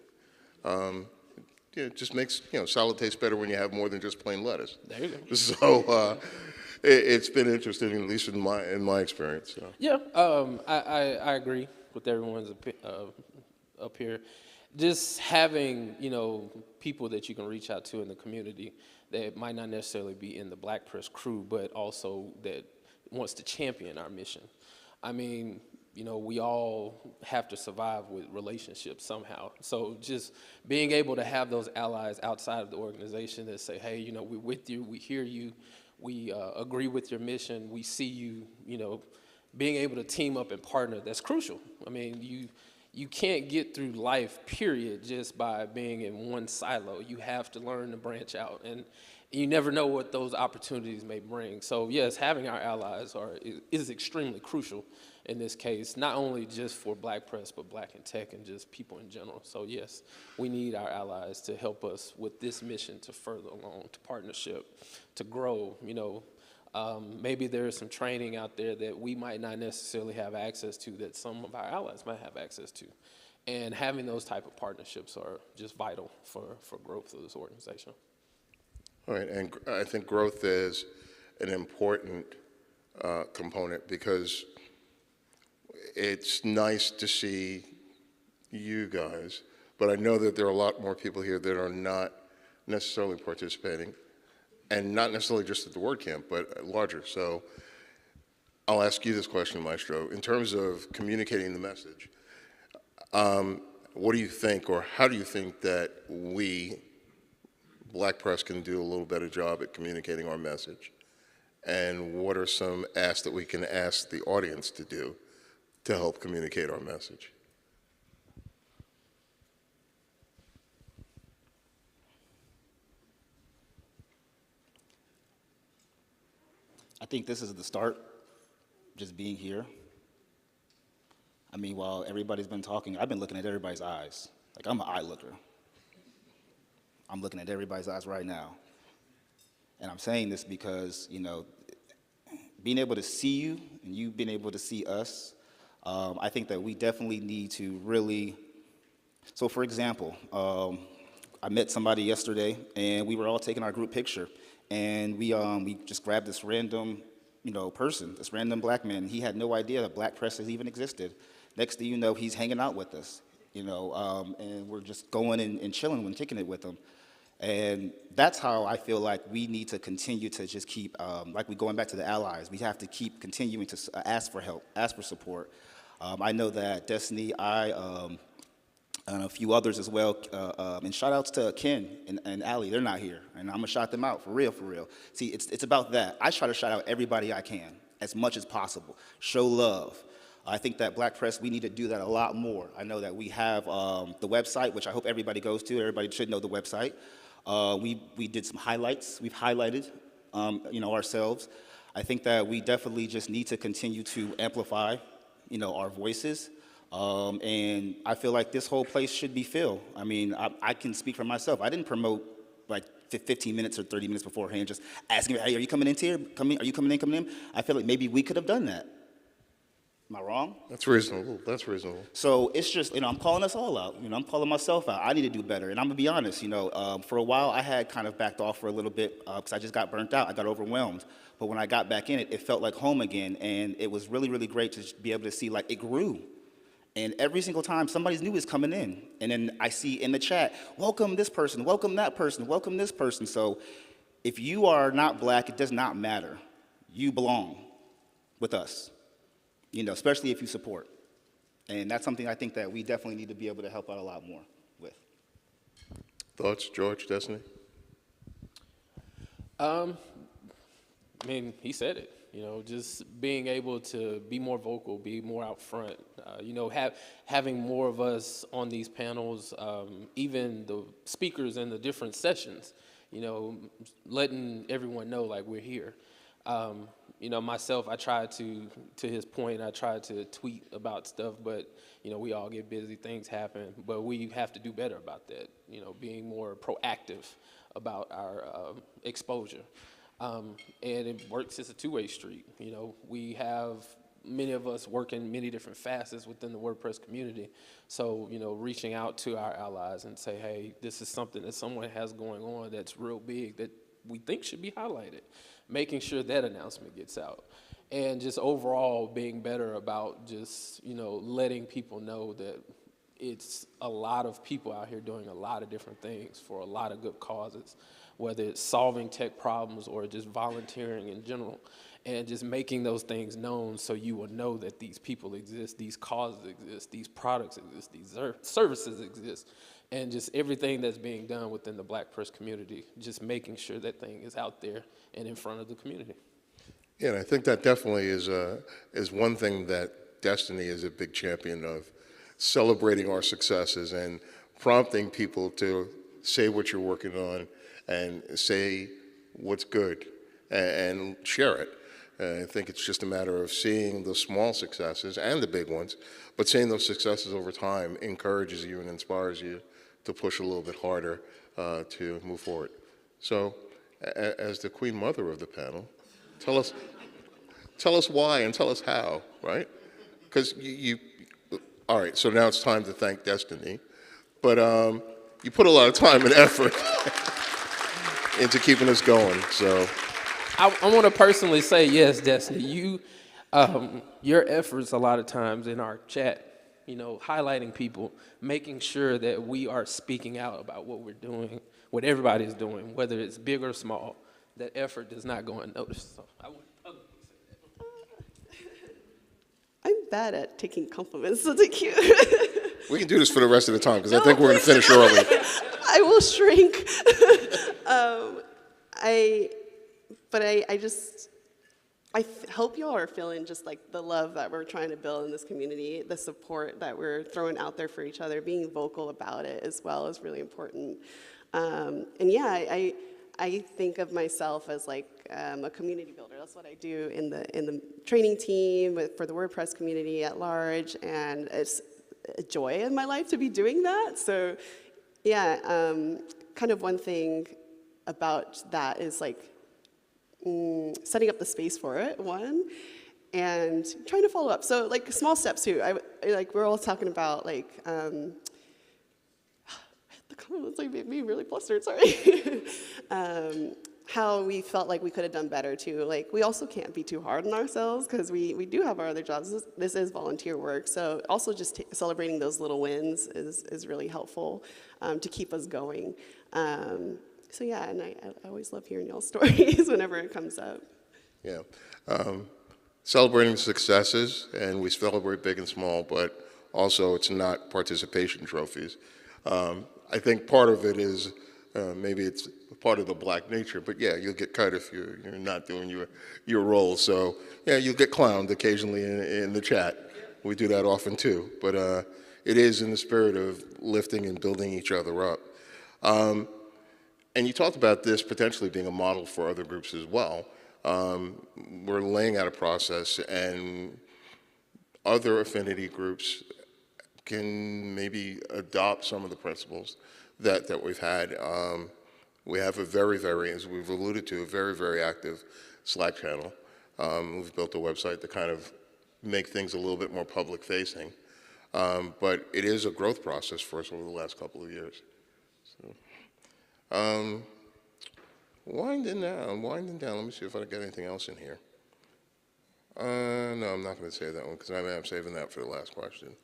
Speaker 6: It just makes, you know, salad taste better when you have more than just plain lettuce.
Speaker 18: There you go.
Speaker 6: So it's been interesting, at least in my experience. So.
Speaker 18: Yeah, I agree with everyone's up here. Just having, you know, people that you can reach out to in the community that might not necessarily be in the Black Press crew, but also that wants to champion our mission. I mean, you know, we all have to survive with relationships somehow. So just being able to have those allies outside of the organization that say, hey, you know, we're with you, we hear you, we agree with your mission, we see you, you know, being able to team up and partner, that's crucial. I mean, you can't get through life, period, just by being in one silo. You have to learn to branch out, and you never know what those opportunities may bring. So yes, having our allies is extremely crucial in this case, not only just for Black Press, but Black in tech and just people in general. So yes, we need our allies to help us with this mission to further along, to partnership, to grow, you know. Maybe there's some training out there that we might not necessarily have access to that some of our allies might have access to. And having those type of partnerships are just vital for growth of this organization.
Speaker 6: All right, and I think growth is an important component, because it's nice to see you guys, but I know that there are a lot more people here that are not necessarily participating, and not necessarily just at the WordCamp, but larger. So I'll ask you this question, Maestro. In terms of communicating the message, what do you think, or how do you think that we, Black Press, can do a little better job at communicating our message? And what are some asks that we can ask the audience to do to help communicate our message?
Speaker 17: I think this is the start, just being here. I mean, while everybody's been talking, I've been looking at everybody's eyes. Like, I'm an eye looker. I'm looking at everybody's eyes right now. And I'm saying this because, you know, being able to see you and you being able to see us, I think that we definitely need to really, so for example, I met somebody yesterday and we were all taking our group picture, and we just grabbed this random, you know, person, this random black man. He had no idea that Black Press has even existed. Next thing you know, he's hanging out with us, you know, and we're just going and chilling and kicking it with him. And that's how I feel like we need to continue to just keep, like we're going back to the allies, we have to keep continuing to ask for help, ask for support. I know that Destiny, and a few others as well, and shout outs to Ken and Allie, they're not here, and I'm gonna shout them out for real, for real. See, it's about that. I try to shout out everybody I can, as much as possible, show love. I think that Black Press, we need to do that a lot more. I know that we have the website, which I hope everybody goes to. Everybody should know the website. We did some highlights. We've highlighted, you know, ourselves. I think that we definitely just need to continue to amplify, you know, our voices. And I feel like this whole place should be filled. I mean, I can speak for myself. I didn't promote like 15 minutes or 30 minutes beforehand, just asking, hey, are you coming in here? Are you coming in? I feel like maybe we could have done that. Am I wrong?
Speaker 6: That's reasonable. That's reasonable.
Speaker 17: So it's just, you know, I'm calling us all out. You know, I'm calling myself out. I need to do better. And I'm going to be honest, you know, for a while I had kind of backed off for a little bit because I just got burnt out. I got overwhelmed. But when I got back in it, it felt like home again. And it was really, really great to be able to see, like, it grew. And every single time somebody new is coming in. And then I see in the chat, welcome this person, welcome that person, welcome this person. So if you are not black, it does not matter. You belong with us. You know, especially if you support. And that's something I think that we definitely need to be able to help out a lot more with.
Speaker 6: Thoughts, George, Destiny?
Speaker 18: I mean, he said it, you know, just being able to be more vocal, be more out front, you know, having more of us on these panels, even the speakers in the different sessions, you know, letting everyone know, like, we're here. You know, myself, I try to his point, I try to tweet about stuff, but, you know, we all get busy, things happen, but we have to do better about that, you know, being more proactive about our exposure. And it works as a two-way street. You know, we have many of us working many different facets within the WordPress community. So, you know, reaching out to our allies and say, hey, this is something that someone has going on that's real big that we think should be highlighted. Making sure that announcement gets out. And just overall being better about just, you know, letting people know that it's a lot of people out here doing a lot of different things for a lot of good causes, whether it's solving tech problems or just volunteering in general, and just making those things known so you will know that these people exist, these causes exist, these products exist, these services exist, and just everything that's being done within the Black Press community, just making sure that thing is out there and in front of the community.
Speaker 6: Yeah, and I think that definitely is one thing that Destiny is a big champion of, celebrating our successes and prompting people to say what you're working on and say what's good and share it. I think it's just a matter of seeing the small successes and the big ones, but seeing those successes over time encourages you and inspires you to push a little bit harder to move forward. So, as the Queen Mother of the panel, Tell us why and tell us how, right? Because all right, so now it's time to thank Destiny. But you put a lot of time and effort into keeping us going, so.
Speaker 18: I want to personally say, yes, Destiny, your efforts a lot of times in our chat, highlighting people, making sure that we are speaking out about what we're doing, what everybody's doing, whether it's big or small, that effort does not go unnoticed. So I want to say that.
Speaker 19: I'm bad at taking compliments, so thank you.
Speaker 6: We can do this for the rest of the time, because I think we're going to finish early.
Speaker 19: I will shrink. I hope y'all are feeling just like the love that we're trying to build in this community, the support that we're throwing out there for each other, being vocal about it as well is really important. And yeah, I think of myself as like a community builder. That's what I do in the training team for the WordPress community at large, and it's a joy in my life to be doing that. So yeah, kind of one thing about that is like setting up the space for it, one, and trying to follow up. So like small steps too. We're all talking about like, the comments like made me really flustered, sorry. How we felt like we could have done better too. Like we also can't be too hard on ourselves because we do have our other jobs. This is volunteer work. So also just celebrating those little wins is really helpful to keep us going. So yeah, and I always love hearing y'all's stories whenever it comes up.
Speaker 6: Yeah. Celebrating successes, and we celebrate big and small, but also it's not participation trophies. I think part of it is, maybe it's part of the black nature, but yeah, you'll get cut if you're not doing your role. So yeah, you'll get clowned occasionally in the chat. We do that often too, but it is in the spirit of lifting and building each other up. And you talked about this potentially being a model for other groups as well. We're laying out a process, and other affinity groups can maybe adopt some of the principles that we've had. We have a very, as we've alluded to, a very active Slack channel. We've built a website to kind of make things a little bit more public facing. But it is a growth process for us over the last couple of years. So. Winding down. Let me see if I got anything else in here. No, I'm not going to say that one because I'm saving that for the last question.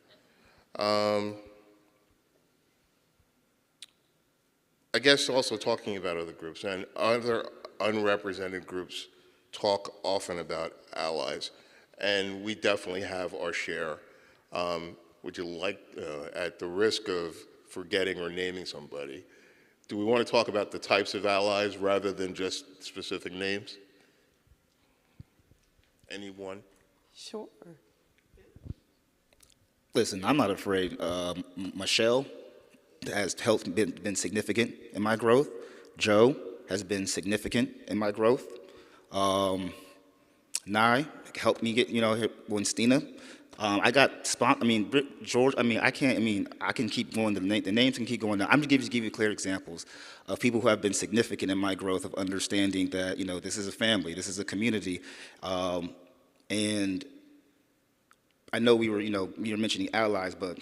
Speaker 6: I guess also talking about other groups, and other unrepresented groups talk often about allies, and we definitely have our share. Would you like, at the risk of forgetting or naming somebody, do we want to talk about the types of allies rather than just specific names? Anyone?
Speaker 19: Sure.
Speaker 17: Listen, I'm not afraid. Michelle has been significant in my growth. Joe has been significant in my growth. Nye helped me get, when Stina. I got George, I can keep going, the names can keep going down. I'm just give you clear examples of people who have been significant in my growth of understanding that, this is a family, this is a community. And I know we were mentioning allies, but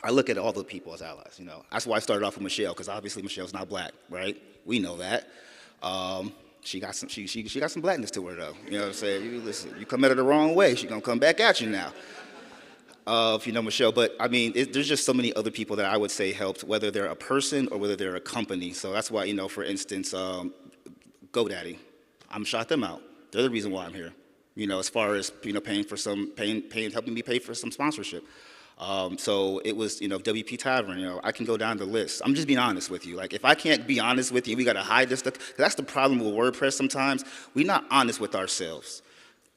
Speaker 17: I look at all the people as allies, That's why I started off with Michelle, because obviously Michelle's not black, right? We know that. She got some blackness to her though. You know what I'm saying? You come at her the wrong way, she's gonna come back at you now. If you know Michelle, but there's just so many other people that I would say helped, whether they're a person or whether they're a company. So that's why, for instance, GoDaddy, I'm shot them out. They're the reason why I'm here. As far as helping me pay for some sponsorship. So it was, WP Tavern, I can go down the list. I'm just being honest with you. Like, if I can't be honest with you, we got to hide this stuff. That's the problem with WordPress sometimes. We're not honest with ourselves.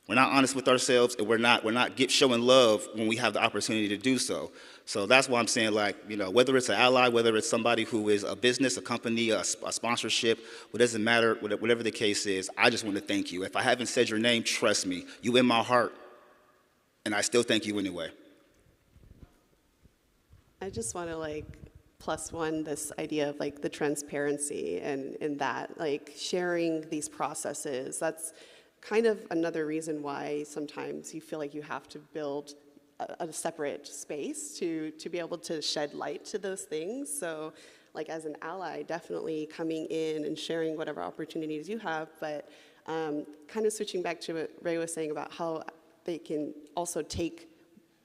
Speaker 17: We're not honest with ourselves, and we're not showing love when we have the opportunity to do so. So that's why I'm saying, like, whether it's an ally, whether it's somebody who is a business, a company, a sponsorship, it doesn't matter, whatever the case is, I just want to thank you. If I haven't said your name, trust me, you in my heart, and I still thank you anyway.
Speaker 19: I just want to plus one this idea of the transparency and that sharing these processes. kind of another reason why sometimes you feel like you have to build a separate space to be able to shed light to those things. So like as an ally, definitely coming in and sharing whatever opportunities you have, but kind of switching back to what Ray was saying about how they can also take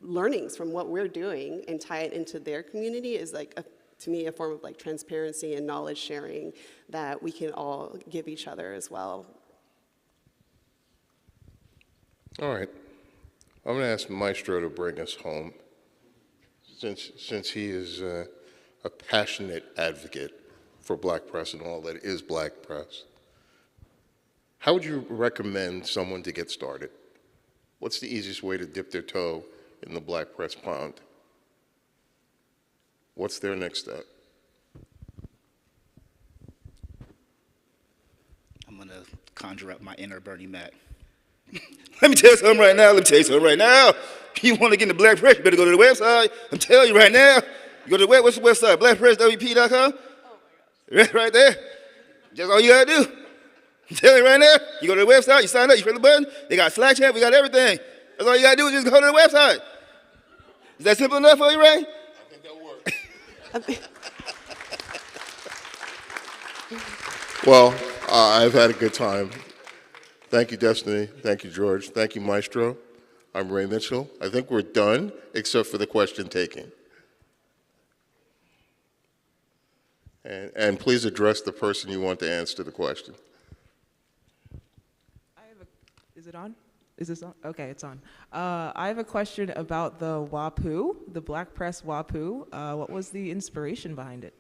Speaker 19: learnings from what we're doing and tie it into their community is like, to me, a form of like transparency and knowledge sharing that we can all give each other as well.
Speaker 6: All right. I'm going to ask Maestro to bring us home, since he is a passionate advocate for Black press and all that is Black press. How would you recommend someone to get started? What's the easiest way to dip their toe in the Black press pond? What's their next step?
Speaker 17: I'm going to conjure up my inner Bernie Mac. Let me tell you something right now. You want to get into Black press, you better go to the website. I'm telling you right now. You go to the what's the website? BlackPressWP.com? Oh my gosh. Right there. That's all you got to do. I'm telling you right now. You go to the website, you sign up, you press the button. They got Slack chat, we got everything. That's all you got to do is just go to the website. Is that simple enough for you, Ray?
Speaker 6: I think that works. Well, I've had a good time. Thank you, Destiny. Thank you, George. Thank you, Maestro. I'm Ray Mitchell. I think we're done, except for the question taking. And please address the person you want to answer the question.
Speaker 20: Is it on? Is this on? Okay, it's on. I have a question about the WAPU, the Black Press WAPU. What was the inspiration behind it?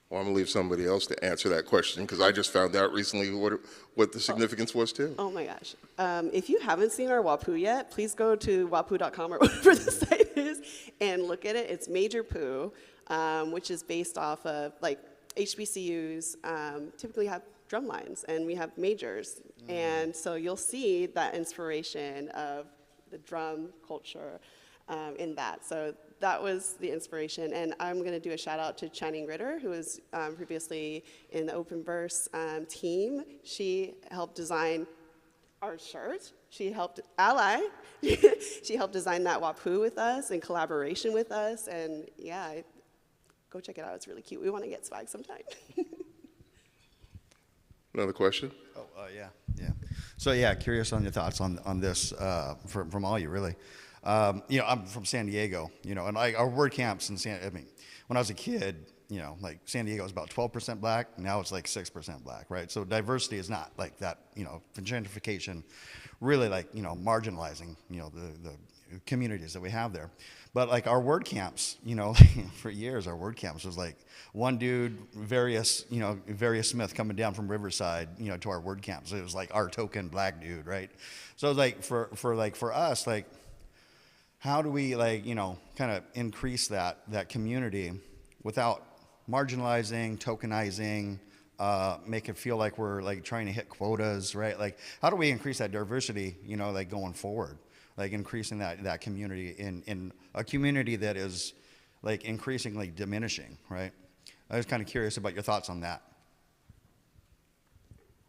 Speaker 6: Well, I'm going to leave somebody else to answer that question because I just found out recently what the significance was too.
Speaker 19: Oh my gosh. If you haven't seen our WAPU yet, please go to wapu.com or whatever the site is and look at it. It's Major Poo, which is based off of like HBCUs typically have drum lines and we have majors. And so you'll see that inspiration of the drum culture in that. So that was the inspiration. And I'm going to do a shout out to Channing Ritter, who was previously in the Open Verse team. She helped design our shirt. She helped ally. She helped design that WAPU with us in collaboration with us. And yeah, go check it out. It's really cute. We want to get swag sometime.
Speaker 6: Another question?
Speaker 21: Oh, yeah. So yeah, curious on your thoughts on this from all you really. I'm from San Diego, and our WordCamps in when I was a kid, like San Diego was about 12% Black. Now it's like 6% Black, right? So diversity is not like that, gentrification really like, marginalizing, the communities that we have there. But like our WordCamps, for years, our WordCamps was like one dude, Various Smith coming down from Riverside, to our WordCamps. It was like our token Black dude, right? So it was like for us, like, how do we kind of increase that community without marginalizing, tokenizing, make it feel like we're like trying to hit quotas, right? Like, how do we increase that diversity, like going forward? Like increasing that community in a community that is like increasingly diminishing, right? I was kind of curious about your thoughts on that.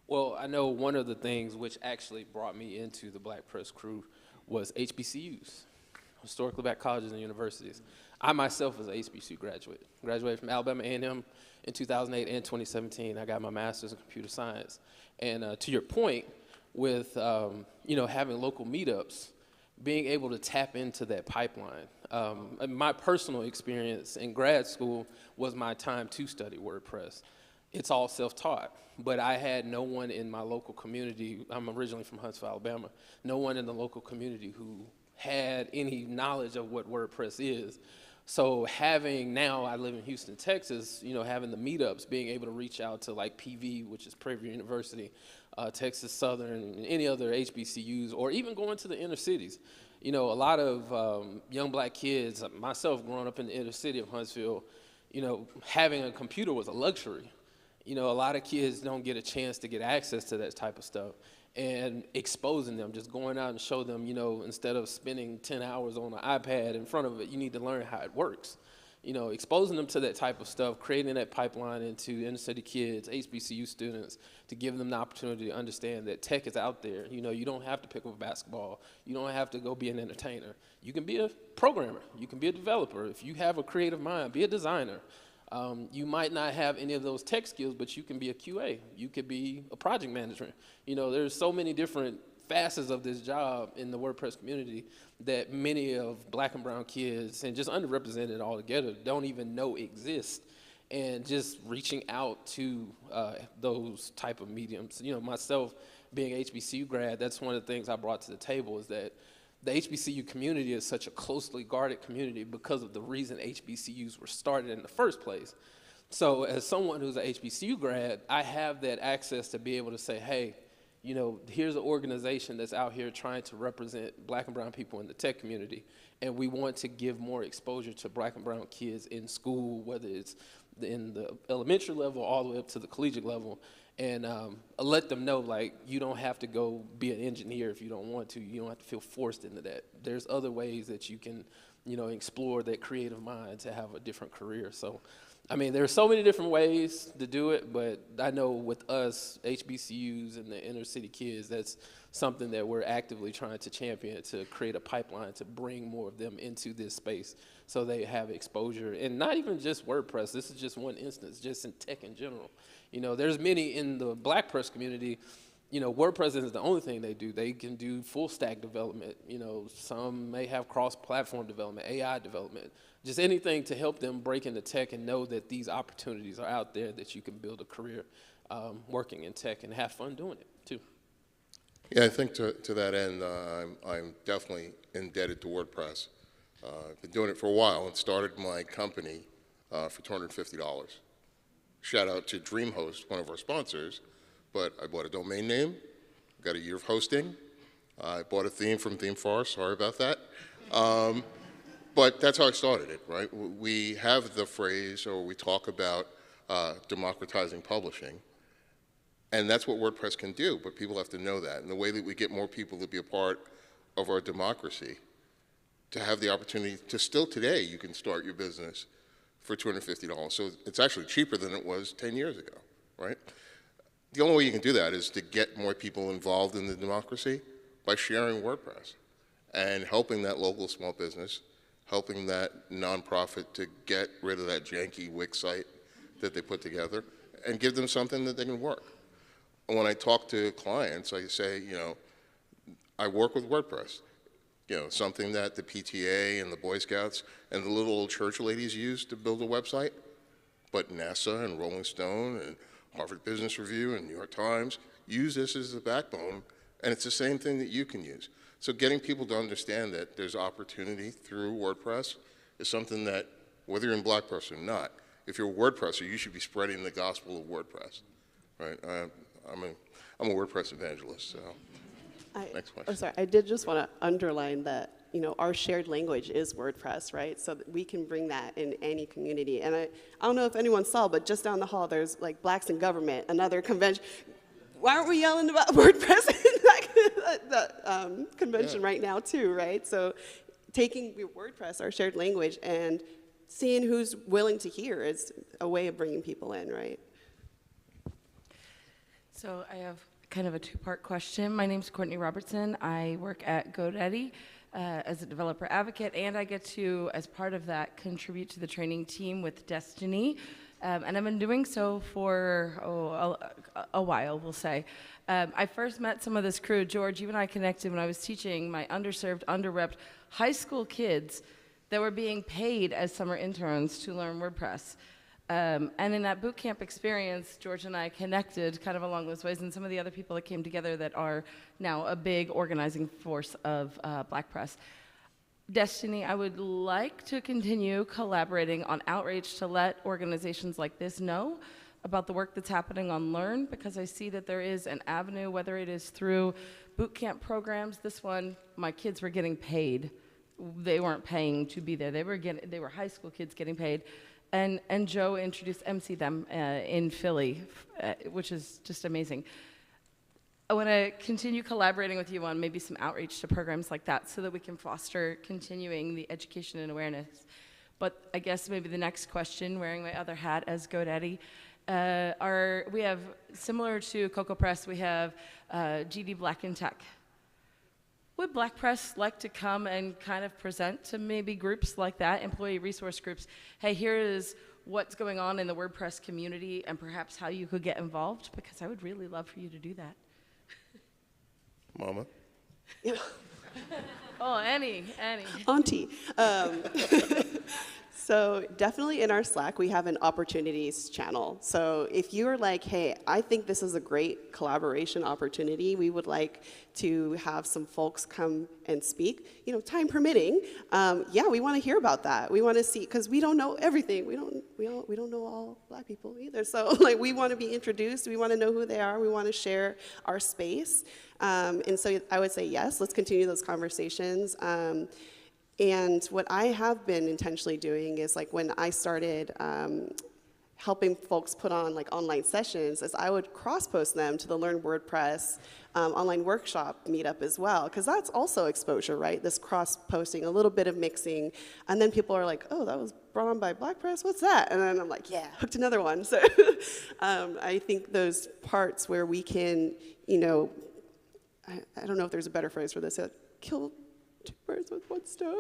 Speaker 18: Well, I know one of the things which actually brought me into the Black Press crew was HBCUs, historically Black colleges and universities. I myself was an HBCU graduated from Alabama A&M in 2008 and 2017. I got my master's in computer science. And to your point with, having local meetups, being able to tap into that pipeline. My personal experience in grad school was my time to study WordPress. It's all self-taught, but I had no one in my local community. I'm originally from Huntsville, Alabama. No one in the local community who had any knowledge of what WordPress is. So now I live in Houston, Texas, having the meetups, being able to reach out to like PV, which is Prairie View University, Texas Southern, any other HBCUs, or even going to the inner cities. A lot of young Black kids, myself growing up in the inner city of Huntsville, having a computer was a luxury. A lot of kids don't get a chance to get access to that type of stuff. And exposing them, just going out and show them, instead of spending 10 hours on an iPad in front of it, you need to learn how it works. exposing them to that type of stuff, creating that pipeline into inner city kids, HBCU students, to give them the opportunity to understand that tech is out there. You don't have to pick up a basketball. You don't have to go be an entertainer. You can be a programmer. You can be a developer. If you have a creative mind, be a designer. You might not have any of those tech skills, but you can be a QA. You could be a project manager. There's so many different facets of this job in the WordPress community that many of black and brown kids and just underrepresented altogether don't even know exist. And just reaching out to those type of mediums. Myself being an HBCU grad, that's one of the things I brought to the table, is that the HBCU community is such a closely guarded community because of the reason HBCUs were started in the first place. So as someone who's an HBCU grad, I have that access to be able to say, hey, here's an organization that's out here trying to represent black and brown people in the tech community, and we want to give more exposure to black and brown kids in school, whether it's in the elementary level all the way up to the collegiate level, and let them know, like, you don't have to go be an engineer if you don't want to. You don't have to feel forced into that. There's other ways that you can, explore that creative mind to have a different career. So, there's so many different ways to do it, but I know with us, HBCUs and the inner city kids, that's something that we're actively trying to champion, to create a pipeline to bring more of them into this space so they have exposure. And not even just WordPress, this is just one instance, just in tech in general. There's many in the black press community. WordPress isn't the only thing they do. They can do full stack development. Some may have cross-platform development, AI development, just anything to help them break into tech and know that these opportunities are out there, that you can build a career working in tech and have fun doing it too.
Speaker 6: Yeah, I think to that end, I'm definitely indebted to WordPress. I've been doing it for a while and started my company for $250. Shout out to DreamHost, one of our sponsors. But I bought a domain name, got a year of hosting. I bought a theme from ThemeForest, sorry about that. But that's how I started it, right? We have the phrase, or we talk about democratizing publishing, and that's what WordPress can do, but people have to know that. And the way that we get more people to be a part of our democracy, to have the opportunity to still today, you can start your business for $250. So it's actually cheaper than it was 10 years ago, right? The only way you can do that is to get more people involved in the democracy by sharing WordPress and helping that local small business, helping that nonprofit to get rid of that janky Wix site that they put together and give them something that they can work. And when I talk to clients, I say, I work with WordPress, something that the PTA and the Boy Scouts and the little old church ladies use to build a website, but NASA and Rolling Stone and Harvard Business Review and New York Times use this as the backbone, and it's the same thing that you can use. So getting people to understand that there's opportunity through WordPress is something that, whether you're in black press or not, if you're a WordPresser, you should be spreading the gospel of WordPress, right? I'm a WordPress evangelist, so next question.
Speaker 19: Oh, sorry, I did just want to underline that, our shared language is WordPress, right? So that we can bring that in any community. And I don't know if anyone saw, but just down the hall, there's like Blacks in Government, another convention. Why aren't we yelling about WordPress in that convention right now too, right? So taking WordPress, our shared language, and seeing who's willing to hear is a way of bringing people in, right?
Speaker 1: So I have kind of a two-part question. My name's Courtney Robertson. I work at GoDaddy as a developer advocate, and I get to, as part of that, contribute to the training team with Destiny. And I've been doing so for a while, we'll say. I first met some of this crew. George, you and I connected when I was teaching my underserved, underrepresented high school kids that were being paid as summer interns to learn WordPress. And in that boot camp experience, George and I connected kind of along those ways, and some of the other people that came together that are now a big organizing force of Black Press. Destiny, I would like to continue collaborating on outreach to let organizations like this know about the work that's happening on Learn, because I see that there is an avenue, whether it is through boot camp programs. This one, my kids were getting paid. They weren't paying to be there. They were high school kids getting paid. And Joe introduced MC them in Philly, which is just amazing. I want to continue collaborating with you on maybe some outreach to programs like that so that we can foster continuing the education and awareness. But I guess maybe the next question, wearing my other hat as GoDaddy, we have, similar to Cocoa Press, we have GD Black in Tech. Would Black Press like to come and kind of present to maybe groups like that, employee resource groups, hey, here is what's going on in the WordPress community and perhaps how you could get involved? Because I would really love for you to do that.
Speaker 6: Mama?
Speaker 1: Oh, Annie.
Speaker 19: Auntie. So definitely in our Slack, we have an opportunities channel. So if you're like, hey, I think this is a great collaboration opportunity, we would like to have some folks come and speak, time permitting. Yeah, we want to hear about that. We want to see, because we don't know everything. We don't know all Black people either. So we want to be introduced. We want to know who they are. We want to share our space. And so I would say yes. Let's continue those conversations. And what I have been intentionally doing is when I started helping folks put on online sessions, is I would cross-post them to the Learn WordPress online workshop meetup as well, because that's also exposure, right? This cross-posting, a little bit of mixing, and then people are like, oh, that was brought on by Black Press, what's that? And then I'm like, yeah, hooked another one. So I think those parts where we can, I don't know if there's a better phrase for this, kill two birds with one stone.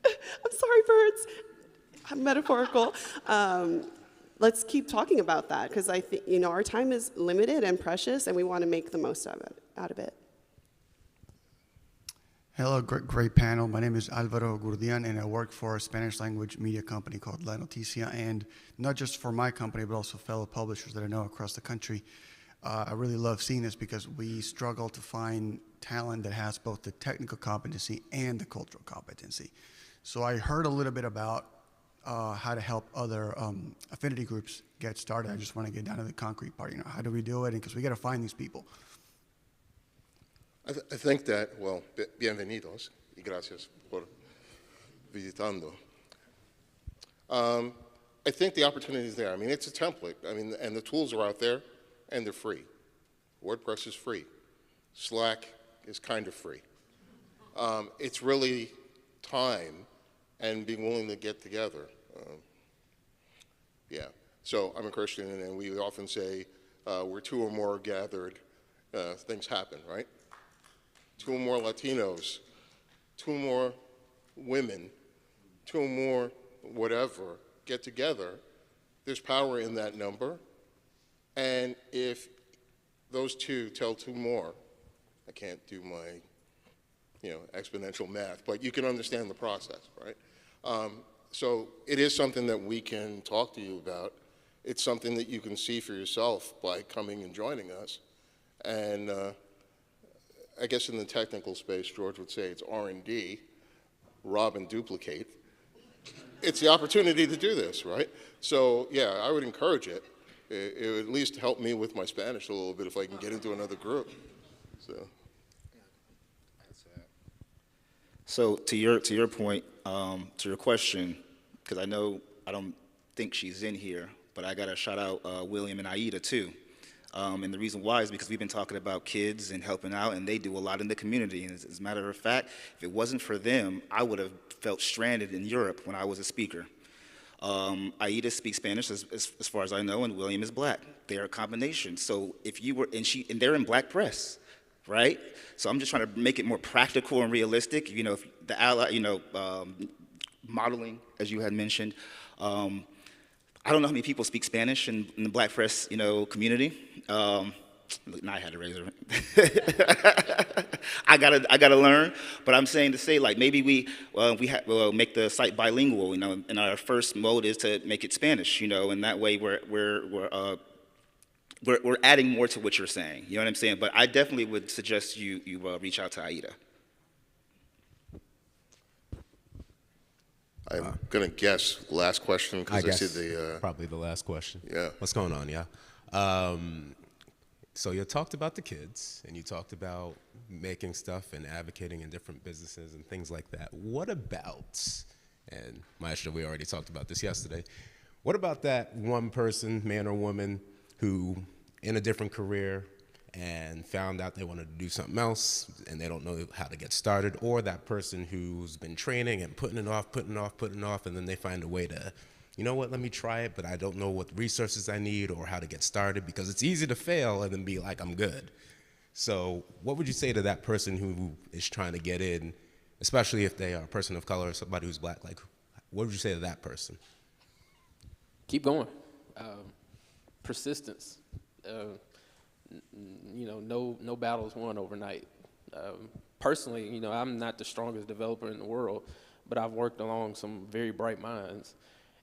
Speaker 19: I'm sorry, birds. I'm metaphorical. Let's keep talking about that, because I think our time is limited and precious, and we want to make the most of it. Out of it.
Speaker 4: Hello, great panel. My name is Alvaro Gurdian, and I work for a Spanish language media company called La Noticia, and not just for my company, but also fellow publishers that I know across the country. I really love seeing this because we struggle to find talent that has both the technical competency and the cultural competency. So I heard a little bit about how to help other affinity groups get started. I just want to get down to the concrete part. How do we do it? Because we got to find these people.
Speaker 6: I think that, well, bienvenidos y gracias por visitando. I think the opportunity is there. I mean, it's a template. I mean, and the tools are out there, and they're free. WordPress is free. Slack is kind of free. It's really time and being willing to get together. Yeah. So I'm a Christian, and we often say, where two or more are gathered, things happen, right? Two more Latinos, two more women, two more whatever get together. There's power in that number. And if those two tell two more, I can't do my exponential math, but you can understand the process, right? So it is something that we can talk to you about. It's something that you can see for yourself by coming and joining us. And I guess in the technical space, George would say it's R&D, rob and duplicate. It's the opportunity to do this, right? So yeah, I would encourage it. It would at least help me with my Spanish a little bit if I can get into another group.
Speaker 17: So to your point, to your question, because I don't think she's in here, but I got to shout out William and Aida too. And the reason why is because we've been talking about kids and helping out, and they do a lot in the community. And as a matter of fact, if it wasn't for them, I would have felt stranded in Europe when I was a speaker. Aida speaks Spanish as far as I know, and William is Black. They're a combination. So if you were, and they're in Black Press, right? So I'm just trying to make it more practical and realistic. If the ally, modeling, as you had mentioned. I don't know how many people speak Spanish in the Black Press, community. Now I had to raise her. I gotta learn. But I'm saying to say, maybe we make the site bilingual, and our first mode is to make it Spanish, and that way we're adding more to what you're saying. You know what I'm saying? But I definitely would suggest you reach out to Aida.
Speaker 6: I'm going to guess last question because I see the...
Speaker 22: probably the last question.
Speaker 6: Yeah.
Speaker 22: What's going on, yeah? So you talked about the kids, and you talked about making stuff and advocating in different businesses and things like that. What about, and Maestro, we already talked about this yesterday, what about that one person, man or woman, who in a different career and found out they wanted to do something else and they don't know how to get started, or that person who's been training and putting it off, and then they find a way to, you know what, let me try it, but I don't know what resources I need or how to get started, because it's easy to fail and then be like, I'm good. So what would you say to that person who is trying to get in, especially if they are a person of color or somebody who's black? Like, what would you say to that person?
Speaker 18: Keep going. Persistence. You know, no battles won overnight. Personally, you know, I'm not the strongest developer in the world, but I've worked along some very bright minds.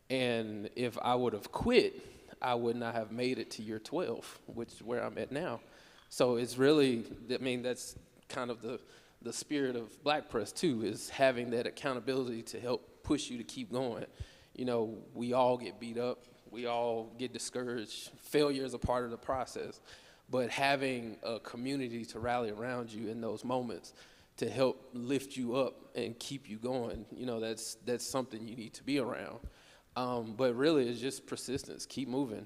Speaker 18: And if I would have quit, I would not have made it to year 12, which is where I'm at now. So it's really, I mean, that's kind of the spirit of WordPress too, is having that accountability to help push you to keep going. You know, we all get beat up. We all get discouraged. Failure is a part of the process. But having a community to rally around you in those moments to help lift you up and keep you going, you know, that's something you need to be around. But really, it's just persistence. Keep moving.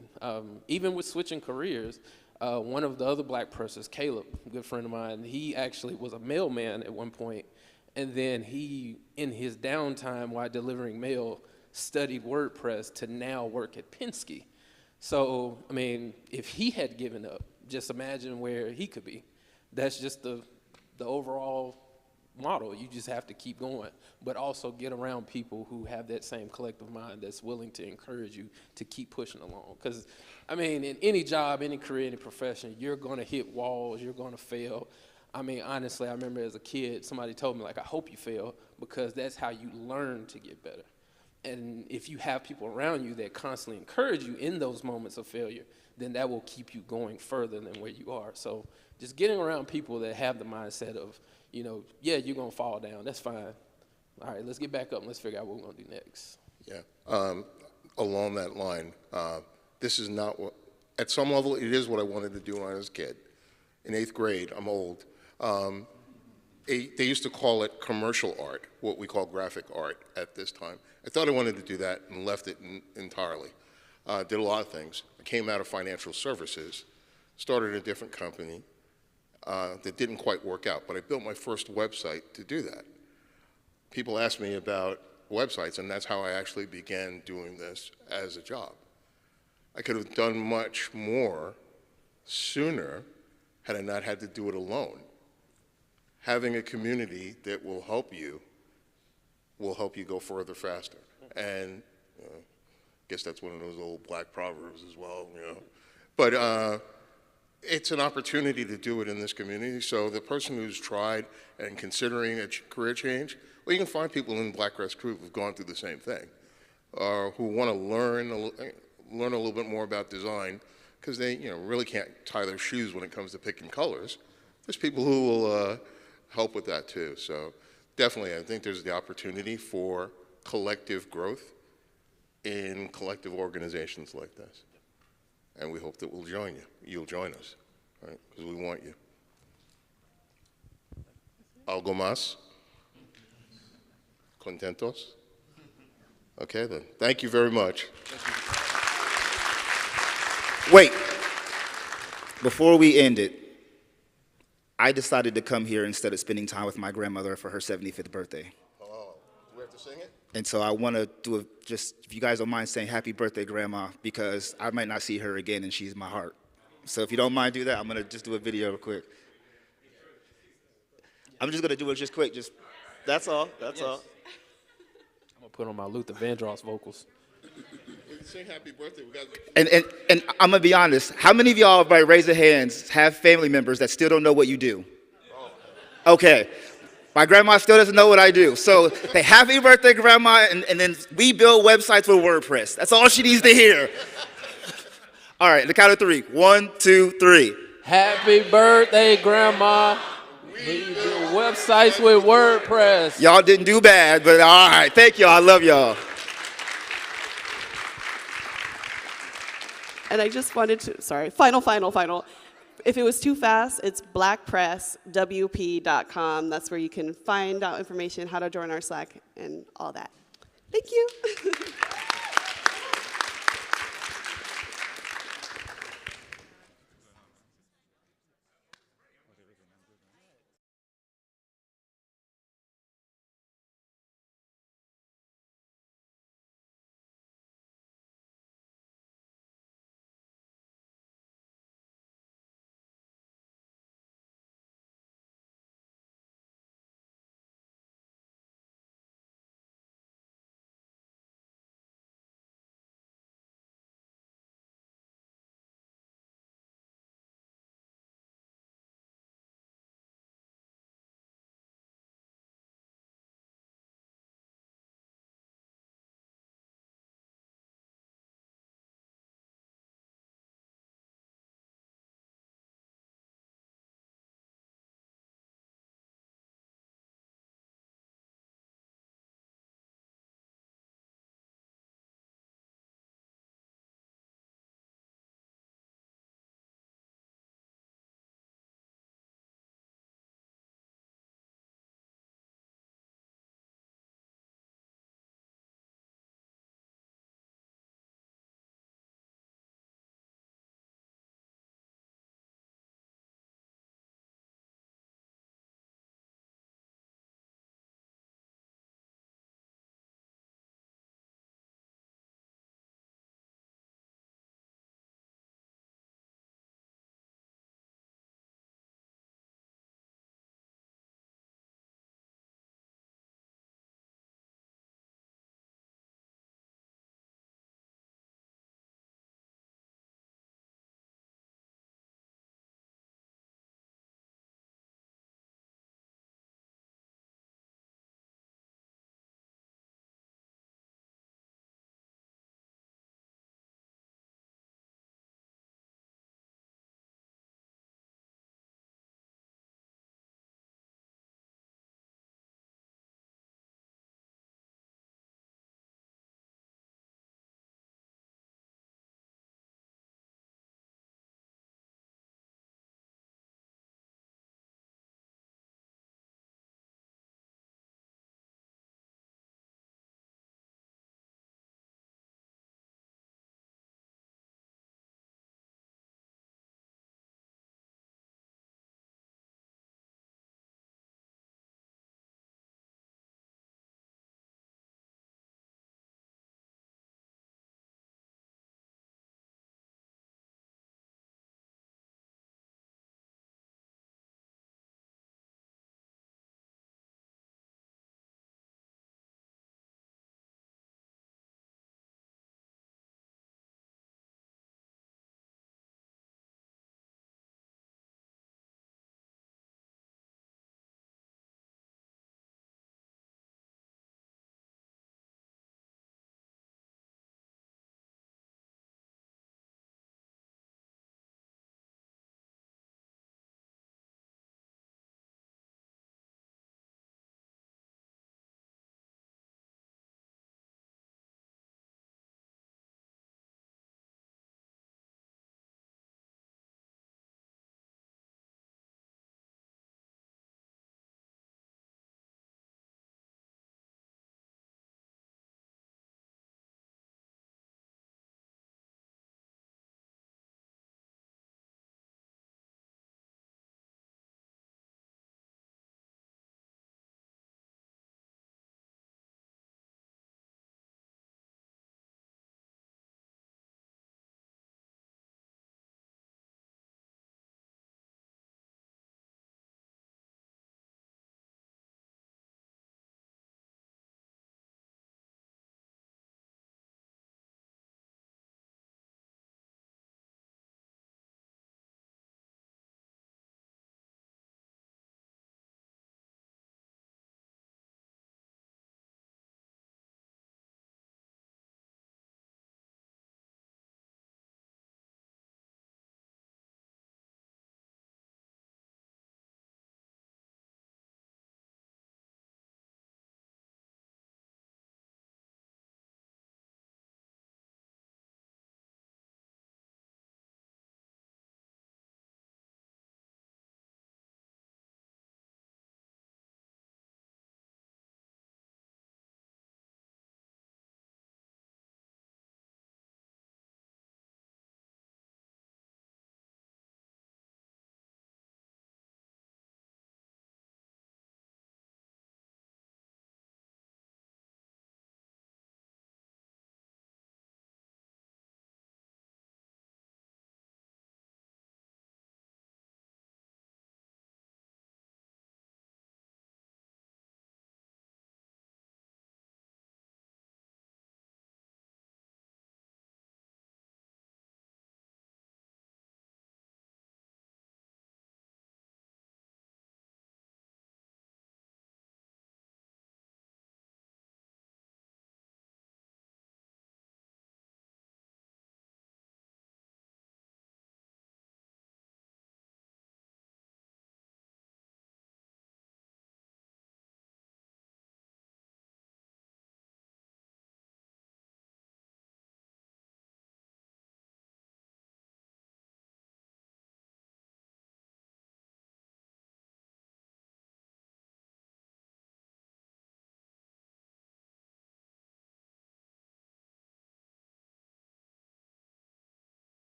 Speaker 18: Even with switching careers, one of the other black persons, Caleb, a good friend of mine, he actually was a mailman at one point, and then he, in his downtime while delivering mail, studied WordPress to now work at Penske. So, I mean, if he had given up, just imagine where he could be. That's just the overall model. You just have to keep going, but also get around people who have that same collective mind that's willing to encourage you to keep pushing along. Because, I mean, in any job, any career, any profession, you're going to hit walls, you're going to fail. I mean, honestly, I remember as a kid, somebody told me, like, I hope you fail, because that's how you learn to get better. And if you have people around you that constantly encourage you in those moments of failure, then that will keep you going further than where you are. So just getting around people that have the mindset of, you know, yeah, you're going to fall down. That's fine. All right, let's get back up and let's figure out what we're going to do next.
Speaker 6: Yeah. Along that line, this is not what, at some level, it is what I wanted to do when I was a kid. In 8th grade, I'm old. They used to call it commercial art, what we call graphic art at this time. I thought I wanted to do that and left it entirely. Did a lot of things. I came out of financial services, started a different company that didn't quite work out, but I built my first website to do that. People ask me about websites, and that's how I actually began doing this as a job. I could have done much more sooner had I not had to do it alone. Having a community that will help you go further faster. And I guess that's one of those old black proverbs as well, you know. But it's an opportunity to do it in this community. So the person who's tried and considering a career change, well, you can find people in Blackgrass Crew who've gone through the same thing, who want to learn a little bit more about design, because they, you know, really can't tie their shoes when it comes to picking colors. There's people who will help with that too. So definitely, I think there's the opportunity for collective growth in collective organizations like this. And we hope that we'll join you. You'll join us, right? Because we want you. ¿Algo más? ¿Contentos? Okay then. Thank you very much.
Speaker 17: Wait. Before we end it, I decided to come here instead of spending time with my grandmother for her 75th birthday.
Speaker 6: Oh, do we have to sing it?
Speaker 17: And so I want to do just, if you guys don't mind saying happy birthday, Grandma, because I might not see her again and she's in my heart. So if you don't mind do that, I'm going to just do a video real quick. I'm just going to do it just quick. Just that's all. That's all.
Speaker 18: I'm going to put on my Luther Vandross vocals.
Speaker 6: We can sing happy birthday. We got.
Speaker 17: And I'm going to be honest. How many of y'all, by raise of hands, have family members that still don't know what you do? Okay. My grandma still doesn't know what I do. So they happy birthday, Grandma, and then we build websites with WordPress. That's all she needs to hear. All right, the count of 3. 1, 2, 3.
Speaker 18: Happy birthday, Grandma. We build websites with WordPress.
Speaker 17: Y'all didn't do bad, but all right. Thank y'all. I love y'all.
Speaker 19: And I just wanted to, sorry, final. If it was too fast, it's blackpresswp.com. That's where you can find out information, how to join our Slack, and all that. Thank you.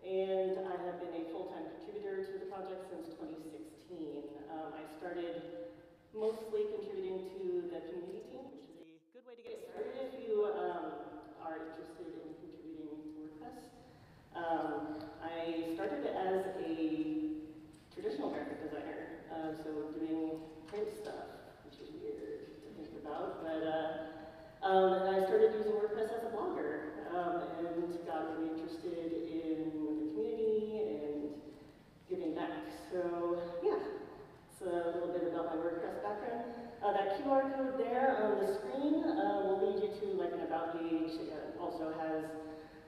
Speaker 5: and I have been a full-time contributor to the project since 2016. I started mostly contributing to the community team, which is a good way to get started if you are interested in contributing to WordPress. I started as a traditional graphic designer, so doing print stuff, which is weird to think about, but and I started using WordPress as a blogger, and got really interested in the community and giving back. So yeah, it's a little bit about my WordPress background. That QR code there on the screen will lead you to like an about page. It also has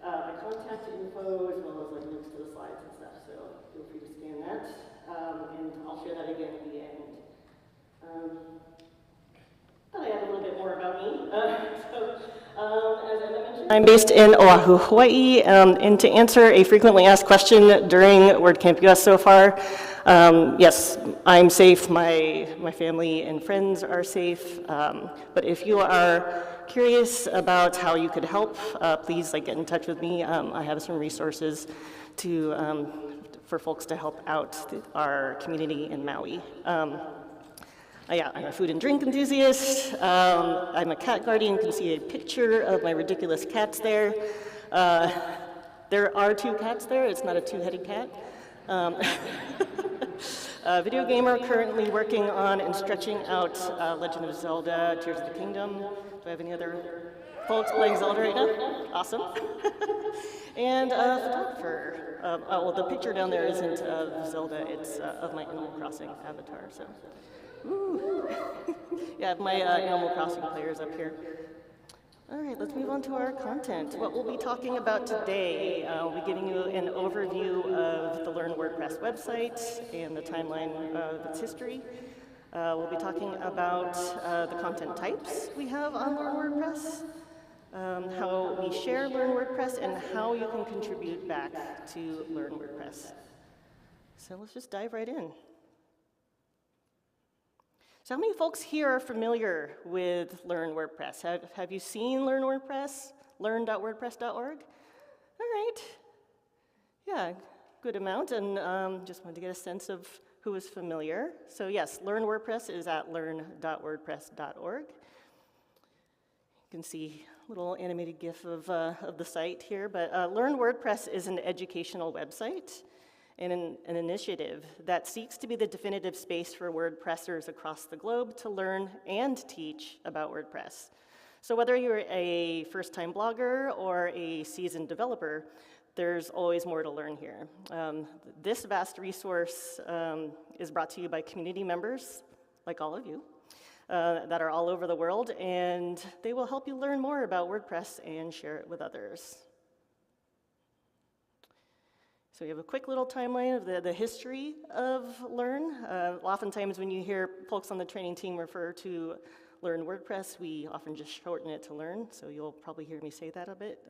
Speaker 5: my contact info as well as like links to the slides and stuff. So feel free to scan that, and I'll share that again at the end. Thought I had a little bit more about me. As Emma mentioned, I'm based in Oahu, Hawaii, and to answer a frequently asked question during WordCamp US so far, yes, I'm safe, my family and friends are safe, but if you are curious about how you could help, please get in touch with me. I have some resources for folks to help out our community in Maui. Yeah, I'm a food and drink enthusiast. I'm a cat guardian. You can see a picture of my ridiculous cats there. There are 2 cats there. It's not a 2-headed cat. Video gamer, currently working on and stretching out Legend of Zelda, Tears of the Kingdom. Do I have any other folks playing Zelda right now? Awesome. And photographer. Well, the picture down there isn't of Zelda. It's of my Animal Crossing avatar. So. Ooh. Yeah, I have my Animal Crossing players up here. All right, let's move on to our content. What we'll be talking about today, we'll be giving you an overview of the Learn WordPress website and the timeline of its history. We'll be talking about the content types we have on Learn WordPress, how we share Learn WordPress, and how you can contribute back to Learn WordPress. So let's just dive right in. So how many folks here are familiar with Learn WordPress? Have you seen Learn WordPress? Learn.wordpress.org? All right. Yeah, good amount, and just wanted to get a sense of who is familiar. So yes, Learn WordPress is at learn.wordpress.org. You can see a little animated GIF of the site here, but Learn WordPress is an educational website and an initiative that seeks to be the definitive space for WordPressers across the globe to learn and teach about WordPress. So whether you're a first-time blogger or a seasoned developer, there's always more to learn here. This vast resource is brought to you by community members, like all of you, that are all over the world, and they will help you learn more about WordPress and share it with others. So we have a quick little timeline of the history of Learn. Oftentimes when you hear folks on the training team refer to Learn WordPress, we often just shorten it to Learn, so you'll probably hear me say that a bit.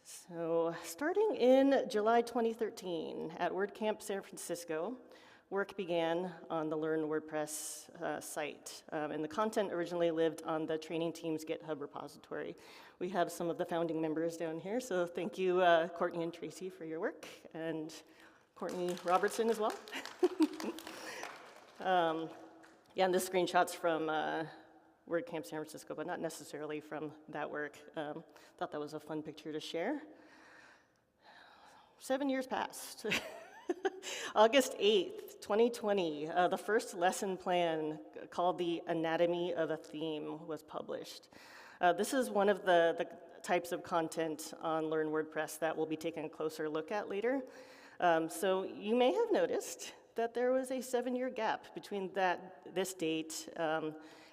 Speaker 5: So starting in July 2013 at WordCamp San Francisco, work began on the Learn WordPress site, and the content originally lived on the training team's GitHub repository. We have some of the founding members down here, so thank you, Courtney and Tracy, for your work, and Courtney Robertson as well. Yeah, and this screenshot's from WordCamp San Francisco, but not necessarily from that work. Thought that was a fun picture to share. 7 years passed. August 8th, 2020, the first lesson plan called The Anatomy of a Theme was published. This is one of the types of content on Learn WordPress that we'll be taking a closer look at later. So you may have noticed that there was a 7-year gap between this date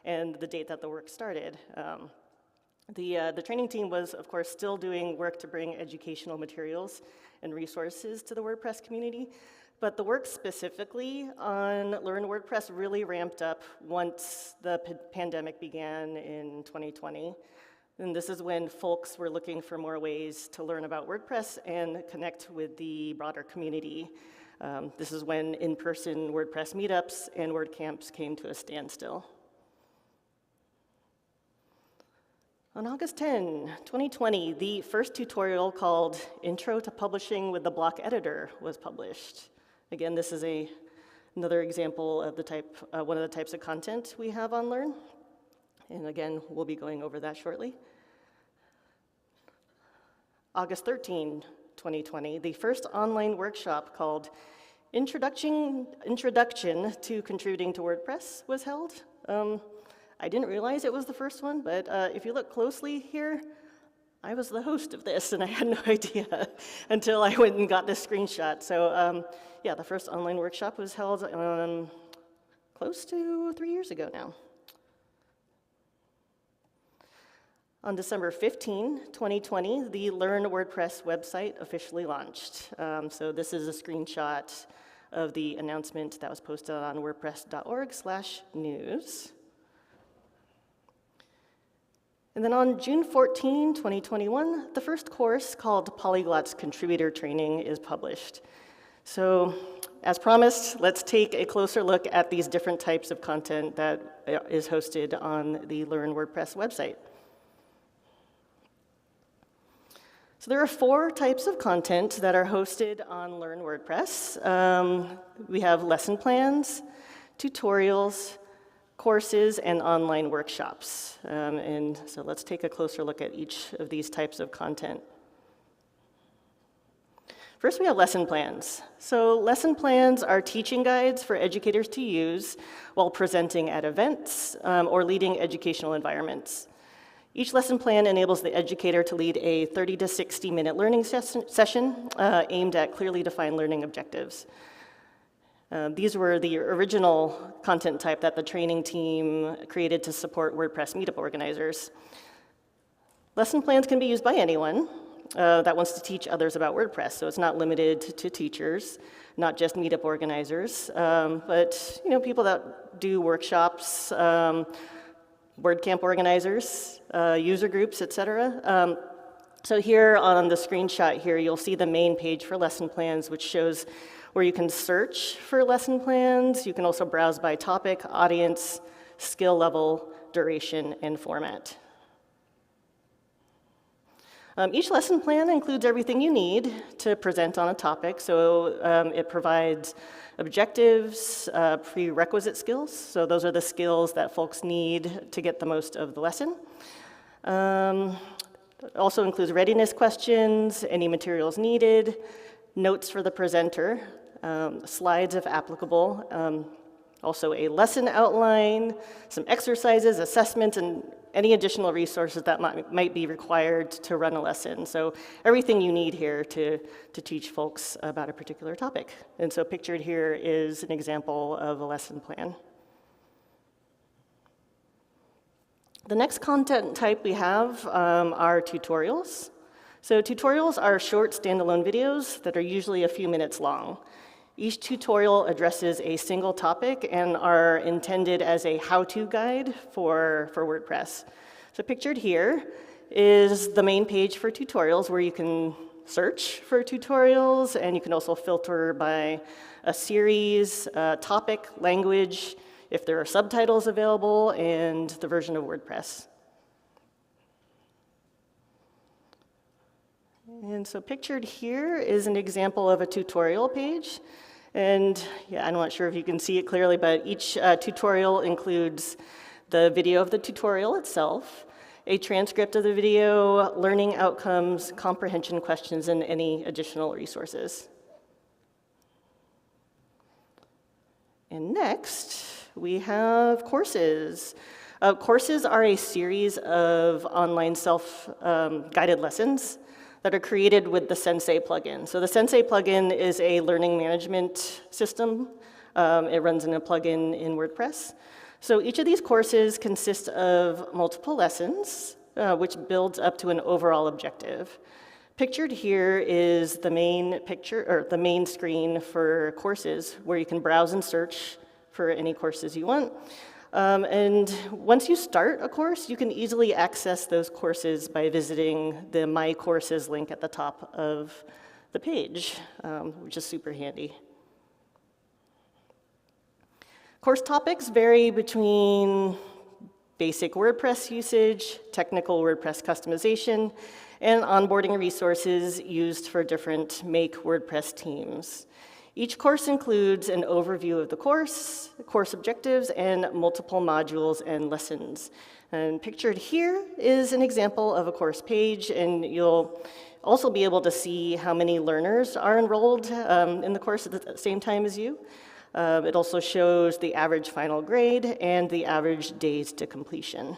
Speaker 5: and the date that the work started. The training team was, of course, still doing work to bring educational materials and resources to the WordPress community, but the work specifically on Learn WordPress really ramped up once the pandemic began in 2020. And this is when folks were looking for more ways to learn about WordPress and connect with the broader community. This is when in-person WordPress meetups and WordCamps came to a standstill. On August 10, 2020, the first tutorial called Intro to Publishing with the Block Editor was published. Again, this is another example of the type, one of the types of content we have on Learn. And again, we'll be going over that shortly. August 13, 2020, the first online workshop called Introduction to Contributing to WordPress was held. I didn't realize it was the first one, but if you look closely here, I was the host of this, and I had no idea until I went and got this screenshot. So yeah, the first online workshop was held close to 3 years ago now. On December 15, 2020, the Learn WordPress website officially launched. So this is a screenshot of the announcement that was posted on wordpress.org/news. And then on June 14, 2021, the first course called Polyglot's Contributor Training is published. So as promised, let's take a closer look at these different types of content that is hosted on the Learn WordPress website. So there are 4 types of content that are hosted on Learn WordPress. We have lesson plans, tutorials, courses, and online workshops. And so let's take a closer look at each of these types of content. First, we have lesson plans. So lesson plans are teaching guides for educators to use while presenting at events or leading educational environments. Each lesson plan enables the educator to lead a 30 to 60-minute learning session aimed at clearly defined learning objectives. These were the original content type that the training team created to support WordPress meetup organizers. Lesson plans can be used by anyone that wants to teach others about WordPress, so it's not limited to teachers, not just meetup organizers, but people that do workshops, WordCamp organizers, user groups, etc. So here on the screenshot here, you'll see the main page for lesson plans, which shows where you can search for lesson plans. You can also browse by topic, audience, skill level, duration, and format. Each lesson plan includes everything you need to present on a topic. So it provides objectives, prerequisite skills. So those are the skills that folks need to get the most of the lesson. Also includes readiness questions, any materials needed, notes for the presenter, slides if applicable, also a lesson outline, some exercises, assessments, and any additional resources that might be required to run a lesson. So everything you need here to teach folks about a particular topic. And so pictured here is an example of a lesson plan. The next content type we have are tutorials. So tutorials are short standalone videos that are usually a few minutes long. Each tutorial addresses a single topic and are intended as a how-to guide for WordPress. So pictured here is the main page for tutorials where you can search for tutorials, and you can also filter by a series, topic, language, if there are subtitles available, and the version of WordPress. And so pictured here is an example of a tutorial page. And yeah, I'm not sure if you can see it clearly, but each tutorial includes the video of the tutorial itself, a transcript of the video, learning outcomes, comprehension questions, and any additional resources. And next, we have courses. Courses are a series of online self-guided lessons that are created with the Sensei plugin. So the Sensei plugin is a learning management system. It runs in a plugin in WordPress. So each of these courses consists of multiple lessons, which builds up to an overall objective. Pictured here is the main picture, or the main screen for courses, where you can browse and search for any courses you want. And once you start a course, you can easily access those courses by visiting the My Courses link at the top of the page, which is super handy. Course topics vary between basic WordPress usage, technical WordPress customization, and onboarding resources used for different Make WordPress teams. Each course includes an overview of the course objectives, and multiple modules and lessons. And pictured here is an example of a course page, and you'll also be able to see how many learners are enrolled in the course at the same time as you. It also shows the average final grade and the average days to completion.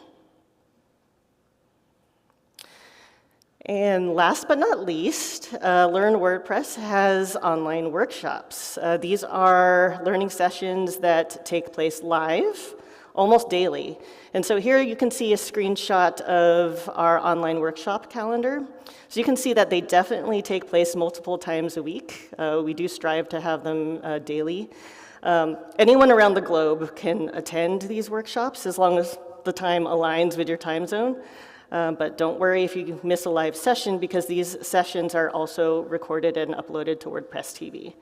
Speaker 5: And last but not least, Learn WordPress has online workshops. These are learning sessions that take place live, almost daily. And so here you can see a screenshot of our online workshop calendar. So you can see that they definitely take place multiple times a week. We do strive to have them daily. Anyone around the globe can attend these workshops as long as the time aligns with your time zone. But don't worry if you miss a live session, because these sessions are also recorded and uploaded to WordPress TV.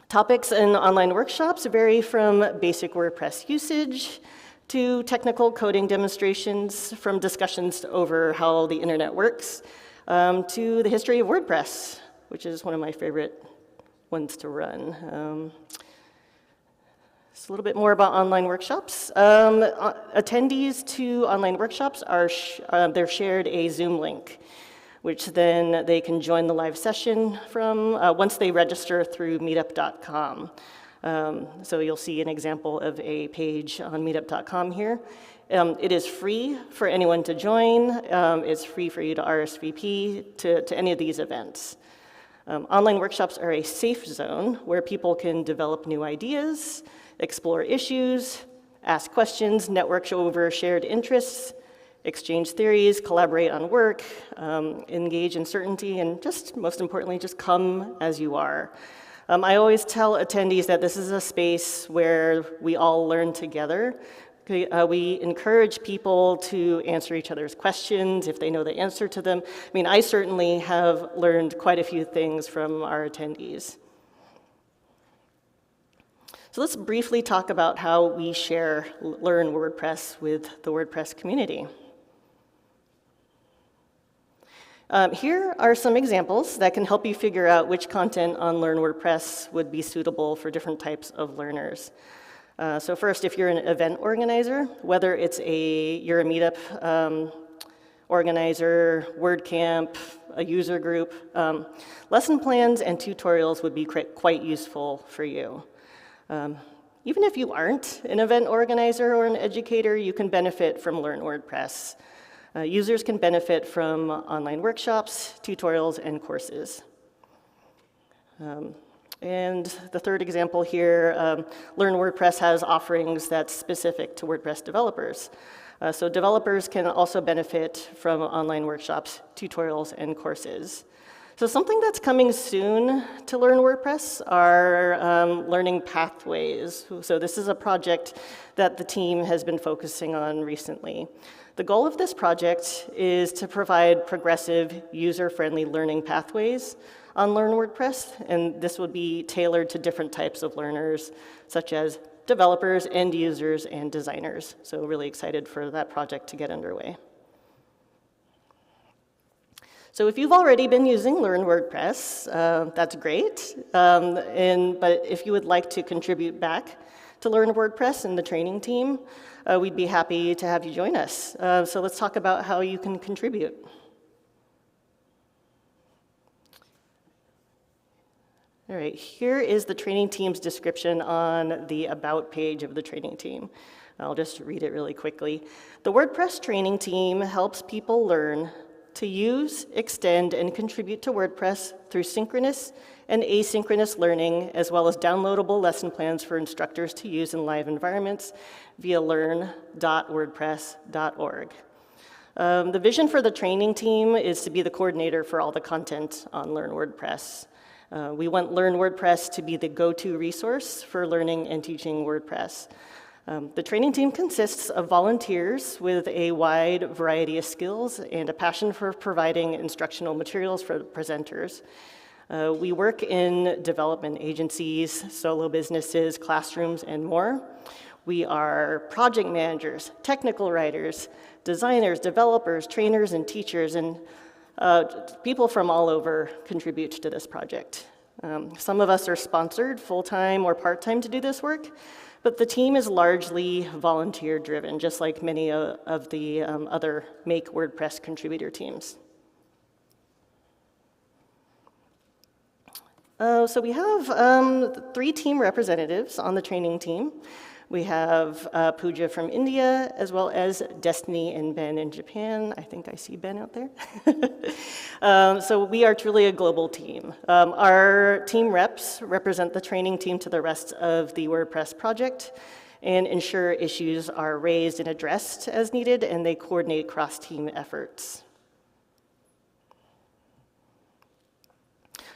Speaker 5: Topics in online workshops vary from basic WordPress usage to technical coding demonstrations, from discussions over how the internet works, to the history of WordPress, which is one of my favorite ones to run. Just a little bit more about online workshops. Attendees to online workshops they're shared a Zoom link, which then they can join the live session from once they register through meetup.com. So you'll see an example of a page on meetup.com here. It is free for anyone to join. It's free for you to RSVP to any of these events. Online workshops are a safe zone where people can develop new ideas, explore issues, ask questions, network over shared interests, exchange theories, collaborate on work, engage in certainty, and just most importantly, just come as you are. I always tell attendees that this is a space where we all learn together. We encourage people to answer each other's questions if they know the answer to them. I mean, I certainly have learned quite a few things from our attendees. So let's briefly talk about how we share Learn WordPress with the WordPress community. Here are some examples that can help you figure out which content on Learn WordPress would be suitable for different types of learners. So first, if you're an event organizer, whether you're a meetup organizer, WordCamp, a user group, lesson plans and tutorials would be quite useful for you. Even if you aren't an event organizer or an educator, you can benefit from Learn WordPress. Users can benefit from online workshops, tutorials, and courses. And the third example here, Learn WordPress has offerings that's specific to WordPress developers. So developers can also benefit from online workshops, tutorials, and courses. So something that's coming soon to Learn WordPress are learning pathways. So this is a project that the team has been focusing on recently. The goal of this project is to provide progressive, user-friendly learning pathways on Learn WordPress, and this would be tailored to different types of learners, such as developers, end users, and designers. So really excited for that project to get underway. So if you've already been using Learn WordPress, that's great. But if you would like to contribute back to Learn WordPress in the training team, we'd be happy to have you join us. So let's talk about how you can contribute. All right, here is the training team's description on the About page of the training team. I'll just read it really quickly. The WordPress training team helps people learn to use, extend, and contribute to WordPress through synchronous and asynchronous learning, as well as downloadable lesson plans for instructors to use in live environments via learn.wordpress.org. The vision for the training team is to be the coordinator for all the content on Learn WordPress. We want Learn WordPress to be the go-to resource for learning and teaching WordPress. The training team consists of volunteers with a wide variety of skills and a passion for providing instructional materials for presenters. We work in development agencies, solo businesses, classrooms, and more. We are project managers, technical writers, designers, developers, trainers, and teachers, and people from all over contribute to this project. Some of us are sponsored full-time or part-time to do this work, but the team is largely volunteer-driven, just like many of the other Make WordPress contributor teams. So we have 3 team representatives on the training team. We have Pooja from India, as well as Destiny and Ben in Japan. I think I see Ben out there. So we are truly a global team. Our team reps represent the training team to the rest of the WordPress project and ensure issues are raised and addressed as needed, and they coordinate cross-team efforts.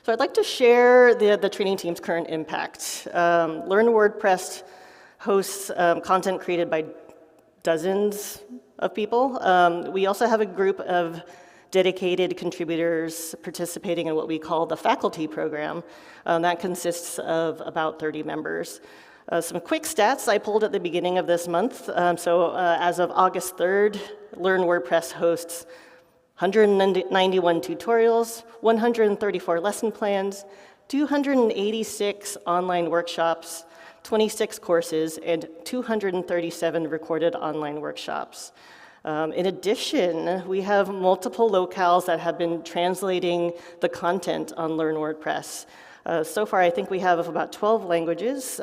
Speaker 5: So I'd like to share the training team's current impact. Learn WordPress hosts content created by dozens of people. We also have a group of dedicated contributors participating in what we call the faculty program. That consists of about 30 members. Some quick stats I pulled at the beginning of this month. As of August 3rd, Learn WordPress hosts 191 tutorials, 134 lesson plans, 286 online workshops, 26 courses, and 237 recorded online workshops. In addition, we have multiple locales that have been translating the content on Learn WordPress. So far, I think we have about 12 languages,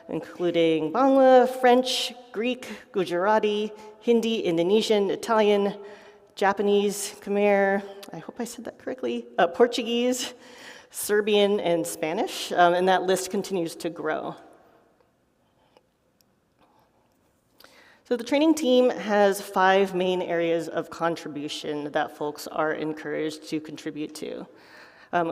Speaker 5: including Bangla, French, Greek, Gujarati, Hindi, Indonesian, Italian, Japanese, Khmer, I hope I said that correctly, Portuguese, Serbian, and Spanish, and that list continues to grow. So the training team has 5 main areas of contribution that folks are encouraged to contribute to.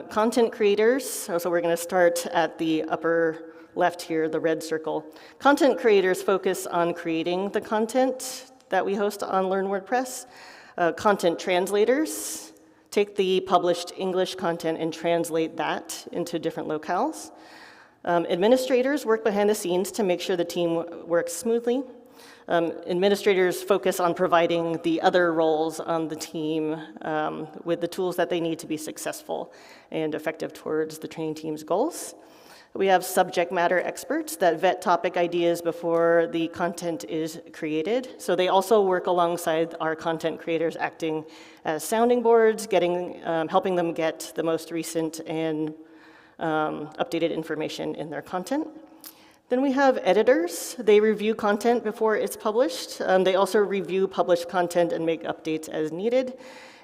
Speaker 5: Content creators, so we're going to start at the upper left here, the red circle. Content creators focus on creating the content that we host on Learn WordPress. Content translators take the published English content and translate that into different locales. Administrators work behind the scenes to make sure the team works smoothly. Administrators focus on providing the other roles on the team with the tools that they need to be successful and effective towards the training team's goals. We have subject matter experts that vet topic ideas before the content is created. So they also work alongside our content creators, acting as sounding boards, helping them get the most recent and updated information in their content. Then we have editors. They review content before it's published. They also review published content and make updates as needed.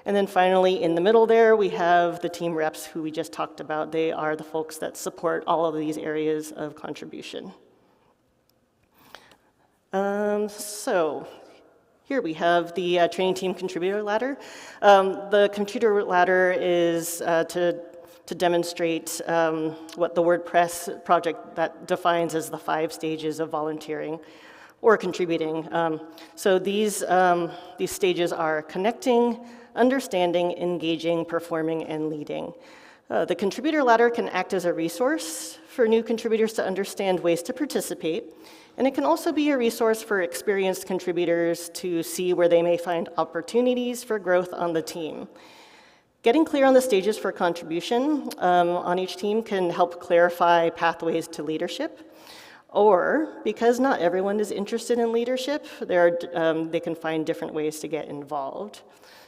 Speaker 5: And then finally, in the middle there, we have the team reps who we just talked about. They are the folks that support all of these areas of contribution. So here we have the training team contributor ladder. The contributor ladder is to demonstrate what the WordPress project that defines as the 5 stages of volunteering or contributing. So these stages are connecting, understanding, engaging, performing, and leading. The contributor ladder can act as a resource for new contributors to understand ways to participate, and it can also be a resource for experienced contributors to see where they may find opportunities for growth on the team. Getting clear on the stages for contribution on each team can help clarify pathways to leadership, or because not everyone is interested in leadership, they can find different ways to get involved.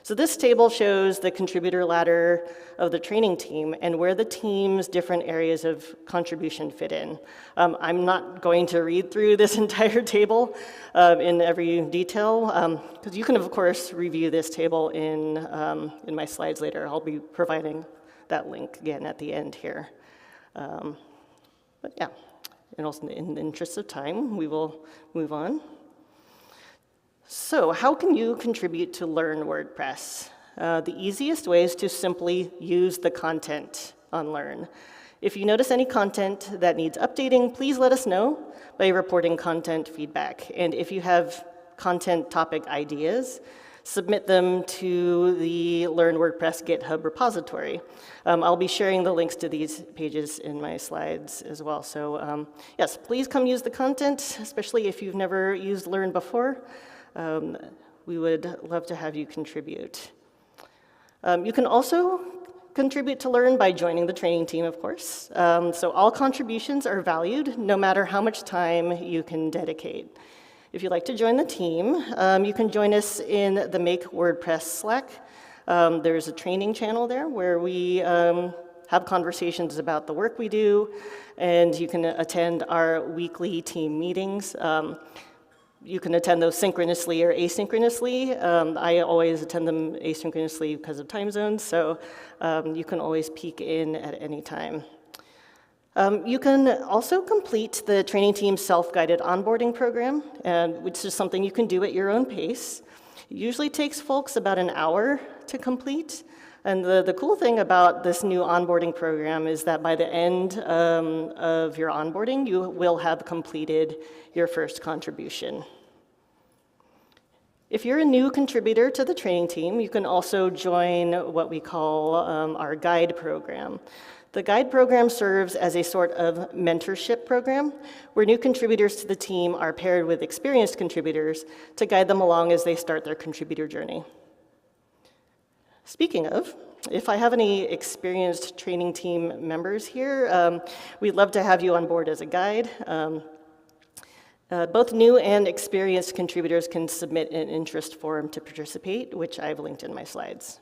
Speaker 5: So this table shows the contributor ladder of the training team and where the team's different areas of contribution fit in. I'm not going to read through this entire table in every detail, because you can, of course, review this table in my slides later. I'll be providing that link again at the end here. But yeah, and also in the interest of time, we will move on. So how can you contribute to Learn WordPress? The easiest way is to simply use the content on Learn. If you notice any content that needs updating, please let us know by reporting content feedback. And if you have content topic ideas, submit them to the Learn WordPress GitHub repository. I'll be sharing the links to these pages in my slides as well. So yes, please come use the content, especially if you've never used Learn before. We would love to have you contribute. You can also contribute to Learn by joining the training team, of course. So all contributions are valued, no matter how much time you can dedicate. If you'd like to join the team, you can join us in the Make WordPress Slack. There's a training channel there where we have conversations about the work we do, and you can attend our weekly team meetings. You can attend those synchronously or asynchronously. I always attend them asynchronously because of time zones, so you can always peek in at any time. You can also complete the training team's self-guided onboarding program, which is something you can do at your own pace. It usually takes folks about an hour to complete. And the cool thing about this new onboarding program is that by the end of your onboarding, you will have completed your first contribution. If you're a new contributor to the training team, you can also join what we call our guide program. The guide program serves as a sort of mentorship program where new contributors to the team are paired with experienced contributors to guide them along as they start their contributor journey. Speaking of, if I have any experienced training team members here, we'd love to have you on board as a guide. Both new and experienced contributors can submit an interest form to participate, which I've linked in my slides.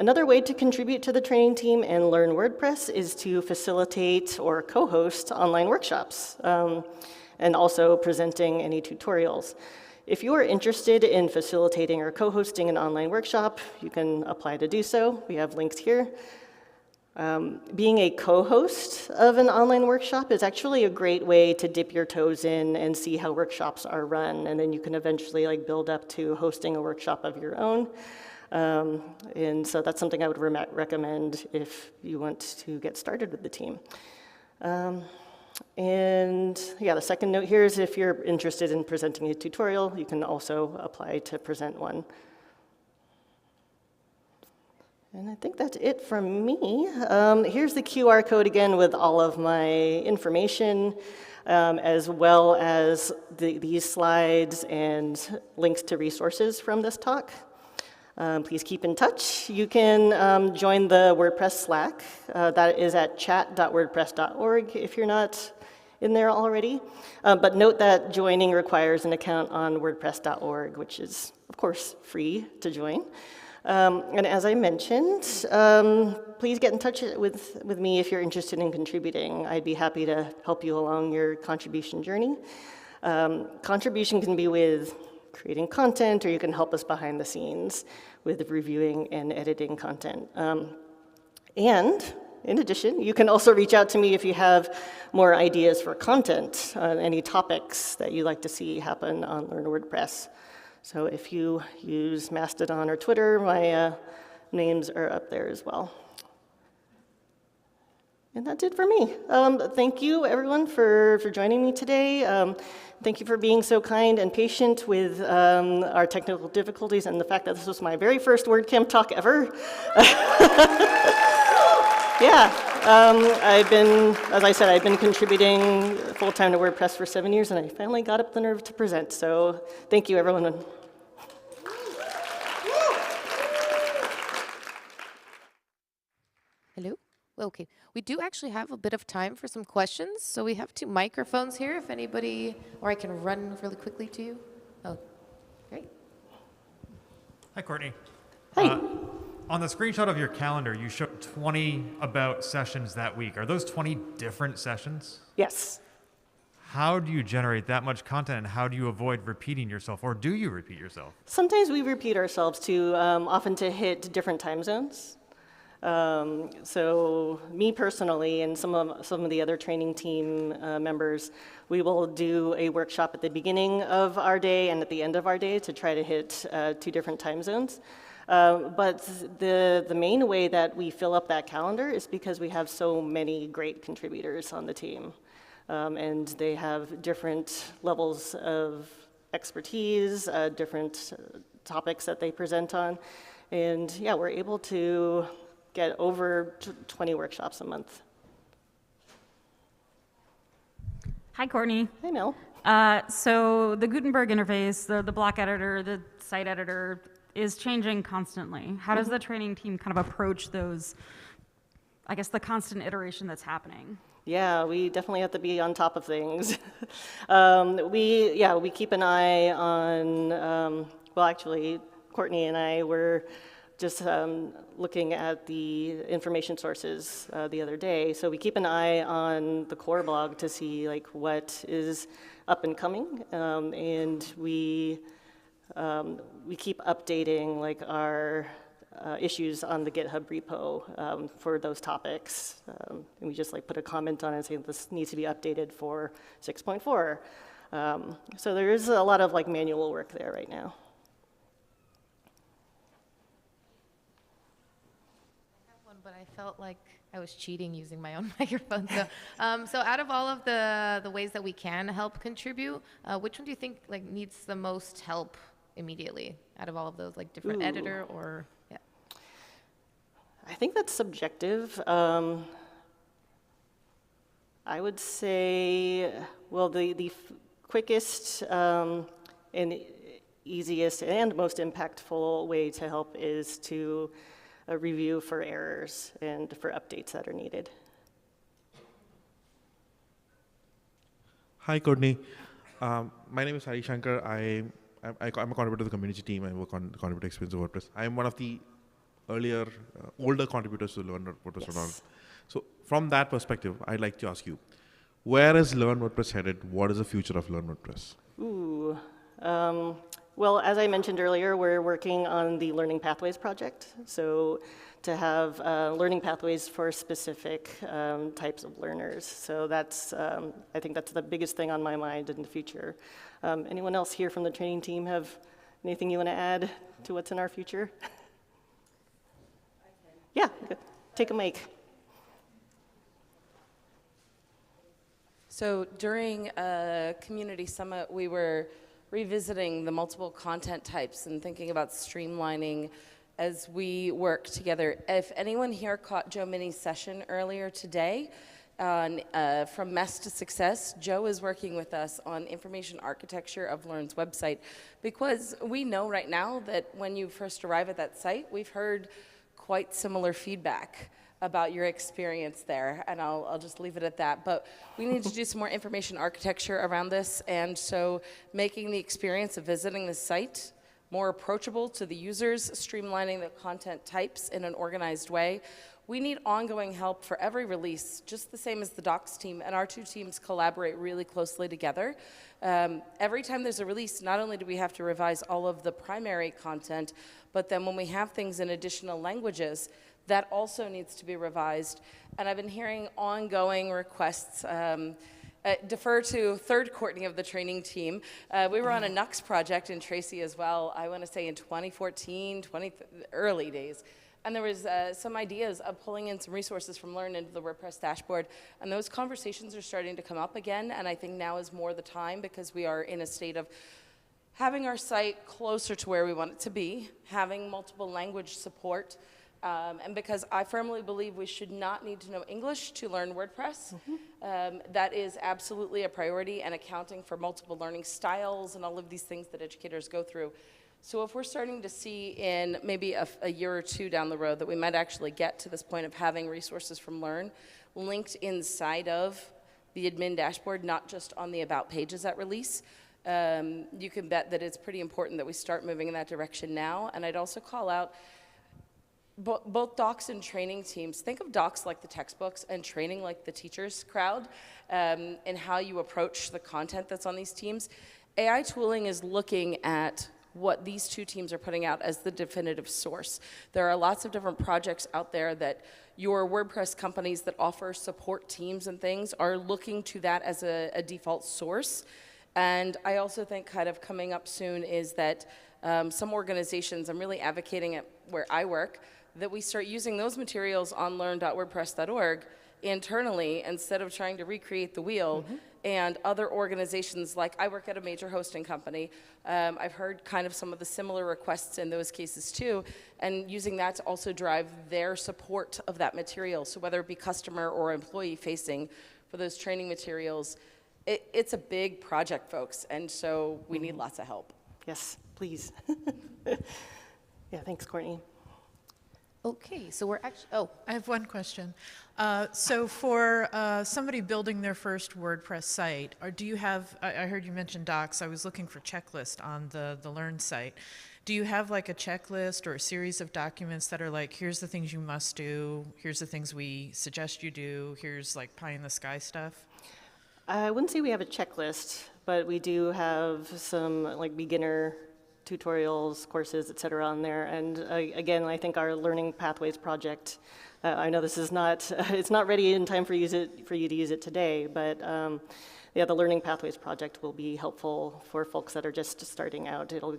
Speaker 5: Another way to contribute to the training team and learn WordPress is to facilitate or co-host online workshops, and also presenting any tutorials. If you are interested in facilitating or co-hosting an online workshop, you can apply to do so. We have links here. Being a co-host of an online workshop is actually a great way to dip your toes in and see how workshops are run, and then you can eventually build up to hosting a workshop of your own. And so that's something I would recommend if you want to get started with the team. And yeah, the second note here is if you're interested in presenting a tutorial, you can also apply to present one. And I think that's it from me. Here's the QR code again with all of my information, as well as these slides and links to resources from this talk. Please keep in touch. You can join the WordPress Slack. That is at chat.wordpress.org if you're not in there already. But note that joining requires an account on wordpress.org, which is, of course, free to join. And as I mentioned, please get in touch with me if you're interested in contributing. I'd be happy to help you along your contribution journey. Contribution can be with creating content, or you can help us behind the scenes with reviewing and editing content. And in addition, you can also reach out to me if you have more ideas for content, any topics that you'd like to see happen on Learn WordPress. So if you use Mastodon or Twitter, my names are up there as well. And that's it for me. Thank you, everyone, for joining me today. Thank you for being so kind and patient with our technical difficulties and the fact that this was my very first WordCamp talk ever. Yeah, as I said, I've been contributing full-time to WordPress for 7 years, and I finally got up the nerve to present. So thank you, everyone.
Speaker 16: Hello? Okay, we do actually have a bit of time for some questions. So we have 2 microphones here if anybody, or I can run really quickly to you. Oh, great.
Speaker 9: Hi, Courtney.
Speaker 5: Hi.
Speaker 9: On the screenshot of your calendar, you showed 20 about sessions that week. Are those 20 different sessions?
Speaker 5: Yes.
Speaker 9: How do you generate that much content, and how do you avoid repeating yourself, or do you repeat yourself?
Speaker 5: Sometimes we repeat ourselves too, often to hit different time zones. So me personally and some of the other training team members, we will do a workshop at the beginning of our day and at the end of our day to try to hit 2 different time zones. But the main way that we fill up that calendar is because we have so many great contributors on the team. And they have different levels of expertise, different topics that they present on. And yeah, we're able to get over 20 workshops a month.
Speaker 2: Hi, Courtney.
Speaker 5: Hey, Mel.
Speaker 2: So the Gutenberg interface, the block editor, the site editor is changing constantly. How does the training team kind of approach those, I guess, the constant iteration that's happening?
Speaker 5: Yeah, we definitely have to be on top of things. We keep an eye on, well, actually, Courtney and I were just looking at the information sources the other day. So we keep an eye on the core blog to see like what is up and coming, and we keep updating like our issues on the GitHub repo for those topics. And we just like put a comment on it saying this needs to be updated for 6.4. So there is a lot of like manual work there right now.
Speaker 16: But I felt like I was cheating using my own microphone. So out of all of the ways that we can help contribute, which one do you think like needs the most help immediately out of all of those, like different editor or, yeah?
Speaker 5: I think that's subjective. I would say, well, the quickest and easiest and most impactful way to help is to review for errors and for updates that are needed.
Speaker 8: Hi, Courtney. My name is Hari Shankar. I'm a contributor to the community team. I work on the contributor experience of WordPress. I'm one of the older contributors to Learn WordPress. Yes. So from that perspective, I'd like to ask you, where is Learn WordPress headed? What is the future of Learn WordPress?
Speaker 5: Ooh. Well, as I mentioned earlier, we're working on the Learning Pathways project. So to have learning pathways for specific types of learners. So that's, I think that's the biggest thing on my mind in the future. Anyone else here from the training team have anything you want to add to what's in our future? Yeah, good. Take a mic.
Speaker 1: So during a community summit, we were revisiting the multiple content types and thinking about streamlining as we work together. If anyone here caught Joe Minnie's session earlier today on From Mess to Success, Joe is working with us on information architecture of Learn's website, because we know right now that when you first arrive at that site, we've heard quite similar feedback about your experience there, and I'll just leave it at that. But we need to do some more information architecture around this, and so making the experience of visiting the site more approachable to the users, streamlining the content types in an organized way. We need ongoing help for every release, just the same as the docs team, and our two teams collaborate really closely together. Every time there's a release, not only do we have to revise all of the primary content, but then when we have things in additional languages, that also needs to be revised. And I've been hearing ongoing requests. Defer to third Courtney of the training team. We were on a Nux project in Tracy as well, I want to say in 2014, early days. And there was some ideas of pulling in some resources from Learn into the WordPress dashboard. And those conversations are starting to come up again. And I think now is more the time, because we are in a state of having our site closer to where we want it to be, having multiple language support, and because I firmly believe we should not need to know English to learn WordPress. That is absolutely a priority, and accounting for multiple learning styles and all of these things that educators go through. So if we're starting to see in maybe a year or two down the road that we might actually get to this point of having resources from Learn linked inside of the admin dashboard, not just on the about pages at release, you can bet that it's pretty important that we start moving in that direction now. And I'd also call out both docs and training teams. Think of docs like the textbooks and training like the teachers crowd, and how you approach the content that's on these teams. AI tooling is looking at what these two teams are putting out as the definitive source. There are lots of different projects out there that your WordPress companies that offer support teams and things are looking to that as a default source. And I also think kind of coming up soon is that some organizations, I'm really advocating at where I work, that we start using those materials on learn.wordpress.org internally instead of trying to recreate the wheel. And other organizations, like I work at a major hosting company, I've heard kind of some of the similar requests in those cases too, and using that to also drive their support of that material. So whether it be customer or employee facing for those training materials, it's a big project, folks, and so we need lots of help.
Speaker 5: Yes, please. Yeah, thanks, Courtney.
Speaker 16: Okay, so we're actually, oh.
Speaker 3: I have one question. So for somebody building their first WordPress site, or do you have, I heard you mention docs, I was looking for checklist on the Learn site. Do you have like a checklist or a series of documents that are like, here's the things you must do, here's the things we suggest you do, here's like pie in the sky stuff?
Speaker 5: I wouldn't say we have a checklist, but we do have some like beginner tutorials, courses, et cetera, on there. And again, I think our Learning Pathways project, I know this is not, it's not ready in time for you to use it today, but yeah, the Learning Pathways project will be helpful for folks that are just starting out. It'll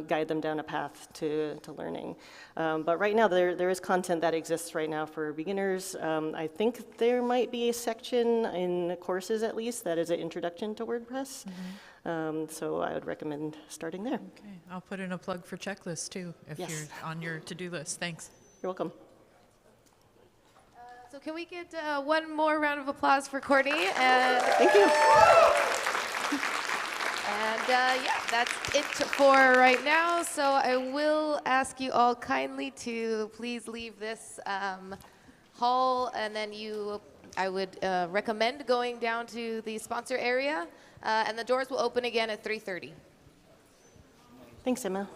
Speaker 5: guide them down a path to learning. But right now, there is content that exists right now for beginners. I think there might be a section in courses, at least, that is an introduction to WordPress. So I would recommend starting there.
Speaker 3: Okay, I'll put in a plug for checklists too, if
Speaker 5: Yes.
Speaker 3: you're on your to-do list. Thanks.
Speaker 5: You're welcome.
Speaker 16: So can we get one more round of applause for Courtney? And
Speaker 5: thank you.
Speaker 16: And yeah, that's it for right now. So I will ask you all kindly to please leave this hall, and then I would recommend going down to the sponsor area, and the doors will open again at 3:30.
Speaker 5: Thanks, Emma.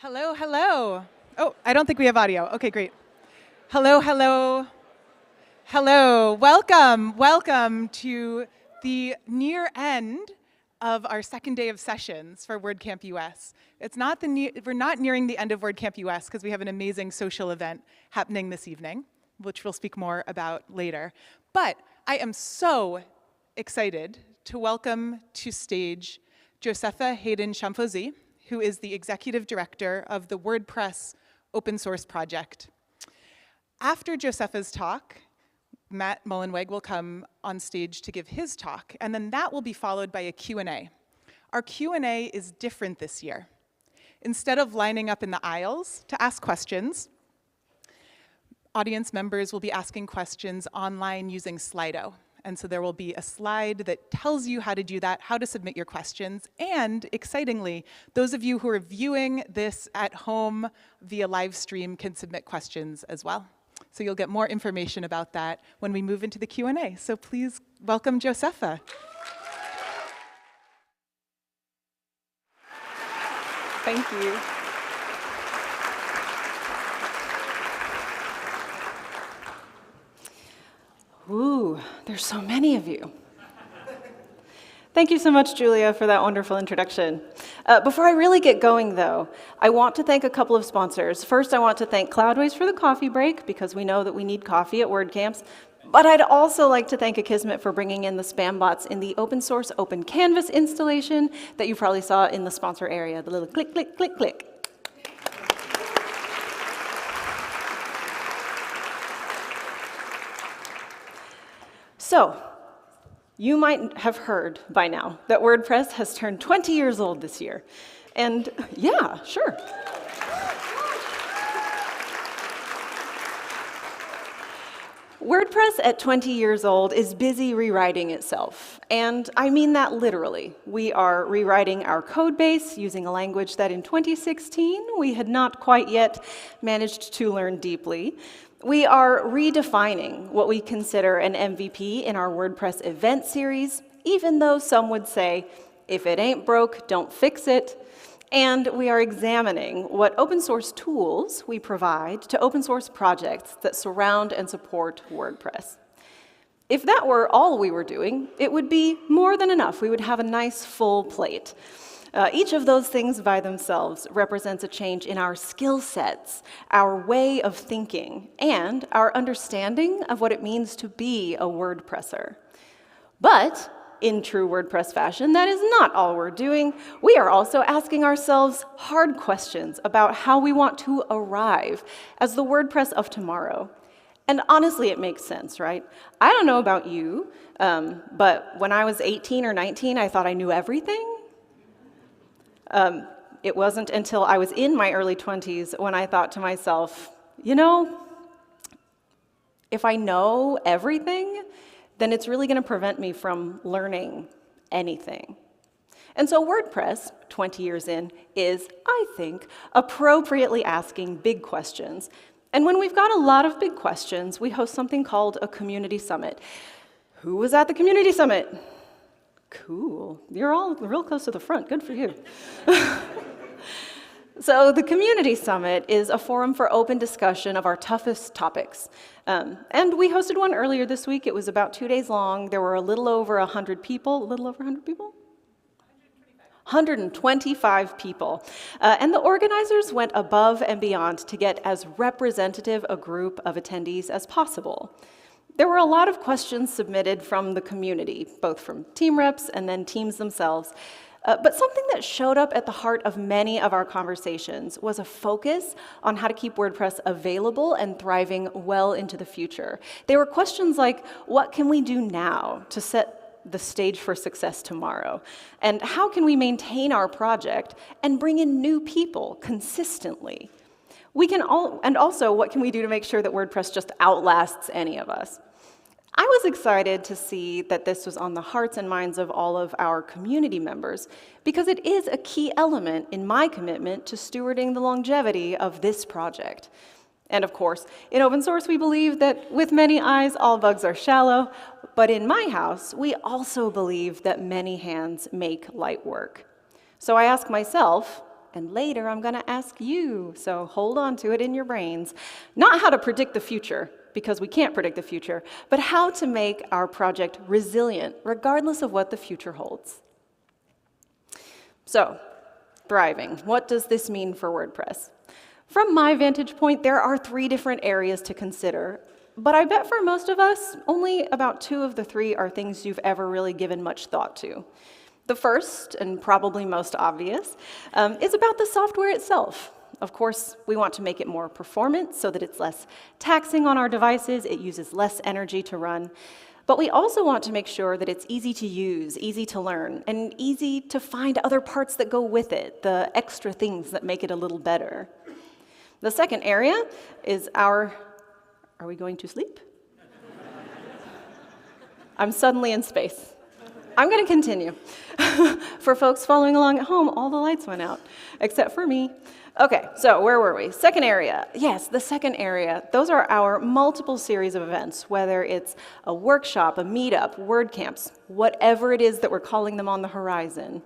Speaker 11: Hello, hello. Oh, I don't think we have audio. Okay, great. Hello, hello. Hello, welcome to the near end of our second day of sessions for WordCamp US. We're not nearing the end of WordCamp US because we have an amazing social event happening this evening, which we'll speak more about later. But I am so excited to welcome to stage Josepha Hayden Chamfozy, who is the Executive Director of the WordPress Open Source Project. After Josepha's talk, Matt Mullenweg will come on stage to give his talk, and then that will be followed by a Q&A. Our Q&A is different this year. Instead of lining up in the aisles to ask questions, audience members will be asking questions online using Slido. And so there will be a slide that tells you how to do that, how to submit your questions, and excitingly, those of you who are viewing this at home via live stream can submit questions as well. So you'll get more information about that when we move into the Q&A. So please welcome Josepha.
Speaker 13: Thank you. Ooh, there's so many of you. Thank you so much, Julia, for that wonderful introduction. Before I really get going, though, I want to thank a couple of sponsors. First, I want to thank Cloudways for the coffee break, because we know that we need coffee at WordCamps. But I'd also like to thank Akismet for bringing in the spam bots in the open source Open Canvas installation that you probably saw in the sponsor area, the little click, click, click, click. So, you might have heard by now that WordPress has turned 20 years old this year. And yeah, sure. WordPress at 20 years old is busy rewriting itself. And I mean that literally. We are rewriting our code base using a language that in 2016 we had not quite yet managed to learn deeply. We are redefining what we consider an MVP in our WordPress event series, even though some would say, if it ain't broke, don't fix it. And we are examining what open source tools we provide to open source projects that surround and support WordPress. If that were all we were doing, it would be more than enough. We would have a nice full plate. Each of those things by themselves represents a change in our skill sets, our way of thinking, and our understanding of what it means to be a WordPresser. But in true WordPress fashion, that is not all we're doing. We are also asking ourselves hard questions about how we want to arrive as the WordPress of tomorrow. And honestly, it makes sense, right? I don't know about you, but when I was 18 or 19, I thought I knew everything. It wasn't until I was in my early 20s when I thought to myself, you know, if I know everything, then it's really going to prevent me from learning anything. And so WordPress, 20 years in, is, I think, appropriately asking big questions. And when we've got a lot of big questions, we host something called a community summit. Who was at the community summit? Cool. You're all real close to the front. Good for you. So the Community Summit is a forum for open discussion of our toughest topics. And we hosted one earlier this week. It was about 2 days long. There were a little over 100 people. A little over 100 people? 125 people. And the organizers went above and beyond to get as representative a group of attendees as possible. There were a lot of questions submitted from the community, both from team reps and then teams themselves. But something that showed up at the heart of many of our conversations was a focus on how to keep WordPress available and thriving well into the future. They were questions like, what can we do now to set the stage for success tomorrow? And how can we maintain our project and bring in new people consistently? And also, what can we do to make sure that WordPress just outlasts any of us? I was excited to see that this was on the hearts and minds of all of our community members, because it is a key element in my commitment to stewarding the longevity of this project. And of course, in open source, we believe that with many eyes, all bugs are shallow, but in my house, we also believe that many hands make light work. So I ask myself, And later, I'm going to ask you, so hold on to it in your brains, not how to predict the future, because we can't predict the future, but how to make our project resilient, regardless of what the future holds. So, thriving. What does this mean for WordPress? From my vantage point, there are 3 different areas to consider, but I bet for most of us, only about 2 of the 3 are things you've ever really given much thought to. The first, and probably most obvious, is about the software itself. Of course, we want to make it more performant so that it's less taxing on our devices, it uses less energy to run. But we also want to make sure that it's easy to use, easy to learn, and easy to find other parts that go with it, the extra things that make it a little better. The second area is are we going to sleep? I'm suddenly in space. I'm going to continue. For folks following along at home, all the lights went out, except for me. Okay, so where were we? Second area. Yes, the second area. Those are our multiple series of events, whether it's a workshop, a meetup, WordCamps, whatever it is that we're calling them on the horizon.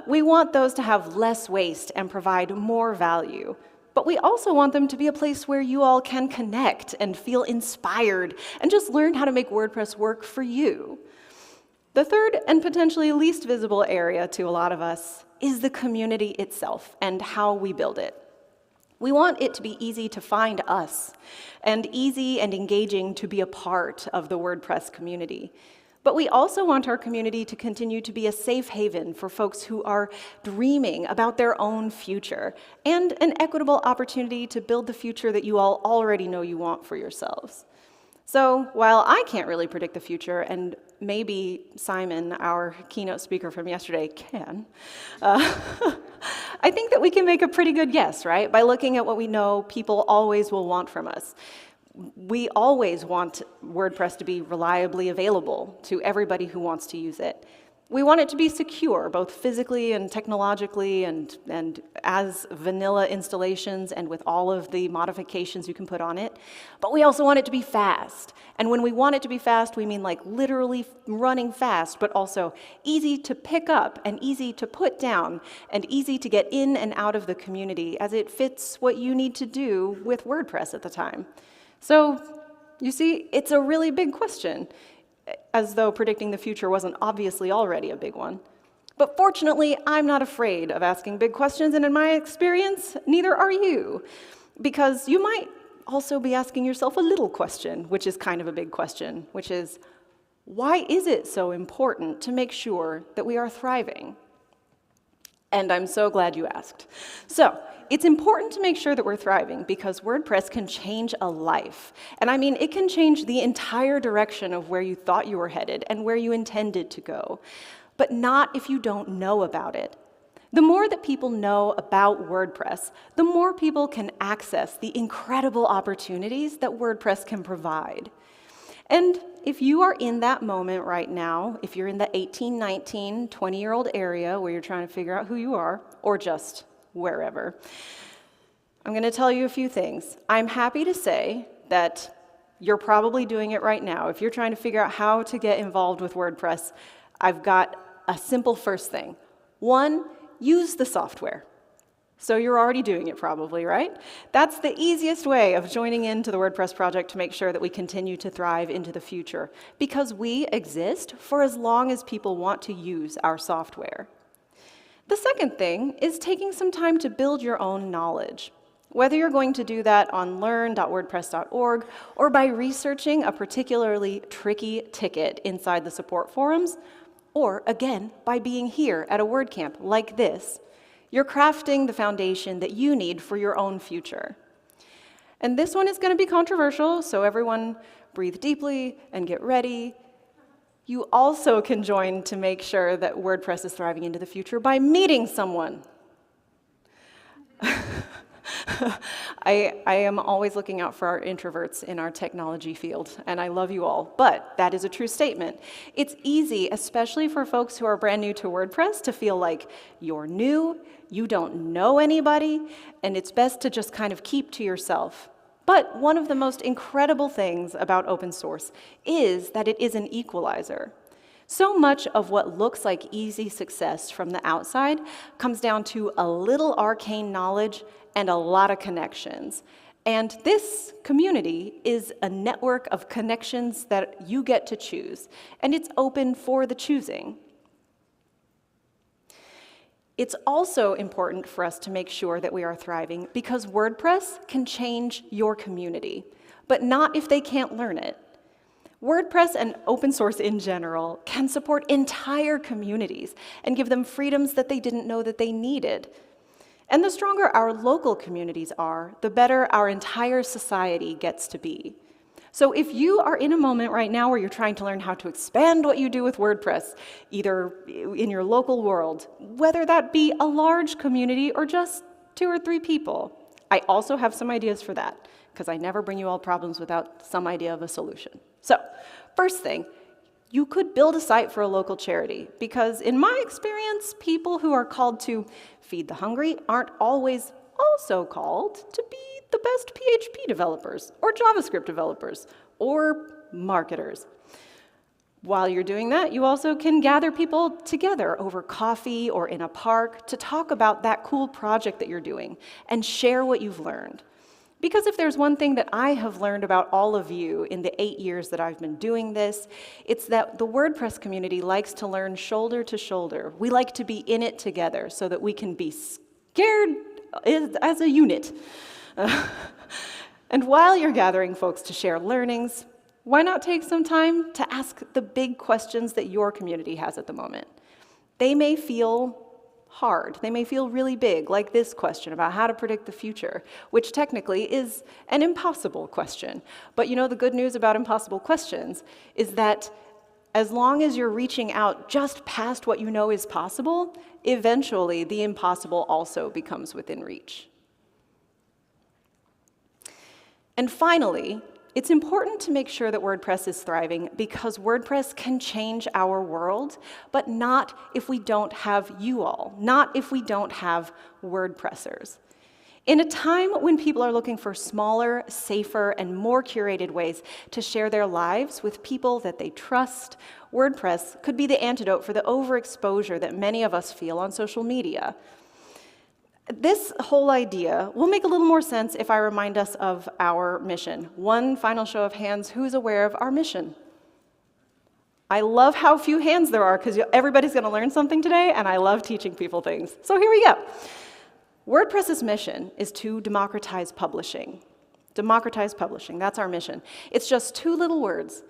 Speaker 13: We want those to have less waste and provide more value. But we also want them to be a place where you all can connect and feel inspired and just learn how to make WordPress work for you. The third and potentially least visible area to a lot of us is the community itself and how we build it. We want it to be easy to find us and easy and engaging to be a part of the WordPress community. But we also want our community to continue to be a safe haven for folks who are dreaming about their own future and an equitable opportunity to build the future that you all already know you want for yourselves. So while I can't really predict the future, and maybe Simon, our keynote speaker from yesterday, can, I think that we can make a pretty good guess, right? By looking at what we know people always will want from us. We always want WordPress to be reliably available to everybody who wants to use it. We want it to be secure, both physically and technologically and as vanilla installations and with all of the modifications you can put on it. But we also want it to be fast. And when we want it to be fast, we mean like literally running fast, but also easy to pick up and easy to put down and easy to get in and out of the community as it fits what you need to do with WordPress at the time. So, you see, it's a really big question, as though predicting the future wasn't obviously already a big one. But fortunately, I'm not afraid of asking big questions, and in my experience, neither are you. Because you might also be asking yourself a little question, which is kind of a big question, which is, why is it so important to make sure that we are thriving? And I'm so glad you asked. So, it's important to make sure that we're thriving because WordPress can change a life. And I mean, it can change the entire direction of where you thought you were headed and where you intended to go, but not if you don't know about it. The more that people know about WordPress, the more people can access the incredible opportunities that WordPress can provide. And if you are in that moment right now, if you're in the 18, 19, 20-year-old area where you're trying to figure out who you are, or just wherever, I'm going to tell you a few things. I'm happy to say that you're probably doing it right now. If you're trying to figure out how to get involved with WordPress, I've got a simple first thing. One, use the software. So you're already doing it probably, right? That's the easiest way of joining into the WordPress project to make sure that we continue to thrive into the future, because we exist for as long as people want to use our software. The second thing is taking some time to build your own knowledge. Whether you're going to do that on learn.wordpress.org or by researching a particularly tricky ticket inside the support forums, or again, by being here at a WordCamp like this, you're crafting the foundation that you need for your own future. And this one is going to be controversial, so everyone breathe deeply and get ready. You also can join to make sure that WordPress is thriving into the future by meeting someone. I am always looking out for our introverts in our technology field, and I love you all, but that is a true statement. It's easy, especially for folks who are brand new to WordPress, to feel like you're new, you don't know anybody, and it's best to just kind of keep to yourself. But one of the most incredible things about open source is that it is an equalizer. So much of what looks like easy success from the outside comes down to a little arcane knowledge and a lot of connections. And this community is a network of connections that you get to choose, and it's open for the choosing. It's also important for us to make sure that we are thriving because WordPress can change your community, but not if they can't learn it. WordPress and open source in general can support entire communities and give them freedoms that they didn't know that they needed. And the stronger our local communities are, the better our entire society gets to be. So if you are in a moment right now where you're trying to learn how to expand what you do with WordPress, either in your local world, whether that be a large community or just 2 or 3 people, I also have some ideas for that, because I never bring you all problems without some idea of a solution. So, first thing, you could build a site for a local charity, because in my experience, people who are called to feed the hungry aren't always also called to be the best PHP developers, or JavaScript developers, or marketers. While you're doing that, you also can gather people together over coffee or in a park to talk about that cool project that you're doing and share what you've learned. Because if there's one thing that I have learned about all of you in the 8 years that I've been doing this, it's that the WordPress community likes to learn shoulder to shoulder. We like to be in it together so that we can be scared as a unit. And while you're gathering folks to share learnings, why not take some time to ask the big questions that your community has at the moment? They may feel hard. They may feel really big, like this question about how to predict the future, which technically is an impossible question. But you know, the good news about impossible questions is that as long as you're reaching out just past what you know is possible, eventually the impossible also becomes within reach. And finally, it's important to make sure that WordPress is thriving because WordPress can change our world, but not if we don't have you all, not if we don't have WordPressers. In a time when people are looking for smaller, safer, and more curated ways to share their lives with people that they trust, WordPress could be the antidote for the overexposure that many of us feel on social media. This whole idea will make a little more sense if I remind us of our mission. One final show of hands, who's aware of our mission? I love how few hands there are because everybody's going to learn something today, and I love teaching people things. So here we go. WordPress's mission is to democratize publishing. Democratize publishing, that's our mission. It's just 2 little words,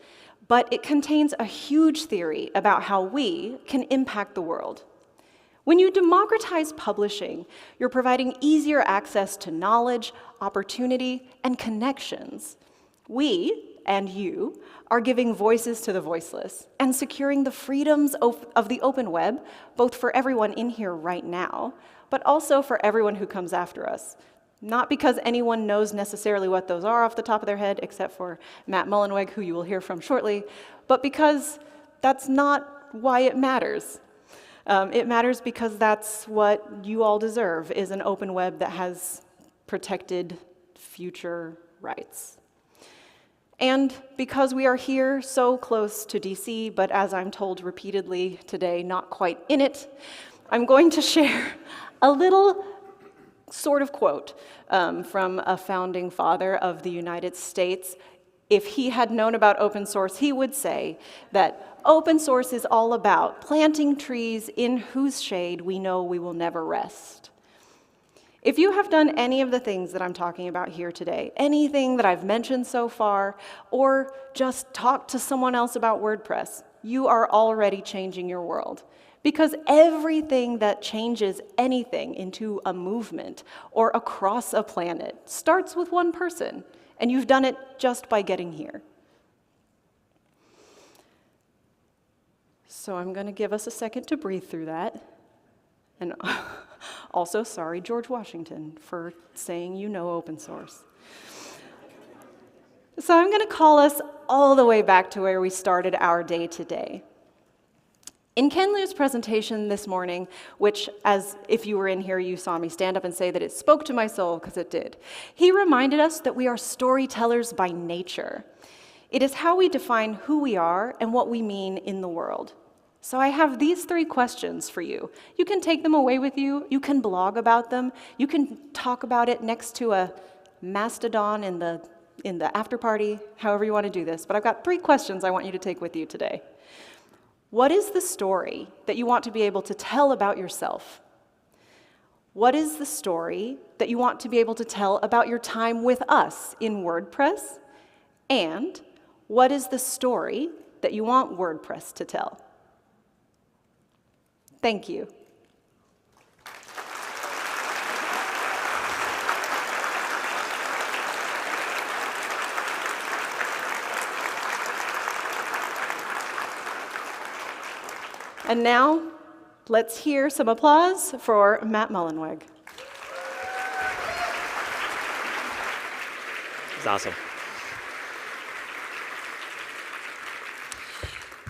Speaker 13: but it contains a huge theory about how we can impact the world. When you democratize publishing, you're providing easier access to knowledge, opportunity, and connections. We, and you, are giving voices to the voiceless and securing the freedoms of the open web, both for everyone in here right now, but also for everyone who comes after us. Not because anyone knows necessarily what those are off the top of their head, except for Matt Mullenweg, who you will hear from shortly, but because that's not why it matters. It matters because that's what you all deserve, is an open web that has protected future rights. And because we are here so close to DC, but as I'm told repeatedly today, not quite in it, I'm going to share a little sort of quote from a founding father of the United States. If he had known about open source, he would say that open source is all about planting trees in whose shade we know we will never rest. If you have done any of the things that I'm talking about here today, anything that I've mentioned so far, or just talked to someone else about WordPress, you are already changing your world. Because everything that changes anything into a movement or across a planet starts with one person. And you've done it just by getting here. So I'm going to give us a second to breathe through that. And also, sorry, George Washington, for saying you know open source. So I'm going to call us all the way back to where we started our day today. In Ken Liu's presentation this morning, which, as if you were in here, you saw me stand up and say that it spoke to my soul, because it did, he reminded us that we are storytellers by nature. It is how we define who we are and what we mean in the world. So I have these 3 questions for you. You can take them away with you. You can blog about them. You can talk about it next to a mastodon in the after party, however you want to do this. But I've got 3 questions I want you to take with you today. What is the story that you want to be able to tell about yourself? What is the story that you want to be able to tell about your time with us in WordPress? And what is the story that you want WordPress to tell? Thank you. And now, let's hear some applause for Matt Mullenweg.
Speaker 7: It's awesome.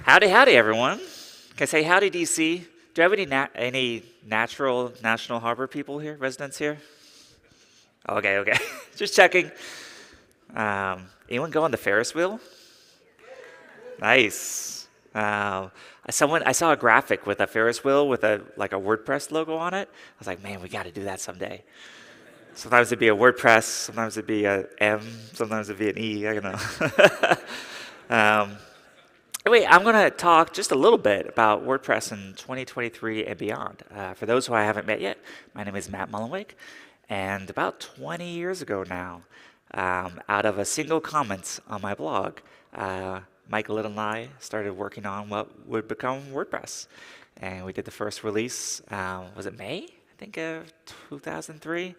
Speaker 7: Howdy, howdy, everyone. Can I say howdy, DC? Do you have any natural National Harbor people here, residents here? Okay. Just checking. Anyone go on the Ferris wheel? Nice. I saw a graphic with a Ferris wheel with a WordPress logo on it. I was like, man, we got to do that someday. Sometimes it'd be a WordPress, sometimes it'd be a M, sometimes it'd be an E. I don't know. Anyway, I'm going to talk just a little bit about WordPress in 2023 and beyond. For those who I haven't met yet, my name is Matt Mullenweg, and about 20 years ago now, out of a single comment on my blog, Mike Little and I started working on what would become WordPress. And we did the first release, was it May? I think of 2003.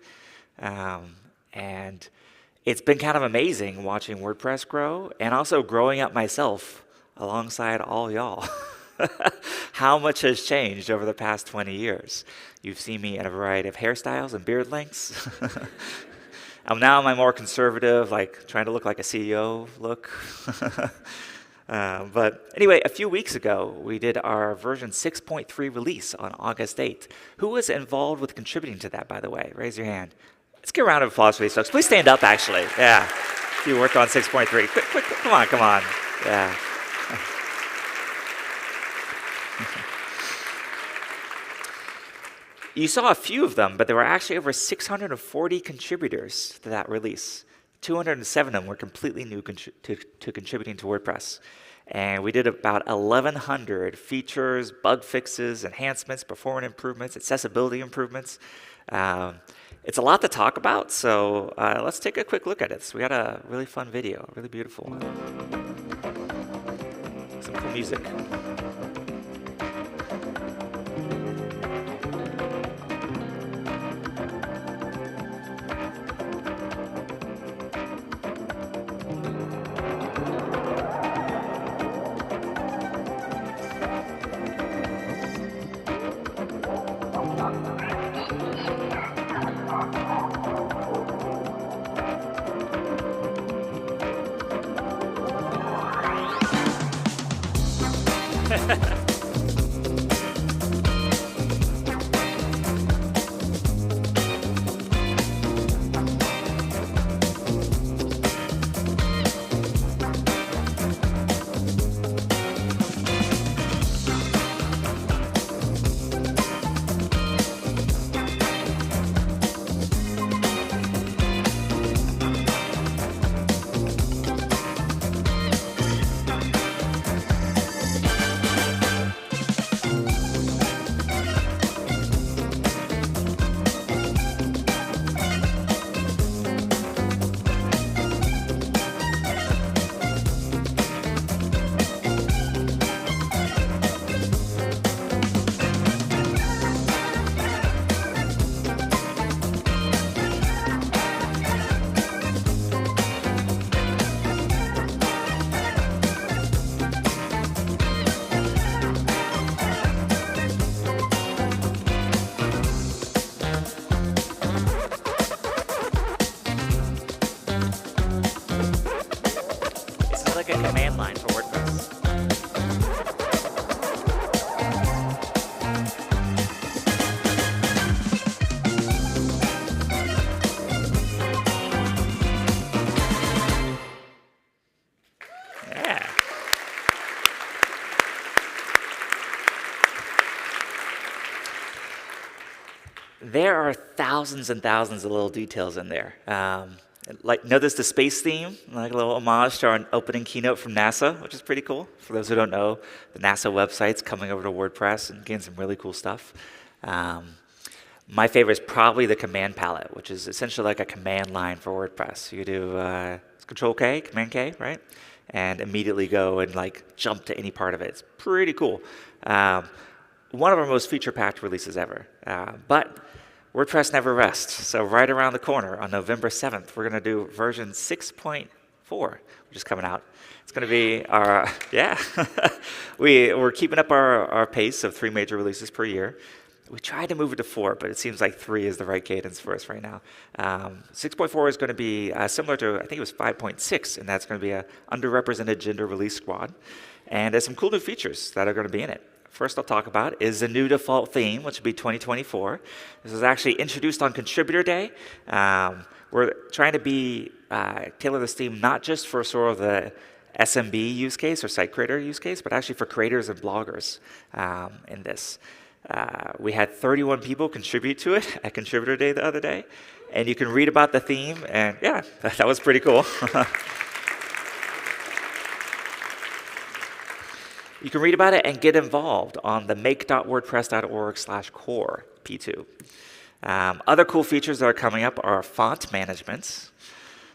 Speaker 7: And it's been kind of amazing watching WordPress grow and also growing up myself alongside all y'all. How much has changed over the past 20 years? You've seen me in a variety of hairstyles and beard lengths. Now I'm more conservative, like trying to look like a CEO look. But anyway, a few weeks ago, we did our version 6.3 release on August 8th. Who was involved with contributing to that, by the way? Raise your hand. Let's give a round of applause for these folks. Please stand up, actually. Yeah. If you worked on 6.3. Quick, come on. Yeah. You saw a few of them, but there were actually over 640 contributors to that release. 207 of them were completely new to contributing to WordPress. And we did about 1,100 features, bug fixes, enhancements, performance improvements, accessibility improvements. It's a lot to talk about, so let's take a quick look at it. So we got a really fun video, really beautiful one. Some cool music. Like a command line for WordPress. Yeah. There are thousands and thousands of little details in there. Like, notice the space theme, like a little homage to our opening keynote from NASA, which is pretty cool. For those who don't know, the NASA website's coming over to WordPress and getting some really cool stuff. My favorite is probably the command palette, which is essentially like a command line for WordPress. You do Control K, Command K, right? And immediately go and like jump to any part of it. It's pretty cool. One of our most feature-packed releases ever. But WordPress never rests. So right around the corner on November 7th, we're going to do version 6.4, which is coming out. It's going to be our, yeah. We're keeping up our pace of 3 major releases per year. We tried to move it to 4, but it seems like 3 is the right cadence for us right now. 6.4 is going to be similar to, I think it was 5.6, and that's going to be a underrepresented gender release squad. And there's some cool new features that are going to be in it. First I'll talk about is the new default theme, which will be 2024. This was actually introduced on Contributor Day. We're trying to tailor this theme not just for sort of the SMB use case or site creator use case, but actually for creators and bloggers in this. We had 31 people contribute to it at Contributor Day the other day, and you can read about the theme, and yeah, that was pretty cool. You can read about it and get involved on the make.wordpress.org/core P2. Other cool features that are coming up are font management.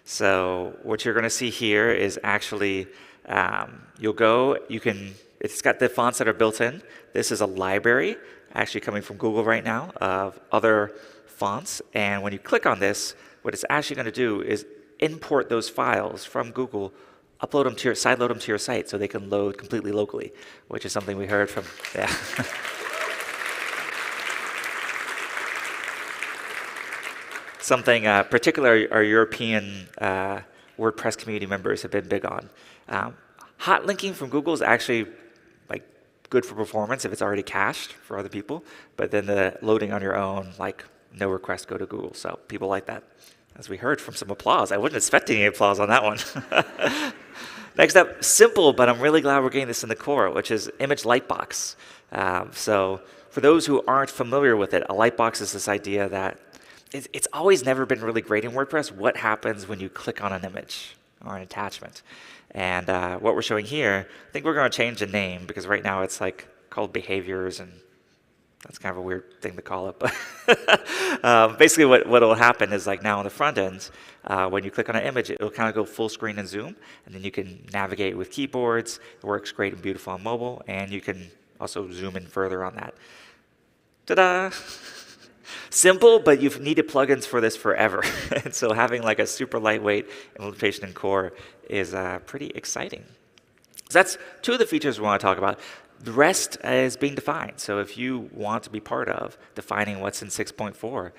Speaker 7: So what you're going to see here is actually, it's got the fonts that are built in. This is a library, actually coming from Google right now, of other fonts. And when you click on this, what it's actually going to do is import those files from Google, upload them to your, sideload them to your site so they can load completely locally, which is something we heard from, yeah. Something particularly our European WordPress community members have been big on. Hot linking from Google is actually like good for performance if it's already cached for other people, but then the loading on your own, like no request go to Google. So people like that. As we heard from some applause. I wasn't expecting any applause on that one. Next up, simple, but I'm really glad we're getting this in the core, which is image lightbox. So for those who aren't familiar with it, a lightbox is this idea that it's always never been really great in WordPress. What happens when you click on an image or an attachment? And what we're showing here, I think we're going to change the name because right now it's like called behaviors, and that's kind of a weird thing to call it. But basically what will happen is like now on the front end, when you click on an image, it'll kind of go full screen and zoom, and then you can navigate with keyboards. It works great and beautiful on mobile, and you can also zoom in further on that. Ta-da! Simple, but you've needed plugins for this forever. And so having like a super lightweight implementation in core is pretty exciting. So that's 2 of the features we want to talk about. The rest is being defined. So if you want to be part of defining what's in 6.4,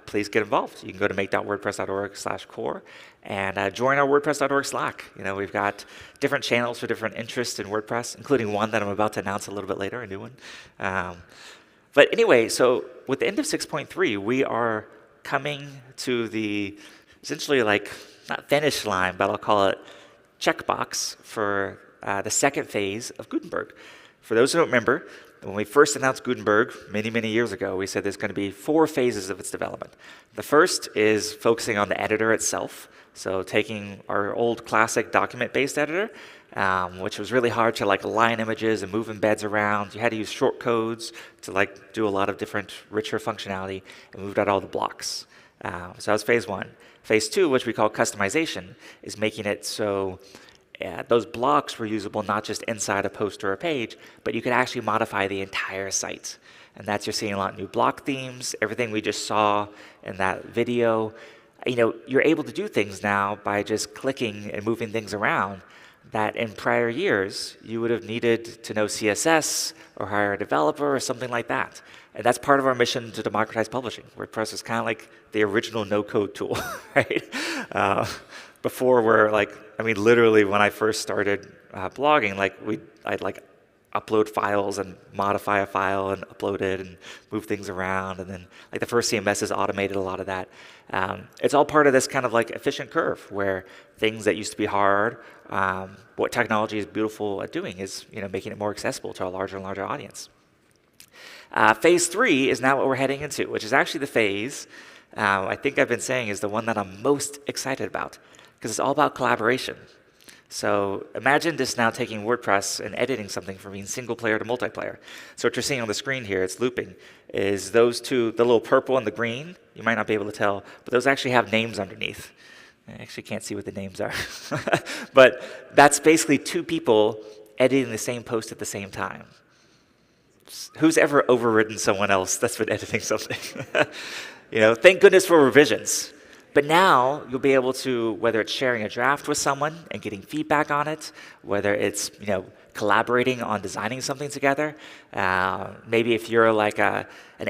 Speaker 7: please get involved. You can go to make.wordpress.org/core and join our WordPress.org Slack. You know, we've got different channels for different interests in WordPress, including one that I'm about to announce a little bit later, a new one. But anyway, so with the end of 6.3, we are coming to the essentially like, not finish line, but I'll call it checkbox for the second phase of Gutenberg. For those who don't remember, when we first announced Gutenberg many, many years ago, we said there's going to be 4 phases of its development. The first is focusing on the editor itself. So taking our old classic document-based editor, which was really hard to like align images and move embeds around. You had to use short codes to like do a lot of different richer functionality, and moved out all the blocks. So that was phase 1. Phase 2, which we call customization, is making it so those blocks were usable not just inside a post or a page, but you could actually modify the entire site. And that's, you're seeing a lot of new block themes, everything we just saw in that video. You know, you're able to do things now by just clicking and moving things around that in prior years you would have needed to know CSS or hire a developer or something like that. And that's part of our mission to democratize publishing. WordPress is kind of like the original no-code tool, right? Before we're like, I mean, literally when I first started blogging, like I'd like upload files and modify a file and upload it and move things around. And then like the first CMSs automated a lot of that. It's all part of this kind of like efficient curve where things that used to be hard, what technology is beautiful at doing is, you know, making it more accessible to a larger and larger audience. Phase 3 is now what we're heading into, which is actually the phase I think I've been saying is the one that I'm most excited about, because it's all about collaboration. So imagine just now taking WordPress and editing something from being single player to multiplayer. So what you're seeing on the screen here, it's looping, is those two, the little purple and the green, you might not be able to tell, but those actually have names underneath. I actually can't see what the names are. But that's basically two people editing the same post at the same time. Who's ever overridden someone else that's been editing something? Thank goodness for revisions. But now you'll be able to, whether it's sharing a draft with someone and getting feedback on it, whether it's collaborating on designing something together. Maybe if you're like an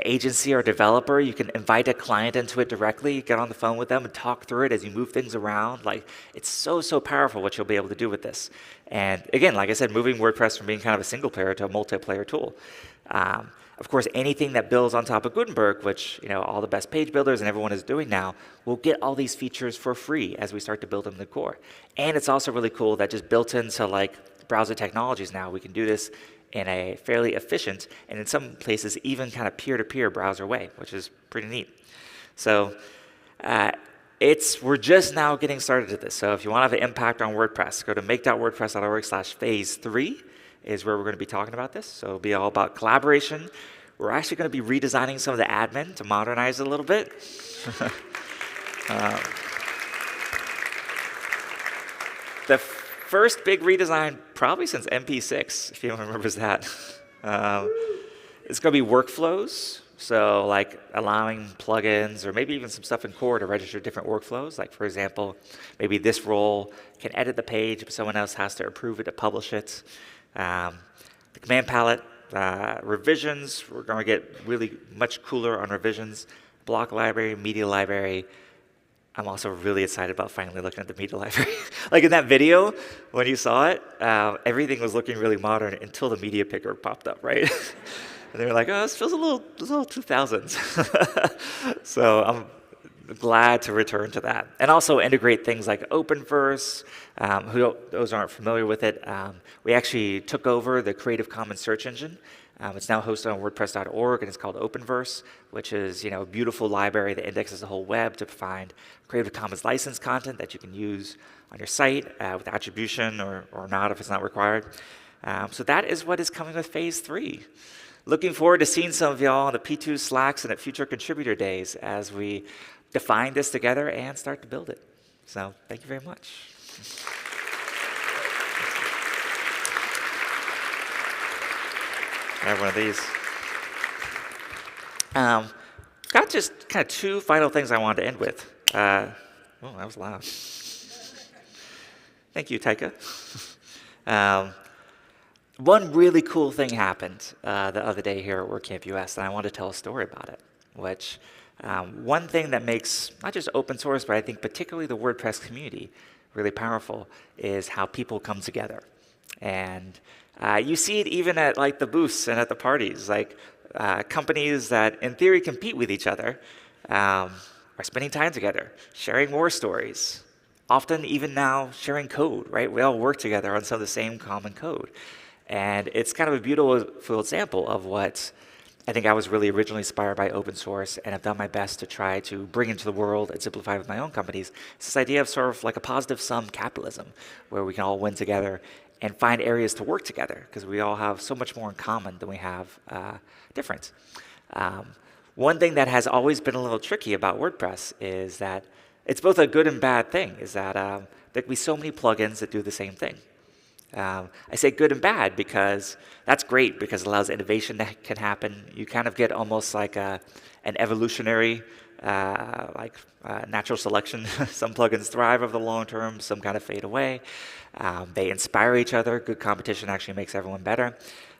Speaker 7: agency or developer, you can invite a client into it directly, get on the phone with them and talk through it as you move things around. Like, it's so powerful what you'll be able to do with this. And again, like I said, moving WordPress from being kind of a single player to a multiplayer tool. Of course, anything that builds on top of Gutenberg, which all the best page builders and everyone is doing now, will get all these features for free as we start to build them in the core. And it's also really cool that just built into browser technologies now, we can do this in a fairly efficient and in some places even kind of peer-to-peer browser way, which is pretty neat. So we're just now getting started at this. So if you want to have an impact on WordPress, go to make.wordpress.org/phase3 is where we're going to be talking about this. So it'll be all about collaboration. We're actually going to be redesigning some of the admin to modernize it a little bit. The first big redesign, probably since MP6, if anyone remembers that. It's going to be workflows. So like allowing plugins or maybe even some stuff in core to register different workflows. Like for example, maybe this role can edit the page, but someone else has to approve it to publish it. The command palette, revisions, we're going to get really much cooler on revisions. Block library, media library. I'm also really excited about finally looking at the media library. Like in that video, when you saw it, everything was looking really modern until the media picker popped up, right? And they were like, oh, this feels a little 2000s. So I'm glad to return to that. And also integrate things like OpenVerse. Those aren't familiar with it, we actually took over the Creative Commons search engine. It's now hosted on WordPress.org, and it's called OpenVerse, which is a beautiful library that indexes the whole web to find Creative Commons licensed content that you can use on your site with attribution or not if it's not required. So that is what is coming with Phase 3. Looking forward to seeing some of y'all on the P2 Slacks and at future contributor days as we define this together and start to build it. So thank you very much. I have one of these. Got just kind of two final things I wanted to end with. Oh, that was loud. Thank you, Taika. One really cool thing happened the other day here at WordCamp US, and I wanted to tell a story about it, which one thing that makes not just open source, but I think particularly the WordPress community really powerful is how people come together. And you see it even at the booths and at the parties, companies that in theory compete with each other are spending time together, sharing war stories, often even now sharing code, right? We all work together on some of the same common code. And it's kind of a beautiful example of what I think I was really originally inspired by open source and have done my best to try to bring into the world and simplify with my own companies. It's this idea of sort of like a positive sum capitalism where we can all win together and find areas to work together because we all have so much more in common than we have different. One thing that has always been a little tricky about WordPress is that it's both a good and bad thing, is that there can be so many plugins that do the same thing. I say good and bad because that's great because it allows innovation that can happen. You kind of get almost like an evolutionary, natural selection. Some plugins thrive over the long term, some kind of fade away. They inspire each other. Good competition actually makes everyone better.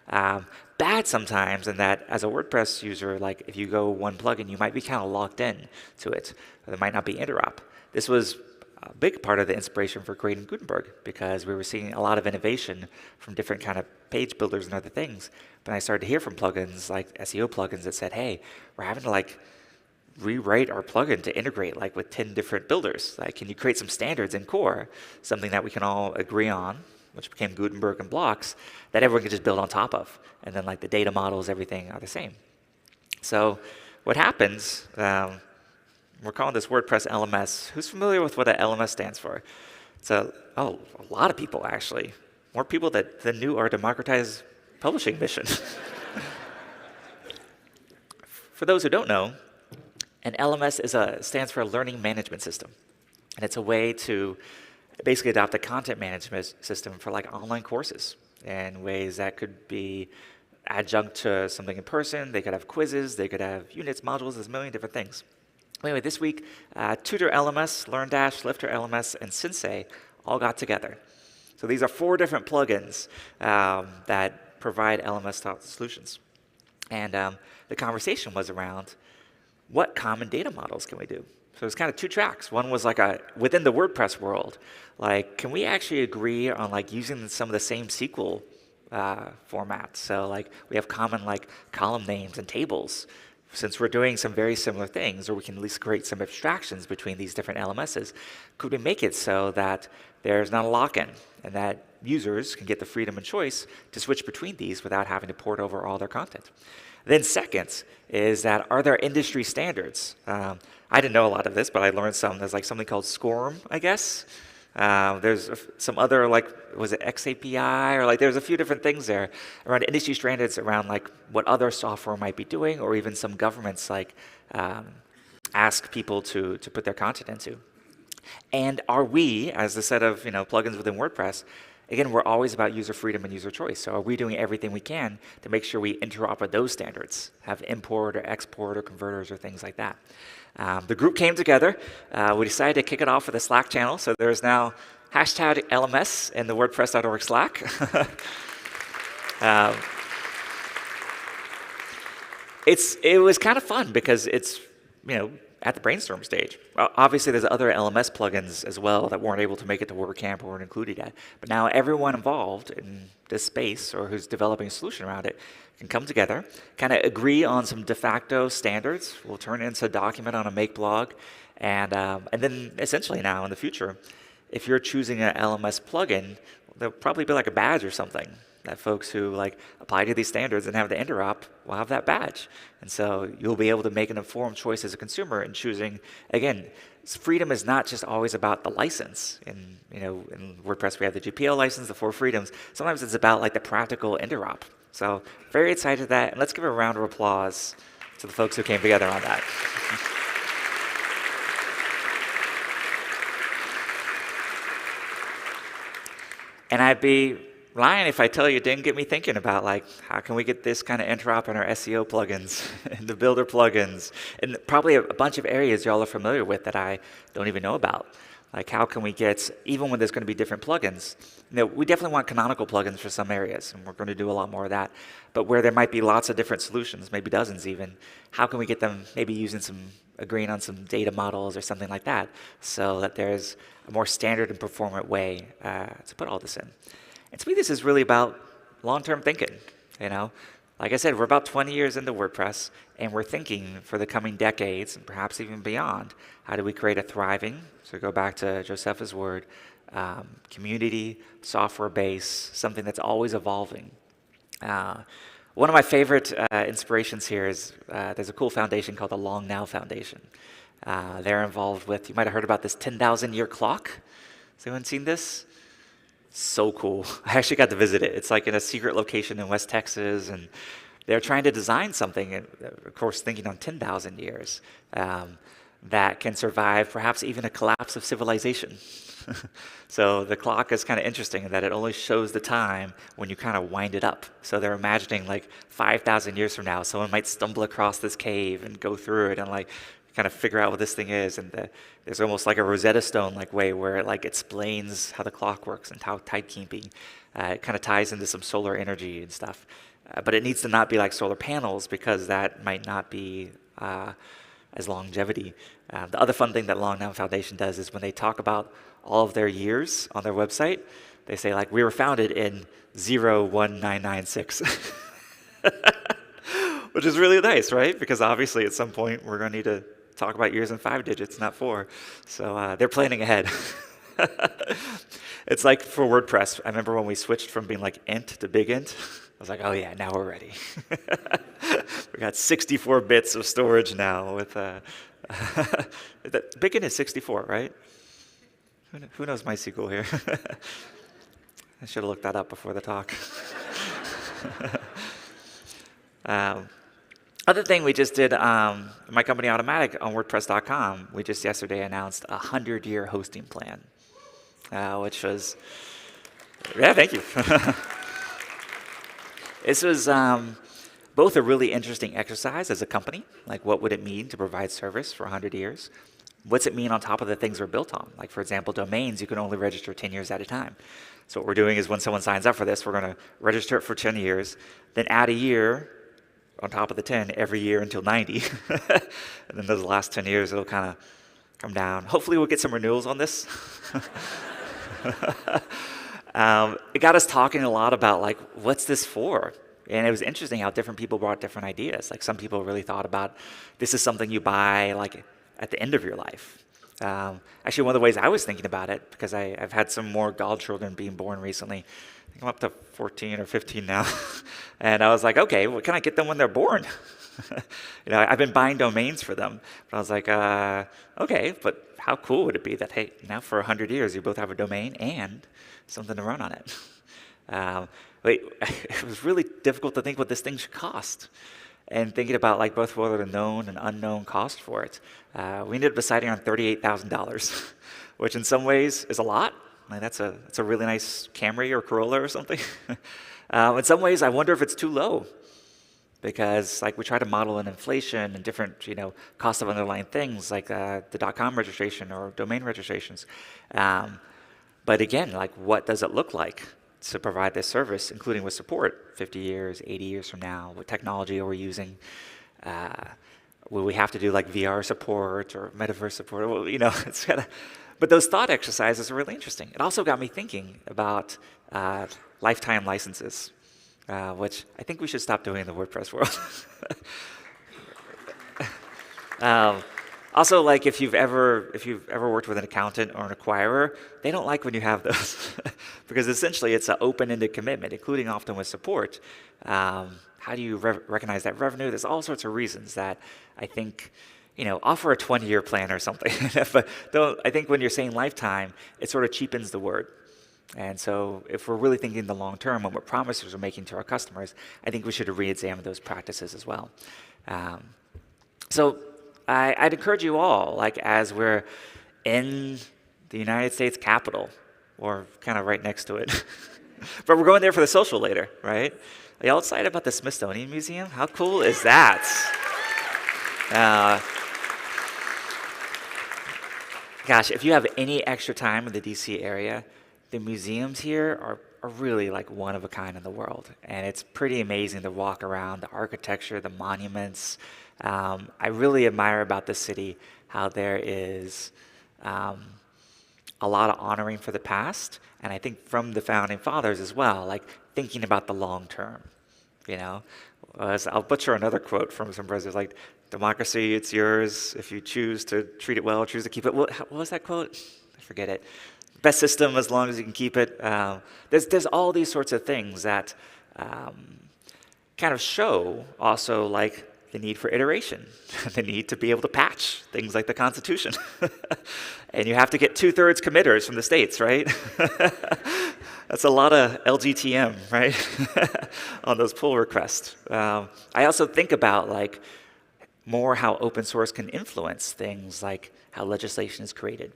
Speaker 7: Bad sometimes in that as a WordPress user, if you go one plugin, you might be kind of locked in to it. There might not be interop. This was a big part of the inspiration for creating Gutenberg because we were seeing a lot of innovation from different kind of page builders and other things. But I started to hear from plugins like SEO plugins that said, hey, we're having to rewrite our plugin to integrate with 10 different builders. Can you create some standards in core, something that we can all agree on which became Gutenberg and blocks, that everyone could just build on top of. And then like the data models, everything are the same. So what happens, we're calling this WordPress LMS. Who's familiar with what an LMS stands for? So, a lot of people actually. More people than knew our democratized publishing mission. For those who don't know, an LMS stands for a learning management system. And it's a way to basically adopt a content management system for like online courses in ways that could be adjunct to something in person. They could have quizzes, they could have units, modules, there's a million different things. Anyway, this week, Tutor LMS, LearnDash, Lifter LMS, and Sensei all got together. So these are 4 different plugins that provide LMS solutions. And the conversation was around what common data models can we do? So there's kind of 2 tracks. One was like within the WordPress world, like can we actually agree on like using some of the same SQL formats? So like we have common like column names and tables. Since we're doing some very similar things, or we can at least create some abstractions between these different LMSs, could we make it so that there's not a lock-in and that users can get the freedom and choice to switch between these without having to port over all their content? Then second is that are there industry standards? I didn't know a lot of this, but I learned some. There's like something called SCORM, I guess. There's some other, like, was it XAPI, or like there's a few different things there around industry standards around like what other software might be doing, or even some governments like ask people to put their content into. And are we, as a set of plugins within WordPress, again, we're always about user freedom and user choice. So are we doing everything we can to make sure we interop with those standards, have import or export or converters or things like that? The group came together. We decided to kick it off with a Slack channel. So there's now hashtag LMS in the WordPress.org Slack. It was kind of fun because it's, at the brainstorm stage. Obviously, there's other LMS plugins as well that weren't able to make it to WordCamp or weren't included yet. But now everyone involved in this space or who's developing a solution around it can come together, kind of agree on some de facto standards. We'll turn it into a document on a Make blog. And then essentially now in the future, if you're choosing an LMS plugin, there'll probably be like a badge or something that folks who like apply to these standards and have the interop will have that badge. And so you'll be able to make an informed choice as a consumer in choosing, again, freedom is not just always about the license. In WordPress we have the GPL license, the 4 freedoms. Sometimes it's about like the practical interop. So very excited for that, and let's give a round of applause to the folks who came together on that. And I'd be lying if I tell you it didn't get me thinking about like how can we get this kind of interop in our SEO plugins and the builder plugins, and probably a bunch of areas y'all are familiar with that I don't even know about. Like how can we get, even when there's going to be different plugins, we definitely want canonical plugins for some areas, and we're going to do a lot more of that. But where there might be lots of different solutions, maybe dozens even, how can we get them maybe agreeing on some data models or something like that, so that there's a more standard and performant way to put all this in. And to me, this is really about long-term thinking. Like I said, we're about 20 years into WordPress, and we're thinking for the coming decades, and perhaps even beyond, how do we create a thriving, so go back to Josepha's word, community, software base, something that's always evolving. One of my favorite inspirations here is there's a cool foundation called the Long Now Foundation. They're involved with, you might have heard about this 10,000-year clock. Has anyone seen this? So cool. I actually got to visit it. It's like in a secret location in West Texas, and they're trying to design something, of course thinking on 10,000 years, that can survive perhaps even a collapse of civilization. So the clock is kind of interesting in that it only shows the time when you kind of wind it up. So they're imagining like 5,000 years from now, someone might stumble across this cave and go through it and like kind of figure out what this thing is, and there's almost like a Rosetta Stone like way where it like explains how the clock works and how timekeeping. It kind of ties into some solar energy and stuff, but it needs to not be like solar panels because that might not be as longevity. The other fun thing that Long Now Foundation does is when they talk about all of their years on their website, they say like we were founded in 01996. Which is really nice, right? Because obviously at some point we're going to need to talk about years in 5 digits, not 4. So they're planning ahead. It's like for WordPress. I remember when we switched from being like int to big int. I was like, oh yeah, now we're ready. We got 64 bits of storage now with big int is 64, right? Who knows MySQL here? I should have looked that up before the talk. Other thing we just did, my company Automatic on WordPress.com, we just yesterday announced a 100-year hosting plan, which was, yeah, thank you. This was both a really interesting exercise as a company, like what would it mean to provide service for 100 years? What's it mean on top of the things we're built on? Like, for example, domains, you can only register 10 years at a time. So what we're doing is when someone signs up for this, we're going to register it for 10 years, then add a year on top of the 10 every year until 90. And then those last 10 years, it'll kind of come down. Hopefully we'll get some renewals on this. It got us talking a lot about, like, what's this for? And it was interesting how different people brought different ideas. Like, some people really thought about this is something you buy, like, at the end of your life. Actually, one of the ways I was thinking about it, because I've had some more godchildren being born recently. I think I'm up to 14 or 15 now. And I was like, okay, well, can I get them when they're born? I've been buying domains for them. But I was like, okay, but how cool would it be that, hey, now for 100 years, you both have a domain and something to run on it? It was really difficult to think what this thing should cost. And thinking about, like, both what are the known and unknown cost for it, we ended up deciding on $38,000, which in some ways is a lot. Like, that's a really nice Camry or Corolla or something. In some ways, I wonder if it's too low, because, like, we try to model in inflation and different, cost of underlying things like the .com registration or domain registrations. But again, like, what does it look like to provide this service, including with support 50 years, 80 years from now? What technology are we using? Will we have to do, like, VR support or metaverse support? Well, it's kind of. But those thought exercises are really interesting. It also got me thinking about lifetime licenses, which I think we should stop doing in the WordPress world. Also, like, if you've ever worked with an accountant or an acquirer, they don't like when you have those, because essentially it's an open-ended commitment, including often with support. How do you recognize that revenue? There's all sorts of reasons that I think, offer a 20-year plan or something. But I think when you're saying lifetime, it sort of cheapens the word. And so if we're really thinking the long term and what promises we're making to our customers, I think we should re-examine those practices as well. So I'd encourage you all, like, as we're in the United States Capitol, or kind of right next to it, but we're going there for the social later, right? Are y'all excited about the Smithsonian Museum? How cool is that? Gosh, if you have any extra time in the DC area, the museums here are really, like, one of a kind in the world. And it's pretty amazing to walk around, the architecture, the monuments. I really admire about this city how there is a lot of honoring for the past, and I think from the founding fathers as well, like, thinking about the long term. I'll butcher another quote from some presidents, like, democracy, it's yours if you choose to treat it well, choose to keep it. What was that quote? I forget it. Best system as long as you can keep it. There's all these sorts of things that kind of show also, like, the need for iteration, the need to be able to patch things like the Constitution. And you have to get 2/3 committers from the states, right? That's a lot of LGTM, right? On those pull requests. I also think about, like, more how open source can influence things like how legislation is created.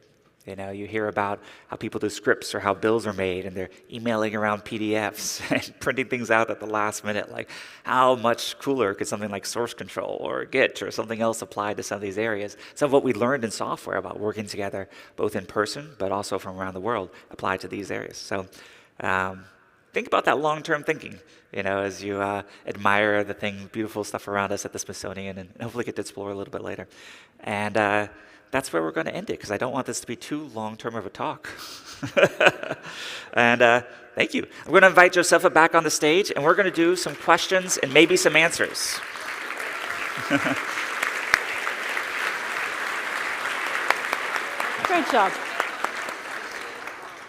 Speaker 7: You hear about how people do scripts or how bills are made, and they're emailing around PDFs and printing things out at the last minute. Like, how much cooler could something like source control or Git or something else apply to some of these areas? Some of what we learned in software about working together, both in person, but also from around the world, apply to these areas. So think about that long-term thinking, as you admire the beautiful stuff around us at the Smithsonian, and hopefully get to explore a little bit later. And that's where we're going to end it, because I don't want this to be too long-term of a talk. And thank you. I'm going to invite Josepha back on the stage, and we're going to do some questions and maybe some answers.
Speaker 5: Great job.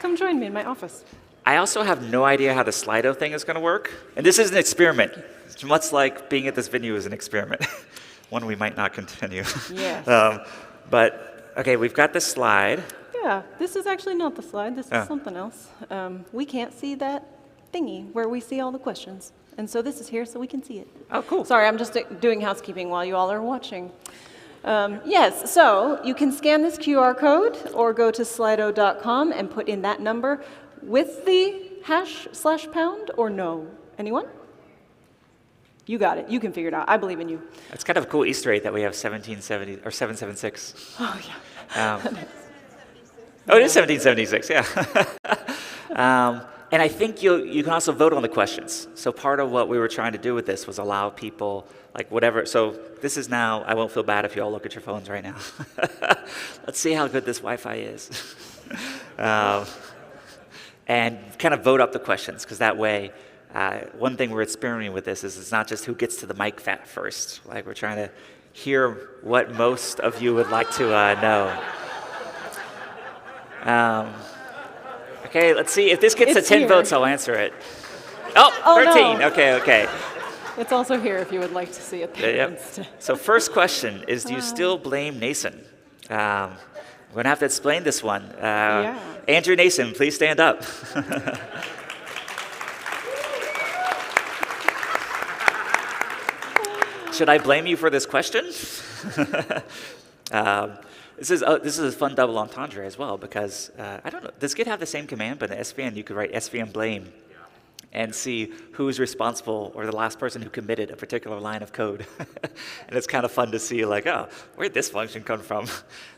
Speaker 13: Come join me in my office.
Speaker 7: I also have no idea how the Slido thing is going to work. And this is an experiment. It's much like being at this venue is an experiment. One we might not continue.
Speaker 13: Yes.
Speaker 7: But, okay, we've got the slide.
Speaker 13: Yeah, this is actually not the slide. This
Speaker 7: Oh.
Speaker 13: is something else. We can't see that thingy where we see all the questions. And so this is here so we can see it.
Speaker 7: Oh, cool.
Speaker 13: Sorry, I'm just doing housekeeping while you all are watching. Yes, so you can scan this QR code or go to slido.com and put in that number with the #/ or no. Anyone? You got it. You can figure it out. I believe in you.
Speaker 7: It's kind of a cool Easter egg that we have 1770 or 776.
Speaker 13: Oh, yeah.
Speaker 7: Oh, it is 1776, yeah. And I think you can also vote on the questions. So part of what we were trying to do with this was allow people, like whatever. So this is now, I won't feel bad if you all look at your phones right now. Let's see how good this Wi-Fi is. And kind of vote up the questions, because that way, one thing we're experimenting with this is it's not just who gets to the mic first. Like we're trying to hear what most of you would like to know. Okay, let's see. If this gets to 10 votes, I'll answer it. Oh, 13.
Speaker 13: No.
Speaker 7: Okay.
Speaker 13: It's also here if you would like to see it there.
Speaker 7: Yep. So first question is, do you still blame Nason? We're going to have to explain this one.
Speaker 13: Yeah.
Speaker 7: Andrew Nason, please stand up. Should I blame you for this question? This is a fun double entendre as well, because I don't know, does Git have the same command, but in SVN you could write SVN blame and see who's responsible or the last person who committed a particular line of code. And it's kind of fun to see, like, oh, where'd this function come from?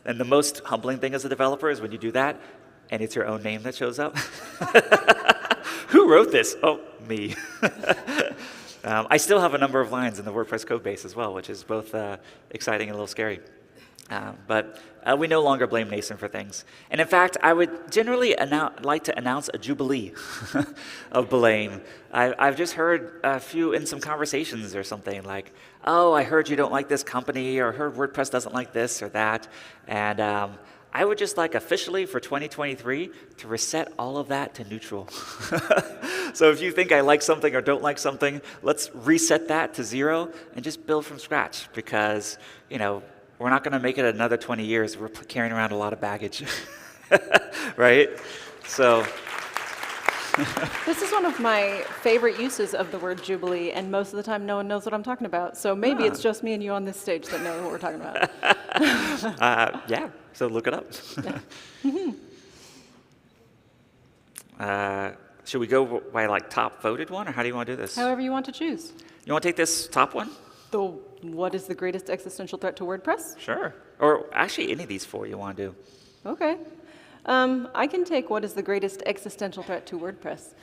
Speaker 7: And the most humbling thing as a developer is when you do that and it's your own name that shows up. Who wrote this? Oh, me. I still have a number of lines in the WordPress code base as well, which is both exciting and a little scary. But we no longer blame Nason for things. And in fact, I would generally like to announce a jubilee of blame. I've just heard a few in some conversations or something like, oh, I heard you don't like this company, or heard WordPress doesn't like this or that. And I would just like officially for 2023 to reset all of that to neutral. So if you think I like something or don't like something, let's reset that to 0 and just build from scratch, because, you know, we're not going to make it another 20 years. We're carrying around a lot of baggage, right? So
Speaker 13: this is one of my favorite uses of the word jubilee, and most of the time no one knows what I'm talking about. So maybe it's just me and you on this stage that know what we're talking about.
Speaker 7: Yeah, so look it up. Should we go by like top voted one, or how do you want to do this?
Speaker 13: However you want to choose.
Speaker 7: You want to take this top one?
Speaker 13: What is the greatest existential threat to WordPress?
Speaker 7: Sure. Or actually any of these 4 you want to do.
Speaker 13: Okay. I can take what is the greatest existential threat to WordPress.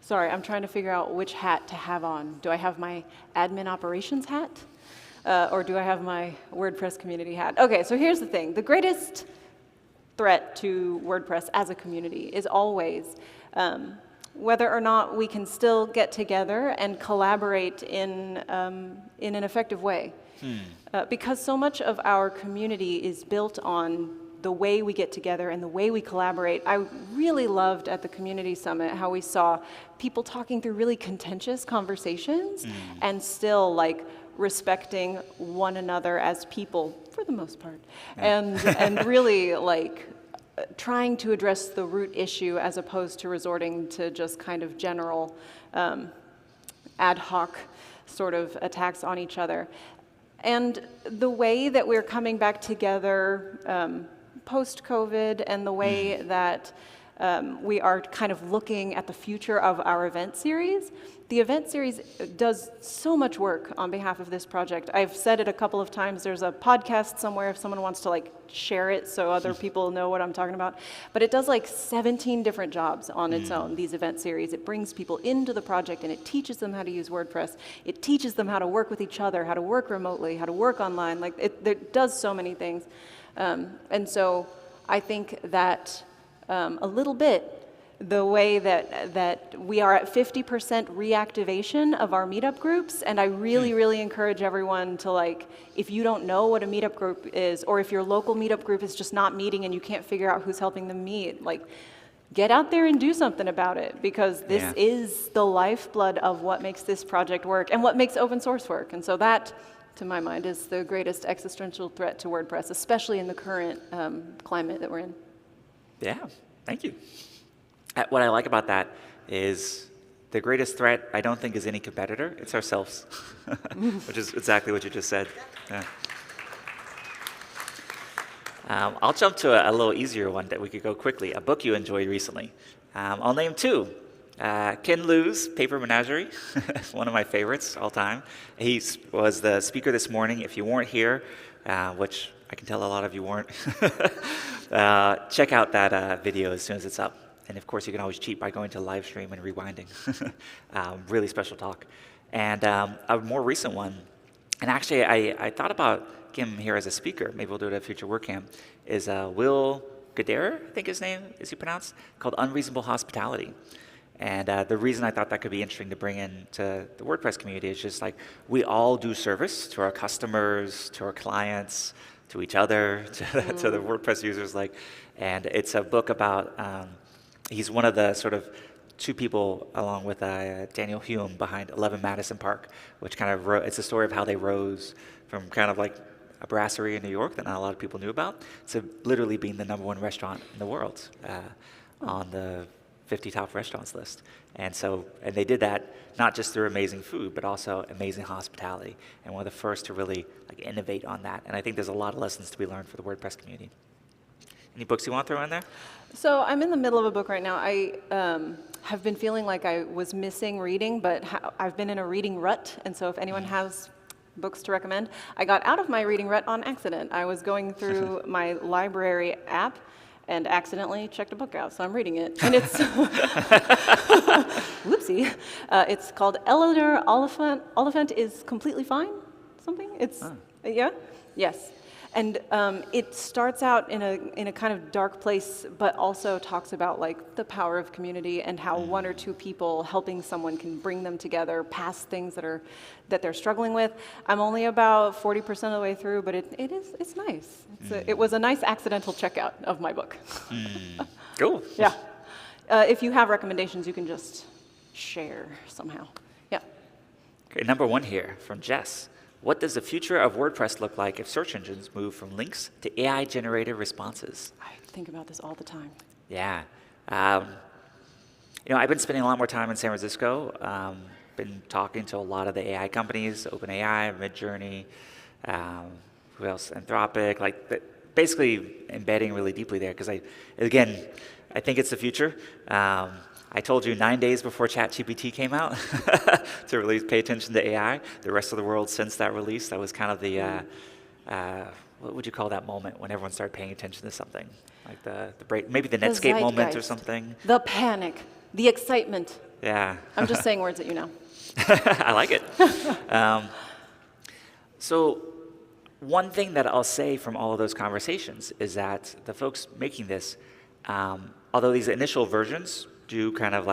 Speaker 13: Sorry, I'm trying to figure out which hat to have on. Do I have my admin operations hat? Or do I have my WordPress community hat? Okay, so here's the thing. The greatest threat to WordPress as a community is always whether or not we can still get together and collaborate in an effective way. Because so much of our community is built on the way we get together and the way we collaborate. I really loved at the Community Summit how we saw people talking through really contentious conversations and still like respecting one another as people for the most part. And really like trying to address the root issue as opposed to resorting to just kind of general ad hoc sort of attacks on each other. And the way that we're coming back together post-COVID, and the way that we are kind of looking at the future of our event series. The event series does so much work on behalf of this project. I've said it a couple of times. There's a podcast somewhere if someone wants to like share it so other people know what I'm talking about. But it does like 17 different jobs on its own, these event series. It brings people into the project and it teaches them how to use WordPress. It teaches them how to work with each other, how to work remotely, how to work online. Like it does so many things. And so I think that a little bit the way that we are at 50% reactivation of our meetup groups, and I really, really encourage everyone to, like, if you don't know what a meetup group is, or if your local meetup group is just not meeting and you can't figure out who's helping them meet, like, get out there and do something about it, because this is the lifeblood of what makes this project work and what makes open source work. And so that, to my mind, is the greatest existential threat to WordPress, especially in the current climate that we're in.
Speaker 7: Yeah, thank you. What I like about that is the greatest threat, I don't think, is any competitor. It's ourselves, which is exactly what you just said. Yeah. I'll jump to a little easier one that we could go quickly. A book you enjoyed recently. I'll name two. Ken Liu's Paper Menagerie, one of my favorites all time. He was the speaker this morning. If you weren't here, which I can tell a lot of you weren't, check out that video as soon as it's up. And of course, you can always cheat by going to live stream and rewinding. Really special talk. And a more recent one, and actually I thought about him here as a speaker, maybe we'll do it at a future WordCamp, is Will Goddard, I think his name is pronounced, called Unreasonable Hospitality. And the reason I thought that could be interesting to bring in to the WordPress community is just like, we all do service to our customers, to our clients, to each other, to the WordPress users, and it's a book about, he's one of the sort of two people, along with Daniel Hume, behind 11 Madison Park, which kind of it's a story of how they rose from kind of like a brasserie in New York that not a lot of people knew about, to literally being the #1 restaurant in the world on the 50 top restaurants list. And they did that not just through amazing food, but also amazing hospitality, and one of the first to really innovate on that. And I think there's a lot of lessons to be learned for the WordPress community. Any books you want to throw in there?
Speaker 13: So I'm in the middle of a book right now. I have been feeling like I was missing reading, but I've been in a reading rut, and so if anyone has books to recommend. I got out of my reading rut on accident. I was going through my library app and accidentally checked a book out, so I'm reading it. And it's, whoopsie, it's called Eleanor Oliphant is Completely Fine, something? It's, yeah? Yes. And it starts out in a kind of dark place, but also talks about like the power of community and how one or two people helping someone can bring them together past things that they're struggling with. I'm only about 40% of the way through, but it's nice. It was a nice accidental checkout of my book.
Speaker 7: Cool.
Speaker 13: Yeah. If you have recommendations, you can just share somehow. Yeah.
Speaker 7: Okay, number one here from Jess. What does the future of WordPress look like if search engines move from links to AI-generated responses?
Speaker 13: I think about this all the time.
Speaker 7: Yeah. I've been spending a lot more time in San Francisco. Been talking to a lot of the AI companies, OpenAI, Midjourney, who else? Anthropic, basically embedding really deeply there, because I think it's the future. I told you 9 days before ChatGPT came out to really pay attention to AI. The rest of the world since that release, that was kind of the, what would you call that moment when everyone started paying attention to something? Like the break, maybe the Netscape moment or something?
Speaker 13: The panic, the excitement.
Speaker 7: Yeah.
Speaker 13: I'm just saying words that you know.
Speaker 7: I like it. So one thing that I'll say from all of those conversations is that the folks making this, although these initial versions do kind of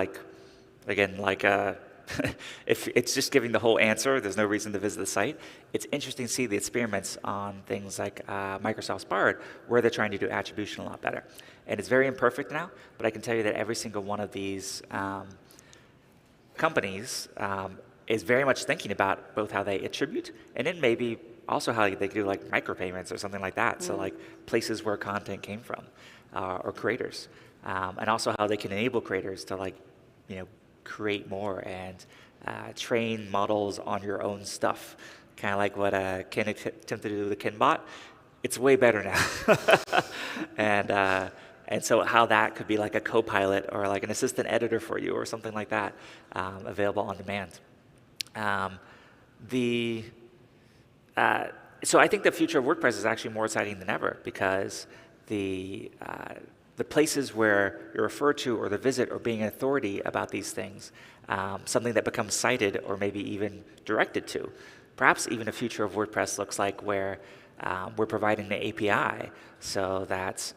Speaker 7: if it's just giving the whole answer, there's no reason to visit the site. It's interesting to see the experiments on things like Microsoft's Bard, where they're trying to do attribution a lot better. And it's very imperfect now, but I can tell you that every single one of these companies is very much thinking about both how they attribute and then maybe also how they do like micropayments or something like that. So like places where content came from or creators. And also how they can enable creators to create more and train models on your own stuff. Kind of like what Ken attempted to do with the KenBot. It's way better now. And so how that could be like a co-pilot or like an assistant editor for you or something like that, available on demand. So I think the future of WordPress is actually more exciting than ever, because the places where you're referred to or the visit or being an authority about these things, something that becomes cited or maybe even directed to. Perhaps even a future of WordPress looks like where we're providing an API so that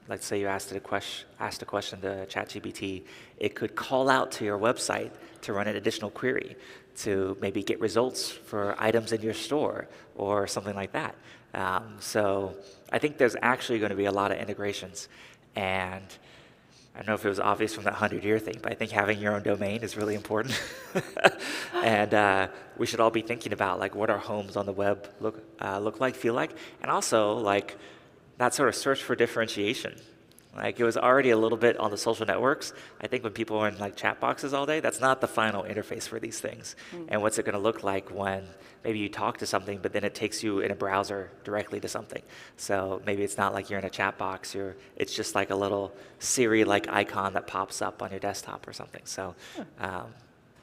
Speaker 7: let's say you asked a question to ChatGPT, it could call out to your website to run an additional query to maybe get results for items in your store or something like that. So I think there's actually going to be a lot of integrations. And I don't know if it was obvious from that 100-year thing, but I think having your own domain is really important. And we should all be thinking about like what our homes on the web look like, feel like, and also like that sort of search for differentiation. Like it was already a little bit on the social networks. I think when people are in like chat boxes all day, that's not the final interface for these things. And what's it going to look like when maybe you talk to something, but then it takes you in a browser directly to something. So maybe it's not like you're in a chat box. It's just like a little Siri-like icon that pops up on your desktop or something. So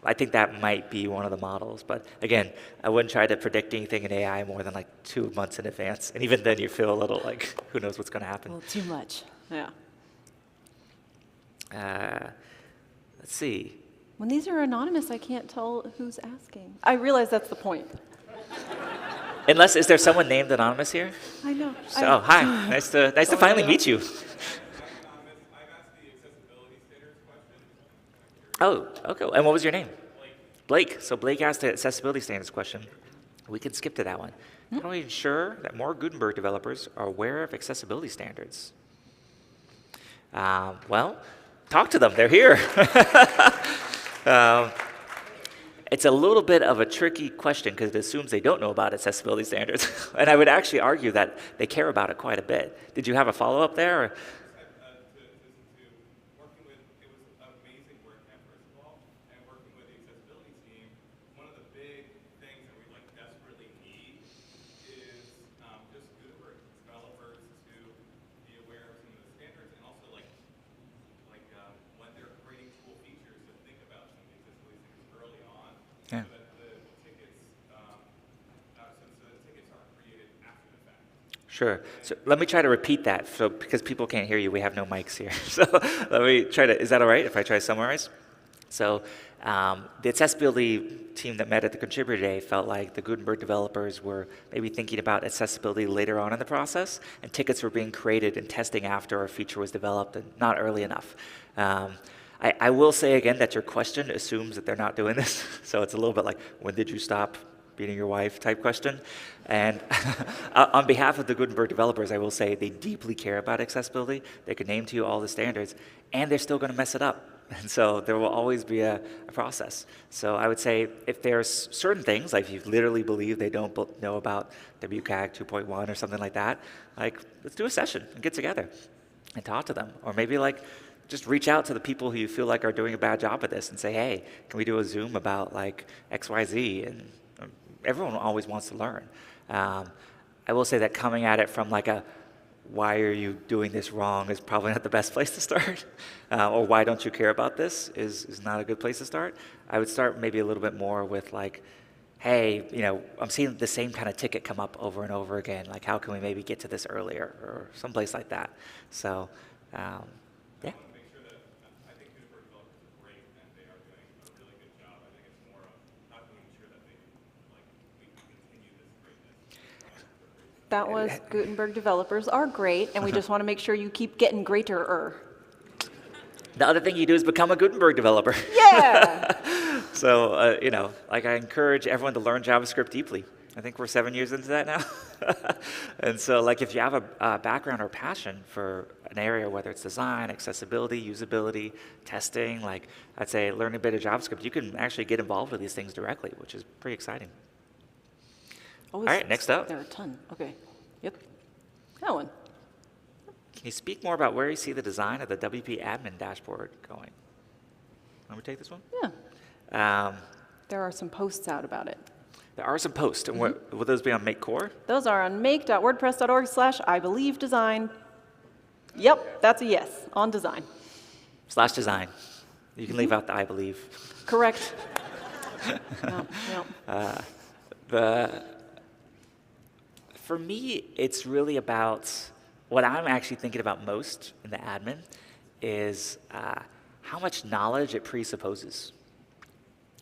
Speaker 7: I think that might be one of the models. But again, I wouldn't try to predict anything in AI more than like 2 months in advance. And even then you feel a little like, who knows what's going to happen.
Speaker 13: Well, too much. Yeah.
Speaker 7: Let's see.
Speaker 13: When these are anonymous, I can't tell who's asking. I realize that's the point.
Speaker 7: Unless, is there someone named Anonymous here?
Speaker 13: I know.
Speaker 7: Oh, hi. Nice to finally meet you. Oh, okay. And what was your name? Blake. So Blake asked the accessibility standards question. We can skip to that one. How do we ensure that more Gutenberg developers are aware of accessibility standards? Well, talk to them. They're here. It's a little bit of a tricky question because it assumes they don't know about accessibility standards. And I would actually argue that they care about it quite a bit. Did you have a follow-up there? Or? Yeah. Sure. So let me try to repeat that. So because people can't hear you, we have no mics here. So let me try to, is that all right if I try to summarize? So the accessibility team that met at the contributor day felt like the Gutenberg developers were maybe thinking about accessibility later on in the process, and tickets were being created and testing after a feature was developed and not early enough. I will say again that your question assumes that they're not doing this. So it's a little bit like, when did you stop beating your wife type question? And on behalf of the Gutenberg developers, I will say they deeply care about accessibility. They can name to you all the standards, and they're still going to mess it up. And so there will always be a process. So I would say if there's certain things, like if you literally believe they don't know about WCAG 2.1 or something like that, like let's do a session and get together and talk to them. Or maybe like just reach out to the people who you feel like are doing a bad job at this and say, hey, can we do a Zoom about like XYZ? And everyone always wants to learn. I will say that coming at it from like a, why are you doing this wrong is probably not the best place to start. Or why don't you care about this is not a good place to start. I would start maybe a little bit more with like, hey, you know, I'm seeing the same kind of ticket come up over and over again. Like, how can we maybe get to this earlier or someplace like that? So, yeah.
Speaker 13: That was Gutenberg developers are great, and we just want to make sure you keep getting greater-er.
Speaker 7: The other thing you do is become a Gutenberg developer.
Speaker 13: Yeah!
Speaker 7: So, you know, like I encourage everyone to learn JavaScript deeply. I think we're 7 years into that now. And so, like, if you have a background or passion for an area, whether it's design, accessibility, usability, testing, like, I'd say learning a bit of JavaScript, you can actually get involved with these things directly, which is pretty exciting.
Speaker 13: All
Speaker 7: right, next up.
Speaker 13: There are a ton. Okay. Yep. That one.
Speaker 7: Can you speak more about where you see the design of the WP admin dashboard going? Let me take this one?
Speaker 13: Yeah. There are some posts out about it.
Speaker 7: There are some posts. And will those be on Make Core?
Speaker 13: Those are on make.wordpress.org/I-believe-design. Yep, that's a yes, on design.
Speaker 7: /design. You can leave out the I believe.
Speaker 13: Correct. No.
Speaker 7: For me, it's really about what I'm actually thinking about most in the admin is how much knowledge it presupposes.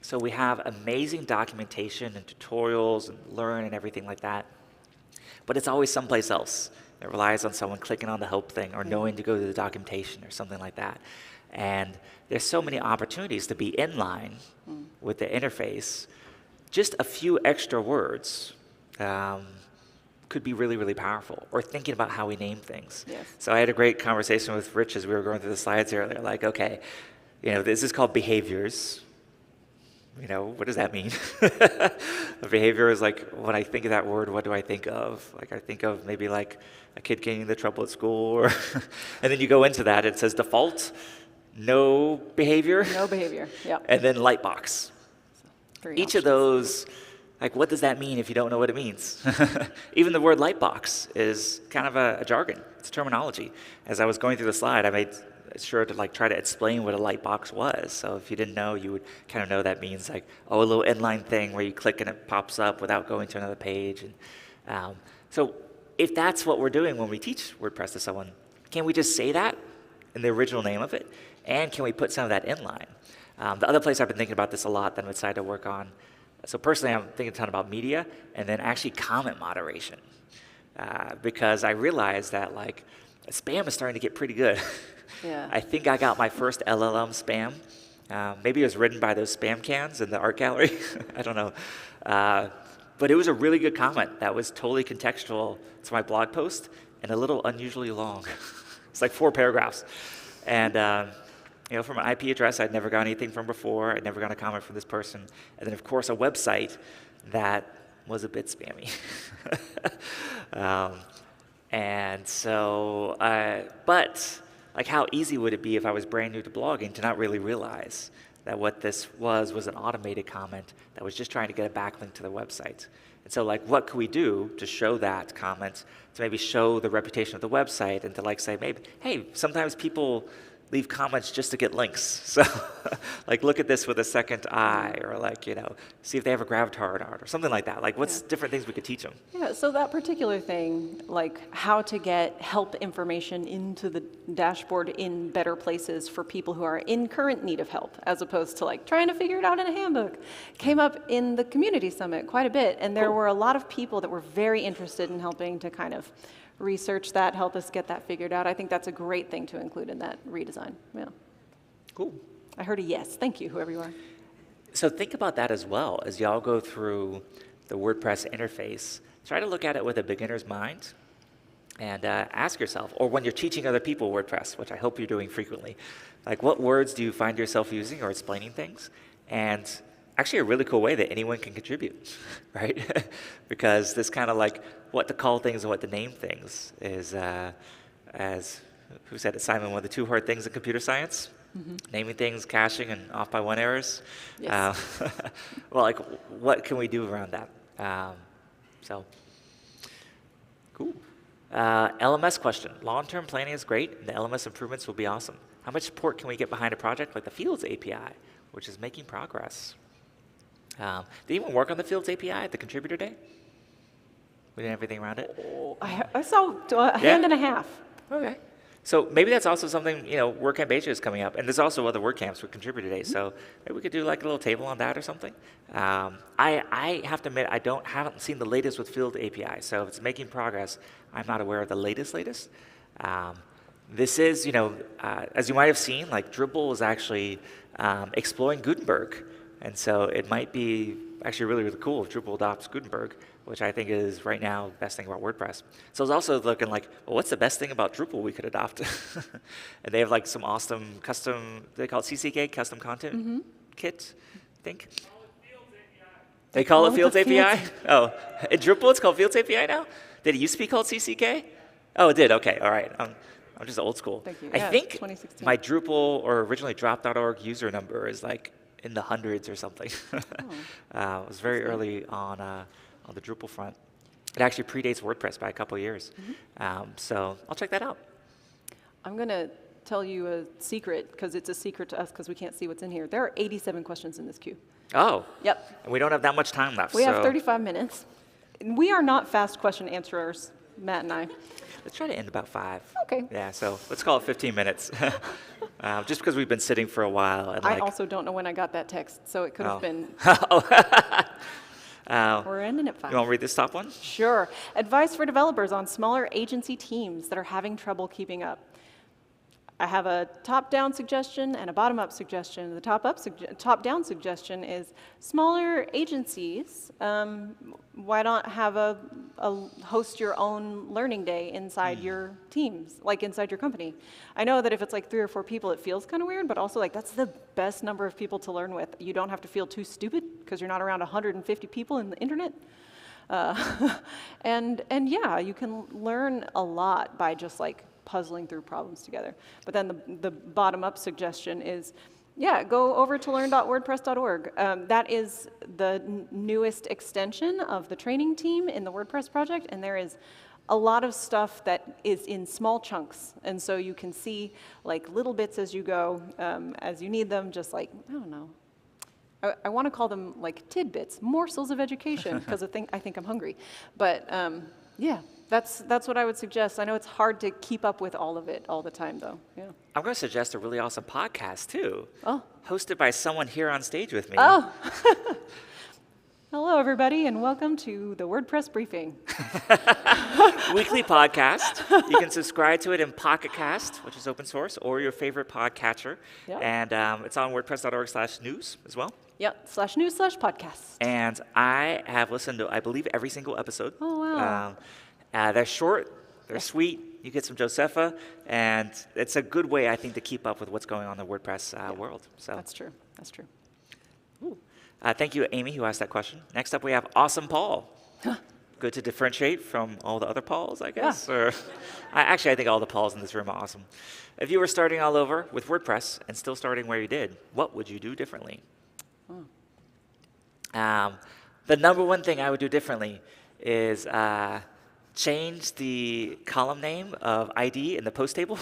Speaker 7: So we have amazing documentation and tutorials and learn and everything like that. but it's always someplace else. It relies on someone clicking on the help thing or knowing to go to the documentation or something like that. And there's so many opportunities to be in line with the interface. Just a few extra words could be really, really powerful, or thinking about how we name things.
Speaker 5: Yes.
Speaker 7: So I had a great conversation with Rich as we were going through the slides earlier, like, okay, this is called behaviors. What does that mean? A behavior is like, when I think of that word, what do I think of? Like, I think of maybe like a kid getting into trouble at school, or and then you go into that, it says default, no behavior.
Speaker 5: No behavior, yep.
Speaker 7: And then lightbox. Each of those, like, what does that mean if you don't know what it means? Even the word lightbox is kind of a jargon. It's terminology. As I was going through the slide, I made sure to try to explain what a lightbox was. So if you didn't know, you would kind of know that means a little inline thing where you click and it pops up without going to another page. And so if that's what we're doing when we teach WordPress to someone, can we just say that in the original name of it? And can we put some of that inline? The other place I've been thinking about this a lot that I'm excited to work on, so personally I'm thinking a ton about media and then actually comment moderation. Because I realized that spam is starting to get pretty good.
Speaker 5: Yeah.
Speaker 7: I think I got my first LLM spam. Maybe it was written by those spam cans in the art gallery. I don't know. But it was a really good comment that was totally contextual to my blog post and a little unusually long. It's like 4 paragraphs. And from an IP address I'd never got anything from before. I'd never got a comment from this person. And then, of course, a website that was a bit spammy. And so, but how easy would it be if I was brand new to blogging to not really realize that what this was an automated comment that was just trying to get a backlink to the website? And so, what could we do to show that comment, to maybe show the reputation of the website, and to say, maybe, hey, sometimes people leave comments just to get links. So look at this with a second eye, or see if they have a gravatar art or something like that. What's different things we could teach them?
Speaker 13: Yeah, so that particular thing, how to get help information into the dashboard in better places for people who are in current need of help, as opposed to trying to figure it out in a handbook, came up in the community summit quite a bit. And there were a lot of people that were very interested in helping to kind of research that, help us get that figured out. I think that's a great thing to include in that redesign. Yeah.
Speaker 7: Cool.
Speaker 13: I heard a yes. Thank you, whoever you are.
Speaker 7: So think about that as well as y'all go through the WordPress interface. Try to look at it with a beginner's mind and ask yourself, or when you're teaching other people WordPress, which I hope you're doing frequently, what words do you find yourself using or explaining things? And actually a really cool way that anyone can contribute, right? Because this kind of what to call things and what to name things is, as who said it, Simon, one of the 2 hard things in computer science? Mm-hmm. Naming things, caching, and off by 1 errors. Yes. Well, what can we do around that? So, cool. LMS question. Long-term planning is great, and the LMS improvements will be awesome. How much support can we get behind a project like the Fields API, which is making progress? Did anyone work on the Fields API at the Contributor Day? We didn't have anything around it?
Speaker 13: Oh, I saw a hand and a half.
Speaker 7: Okay. So maybe that's also something, WordCamp Asia is coming up, and there's also other WordCamps with Contributor Days, so maybe we could do a little table on that or something. I have to admit, haven't seen the latest with Field API, so if it's making progress, I'm not aware of the latest. This is, as you might have seen, Drupal is actually exploring Gutenberg, and so it might be actually really, really cool if Drupal adopts Gutenberg, which I think is right now the best thing about WordPress. So I was also looking well, what's the best thing about Drupal we could adopt? And they have some awesome custom, they call it CCK, custom content kit, I think. They call it Fields API? Oh, in Drupal it's called Fields API now? Did it used to be called CCK? Oh, it did, okay, all right. I'm just old school.
Speaker 13: Thank you.
Speaker 7: I
Speaker 13: Yeah,
Speaker 7: think
Speaker 13: 2016.
Speaker 7: my Drupal or originally drop.org user number is in the hundreds or something. It was very early on the Drupal front. It actually predates WordPress by a couple of years. So I'll check that out.
Speaker 13: I'm going to tell you a secret, because it's a secret to us because we can't see what's in here. There are 87 questions in this queue.
Speaker 7: Oh.
Speaker 13: Yep.
Speaker 7: And we don't have that much time left.
Speaker 13: We have 35 minutes. We are not fast question answerers, Matt and I.
Speaker 7: Let's try to end about 5.
Speaker 13: Okay.
Speaker 7: Yeah, so let's call it 15 minutes. Just because we've been sitting for a while. And
Speaker 13: I also don't know when I got that text, so it could have been. We're ending at 5.
Speaker 7: You want to read this top one?
Speaker 13: Sure. Advice for developers on smaller agency teams that are having trouble keeping up. I have a top-down suggestion and a bottom-up suggestion. The top-down suggestion is smaller agencies. Why not have a host your own learning day inside your teams, like inside your company? I know that if it's like 3 or 4 people, it feels kind of weird, but also like that's the best number of people to learn with. You don't have to feel too stupid because you're not around 150 people in the internet. And yeah, you can learn a lot by just like puzzling through problems together. But then the bottom-up suggestion is, yeah, go over to learn.wordpress.org. That is the newest extension of the training team in the WordPress project, and there is a lot of stuff that is in small chunks. And so you can see like little bits as you go, as you need them, just like, I don't know. I want to call them like tidbits, morsels of education, because I think I'm hungry. But yeah, that's what I would suggest. I know it's hard to keep up with all of it all the time, though. Yeah.
Speaker 7: I'm going to suggest a really awesome podcast, too.
Speaker 13: Oh.
Speaker 7: Hosted by someone here on stage with me.
Speaker 13: Oh. Hello, everybody, and welcome to the WordPress briefing.
Speaker 7: Weekly podcast. You can subscribe to it in Pocket Cast, which is open source, or your favorite podcatcher.
Speaker 13: Yep.
Speaker 7: And it's on wordpress.org/news as well.
Speaker 13: Yep, /news/podcast.
Speaker 7: And I have listened to, I believe, every single episode.
Speaker 13: Oh, wow.
Speaker 7: They're short, they're sweet. You get some Josepha, and it's a good way, I think, to keep up with what's going on in the WordPress world. So
Speaker 13: that's true. That's true.
Speaker 7: Ooh. Thank you, Amy, who asked that question. Next up, we have Awesome Paul. Good to differentiate from all the other Pauls, I guess.
Speaker 13: Yeah.
Speaker 7: Or, I think all the Pauls in this room are awesome. If you were starting all over with WordPress and still starting where you did, what would you do differently? The number one thing I would do differently is change the column name of ID in the post table.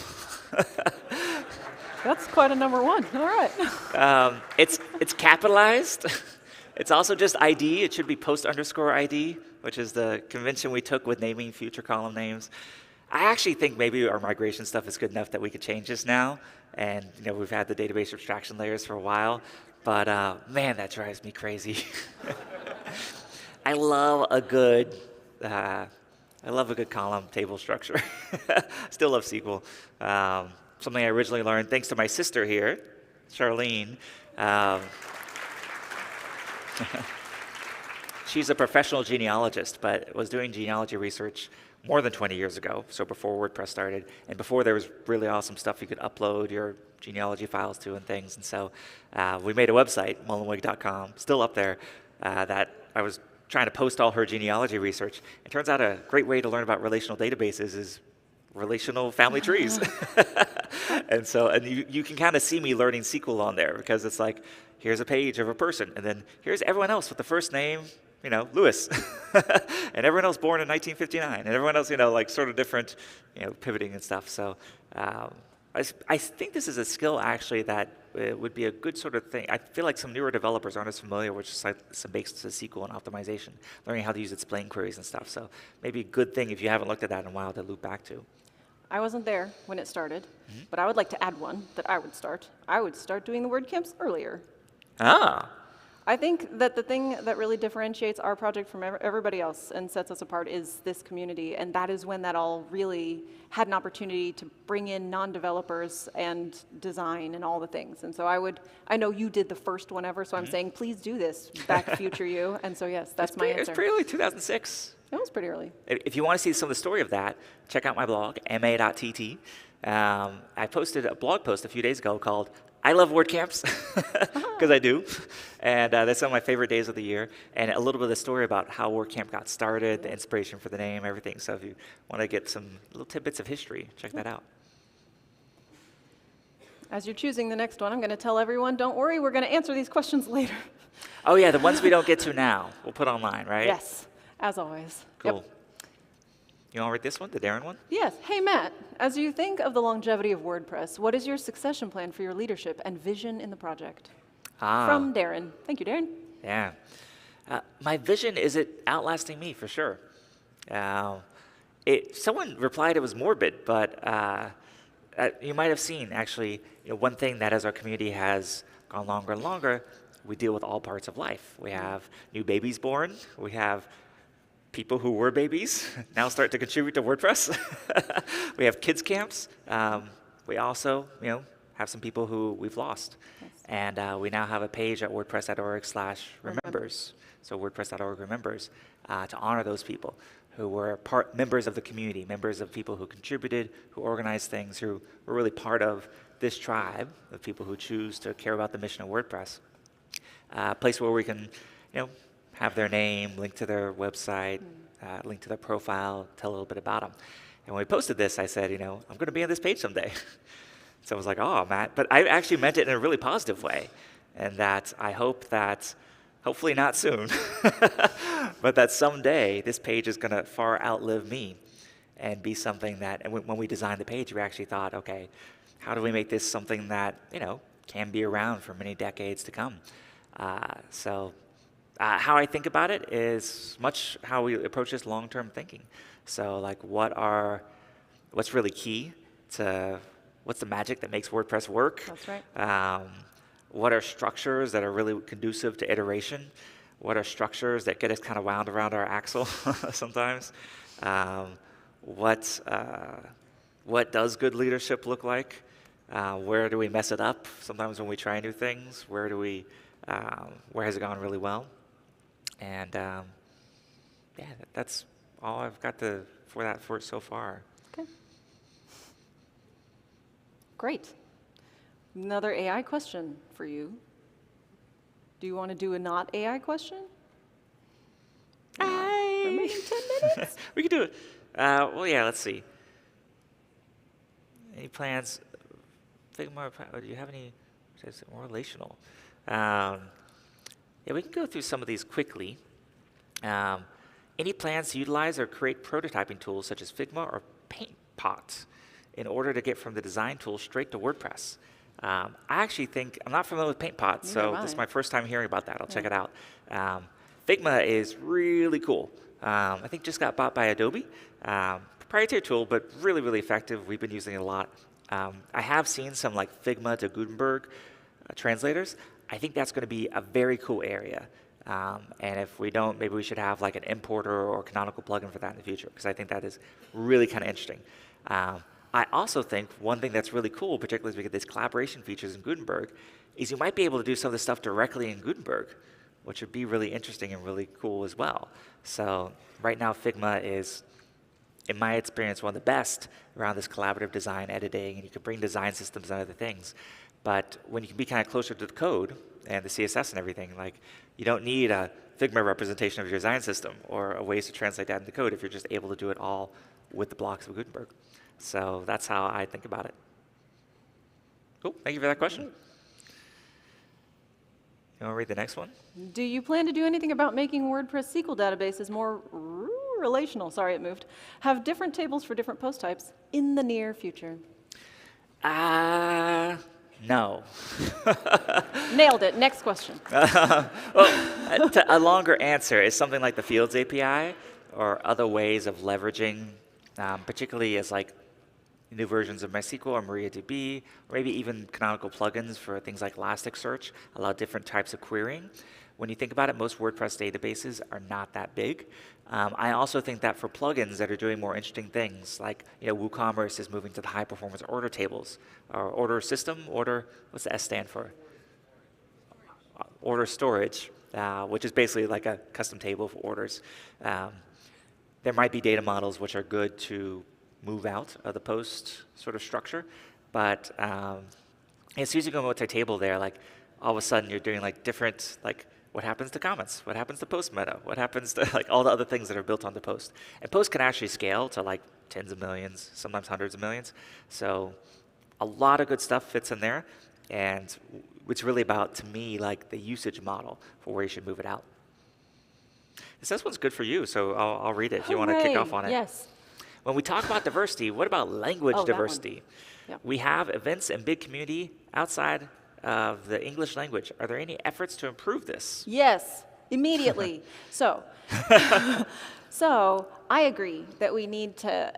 Speaker 13: That's quite a number one. All right.
Speaker 7: It's capitalized. It's also just ID. It should be post_ID, which is the convention we took with naming future column names. I actually think maybe our migration stuff is good enough that we could change this now. And we've had the database abstraction layers for a while. But man, that drives me crazy. I love a good column table structure. Still love SQL. Something I originally learned thanks to my sister here, Charlene. She's a professional genealogist, but was doing genealogy research more than 20 years ago, so before WordPress started, and before there was really awesome stuff you could upload your genealogy files to and things. And so we made a website, mullenweg.com, still up there, that I was trying to post all her genealogy research. It turns out a great way to learn about relational databases is relational family trees. And you can kind of see me learning SQL on there, because it's like, here's a page of a person, and then here's everyone else with the first name, Lewis, and everyone else born in 1959, and everyone else, like sort of different, pivoting and stuff. So I think this is a skill actually that would be a good sort of thing. I feel like some newer developers aren't as familiar with just like some basics of SQL and optimization, learning how to use explain queries and stuff. So maybe a good thing if you haven't looked at that in a while to loop back to.
Speaker 13: I wasn't there when it started, but I would like to add one that I would start. I would start doing the WordCamps earlier.
Speaker 7: Ah.
Speaker 13: I think that the thing that really differentiates our project from everybody else and sets us apart is this community, and that is when that all really had an opportunity to bring in non-developers and design and all the things. And so I know you did the first one ever, so I'm saying please do this, back future you. And so yes, that's my answer.
Speaker 7: It's pretty early, 2006.
Speaker 13: It was pretty early.
Speaker 7: If you want to see some of the story of that, check out my blog, ma.tt. I posted a blog post a few days ago called I Love WordCamps, because I do. And that's some of my favorite days of the year. And a little bit of the story about how WordCamp got started, the inspiration for the name, everything. So if you want to get some little tidbits of history, check that out.
Speaker 13: As you're choosing the next one, I'm going to tell everyone, don't worry, we're going to answer these questions later.
Speaker 7: Oh, yeah, the ones we don't get to now, we'll put online, right?
Speaker 13: Yes, as always.
Speaker 7: Cool.
Speaker 13: Yep.
Speaker 7: You want to read this one, the Darren one?
Speaker 13: Yes. Hey, Matt, as you think of the longevity of WordPress, what is your succession plan for your leadership and vision in the project? From Darren. Thank you, Darren.
Speaker 7: Yeah. My vision is it outlasting me, for sure. Someone replied it was morbid, but you might have seen, actually, one thing that as our community has gone longer and longer, we deal with all parts of life. We have new babies born. We have people who were babies now start to contribute to WordPress. We have kids camps. We also, have some people who we've lost. And we now have a page at wordpress.org/remembers. So wordpress.org remembers to honor those people who were members of the community, members of people who contributed, who organized things, who were really part of this tribe of people who choose to care about the mission of WordPress. A place where we can, have their name, link to their website, link to their profile, tell a little bit about them. And when we posted this, I said, I'm going to be on this page someday. So I was like, oh, Matt. But I actually meant it in a really positive way. And that I hope that, hopefully not soon, but that someday this page is going to far outlive me and be something that, and when we designed the page, we actually thought, okay, how do we make this something that, can be around for many decades to come? How I think about it is much how we approach this long-term thinking. So like what's really key to, what's the magic that makes WordPress work?
Speaker 13: That's right.
Speaker 7: What are structures that are really conducive to iteration? What are structures that get us kind of wound around our axle sometimes? What does good leadership look like? Where do we mess it up? Sometimes when we try new things, where has it gone really well? And that's all I've got for it so far.
Speaker 13: Okay. Great. Another AI question for you. Do you want to do a not AI question? Remaining 10 minutes?
Speaker 7: We can do it. Let's see. Any plans? Figma, do you have any more relational? We can go through some of these quickly. Any plans to utilize or create prototyping tools such as Figma or PaintPot in order to get from the design tool straight to WordPress? I actually think, I'm not familiar with PaintPot, so this is my first time hearing about that. I'll check it out. Figma is really cool. I think just got bought by Adobe. Proprietary tool, but really, really effective. We've been using it a lot. I have seen some like Figma to Gutenberg translators. I think that's going to be a very cool area. And if we don't, maybe we should have like an importer or canonical plugin for that in the future, because I think that is really kind of interesting. I also think one thing that's really cool, particularly as we get these collaboration features in Gutenberg, is you might be able to do some of this stuff directly in Gutenberg, which would be really interesting and really cool as well. So right now, Figma is, in my experience, one of the best around this collaborative design editing, and you can bring design systems and other things. But when you can be kind of closer to the code and the CSS and everything, like you don't need a Figma representation of your design system or a ways to translate that into code if you're just able to do it all with the blocks of Gutenberg. So that's how I think about it. Cool, thank you for that question. You want to read the next one?
Speaker 13: Do you plan to do anything about making WordPress SQL databases more relational? Sorry, it moved. Have different tables for different post types in the near future?
Speaker 7: No.
Speaker 13: Nailed it. Next question.
Speaker 7: A longer answer is something like the Fields API or other ways of leveraging, particularly as like new versions of MySQL or MariaDB, or maybe even canonical plugins for things like Elasticsearch, allow different types of querying. When you think about it, most WordPress databases are not that big. I also think that for plugins that are doing more interesting things, like WooCommerce is moving to the high-performance order tables, or order system, what's the S stand for? Order storage, which is basically like a custom table for orders. There might be data models which are good to move out of the post sort of structure, but as soon as you go multi-table there, like all of a sudden you're doing like different, like what happens to comments? What happens to post meta? What happens to like all the other things that are built onto post? And post can actually scale to like tens of millions, sometimes hundreds of millions. So a lot of good stuff fits in there, and it's really about, to me, like the usage model for where you should move it out. This one's good for you, so I'll read it if you want to kick off on it.
Speaker 13: Yes.
Speaker 7: When we talk about diversity, what about language diversity?
Speaker 13: Yep.
Speaker 7: We have events and big community outside of the English language. Are there any efforts to improve this?
Speaker 13: Yes, immediately. So I agree that we need to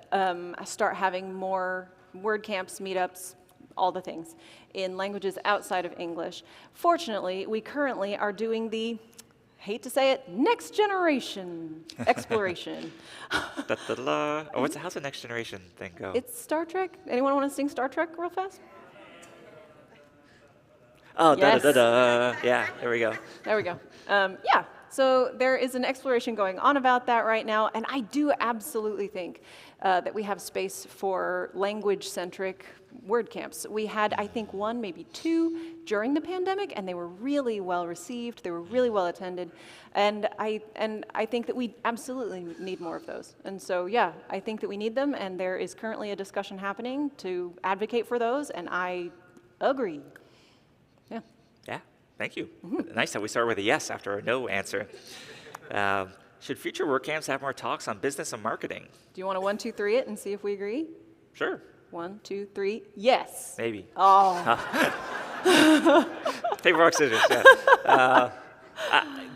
Speaker 13: start having more WordCamps, meetups, all the things in languages outside of English. Fortunately, we currently are doing the, hate to say it, next generation exploration.
Speaker 7: Oh, how's the next generation thing go?
Speaker 13: It's Star Trek. Anyone want to sing Star Trek real fast?
Speaker 7: Oh,
Speaker 13: yes.
Speaker 7: da-da-da-da. Yeah, there we go.
Speaker 13: There we go. Yeah, so there is an exploration going on about that right now, and I do absolutely think that we have space for language-centric WordCamps. We had, I think, one, maybe two during the pandemic, and they were really well received. They were really well attended, and I think that we absolutely need more of those. And so, yeah, I think that we need them, and there is currently a discussion happening to advocate for those, and I agree. Yeah.
Speaker 7: Yeah, thank you. Nice that we start with a yes after a no answer. Should future WordCamps have more talks on business and marketing?
Speaker 13: Do you want to 1, 2, 3 it and see if we agree?
Speaker 7: Sure.
Speaker 13: 1, 2, 3, yes.
Speaker 7: Maybe.
Speaker 13: Oh.
Speaker 7: Paper, rock, scissors, yeah.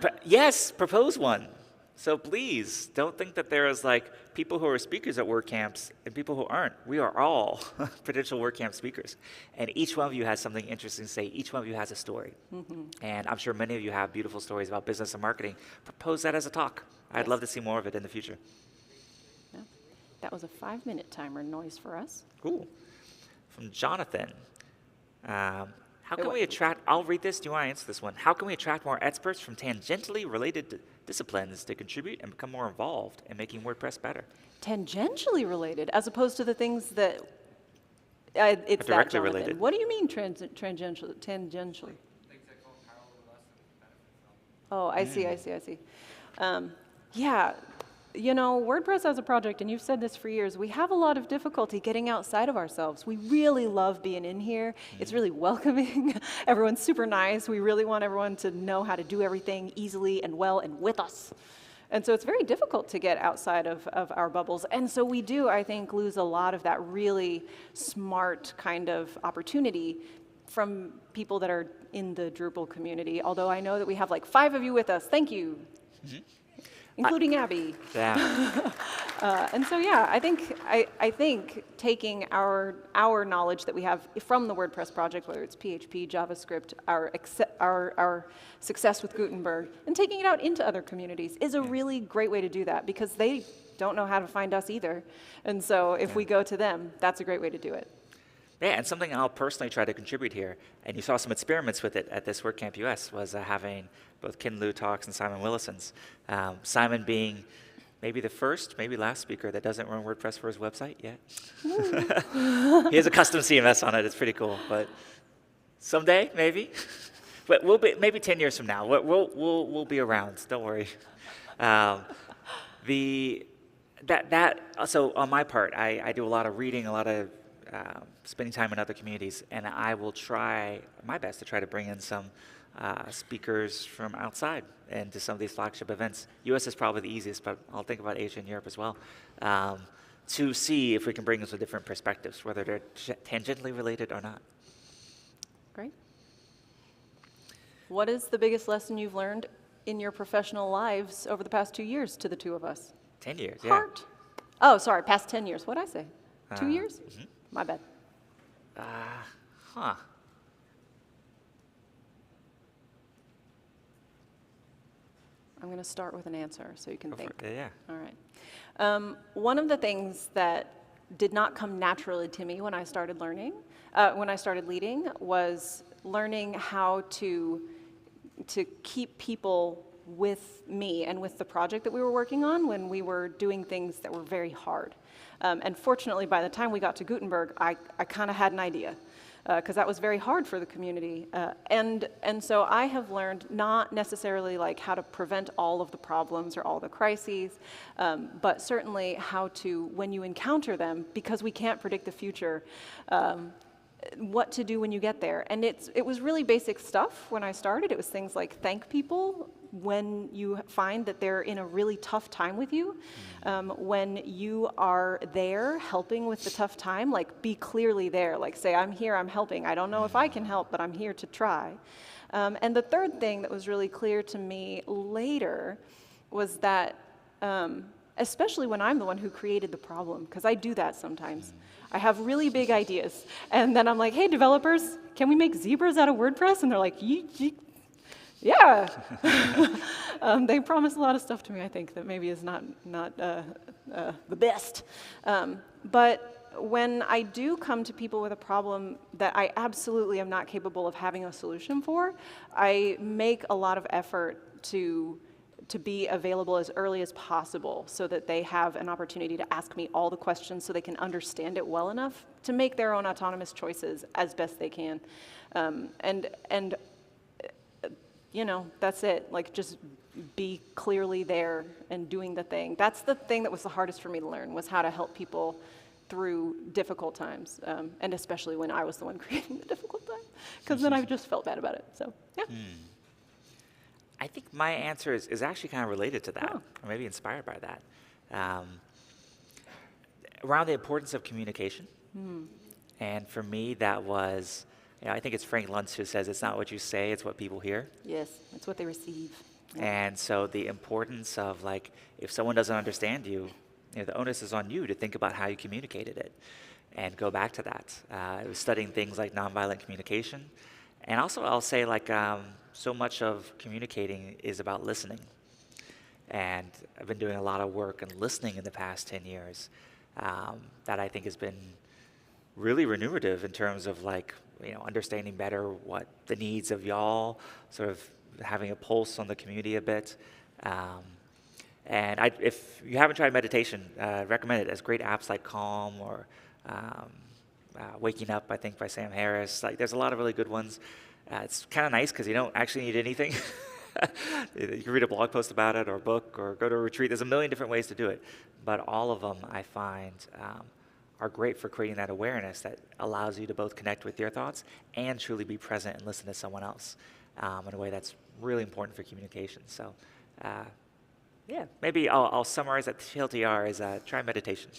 Speaker 7: But yes, propose one. So please, don't think that there is like people who are speakers at WordCamps and people who aren't. We are all potential WordCamp speakers. And each one of you has something interesting to say. Each one of you has a story. And I'm sure many of you have beautiful stories about business and marketing. Propose that as a talk. I'd love to see more of it in the future.
Speaker 13: Yeah. That was a 5-minute timer noise for us.
Speaker 7: Cool. From Jonathan. How can we attract, I'll read this, do you want to answer this one? How can we attract more experts from tangentially related disciplines to contribute and become more involved in making WordPress better?
Speaker 13: Tangentially related, as opposed to the things that it's
Speaker 7: directly
Speaker 13: that,
Speaker 7: related.
Speaker 13: What do you mean tangentially? Oh, I see. Yeah, you know, WordPress as a project, and you've said this for years, we have a lot of difficulty getting outside of ourselves. We really love being in here. It's really welcoming. Everyone's super nice. We really want everyone to know how to do everything easily and well and with us. And so it's very difficult to get outside of our bubbles. And so we do, I think, lose a lot of that really smart kind of opportunity from people that are in the Drupal community. Although I know that we have like 5 of you with us. Thank you. Including Abby.
Speaker 7: Yeah.
Speaker 13: And so, yeah, I think taking our knowledge that we have from the WordPress project, whether it's PHP, JavaScript, our success with Gutenberg, and taking it out into other communities is a really great way to do that, because they don't know how to find us either. And so if we go to them, that's a great way to do it.
Speaker 7: Yeah, and something I'll personally try to contribute here, and you saw some experiments with it at this WordCamp US, was having both Ken Liu talks and Simon Willison's. Simon being maybe the first, maybe last speaker that doesn't run WordPress for his website yet. He has a custom CMS on it. It's pretty cool. But someday, maybe. But we'll be maybe 10 years from now. We'll be around. Don't worry. So on my part, I do a lot of reading, a lot of spending time in other communities, and I will try my best to try to bring in some speakers from outside and to some of these flagship events. US is probably the easiest, but I'll think about Asia and Europe as well, to see if we can bring in some different perspectives, whether they're tangentially related or not.
Speaker 13: Great. What is the biggest lesson you've learned in your professional lives over the past 2 years to the two of us?
Speaker 7: 10 years, yeah.
Speaker 13: Heart. Oh, sorry, past 10 years. What'd I say? 2 years? My bad. I'm going to start with an answer so you can think.
Speaker 7: Yeah.
Speaker 13: All right. One of the things that did not come naturally to me when I started learning, when I started leading, was learning how to keep people with me and with the project that we were working on when we were doing things that were very hard. And fortunately, by the time we got to Gutenberg, I kind of had an idea, because that was very hard for the community. And so I have learned not necessarily like how to prevent all of the problems or all the crises, but certainly how to, when you encounter them, because we can't predict the future, what to do when you get there. And it was really basic stuff when I started. It was things like thank people when you find that they're in a really tough time with you. When you are there helping with the tough time, like be clearly there. Like say, I'm here, I'm helping. I don't know if I can help, but I'm here to try. And the third thing that was really clear to me later was that, especially when I'm the one who created the problem, because I do that sometimes,
Speaker 5: I have really big ideas. And then I'm like, hey, developers, can we make zebras out of WordPress? And they're like, yeah. They promise a lot of stuff to me, I think, that maybe is not the best. But when I do come to people with a problem that I absolutely am not capable of having a solution for, I make a lot of effort to be available as early as possible so that they have an opportunity to ask me all the questions so they can understand it well enough to make their own autonomous choices as best they can. And you know, that's it. Like, just be clearly there and doing the thing. That's the thing that was the hardest for me to learn, was how to help people through difficult times, and especially when I was the one creating the difficult time, because then I just felt bad about it. So, yeah.
Speaker 7: I think my answer is actually kind of related to that, or maybe inspired by that. Around the importance of communication. And for me, that was, I think it's Frank Luntz who says, it's not what you say, it's what people hear.
Speaker 5: Yes, it's what they receive.
Speaker 7: And so the importance of, like, if someone doesn't understand you, the onus is on you to think about how you communicated it and go back to that. I was studying things like nonviolent communication. And also I'll say, like, so much of communicating is about listening. And I've been doing a lot of work on listening in the past 10 years that I think has been really remunerative in terms of, like, understanding better what the needs of y'all, sort of having a pulse on the community a bit. And if you haven't tried meditation, recommend it. There's great apps like Calm or Waking Up, I think, by Sam Harris. Like, there's a lot of really good ones. It's kind of nice because you don't actually need anything. You can read a blog post about it or a book or go to a retreat. There's a million different ways to do it. But all of them, I find, are great for creating that awareness that allows you to both connect with your thoughts and truly be present and listen to someone else in a way that's really important for communication. So, yeah, maybe I'll summarize that TLDR as try meditation.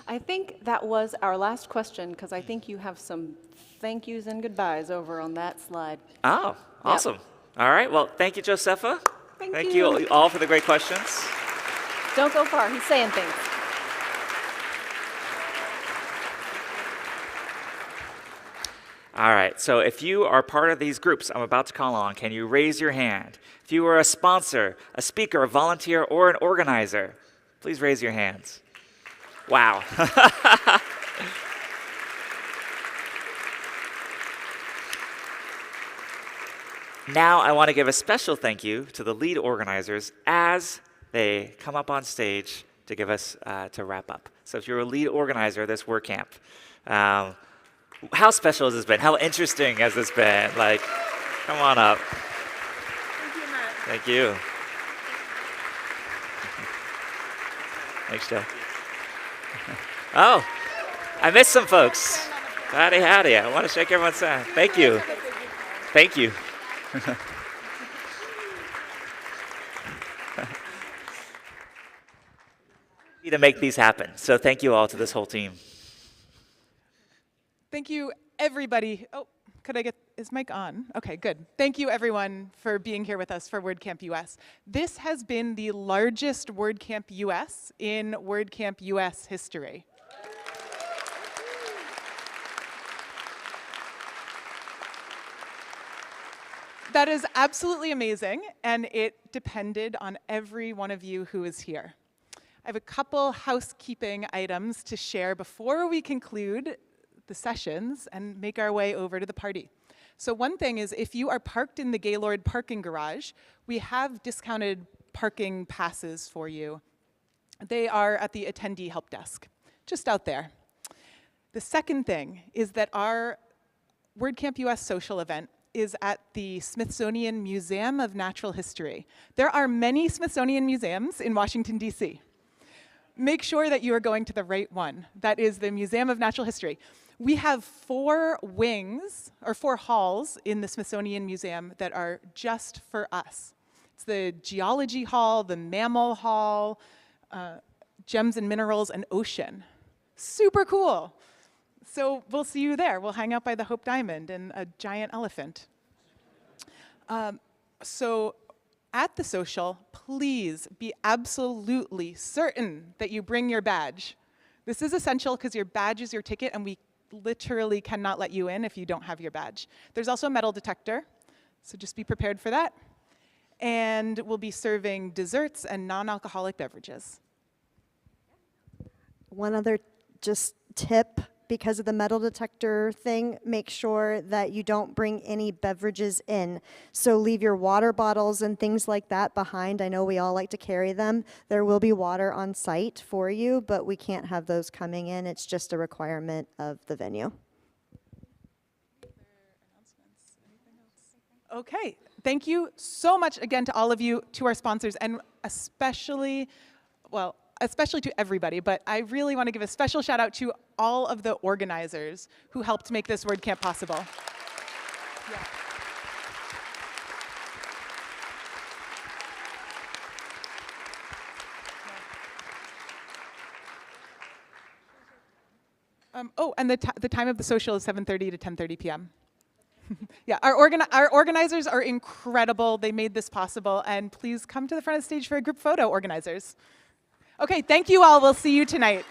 Speaker 5: I think that was our last question, because I think you have some thank yous and goodbyes over on that slide.
Speaker 7: Oh, awesome. Yep. All right. Well, thank you, Josepha. Thank you all for the great questions.
Speaker 5: Don't go far. He's saying things.
Speaker 7: All right. So if you are part of these groups I'm about to call on, can you raise your hand? If you are a sponsor, a speaker, a volunteer, or an organizer, please raise your hands. Wow. Now I want to give a special thank you to the lead organizers as they come up on stage to give us, to wrap up. So if you're a lead organizer of this WordCamp, how special has this been? How interesting has this been? Like, come on up.
Speaker 11: Thank you, Matt.
Speaker 7: Thank you. Thanks, Joe. Oh, I missed some folks. Howdy, howdy. I want to shake everyone's hand. Thank you. Thank you. To make these happen. So thank you all to this whole team.
Speaker 11: Thank you, everybody. Oh, could I get, is mic on? Okay, good. Thank you, everyone, for being here with us for WordCamp US. This has been the largest WordCamp US in WordCamp US history. That is absolutely amazing, and it depended on every one of you who is here. I have a couple housekeeping items to share before we conclude the sessions and make our way over to the party. So one thing is, if you are parked in the Gaylord parking garage, we have discounted parking passes for you. They are at the attendee help desk, just out there. The second thing is that our WordCamp US social event is at the Smithsonian Museum of Natural History. There are many Smithsonian museums in Washington, DC. Make sure that you are going to the right one. That is the Museum of Natural History. We have 4 wings, or 4 halls in the Smithsonian Museum that are just for us. It's the Geology Hall, the Mammal Hall, Gems and Minerals, and Ocean. Super cool. So we'll see you there. We'll hang out by the Hope Diamond and a giant elephant. So at the social, please be absolutely certain that you bring your badge. This is essential because your badge is your ticket, and we literally cannot let you in if you don't have your badge. There's also a metal detector, so just be prepared for that. And we'll be serving desserts and non-alcoholic beverages.
Speaker 10: One other just tip, because of the metal detector thing, make sure that you don't bring any beverages in. So leave your water bottles and things like that behind. I know we all like to carry them. There will be water on site for you, but we can't have those coming in. It's just a requirement of the venue.
Speaker 11: Okay, thank you so much again to all of you, to our sponsors, and especially to everybody, but I really want to give a special shout out to all of the organizers who helped make this WordCamp possible. Yeah. Oh, and the time of the social is 7:30 to 10:30 p.m. Yeah, our organizers are incredible. They made this possible, and please come to the front of the stage for a group photo, organizers. Okay, thank you all. We'll see you tonight.